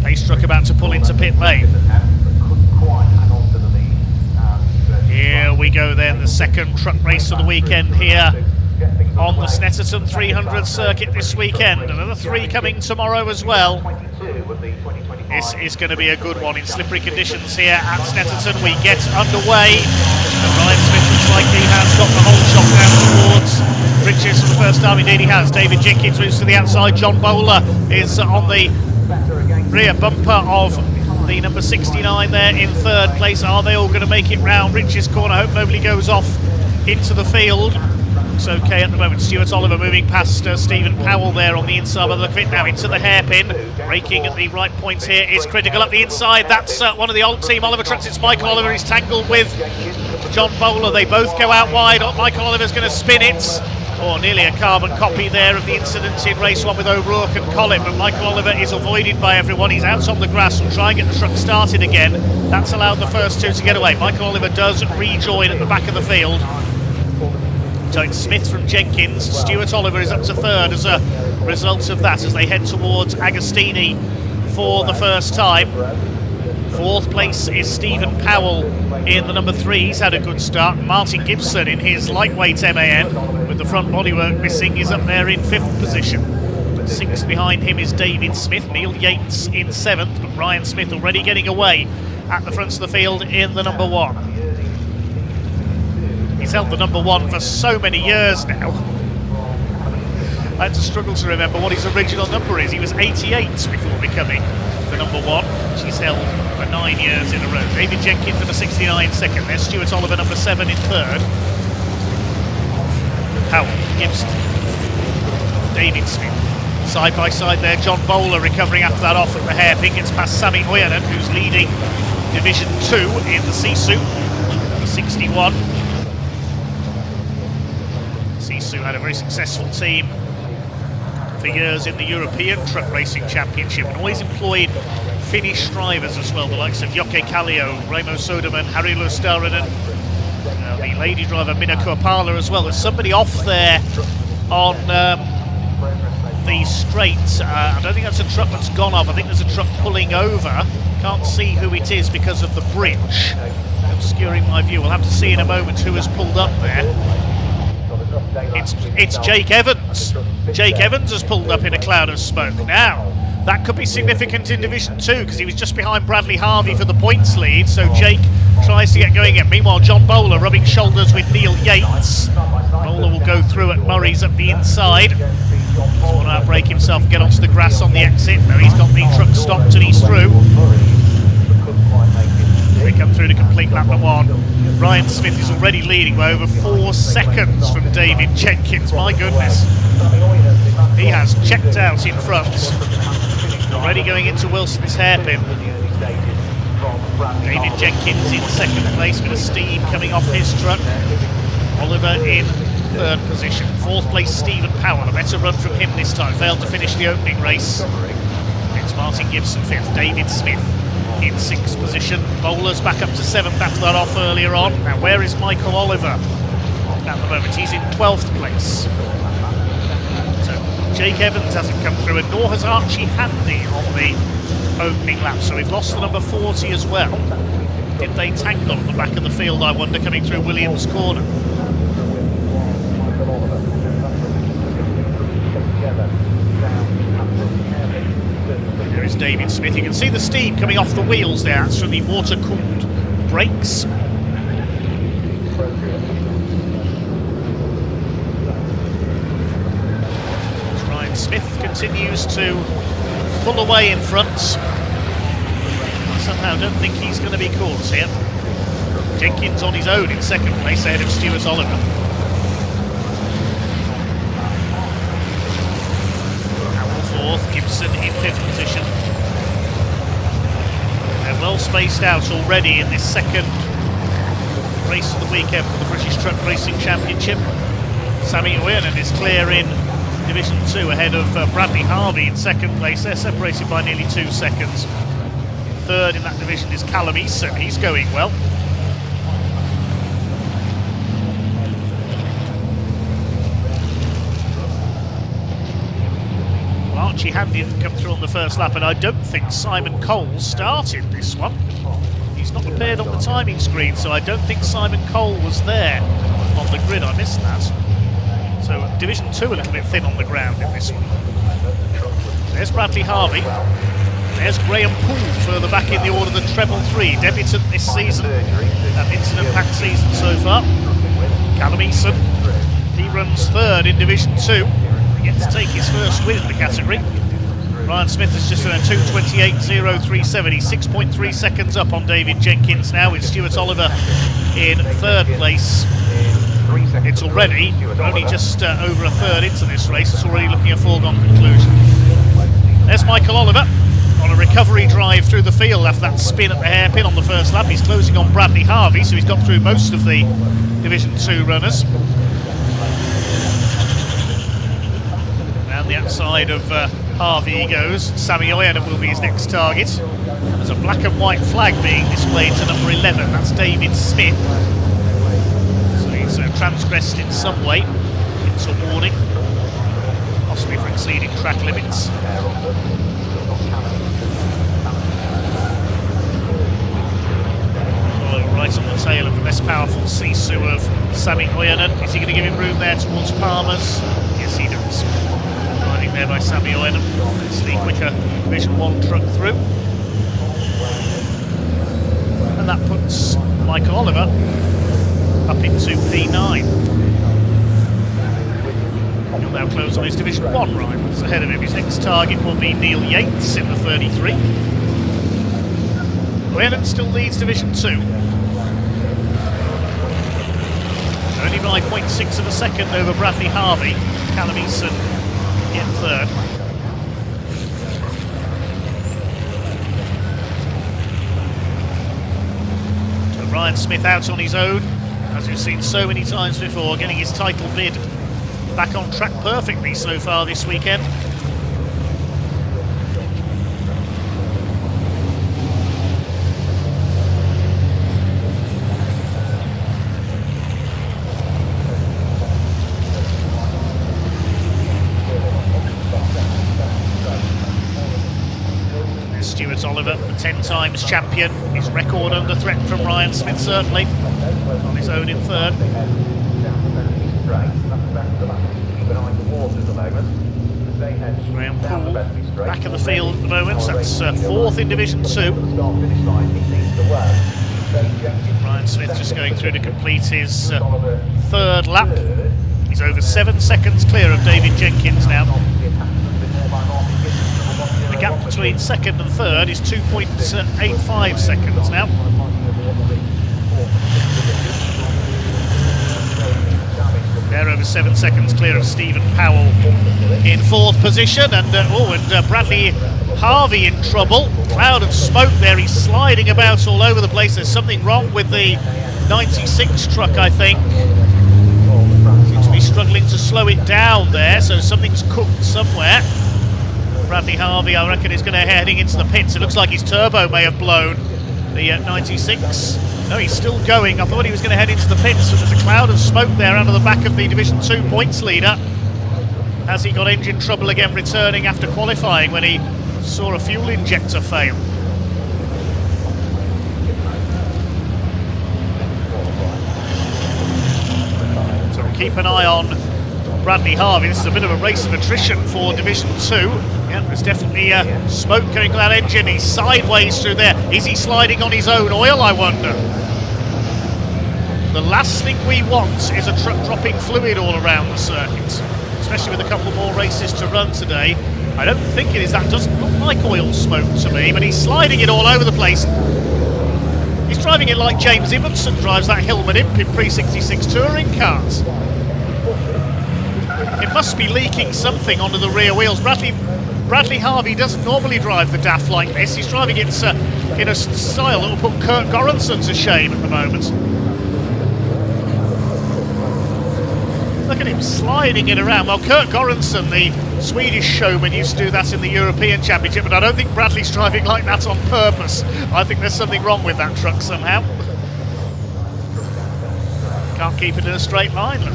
Pace truck about to pull into pit lane. Here we go then, the second truck race of the weekend here on the Snetterton 300 circuit this weekend. Another 3 coming tomorrow as well. This is going to be a good one in slippery conditions here at Snetterton. We get underway. And Ryan Smith looks like he has got the whole shot down towards Richards for the first time. Indeed he has. David Jenkins moves to the outside. John Bowler is on the rear bumper of the number 69 there in 3rd place. Are they all going to make it round Rich's corner? I hope nobody goes off into the field. Looks okay at the moment. Stuart Oliver moving past Stephen Powell there on the inside by the look of it. Now into the hairpin. Braking at the right points here is critical up the inside. That's one of the old team Oliver trucks. It's Michael Oliver. He's tangled with John Bowler. They both go out wide. Michael Oliver's going to spin it. Or nearly a carbon copy there of the incident in race 1 with O'Rourke and Collin, but Michael Oliver is avoided by everyone. He's out on the grass and try and get the truck started again. That's allowed the first 2 to get away. Michael Oliver does rejoin at the back of the field. So it's Smith from Jenkins. Stuart Oliver is up to 3rd as a result of that as they head towards Agostini for the first time. 4th place is Stephen Powell in the number 3. He's had a good start. Martin Gibson in his lightweight MAN with the front bodywork missing is up there in 5th position. 6th behind him is David Smith. Neil Yates in 7th, but Ryan Smith already getting away at the front of the field in the number 1. He's held the number 1 for so many years now. I had to struggle to remember what his original number is. He was 88 before becoming the number 1, which he's held for 9 years in a row. David Jenkins number 69 second. There's Stuart Oliver number 7 in third. Howell, Gibson, David Smith. Side by side there, John Bowler recovering after that off at the hairpin. Gets past Sami Ojanen, who's leading Division 2 in the Sisu, number 61. Sisu had a very successful team for years in the European Truck Racing Championship and always employed Finnish drivers as well, the likes of Jocke Kallio, Raimo Soderman, Harry Lustarinen, the lady driver Minna Kuopala as well. There's somebody off there on the straight. I don't think that's a truck that's gone off. I think there's a truck pulling over. Can't see who it is because of the bridge obscuring my view. We'll have to see in a moment who has pulled up there. It's Jake Evans. Jake Evans has pulled up in a cloud of smoke. Now, that could be significant in Division 2 because he was just behind Bradley Harvey for the points lead, so Jake tries to get going again. Meanwhile, John Bowler rubbing shoulders with Neil Yates. Bowler will go through at Murray's at the inside. Just want to outbrake himself and get onto the grass on the exit. No, he's got the truck stopped and he's through. They come through to complete lap number 1. Ryan Smith is already leading by over 4 seconds from David Jenkins. My goodness. He has checked out in front. Already going into Wilson's hairpin. David Jenkins in second place with a steam coming off his truck. Oliver in third position. Fourth place Stephen Powell. A better run from him this time. Failed to finish the opening race. It's Martin Gibson fifth. David Smith in sixth position. Bowler's back up to seventh after that off earlier on. Now where is Michael Oliver at the moment? He's in 12th place. So Jake Evans hasn't come through and nor has Archie Handy on the opening lap. So we've lost the number 40 as well. Did they tangle at the back of the field, I wonder, coming through Williams' corner? There is David Smith. You can see the steam coming off the wheels there. That's from the water-cooled brakes. Ryan Smith continues to pull away in front. I somehow don't think he's going to be caught here. Jenkins on his own in second place ahead of Stuart Oliver. Fourth, Gibson in fifth position. They're well spaced out already in this second race of the weekend for the British Truck Racing Championship. Sami Ojanen is clear in Division 2 ahead of Bradley Harvey in second place. They're separated by nearly 2 seconds. Third in that division is Callum Eason. He's going well. Archie Handy didn't come through on the first lap, and I don't think Simon Cole started this one. He's not appeared on the timing screen, so I don't think Simon Cole was there on the grid. I missed that. So Division 2 a little bit thin on the ground in this one. There's Bradley Harvey. There's Graham Poole further back in the order than Treble 3. Debutant this season. An incident-packed season so far. Callum Eason. He runs third in Division 2. Gets to take his first win in the category. Ryan Smith has just done a 2:28.037. He's 6.3 seconds up on David Jenkins now, with Stuart Oliver in third place. It's already only just over a third into this race. It's already looking a foregone conclusion. There's Michael Oliver on a recovery drive through the field after that spin at the hairpin on the first lap. He's closing on Bradley Harvey, so he's got through most of the Division 2 runners. Around the outside of Harvey he goes. Sami Ojanen will be his next target. There's a black and white flag being displayed to number 11. That's David Smith. So he's transgressed in some way. It's a warning, possibly for exceeding track limits. Right on the tail of the less powerful Sisu of Sami Ojanen. Is he going to give him room there towards Palmer's? Yes, he does. Driving there by Sami Ojanen. It's the quicker Division 1 truck through. Michael Oliver up into P9. He'll now close on his Division 1 rivals. Ahead of him, his next target will be Neil Yates in the 33. Lennon still leads Division 2. Only by 0.6 of a second over Bradley Harvey. Callum Eason in third. So Ryan Smith out on his own, as we've seen so many times before, getting his title bid back on track perfectly so far this weekend. Stuart Oliver, the 10 times champion, his record under threat from Ryan Smith certainly, on his own in third. Graham Poole, back of the field at the moment, so that's fourth in Division 2. Ryan Smith just going through to complete his third lap. He's over 7 seconds clear of David Jenkins now. The gap between second and third is 2.85 seconds now. They're over 7 seconds clear of Stephen Powell in fourth position, and Bradley Harvey in trouble. Cloud of smoke there, he's sliding about all over the place. There's something wrong with the 96 truck, I think. Seems to be struggling to slow it down there, so something's cooked somewhere. Bradley Harvey, I reckon, is going to heading into the pits. It looks like his turbo may have blown, the 96. No, he's still going. I thought he was going to head into the pits, but there's a cloud of smoke there out of the back of the Division 2 points leader. Has he got engine trouble again returning after qualifying when he saw a fuel injector fail? So we'll keep an eye on Bradley Harvey. This is a bit of a race of attrition for Division 2. Yeah, there's definitely smoke coming from that engine. He's sideways through there. Is he sliding on his own oil, I wonder? The last thing we want is a truck dropping fluid all around the circuit, especially with a couple more races to run today. I don't think it is. That doesn't look like oil smoke to me, but he's sliding it all over the place. He's driving it like James Ibbotson drives that Hillman Imp in pre-66 touring cars. It must be leaking something onto the rear wheels. Bradley Harvey doesn't normally drive the DAF like this. He's driving it in a style that will put Kurt Göransson to shame at the moment. Look at him sliding it around. Well, Kurt Göransson, the Swedish showman, used to do that in the European Championship, but I don't think Bradley's driving like that on purpose. I think there's something wrong with that truck somehow. Can't keep it in a straight line, look.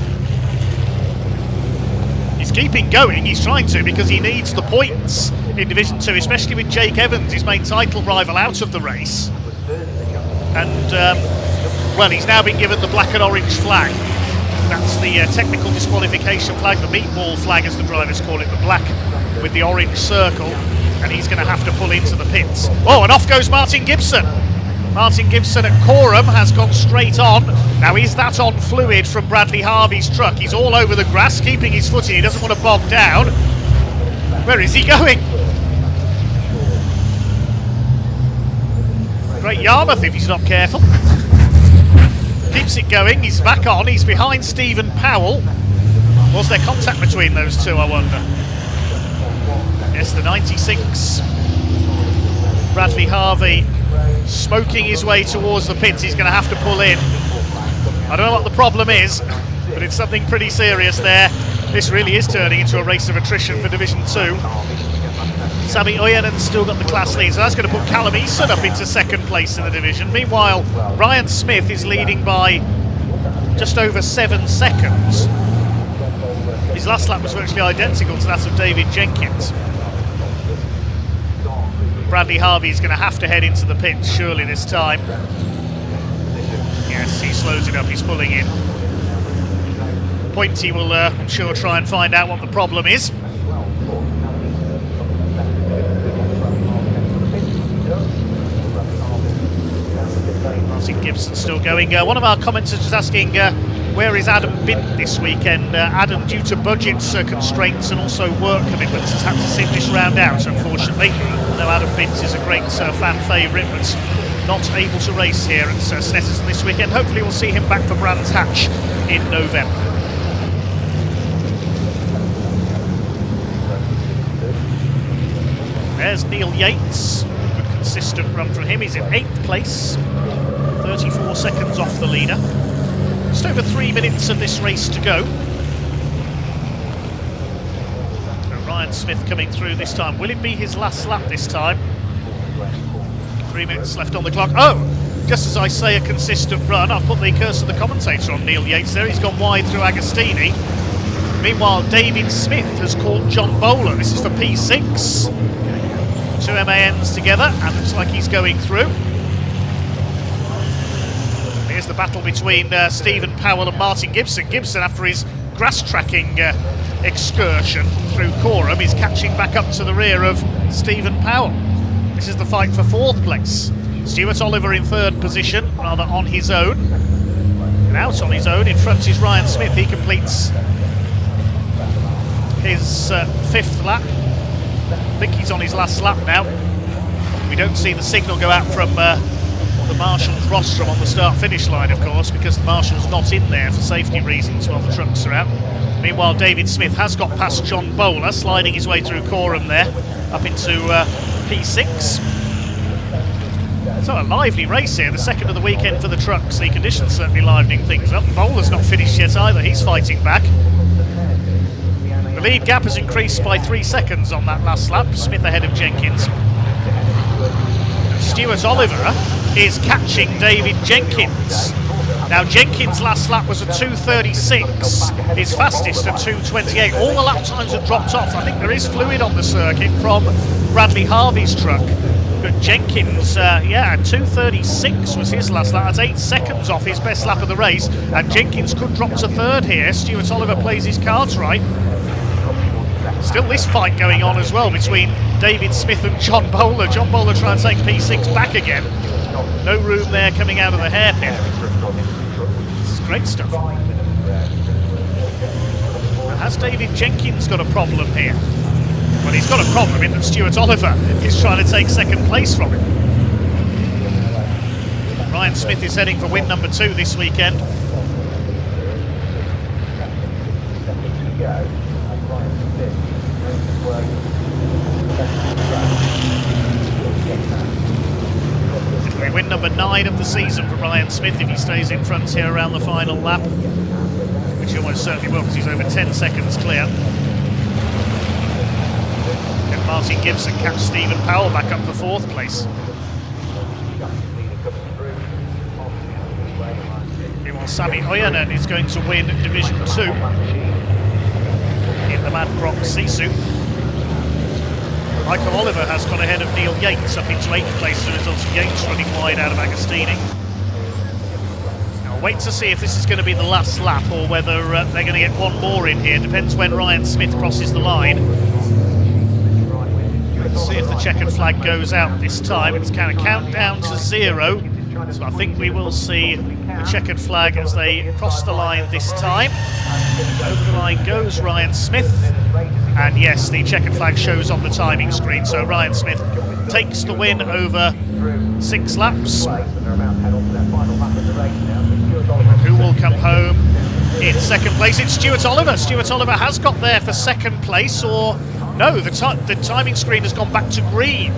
He's keeping going, he's trying to, because he needs the points in Division 2, especially with Jake Evans, his main title rival, out of the race. And, well, he's now been given the black and orange flag. That's the technical disqualification flag, the meatball flag as the drivers call it, the black with the orange circle, and he's going to have to pull into the pits. Oh, and off goes Martin Gibson. Martin Gibson at Caterham has gone straight on. Now, is that on fluid from Bradley Harvey's truck? He's all over the grass, keeping his footing. He doesn't want to bog down. Where is he going? Great Yarmouth if he's not careful. Keeps it going, he's back on, he's behind Stephen Powell. Was there contact between those two, I wonder? Yes, the 96. Bradley Harvey smoking his way towards the pits. He's going to have to pull in. I don't know what the problem is, but it's something pretty serious there. This really is turning into a race of attrition for Division 2. Sami Ojenen's still got the class lead, so that's going to put Callum Eason up into second place in the division. Meanwhile, Ryan Smith is leading by just over 7 seconds. His last lap was virtually identical to that of David Jenkins. Bradley Harvey is going to have to head into the pits surely this time. Yes, he slows it up, he's pulling in. Pointy will, I'm sure, try and find out what the problem is. Martin Gibson still going. One of our commenters is asking where is Adam been this weekend. Adam, due to budget constraints and also work commitments, has had to sit this round out, unfortunately. I know Adam Binns is a great fan favourite, but not able to race here at Snetterton this weekend. Hopefully we'll see him back for Brands Hatch in November. There's Neil Yates. Good consistent run from him. He's in 8th place, 34 seconds off the leader. Just over 3 minutes of this race to go. And Ryan Smith coming through this time. Will it be his last lap this time? 3 minutes left on the clock. Oh, just as I say a consistent run, I've put the curse of the commentator on Neil Yates there. He's gone wide through Agostini. Meanwhile, David Smith has caught John Bowler. This is for P6. 2 MANs together, and looks like he's going through. Here's the battle between Stephen Powell and Martin Gibson. Gibson, after his grass tracking excursion through Caterham, is catching back up to the rear of Stephen Powell. This is the fight for 4th place. Stuart Oliver in 3rd position, rather on his own. And out on his own, in front is Ryan Smith. He completes his 5th lap. I think he's on his last lap now. We don't see the signal go out from the Marshal's rostrum on the start-finish line, of course, because the Marshal's not in there for safety reasons while the trucks are out. Meanwhile, David Smith has got past John Bowler, sliding his way through Caterham there, up into P6. So a lively race here, the second of the weekend for the trucks. The conditions certainly livening things up. Bowler's not finished yet either, he's fighting back. The lead gap has increased by 3 seconds on that last lap. Smith ahead of Jenkins. Stuart Oliver is catching David Jenkins. Now Jenkins' last lap was a 2:36, his fastest at 2:28. All the lap times have dropped off. I think there is fluid on the circuit from Bradley Harvey's truck. But Jenkins, 2:36 was his last lap. That's 8 seconds off his best lap of the race. And Jenkins could drop to 3rd here. Stuart Oliver plays his cards right. Still this fight going on as well between David Smith and John Bowler. John Bowler trying to take P6 back again. No room there coming out of the hairpin. This is great stuff. Has David Jenkins got a problem here? Well, he's got a problem in that Stuart Oliver is trying to take 2nd place from him. Ryan Smith is heading for win number 2 this weekend. It'll be win number 9 of the season for Ryan Smith if he stays in front here around the final lap, which he almost certainly will because he's over 10 seconds clear. And Martin Gibson catch Stephen Powell back up for 4th place. Meanwhile, Sami Ojanen is going to win Division 2 in the Mad Brock C-suit. Michael Oliver has gone ahead of Neil Yates up into 8th place as a result of Yates running wide out of Agostini. Now we'll wait to see if this is going to be the last lap or whether they're going to get one more in here. Depends when Ryan Smith crosses the line. Let's see if the checkered flag goes out this time. It's kind of countdown to 0. So I think we will see the checkered flag as they cross the line this time. Over the line goes Ryan Smith. And yes, the checkered flag shows on the timing screen. So Ryan Smith takes the win over 6 laps. Who will come home in 2nd place? It's Stuart Oliver. Stuart Oliver has got there for 2nd place, or no, the timing screen has gone back to green.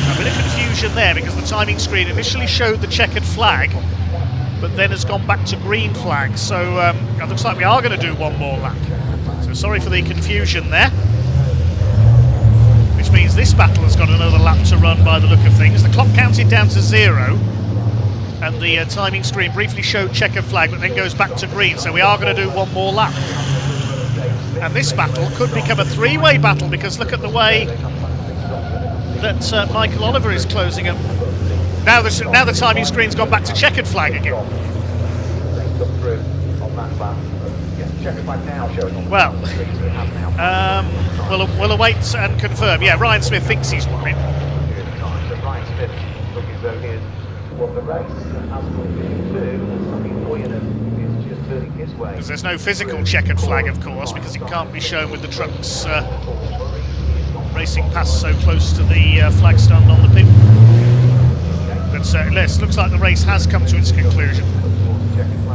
A bit of confusion there because the timing screen initially showed the checkered flag, but then has gone back to green flag. So it looks like we are going to do one more lap. So sorry for the confusion there. Which means this battle has got another lap to run by the look of things. The clock counted down to 0, and the timing screen briefly showed checkered flag, but then goes back to green. So we are going to do one more lap. And this battle could become a 3-way battle because look at the way that Michael Oliver is closing up. Now the timing screen's gone back to checkered flag again. Well, we'll await and confirm. Yeah, Ryan Smith thinks he's won it. Ryan Smith looking as though he is race, as will Division 2, and Sammy Boyden is just turning his way. Because there's no physical checkered flag, of course, because it can't be shown with the trucks racing past so close to the flag stand on the pit. But it looks like the race has come to its conclusion,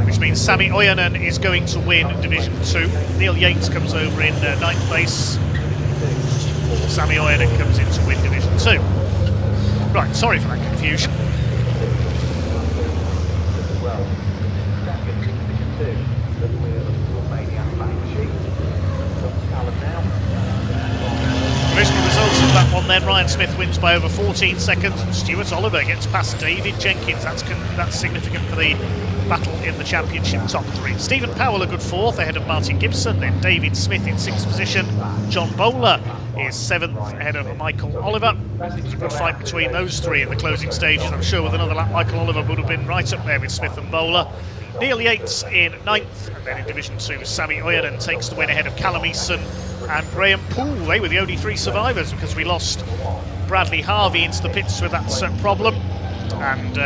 which means Sami Ojanen is going to win Division 2. Neil Yates comes over in 9th place. Sami Ojanen comes in to win Division 2. Right, sorry for that confusion. Provisional results of that one then. Ryan Smith wins by over 14 seconds and Stuart Oliver gets past David Jenkins. That's significant for the battle in the championship top 3. Stephen Powell a good 4th ahead of Martin Gibson, then David Smith in 6th position. John Bowler is 7th ahead of Michael Oliver. There's a good fight between those 3 in the closing stages. I'm sure with another lap Michael Oliver would have been right up there with Smith and Bowler. Neil Yates in 9th, and then in Division 2 Sami Ojanen takes the win ahead of Callum Eason and Graham Poole. They were the only 3 survivors because we lost Bradley Harvey into the pits with that problem, and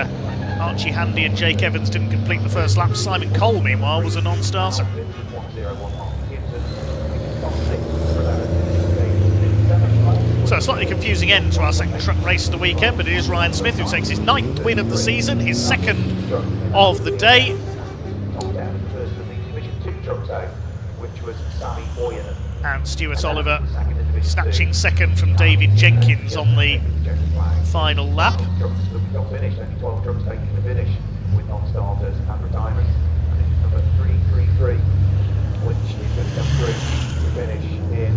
Archie Handy and Jake Evans didn't complete the first lap. Simon Cole, meanwhile, was a non-starter. So a slightly confusing end to our second truck race of the weekend, but it is Ryan Smith who takes his 9th win of the season, his 2nd of the day. And Stuart Oliver snatching 2nd from David Jenkins on the final lap. With non-starters and retirements, and this is number 333, which is going to come through to finish in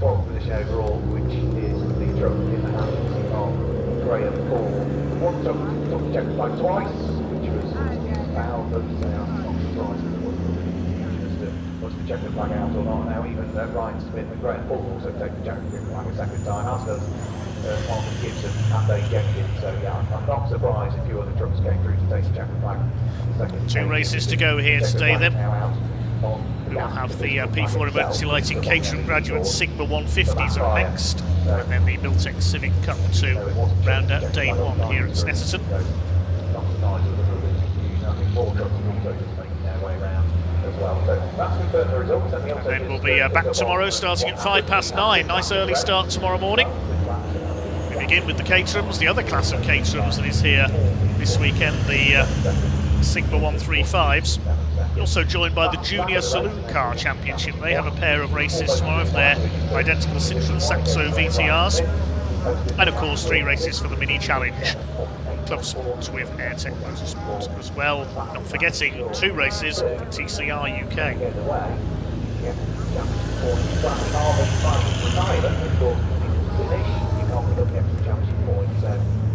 12th position overall, which is the truck in the hands of Graham Poole. One took the check flag twice, which was foul, but I'm not surprised was the check flag out or not. Now even Ryan Smith and Graham Poole also take the check flag a second time, as does Martin Gibson and Dave Jenkins. So yeah, I'm not surprised if few other trucks came through to take the check flag. 2 races to go here today then. We will have the P4 emergency lighting Caterham graduate Sigma 150s up next, and then the Miltech Civic Cup to round out day 1 here at Snetterton. And then we'll be back tomorrow starting at 9:05. Nice early start tomorrow morning. We begin with the Caterhams, the other class of Caterhams that is here this weekend, the Sigma 135s. We're also joined by the Junior Saloon Car Championship. They have a pair of races tomorrow for their identical Citroën Saxo VTRs. And of course 3 races for the Mini Challenge Club Sport with Airtech Motorsport as well. Not forgetting 2 races for TCR UK. If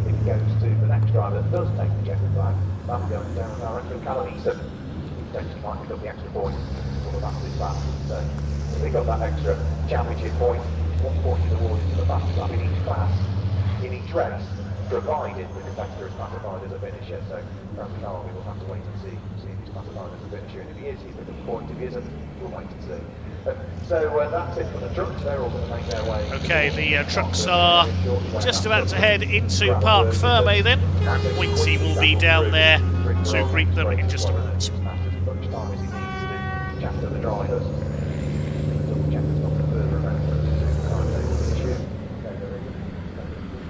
it goes to the next driver that does take the checkered flag, that'll go down to our reckon Callum Eason. Potentially might pick up the extra point for the fastest lap. So if they got that extra championship point, 1 point is awarded to the fastest lap in each class, in each race, provided the competitor is classified as a finisher. So Bradley Harvey will have to wait and see if he's classified as a finisher, and if he is, he's picking the point. If he isn't, we'll wait and see. So that's it for the trucks. They're all going to make their way. Okay, the trucks are just about to head into Parc Ferme then, and Pointy will be down there to greet them in just a minute.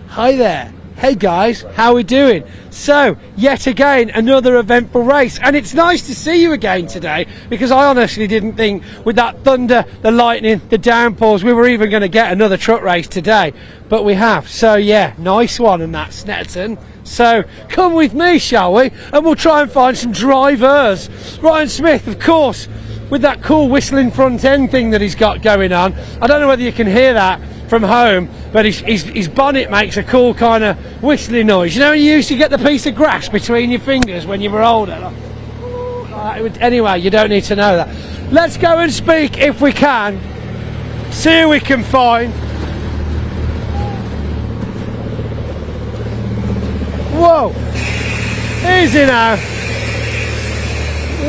Hi there. Hey guys, how we doing? So, yet again, another eventful race, and it's nice to see you again today, because I honestly didn't think with that thunder, the lightning, the downpours, we were even going to get another truck race today, but we have. So yeah, nice one, and that's Snetterton. So come with me, shall we, and we'll try and find some drivers. Ryan Smith, of course, with that cool whistling front end thing that he's got going on. I don't know whether you can hear that from home, but his bonnet makes a cool kind of whistling noise. You know, you used to get the piece of grass between your fingers when you were older. Anyway, you don't need to know that. Let's go and speak, if we can, see who we can find. Whoa, easy now.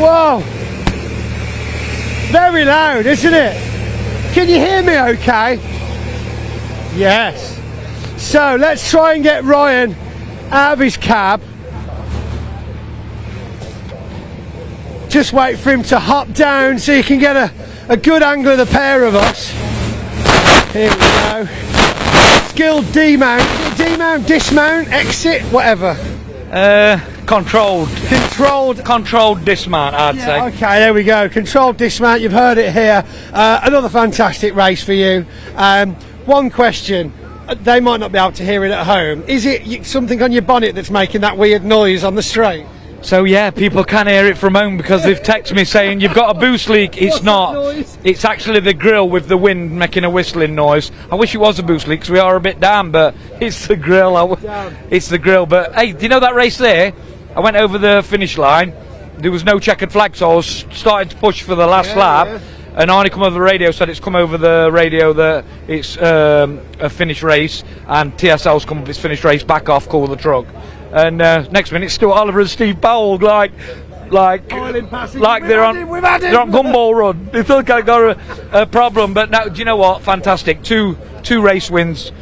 Whoa, very loud, isn't it? Can you hear me okay? Yes. So let's try and get Ryan out of his cab. just wait for him to hop down so you can get a good angle of the pair of us. Here we go. Skilled demount, dismount, exit, whatever. Controlled dismount, I'd say. Okay, there we go. Controlled dismount, you've heard it here. Another fantastic race for you. One question, they might not be able to hear it at home. Is it something on your bonnet that's making that weird noise on the straight? So yeah, people can hear it from home because they've texted me saying you've got a boost leak. It's not. It's actually the grill with the wind making a whistling noise. I wish it was a boost leak because we are a bit down, but it's the grill. It's the grill. But hey, do you know that race there? I went over the finish line. There was no checkered flag, so I was starting to push for the last lap. Yeah. And Arnie come over the radio, said it's come over the radio that it's a finished race, and TSL's come up, it's finished race, back off, call the truck. And next minute, Stuart Oliver and Steve Powell, like they're on Gumball Run. They thought I got a problem, but now, do you know what? Fantastic. Two race wins.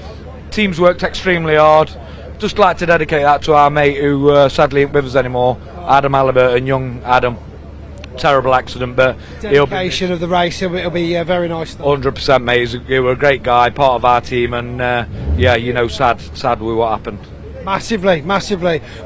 Teams worked extremely hard. Just like to dedicate that to our mate who sadly ain't with us anymore, Adam Halliburton, young Adam. Terrible accident, but dedication of the race, it'll be very nice. 100%, mate. He was a great guy, part of our team, and yeah, you know, sad with what happened. Massively.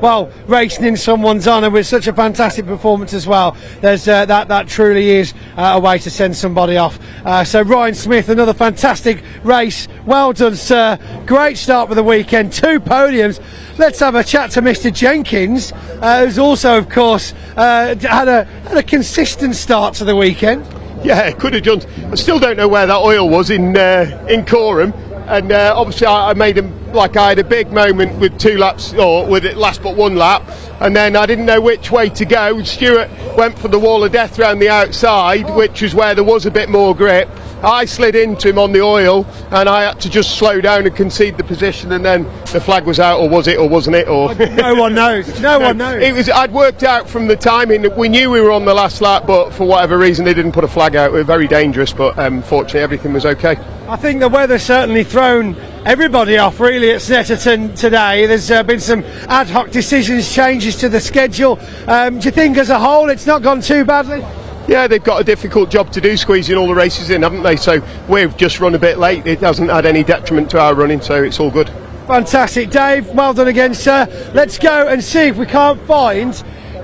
Well, racing in someone's honour with such a fantastic performance as well. There's that truly is a way to send somebody off. So Ryan Smith, another fantastic race. Well done, sir. Great start for the weekend. 2 podiums. Let's have a chat to Mr. Jenkins, who's also, of course, had a consistent start to the weekend. Yeah, could have done. I still don't know where that oil was in Caterham. And obviously I made him, like I had a big moment with 2 laps, or with it last but 1 lap, and then I didn't know which way to go. Stuart went for the wall of death round the outside, which was where there was a bit more grip. I slid into him on the oil, and I had to just slow down and concede the position, and then the flag was out, or was it, or wasn't it, or no one knows. No one knows. It was. I'd worked out from the timing that we knew we were on the last lap, but for whatever reason they didn't put a flag out. We were very dangerous, but fortunately everything was okay. I think the weather's certainly thrown everybody off really at Snetterton today. There's been some ad hoc decisions, changes to the schedule. Do you think as a whole it's not gone too badly? Yeah, they've got a difficult job to do, squeezing all the races in, haven't they? So we've just run a bit late. It hasn't had any detriment to our running, so it's all good. Fantastic. Dave, well done again, sir. Let's go and see if we can't find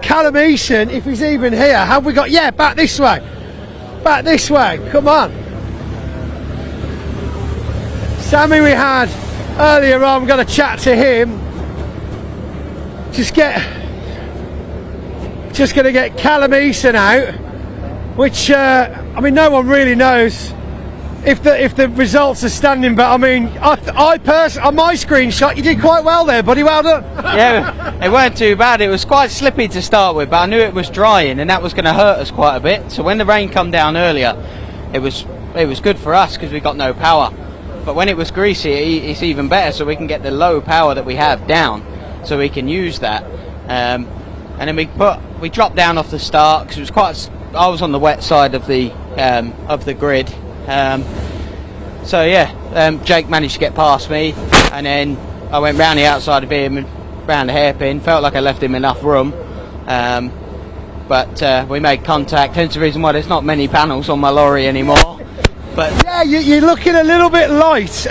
Callum Eason, if he's even here. Have we got... Yeah, back this way. Back this way. Come on. Sammy we had earlier on, I'm going to chat to him. Just going to get Callum Eason out, which I mean, no one really knows if the results are standing, but I mean, I personally, on my screenshot, you did quite well there, buddy. Well done. Yeah, it weren't too bad. It was quite slippy to start with, but I knew it was drying, and that was going to hurt us quite a bit. So when the rain come down earlier, it was good for us because we got no power. But when it was greasy, it's even better, so we can get the low power that we have down, so we can use that. And then we dropped down off the start because it was I was on the wet side of the grid. So yeah, Jake managed to get past me, and then I went round the outside of him and round the hairpin. Felt like I left him enough room, but we made contact. Hence the reason why there's not many panels on my lorry anymore. But yeah, you're looking a little bit light.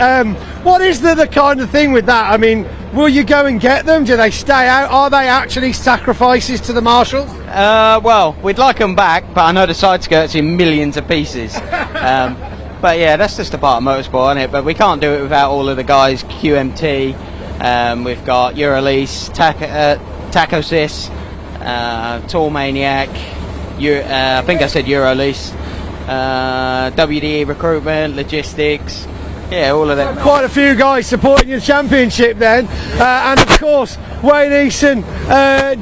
What is the kind of thing with that? I mean, will you go and get them? Do they stay out? Are they actually sacrifices to the marshals? Well, we'd like them back, but I know the side skirt's in millions of pieces. But yeah, that's just a part of motorsport, isn't it? But we can't do it without all of the guys. QMT, we've got Eurolease, Tacosys, Tool Maniac, I think I said Eurolease. WDE recruitment, logistics, yeah, all of them. Quite a few guys supporting your championship then, and of course Wayne Eason,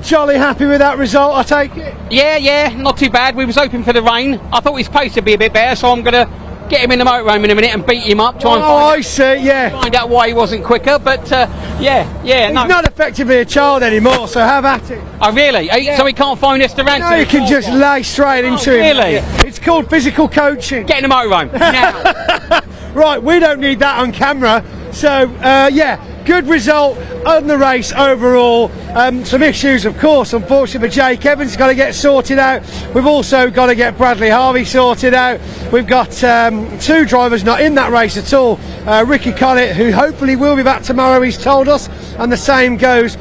jolly happy with that result, I take it? Yeah, not too bad. We was hoping for the rain. I thought he was supposed to be a bit better, so I'm going to get him in the motorhome in a minute and beat him up, find out why he wasn't quicker, but yeah. He's not effectively a child anymore, so have at it. Oh really? So he can't phone us to ransom? No, you can just lay straight into him. Really? It's called physical coaching. Get in the motorhome now. Right, we don't need that on camera, so yeah, good result on the race overall. Some issues, of course, unfortunately for Jake Evans, got to get sorted out. We've also got to get Bradley Harvey sorted out. We've got 2 drivers not in that race at all. Ricky Collett, who hopefully will be back tomorrow, he's told us, and the same goes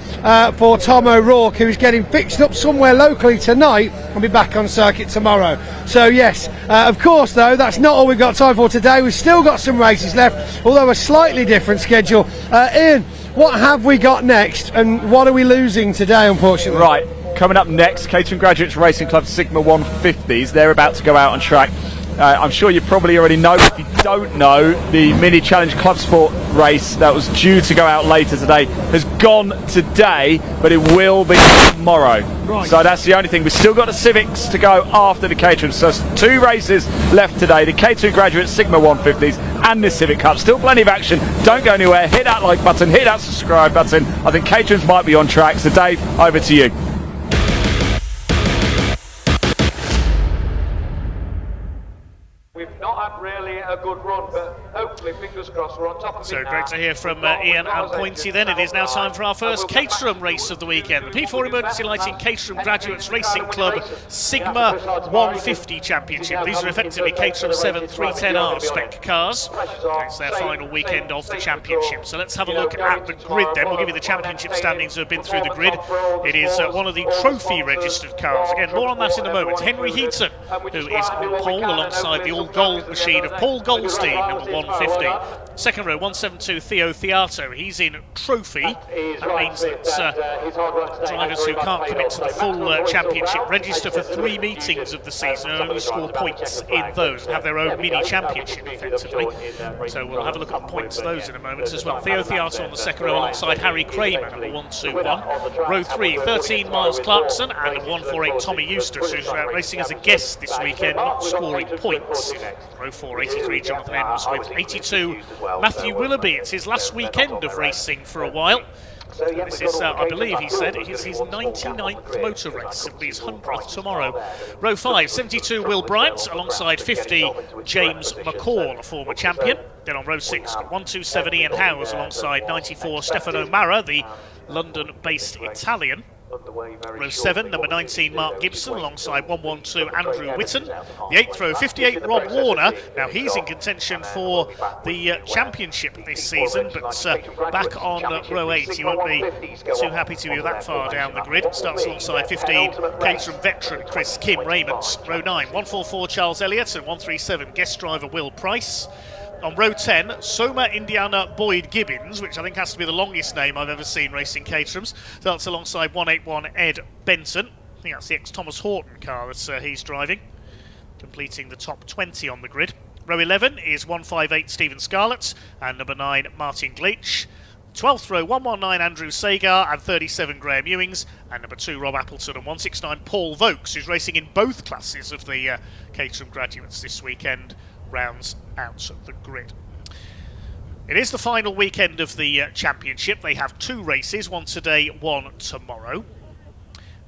for Tom O'Rourke, who's getting fixed up somewhere locally tonight and be back on circuit tomorrow. So yes, of course though, that's not all we've got time for today. We've still got some races left, although a slightly different schedule. Ian, what have we got next, and what are we losing today, unfortunately? Right, coming up next, Caterham Graduates Racing Club Sigma 150s. They're about to go out on track. I'm sure you probably already know. If you don't know, the Mini Challenge Club Sport race that was due to go out later today has gone today, but it will be tomorrow. Right. So that's the only thing. We've still got the Civics to go after the Caterham. So 2 races left today, the K2 Graduate Sigma 150s and the Civic Cup. Still plenty of action. Don't go anywhere. Hit that like button, hit that subscribe button. I think Caterham's might be on track. So Dave, over to you. Really a good run, but hopefully, fingers crossed, we're on top of it. So great to hear from Ian and Pointy then. It is now time for our first Caterham race of the weekend. The P4 Emergency Lighting Caterham Graduates Racing Club Sigma 150 Championship. These are effectively Caterham 7 310R spec cars. It's their final weekend of the championship. So let's have a look at the grid then. We'll give you the championship standings who have been through the grid. It is one of the trophy registered cars. Again, more on that in a moment. Henry Heaton, who is on pole alongside the all-gold machine of Paul Goldstein, number 150. Second row, 172, Theo Theato. He's in trophy. That means that drivers who can't commit to the full championship register for 3 meetings of the season and only score points in those and have their own mini championship, effectively. So we'll have a look at the points of those in a moment as well. Theo Theato on the second row alongside Harry Kramer, number 121. Row 3, 13, Miles Clarkson, and number 148, Tommy Eustace, who's racing as a guest this weekend, not scoring points. Row 4, 83, Jonathan Evans with 82, Matthew Willoughby. It's his last weekend of racing for a while. This is, I believe he said, it is his 99th motor race. It'll be his 100th tomorrow. Row 5, 72, Will Bryant, alongside 50, James McCall, a former champion. Then on row 6, 127, Ian Howes, alongside 94, Stefano Mara, the London-based Italian. Row 7, number 19, Mark Gibson, alongside 112, Andrew Whitten. The 8th row, 58, Rob Warner. Now he's in contention for the championship this season, but back on row 8, he won't be too happy to be that far down the grid. Starts alongside 15, Caterham veteran Chris Kim Raymond. Row 9, 144, Charles Elliott, and 137, guest driver Will Price. On row 10, Soma Indiana Boyd Gibbons, which I think has to be the longest name I've ever seen racing Caterhams. That's alongside 181 Ed Benson. I think that's the ex-Thomas Horton car that he's driving, completing the top 20 on the grid. Row 11 is 158 Stephen Scarlett and number 9 Martin Gleich. 12th row, 119 Andrew Sagar and 37 Graham Ewings, and number 2 Rob Appleton and 169 Paul Vokes, who's racing in both classes of the Caterham Graduates this weekend, rounds out the grid. It is the final weekend of the championship. They have 2 races, one today, one tomorrow.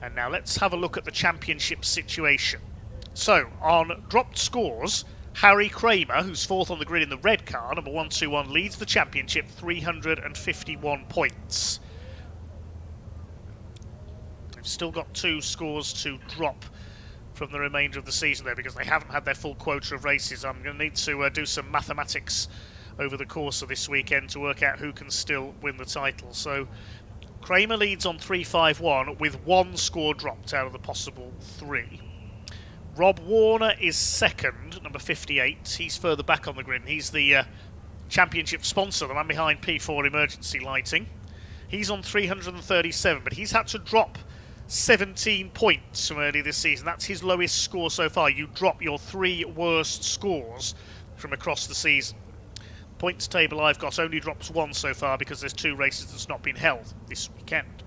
And now let's have a look at the championship situation. So, on dropped scores, Harry Kramer, who's 4th on the grid in the red car, number 121, leads the championship, 351 points. They've still got 2 scores to drop from the remainder of the season there because they haven't had their full quota of races. I'm going to need to do some mathematics over the course of this weekend to work out who can still win the title. So Kramer leads on 351 with 1 score dropped out of the possible 3. Rob Warner is second, number 58. He's further back on the grid. He's the championship sponsor, the man behind P4 Emergency Lighting. He's on 337, but he's had to drop 17 points from early this season. That's his lowest score so far. You drop your 3 worst scores from across the season. Points table I've got only drops 1 so far because there's 2 races that's not been held this weekend.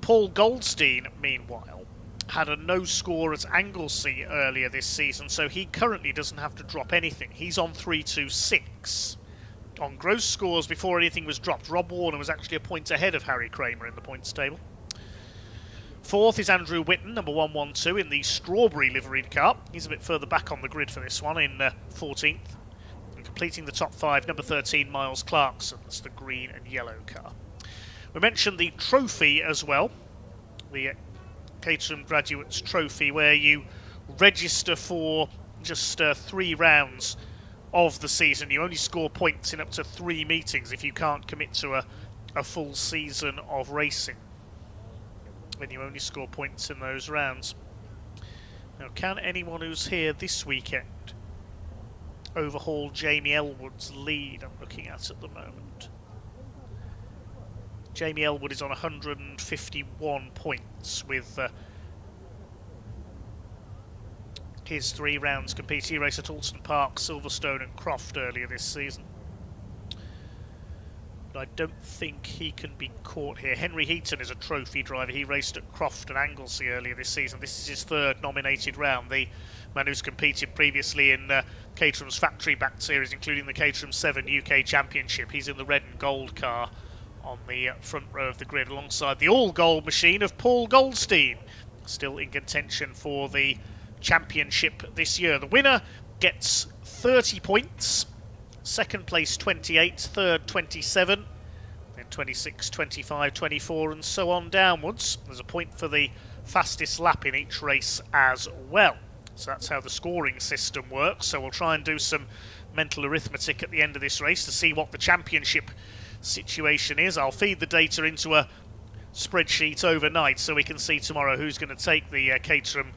Paul Goldstein, meanwhile, had a no score at Anglesey earlier this season, so he currently doesn't have to drop anything. He's on 326. On gross scores before anything was dropped, Rob Warner was actually a point ahead of Harry Kramer in the points table. 4th is Andrew Whitten, number 112, in the strawberry liveried car. He's a bit further back on the grid for this one, in 14th. And completing the top 5, number 13, Miles Clarkson's the green and yellow car. We mentioned the trophy as well, the Caterham Graduates Trophy, where you register for just 3 rounds of the season. You only score points in up to 3 meetings if you can't commit to a full season of racing. Then you only score points in those rounds. Now, can anyone who's here this weekend overhaul Jamie Elwood's lead I'm looking at the moment? Jamie Elwood is on 151 points with his 3 rounds completed. He raced at Alton Park, Silverstone and Croft earlier this season. But I don't think he can be caught here. Henry Heaton is a trophy driver. He raced at Croft and Anglesey earlier this season. This is his 3rd nominated round. The man who's competed previously in Caterham's factory-backed series, including the Caterham 7 UK Championship. He's in the red and gold car on the front row of the grid, alongside the all-gold machine of Paul Goldstein, still in contention for the championship this year. The winner gets 30 points, 2nd place 28, 3rd 27, then 26, 25, 24 and so on downwards. There's a point for the fastest lap in each race as well. So that's how the scoring system works. So we'll try and do some mental arithmetic at the end of this race to see what the championship situation is. I'll feed the data into a spreadsheet overnight so we can see tomorrow who's going to take the Caterham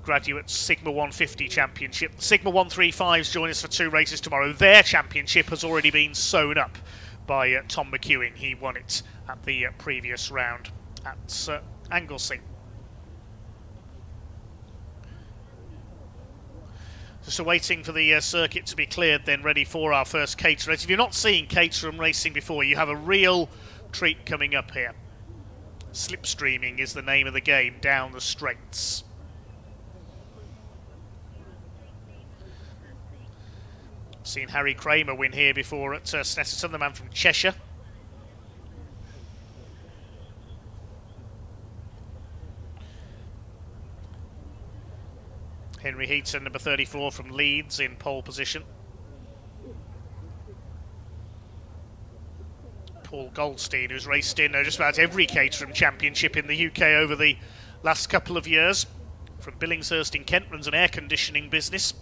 Graduates Sigma 150 Championship. The Sigma 135s join us for 2 races tomorrow. Their championship has already been sewn up by Tom McEwing. He won it at the previous round at Anglesey. So waiting for the circuit to be cleared, then ready for our first Caterham race. If you've not seen Caterham racing before, you have a real treat coming up here. Slipstreaming is the name of the game down the straights. Seen Harry Kramer win here before at Snetterton, the man from Cheshire. Henry Heaton, number 34 from Leeds, in pole position. Paul Goldstein, who's raced in just about every Caterham championship in the UK over the last couple of years. From Billingshurst in Kent, runs an air conditioning business.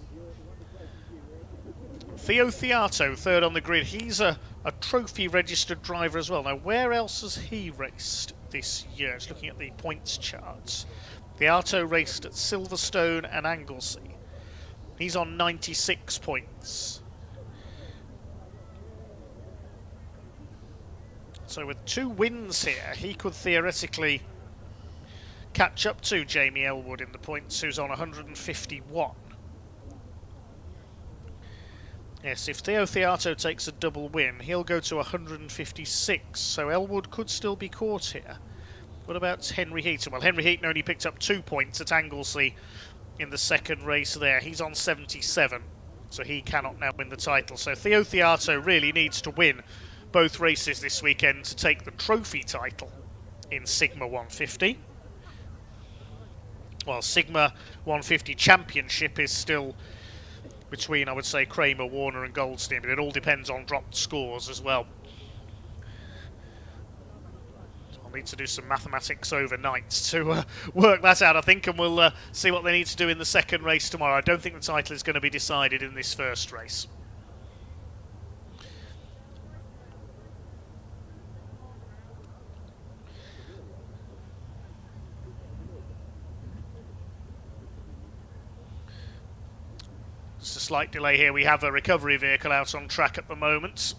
Theo Theato, 3rd on the grid. He's a trophy registered driver as well. Now, where else has he raced this year? Just looking at the points charts. Theato raced at Silverstone and Anglesey. He's on 96 points. So with 2 wins here, he could theoretically catch up to Jamie Elwood in the points, who's on 151. Yes, if Theo Theato takes a double win, he'll go to 156, so Elwood could still be caught here. What about Henry Heaton? Well, Henry Heaton only picked up 2 points at Anglesey in the 2nd race there. He's on 77, so he cannot now win the title. So Theo Theato really needs to win both races this weekend to take the trophy title in Sigma 150. While Sigma 150 Championship is still between, I would say, Kramer, Warner and Goldstein, but it all depends on dropped scores as well. I'll need to do some mathematics overnight to work that out, I think, and we'll see what they need to do in the 2nd race tomorrow. I don't think the title is going to be decided in this 1st race. Just a slight delay here. We have a recovery vehicle out on track at the moment.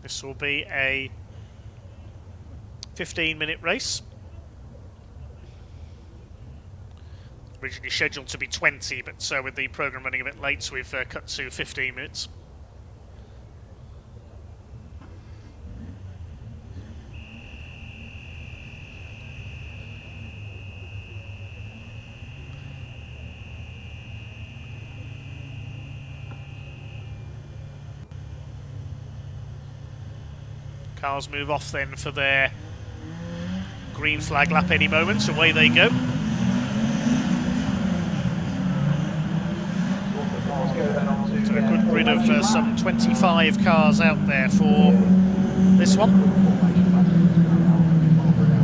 This will be a 15-minute race. Originally scheduled to be 20, but with the programme running a bit late, we've cut to 15 minutes. Cars move off then for their green flag lap any moment, away they go. So a good grid of some 25 cars out there for this one.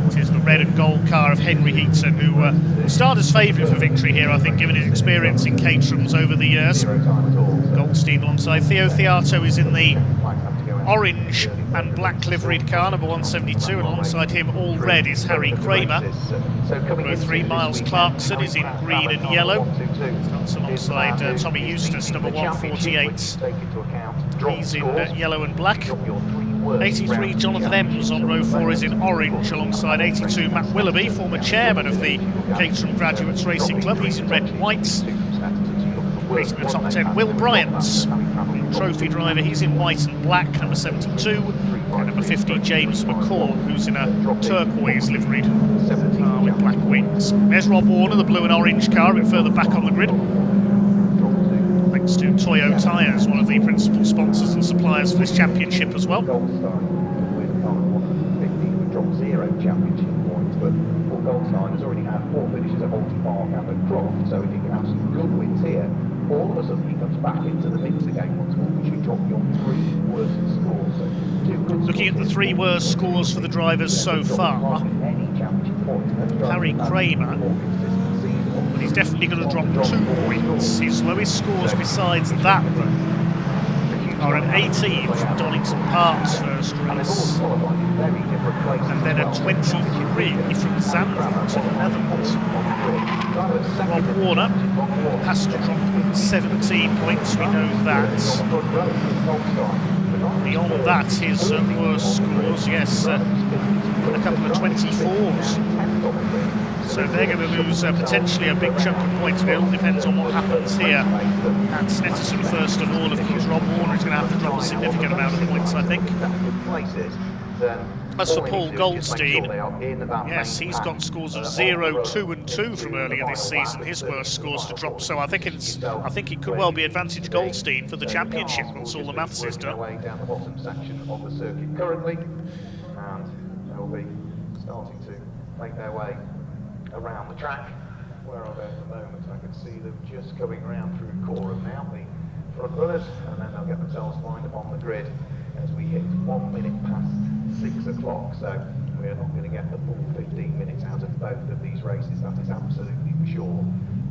It is the red and gold car of Henry Heaton, who will start as favourite for victory here, I think, given his experience in Caterhams over the years. Goldstein alongside Theo Theato is in the orange and black liveried car, number 172, and alongside him all red is Harry Kramer. Row 3, Miles Clarkson is in green and yellow. Starts alongside Tommy Eustace, number 148. He's in yellow and black. 83 Jonathan Ems on row 4 is in orange, alongside 82 Matt Willoughby, former chairman of the Caterham Graduates Racing Club. He's in red and white. Racing the top 10, Will Bryant, trophy driver, he's in white and black, number 72, and number 50 James McCall, who's in a turquoise liveried car with black wings. There's Rob Warner, the blue and orange car, a bit further back on the grid, thanks to Toyo Tyres, one of the principal sponsors and suppliers for this championship as well. Goldstein has already had 4 finishes at Alty Park and at Croft, so if he can have some good wins here, all of a sudden he comes back into the mix again once more, which you drop your 3 worst scores. So looking at the 3 worst scores for the drivers so far, Harry Kramer, but he's definitely going to drop 2 points. His lowest scores besides that are an 18 from Donington Park's first race, and then a 23 from Zandvoort in the Netherlands. Rob Warner has to drop 17 points, we know that. Beyond that, his worst scores, yes, a couple of 24s. So they're going to lose potentially a big chunk of points, but it all depends on what happens here at Snetterton first of all. Of course, Rob Warner is going to have to drop a significant amount of points, I think. As for Paul Goldstein, yes, he's got scores of 0, 2 and 2 from earlier this season, his worst scores to drop, so I think it could well be advantage Goldstein for the championship once all the maths is done. Currently, and they'll be starting to make their way around the track. Where are they at the moment? I can see them just coming around through Coram now, the front runners, and then they'll get themselves lined up on the grid as we hit 1 minute past 6 o'clock. So we're not going to get the full 15 minutes out of both of these races, that is absolutely for sure.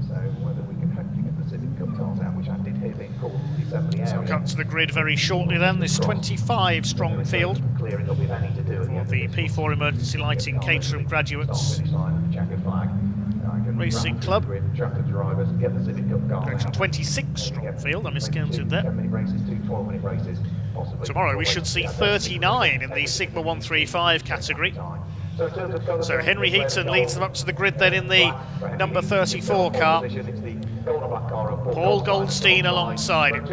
So whether we can hopefully get the Civic Cup cars out, which I did hear being called to the assembly area. So we'll come to the grid very shortly then, this 25 strong field for the P4 Emergency Lighting Caterham Graduates Racing Club. 26 strong field, I miscounted there. Tomorrow we should see 39 in the Sigma 135 category. So Henry Heaton leads them up to the grid then in the number 34 car. Paul Goldstein alongside him.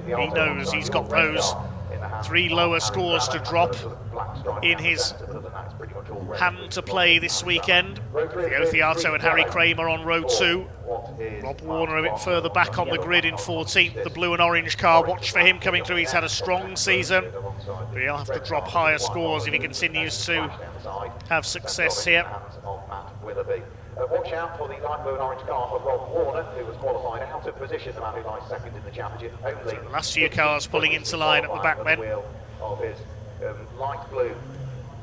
He knows he's got those 3 lower scores to drop in his hand to play this weekend. Theo Theato and Harry Kramer on row 2. Rob Warner a bit further back on the grid in 14th, the blue and orange car. Watch for him coming through. He's had a strong season, but he'll have to drop higher scores if he continues to have success here. Watch out for the light blue and orange car for Rob Warner, who was qualified out of position, the man who lies second in the championship. Only the last few cars pulling into line at the back then. Of his light blue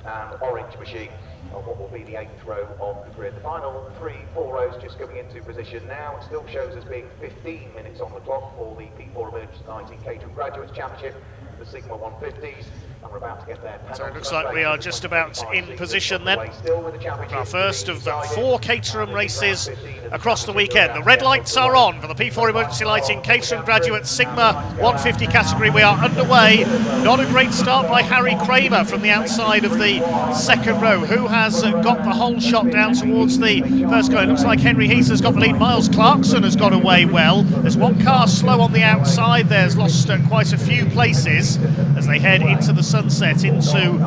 and orange machine of what will be the 8th row of the grid. The final 3-4 rows just coming into position now. It still shows as being 15 minutes on the clock for the P4 Emergency Lighting Caterham Graduates Championship, the Sigma 150s. And we're about to get there. So it looks like we are just about in position then for our first of the 4 Caterham races across the weekend. The red lights are on for the P4 Emergency Lighting Caterham Graduates Sigma 150 category. We are underway. Not a great start by Harry Kramer from the outside of the second row, who has got the whole shot down towards the first goal. It looks like Henry Heaton's got the lead. Miles Clarkson has got away well. There's one car slow on the outside. There's lost quite a few places as they head into the sunset, into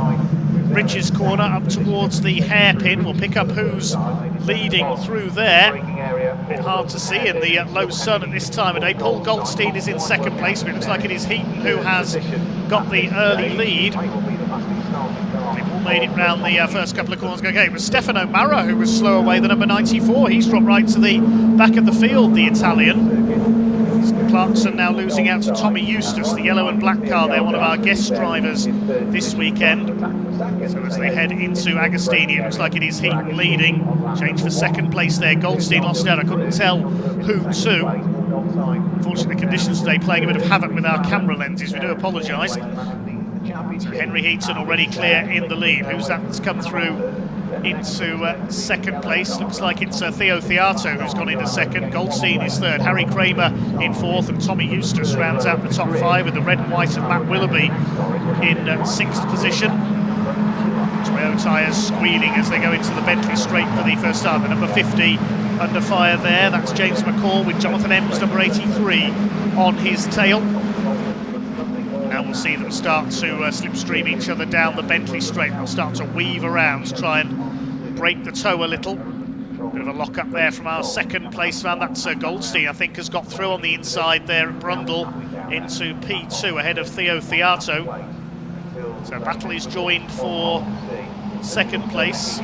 Bridges Corner, up towards the hairpin. We'll pick up who's leading through there. A bit hard to see in the low sun at this time of day. Paul Goldstein is in second place, but it looks like it is Heaton who has got the early lead. They've made it round the first couple of corners. Okay, it was Stefano Mara who was slow away, the number 94. He's dropped right to the back of the field, the Italian. Clarkson now losing out to Tommy Eustace, the yellow and black car there, one of our guest drivers this weekend. So as they head into Agostini, it looks like it is Heaton leading. Change for second place there. Goldstein lost out. I couldn't tell who to. Unfortunately, the conditions today playing a bit of havoc with our camera lenses. We do apologise. So Henry Heaton already clear in the lead. Who's that that's come through into second place? Looks like it's Theo Theato who's gone into second. Goldstein is third. Harry Kramer in fourth, and Tommy Eustace rounds out the top five with the red and white of Matt Willoughby in sixth position. Toyo tyres squealing as they go into the Bentley straight for the first start. The number 50 under fire there. That's James McCall with Jonathan Ems, number 83, on his tail. Now we'll see them start to slipstream each other down the Bentley straight. They'll start to weave around to try and break the toe a little. Bit of a lock up there from our second place man. That's Goldstein, I think, has got through on the inside there at Brundle into P2 ahead of Theo Theato. So battle is joined for second place.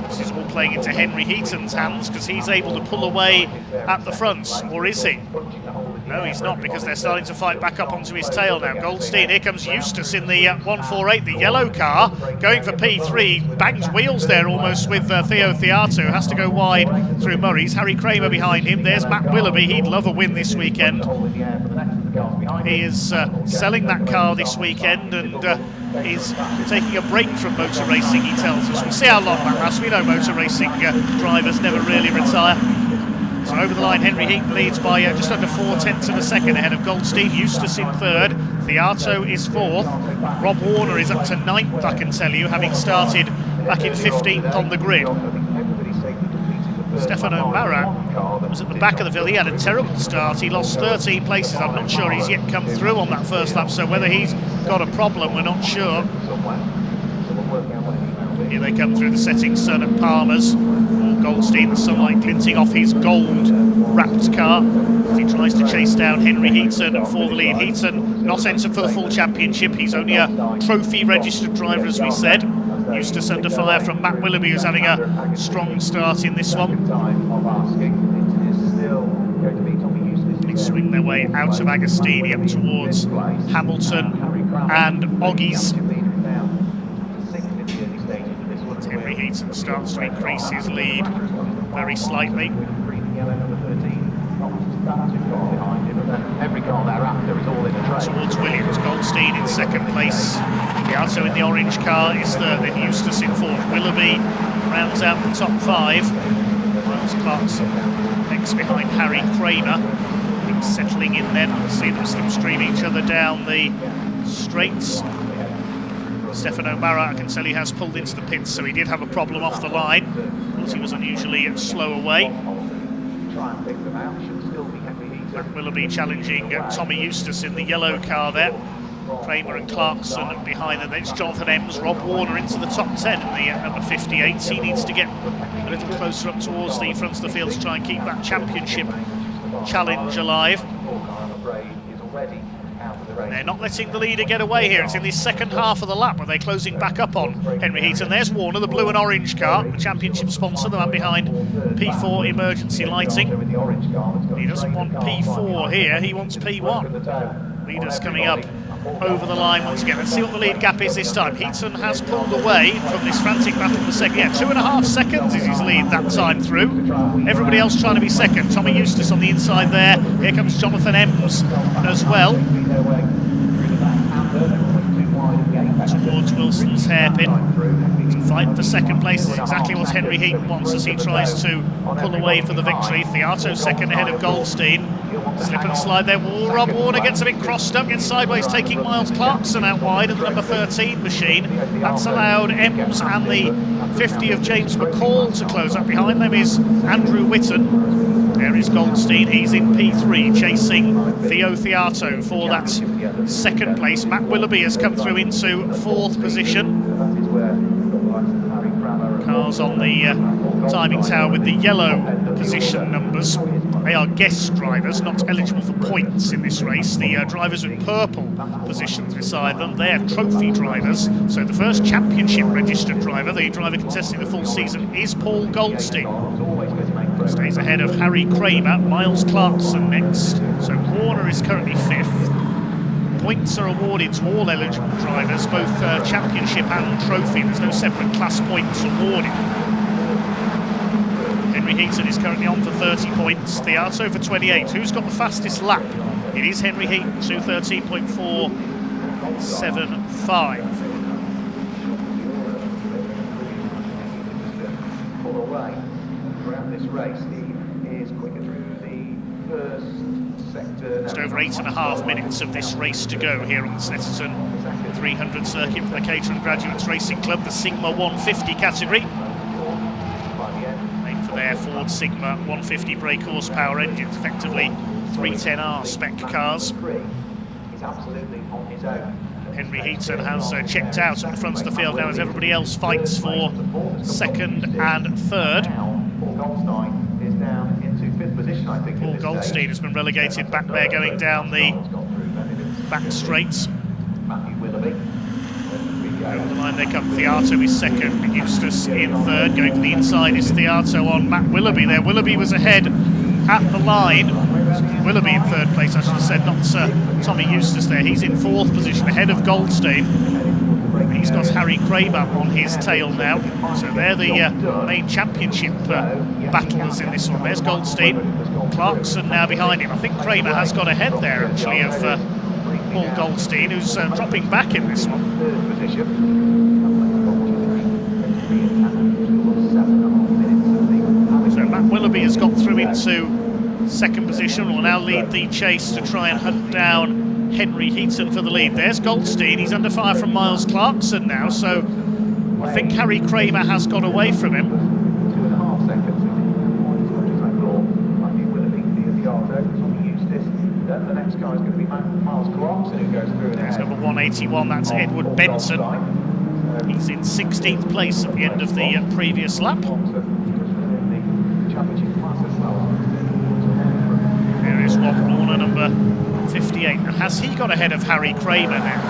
This is all playing into Henry Heaton's hands because he's able to pull away at the front, or is he? No, he's not, because they're starting to fight back up onto his tail now. Goldstein, here comes Eustace in the 148, the yellow car, going for P3, bangs wheels there almost with Theo Theato, has to go wide through Murray's. Harry Kramer behind him, there's Matt Willoughby, he'd love a win this weekend. He is selling that car this weekend and is taking a break from motor racing, he tells us. We'll see how long that lasts. We know motor racing drivers never really retire. So over the line, Henry Heaton leads by just under 4/10 of a second ahead of Goldstein. Eustace in third, Theato is fourth. Rob Warner is up to ninth, I can tell you, having started back in 15th on the grid. Stefano Mara was at the back of the field. He had a terrible start. He lost 13 places. I'm not sure he's yet come through on that first lap, so whether he's got a problem, we're not sure. Here they come through the setting sun at Palmer's. Goldstein, the sunlight glinting off his gold-wrapped car as he tries to chase down Henry Heaton for the lead. Heaton not entered for the full championship. He's only a trophy-registered driver, as we said. Eustace under fire from Matt Willoughby, who's having a strong start in this one. They swing their way out of Agostini up towards Hamilton and Oggies. Henry Heaton starts to increase his lead very slightly. Towards Williams, Goldstein in second place. Theato in the orange car is third, then Eustace in fourth. Willoughby rounds out the top five. Miles Clarkson next behind Harry Kramer. Things settling in then. We'll see them slipstream each other down the straights. Stefano Mara, I can tell he has pulled into the pits, so he did have a problem off the line. Because he was unusually slow away. Willoughby challenging Tommy Eustace in the yellow car there. Kramer and Clarkson behind them. Then it's Jonathan Ems, Rob Warner into the top 10 in the number 58. He needs to get a little closer up towards the front of the field to try and keep that championship challenge alive. They're not letting the leader get away here. It's in the second half of the lap where they're closing back up on Henry Heaton. There's Warner, the blue and orange car, the championship sponsor, the man behind P4 emergency lighting. He doesn't want P4 here, he wants P1. Leaders coming up over the line once again. Let's see what the lead gap is this time. Heaton has pulled away from this frantic battle for second. Yeah, 2.5 seconds is his lead that time through. Everybody else trying to be second. Tommy Eustace on the inside there. Here comes Jonathan Ems as well. Towards Wilson's hairpin. To fight for second place is exactly what Henry Heaton wants as he tries to pull away for the victory. Theato second ahead of Goldstein. Slip and slide there. Rob Warner gets a bit crossed up, gets sideways, taking Miles Clarkson out wide of the number 13 machine. That's allowed Ems and the 50 of James McCall to close up. Behind them is Andrew Whitton. There is Goldstein, he's in P3, chasing Theo Theato for that second place. Matt Willoughby has come through into fourth position. Cars on the timing tower with the yellow position numbers. They are guest drivers, not eligible for points in this race. The drivers with purple positions beside them, they're trophy drivers. So the first championship registered driver, the driver contesting the full season, is Paul Goldstein. Stays ahead of Harry Kramer, Miles Clarkson next. So Warner is currently 5th. Points are awarded to all eligible drivers, both championship and trophy. There's no separate class points awarded. Henry Heaton is currently on for 30 points. Theato for 28. Who's got the fastest lap? It is Henry Heaton, 2:13.475. Pull away throughout this race. He is quicker through the first sector. Just over 8.5 minutes of this race to go here on the Snetterton 300 circuit for the Caterham Graduates Racing Club, the Sigma 150 category. Made for their Ford Sigma 150 brake horsepower engines, effectively 310R spec cars. He's absolutely on his own. Henry Heaton has checked out at the front of the field now as everybody else fights for second and third. Paul Goldstein is down into 5th position, I think. Paul Goldstein has been relegated back there going down the back straights. Over the line they come. Theato is second, Eustace in third. Going for the inside is Theato on Matt Willoughby there. Willoughby was ahead at the line. Willoughby in third place, I should have said, not Tommy Eustace there. He's in 4th position ahead of Goldstein. He's got Harry Kramer on his tail now. So they're the main championship battlers in this one. There's Goldstein. Clarkson now behind him. I think Kramer has got ahead there actually of Paul Goldstein, who's dropping back in this one. So Matt Willoughby has got through into 2nd position, will now lead the chase to try and hunt down Henry Heaton for the lead. There's Goldstein, he's under fire from Miles Clarkson now, so I think Harry Kramer has got away from him. 2.5 seconds. Might be Willoughby, Theato, Tommy Eustace. Then the next guy is going to be Miles Clarkson, who goes through. There's number 181, that's Edward Benson. He's in 16th place at the end of the previous lap. There is Rob Warner, number 58. And has he got ahead of Harry Kramer now?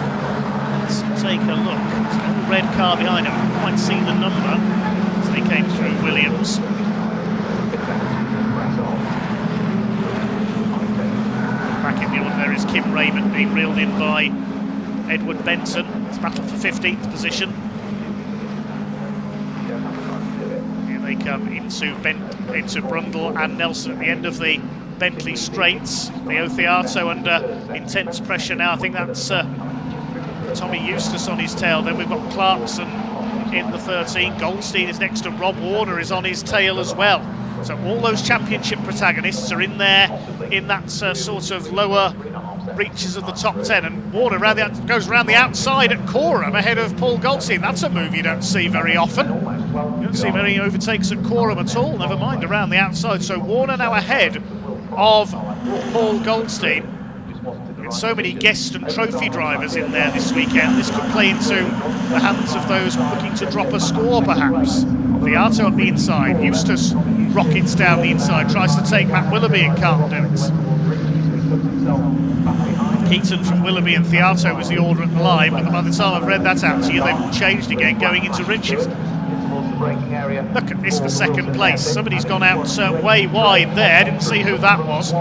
Let's take a look. There's a little red car behind him. I haven't quite seen the number as they came through Williams. Back in the order there is Kim Raymond being reeled in by Edward Benson. It's battle for 15th position. Here they come into Brundle and Nelson at the end of the Bentley straights. Theo Theato under intense pressure now. I think that's Tommy Eustace on his tail. Then we've got Clarkson in the 13. Goldstein is next to Rob Warner, is on his tail as well. So all those championship protagonists are in there in that sort of lower reaches of the top 10. And Warner goes around the outside at Caterham ahead of Paul Goldstein. That's a move you don't see very often. You don't see many overtakes at Caterham at all, never mind around the outside. So Warner now ahead of Paul Goldstein. With so many guest and trophy drivers in there this weekend, this could play into the hands of those looking to drop a score perhaps. Theato up the inside, Eustace rockets down the inside, tries to take Matt Willoughby and can't do it. Heaton from Willoughby and Theato was the order at the line, but by the time I've read that out to you, they've all changed again going into Richards. Look at this for 2nd place. Somebody's gone out way wide there. Didn't see who that was.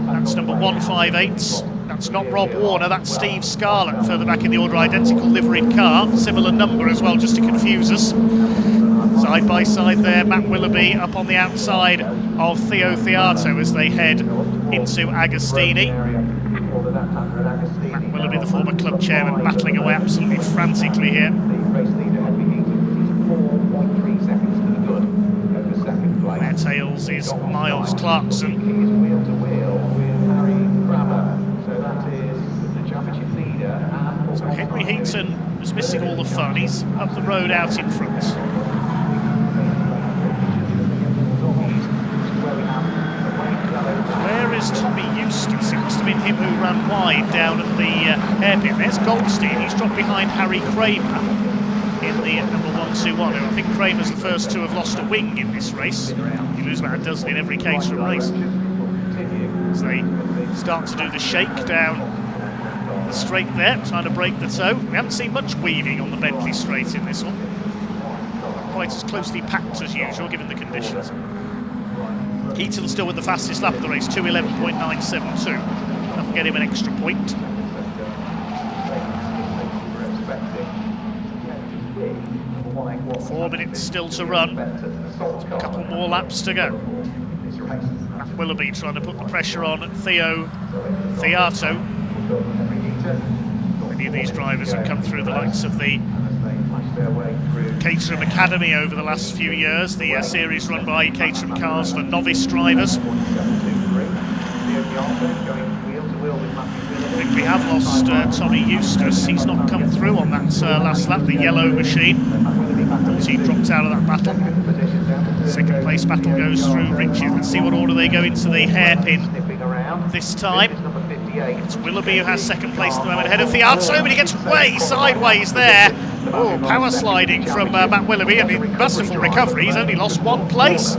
That's number 158. That's not Rob Warner, that's Steve Scarlett further back in the order. Identical liveried car, similar number as well, just to confuse us. Side by side there, Matt Willoughby up on the outside of Theo Theato as they head into Agostini. Matt Willoughby, the former club chairman, battling away absolutely frantically here. Their tails is Miles Clarkson. So Henry Heaton was missing all the fun. He's up the road out in front. Where is Tommy Eustace? It must have been him who ran wide down at the hairpin. There's Goldstein. He's dropped behind Harry Kramer in the number 121, who I think Kramer's the first to have lost a wing in this race. You lose about a dozen in every Caterham race. As they start to do the shake down the straight there, trying to break the toe. We haven't seen much weaving on the Bentley straight in this one. Not quite as closely packed as usual, given the conditions. Heaton still with the fastest lap of the race, 2:11.972. That'll get him an extra point. 4 minutes still to run. A couple more laps to go. Matt Willoughby trying to put the pressure on Theo Theato. Many of these drivers have come through the likes of the Caterham Academy over the last few years, the series run by Caterham Cars for novice drivers. I think we have lost Tommy Eustace. He's not come through on that last lap, the yellow machine. Thought he dropped out of that battle. Second place battle goes through Richard. Let's see what order they go into the hairpin this time. It's Willoughby who has second place at the moment ahead of Theato, but he gets way sideways there. Oh, power sliding from Matt Willoughby, and in masterful recovery. He's only lost 1 place.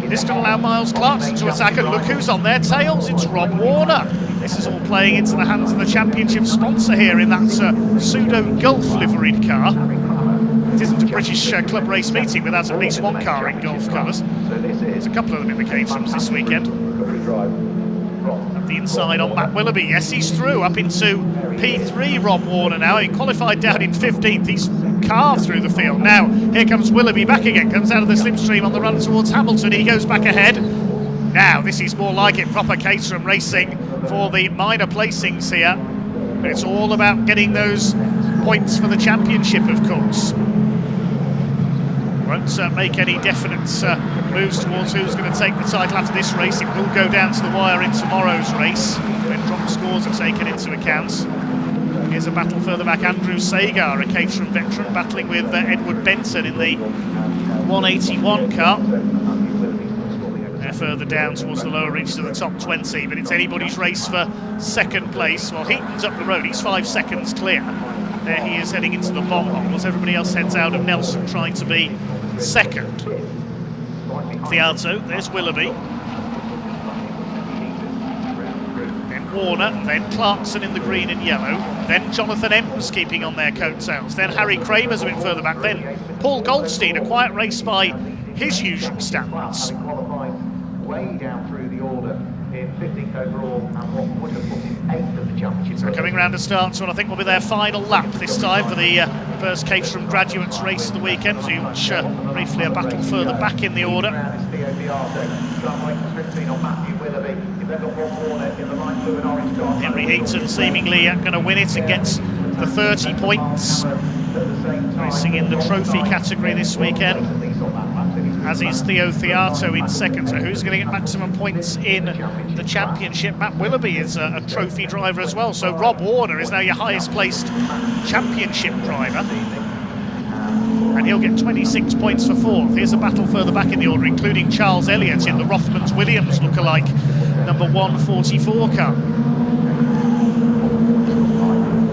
This can allow Miles Clarkson to attack, and look who's on their tails. It's Rob Warner. This is all playing into the hands of the championship sponsor here in that pseudo Gulf liveried car. It isn't a British club race meeting without at least one car in Gulf colours. There's a couple of them in the Caterhams this weekend. At the inside on Matt Willoughby, yes, he's through up into P3. Rob Warner now, he qualified down in 15th. He's carved through the field. Now here comes Willoughby back again, comes out of the slipstream on the run towards Hamilton. He goes back ahead. Now this is more like it, proper Caterham racing for the minor placings here, but it's all about getting those points for the championship, of course. Won't make any definite moves towards who's going to take the title after this race. It will go down to the wire in tomorrow's race when drop scores are taken into account. Here's a battle further back. Andrew Sagar, a Caterham veteran, battling with Edward Benson in the 181 car. They're further down towards the lower reaches of the top 20, but it's anybody's race for second place. Well, Heaton's up the road, he's 5 seconds clear. There he is heading into the bomb hole as everybody else heads out of Nelson trying to be second. Theato, there's Willoughby. Then Warner, then Clarkson in the green and yellow. Then Jonathan Ems keeping on their coattails. Then Harry Kramer's a bit further back. Then Paul Goldstein, a quiet race by his usual standards. Way down through the order in 15th overall, and what would have put him 8th of the championship. So coming round to start, so I think will be their final lap this time for the first Caterham Graduates race of the weekend. So you watch briefly a battle further back in the order. Henry Heaton seemingly going to win it and gets the 30 points. Racing in the trophy category this weekend, as is Theo Theato in second. So who's going to get maximum points in the championship? Matt Willoughby is a trophy driver as well. So Rob Warner is now your highest placed championship driver, and he'll get 26 points for fourth. Here's a battle further back in the order, including Charles Elliott in the Rothmans Williams lookalike number 144 car.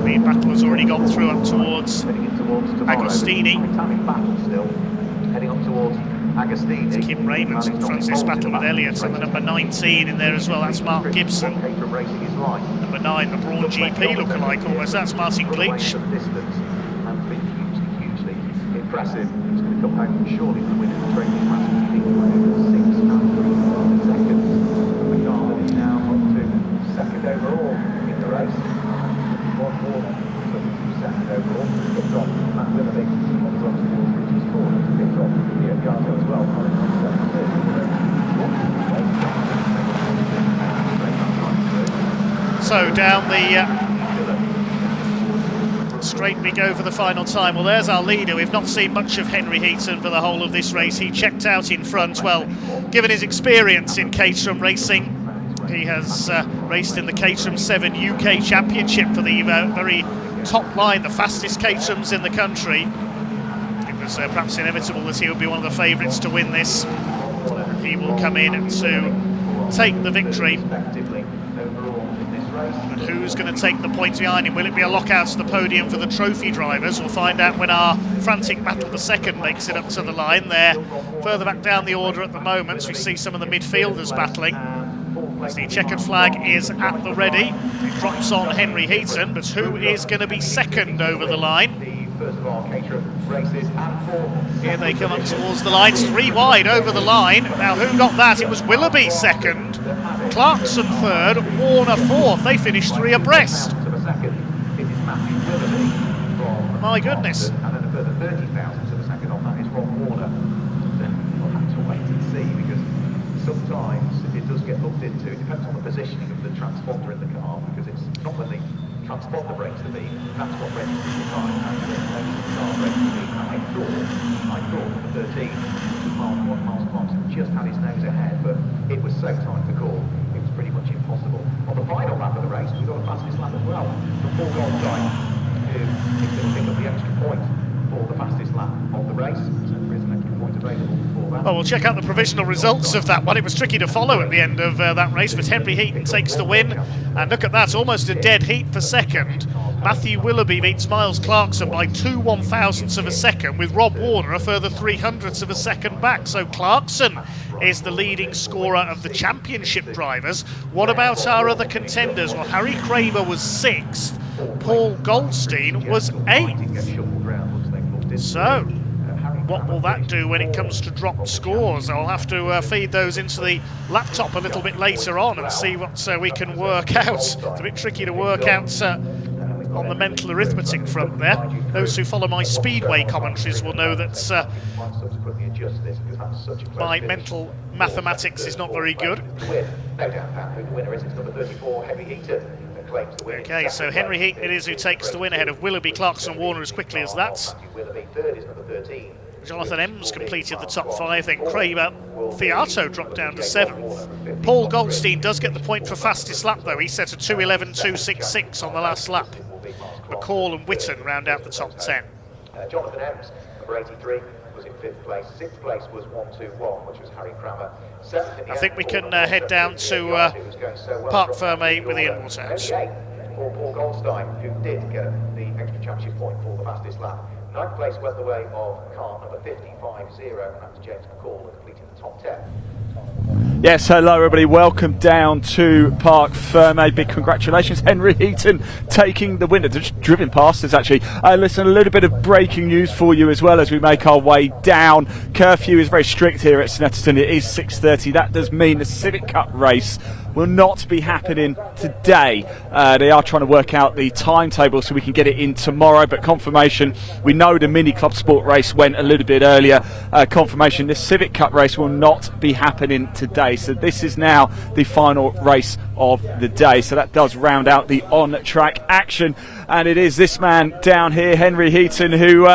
The battle has already gone through up towards Agostini. It's Kim Raymond who fronts this battle with Elliott, and the number 19 in there as well, that's Mark Gibson. Number 9, the Braun GP lookalike almost, that's Martin Bleach. Hugely impressive. He's going to come home surely the winner of the training class. Second. The car is now up to second overall in the race. One more second overall. Good drop from Matt Willoughby. Comes on towards Richie's corner. Good drop here at Garfield as well. So down the straight we go for the final time. Well, there's our leader. We've not seen much of Henry Heaton for the whole of this race. He checked out in front. Well, given his experience in Caterham racing, he has raced in the Caterham 7 UK Championship for the very top line, the fastest Caterhams in the country. It was perhaps inevitable that he would be one of the favourites to win this. He will come in to take the victory. But who's going to take the points behind him? Will it be a lockout to the podium for the trophy drivers? We'll find out when our frantic battle the second makes it up to the line. They're further back down the order at the moment, so we see some of the midfielders battling. As the checkered flag is at the ready, it drops on Henry Heaton, but who is going to be second over the line? Here they come up towards the lines, 3 wide over the line. Now who got that? It was Willoughby second, Clarkson third, Warner fourth. They finished 3 abreast. My goodness. And then a further 30,000 to the second on that is Ron Warner. Then we'll have to wait and see, because sometimes it does get looked into. It depends on the positioning of the transponder in the car, because it's not when the transponder breaks the beam, that's what registers the time, and the car breaks the beam. And I thought the 13 miles Clarkson just had his nose ahead, but it was so tight to call, it was pretty much impossible. On the final lap of the race, we got a fastest lap as well from Paul Goldstein, who is going to pick up the extra point for the fastest lap of the race. So there is an extra point available for that. Well, we'll check out the provisional results of that one. It was tricky to follow at the end of that race, but Henry Heaton takes the win. And look at that, almost a dead heat for second. Matthew Willoughby beats Miles Clarkson by 2 1,000ths of a second, with Rob Warner a further 300ths of a second back. So Clarkson is the leading scorer of the championship drivers. What about our other contenders? Well, Harry Kramer was 6th. Paul Goldstein was 8th. So, what will that do when it comes to dropped scores? I'll have to feed those into the laptop a little bit later on and see what we can work out. It's a bit tricky to work out on the mental arithmetic front there. Those who follow my speedway commentaries will know that my mental mathematics is not very good. Okay, so Henry Heaton it is who takes the win ahead of Willoughby, Clarkson, Warner as quickly as that. Jonathan Ems completed the top 5, then Kramer Fiato dropped down to 7th. Paul Goldstein does get the point for fastest lap though, he set a 2:11.266 on the last lap. McCall and Witten round out the top 10. Jonathan Ems, number 83, was in 5th place. 6th place was 121, which was Harry Kramer. I think we can head down to Parc Fermé with Ian Waterhouse. For Paul Goldstein, who did get the extra championship point for the fastest lap. 9th place went the way of car number 550, and that was James McCall, who completed the top 10. Yes, hello everybody, welcome down to Parc Fermé. Big congratulations, Henry Heaton taking the win. Just driven past us actually. Listen, a little bit of breaking news for you as well as we make our way down. Curfew is very strict here at Snetterton. It is 6:30. That does mean the Civic Cup race will not be happening today. They are trying to work out the timetable so we can get it in tomorrow, but confirmation, we know the Mini Club Sport race went a little bit earlier. Confirmation, this Civic Cup race will not be happening today. So this is now the final race of the day. So that does round out the on-track action. And it is this man down here, Henry Heaton, who...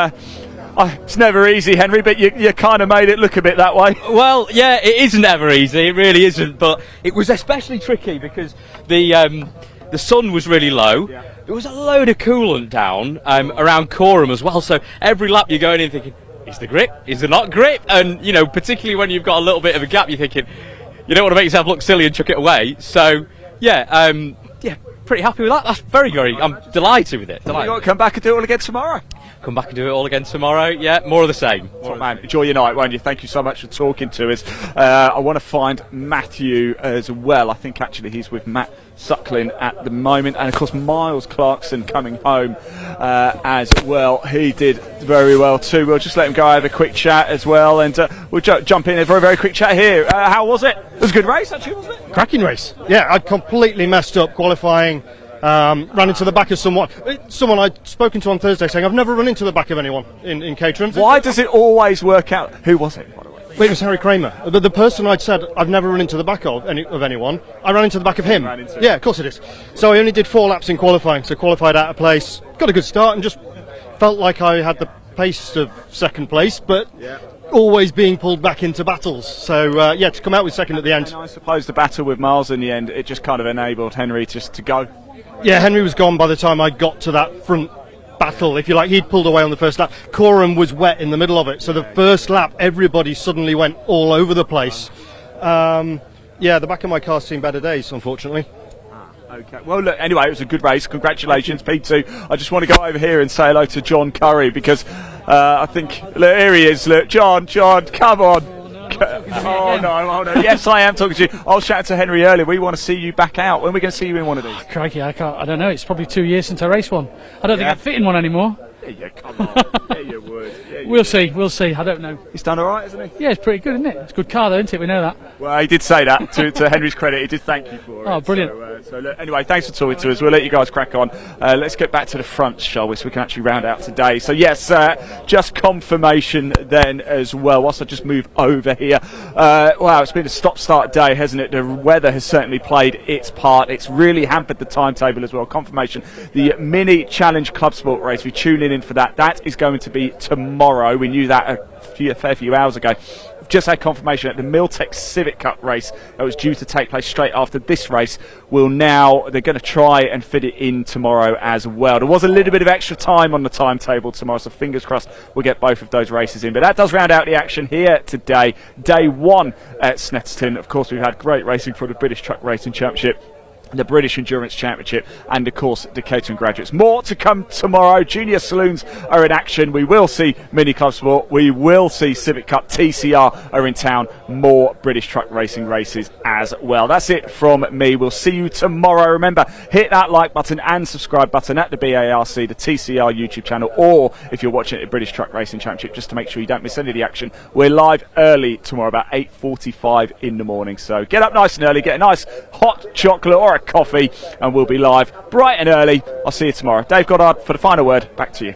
it's never easy, Henry, but you kind of made it look a bit that way. Well, yeah, it isn't ever easy, it really isn't, but it was especially tricky because the sun was really low. Yeah. There was a load of coolant down around Caterham as well, so every lap you're going in thinking, is the grip? Is there not grip? And, you know, particularly when you've got a little bit of a gap, you're thinking, you don't want to make yourself look silly and chuck it away. So, yeah, pretty happy with that. That's very, I'm delighted with it. You've got to come back and do it all again tomorrow. Come back and do it all again tomorrow. Yeah, more of the same. Man, enjoy your night, won't you? Thank you so much for talking to us. I want to find Matthew as well. I think actually he's with Matt Suckling at the moment, and of course Miles Clarkson coming home as well. He did very well too. We'll just let him go have a quick chat as well, and we'll jump in a very quick chat here. How was it? It was a good race actually, wasn't it? Cracking race. Yeah, I'd completely messed up qualifying. Ran into the back of someone I'd spoken to on Thursday saying I've never run into the back of anyone in Caterham. Why does it always work out? Who was it, by the way? Well, it was Harry Kramer. The person I'd said I've never run into the back of anyone, I ran into the back of him. Yeah, of course it is. So I only did 4 laps in qualifying, so qualified out of place, got a good start and just felt like I had the pace of second place, but always being pulled back into battles. So to come out with second at the end. And I suppose the battle with Miles in the end, it just kind of enabled Henry just to go. Yeah, Henry was gone by the time I got to that front battle, if you like. He'd pulled away on the first lap. Caterham was wet in the middle of it, so the first lap everybody suddenly went all over the place. The back of my car's seen better days, unfortunately. Okay. Well, look, anyway, it was a good race. Congratulations, P2. I just want to go over here and say hello to John Curry because I think, look, here he is. Look, John, come on. Oh no! Yes, I am talking to you. I was chatting to Henry earlier. We want to see you back out. When are we going to see you in one of these? Crikey, I don't know. It's probably 2 years since I raced one. I don't think I'd fit in one anymore. Yeah, come on. Yeah, you would. Yeah, We'll see. I don't know. He's done all right, isn't he? Yeah, it's pretty good, isn't it? It's a good car, though, isn't it? We know that. Well, he did say that to Henry's credit. He did thank you for it. Oh, brilliant. So look, anyway, thanks for talking to us. We'll let you guys crack on. Let's get back to the front, shall we, so we can actually round out today. So yes, just confirmation then as well. Whilst I just move over here. Wow, it's been a stop-start day, hasn't it? The weather has certainly played its part. It's really hampered the timetable as well. Confirmation. The Mini Challenge Club Sport race, we tune in for that. That is going to be tomorrow. We knew that a fair few hours ago. Just had confirmation that the Miltech Civic Cup race that was due to take place straight after this race they're going to try and fit it in tomorrow as well. There was a little bit of extra time on the timetable tomorrow, so fingers crossed we'll get both of those races in. But that does round out the action here today. Day one at Snetterton. Of course, we've had great racing for the British Truck Racing Championship, the British Endurance Championship, and of course the Caterham Graduates. More to come tomorrow. Junior Saloons are in action. We will see Mini Club Sport. We will see Civic Cup. TCR are in town. More British Truck Racing races as well. That's it from me. We'll see you tomorrow. Remember, hit that like button and subscribe button at the BARC, the TCR YouTube channel, or if you're watching it at British Truck Racing Championship, just to make sure you don't miss any of the action. We're live early tomorrow, about 8:45 in the morning. So get up nice and early, get a nice hot chocolate or a coffee, and we'll be live bright and early. I'll see you tomorrow. Dave Goddard for the final word. Back to you.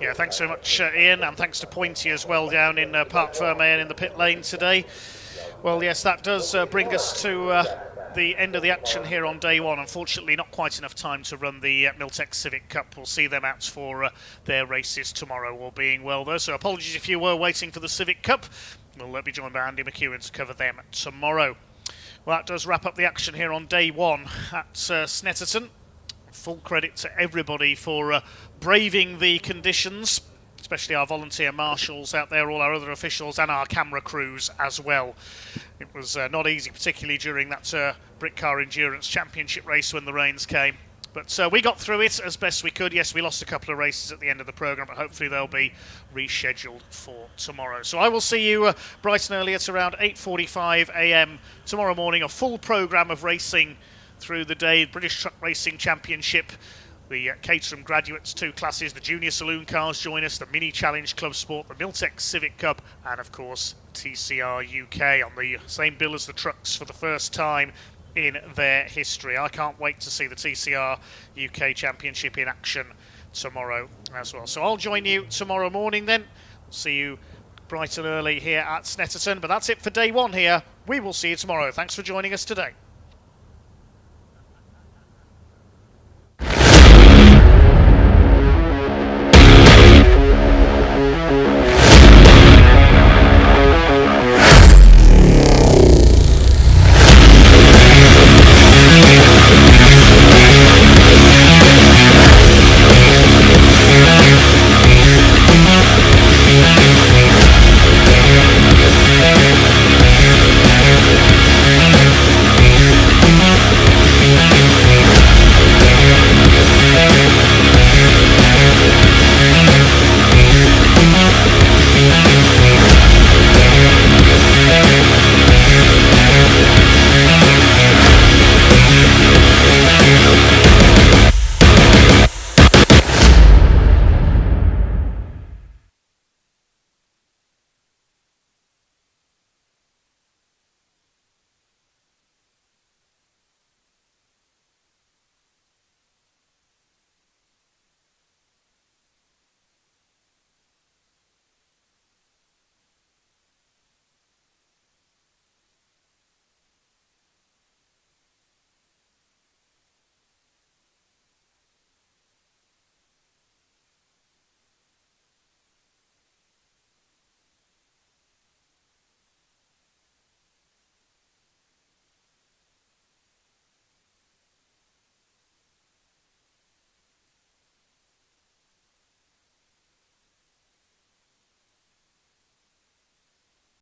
Yeah, thanks so much, Ian, and thanks to Pointy as well down in Parc Fermé in the pit lane today. Well, yes, that does bring us to the end of the action here on day one. Unfortunately, not quite enough time to run the Miltech Civic Cup. We'll see them out for their races tomorrow, all being well, though. So apologies if you were waiting for the Civic Cup. We'll be joined by Andy McEwen to cover them tomorrow. Well, that does wrap up the action here on day one at Snetterton. Full credit to everybody for braving the conditions, especially our volunteer marshals out there, all our other officials, and our camera crews as well. It was not easy, particularly during that Brit Car Endurance Championship race when the rains came. But we got through it as best we could. Yes, we lost a couple of races at the end of the programme, but hopefully they'll be rescheduled for tomorrow. So I will see you bright and early at around 8:45 a.m. tomorrow morning. A full programme of racing through the day. British Truck Racing Championship, the Caterham Graduates 2 classes, the Junior Saloon cars join us, the Mini Challenge Club Sport, the Miltech Civic Cup, and of course TCR UK on the same bill as the trucks for the first time in their history. I can't wait to see the TCR UK Championship in action tomorrow as well. So I'll join you tomorrow morning then. See you bright and early here at Snetterton. But that's it for day one here. We will see you tomorrow. Thanks for joining us today.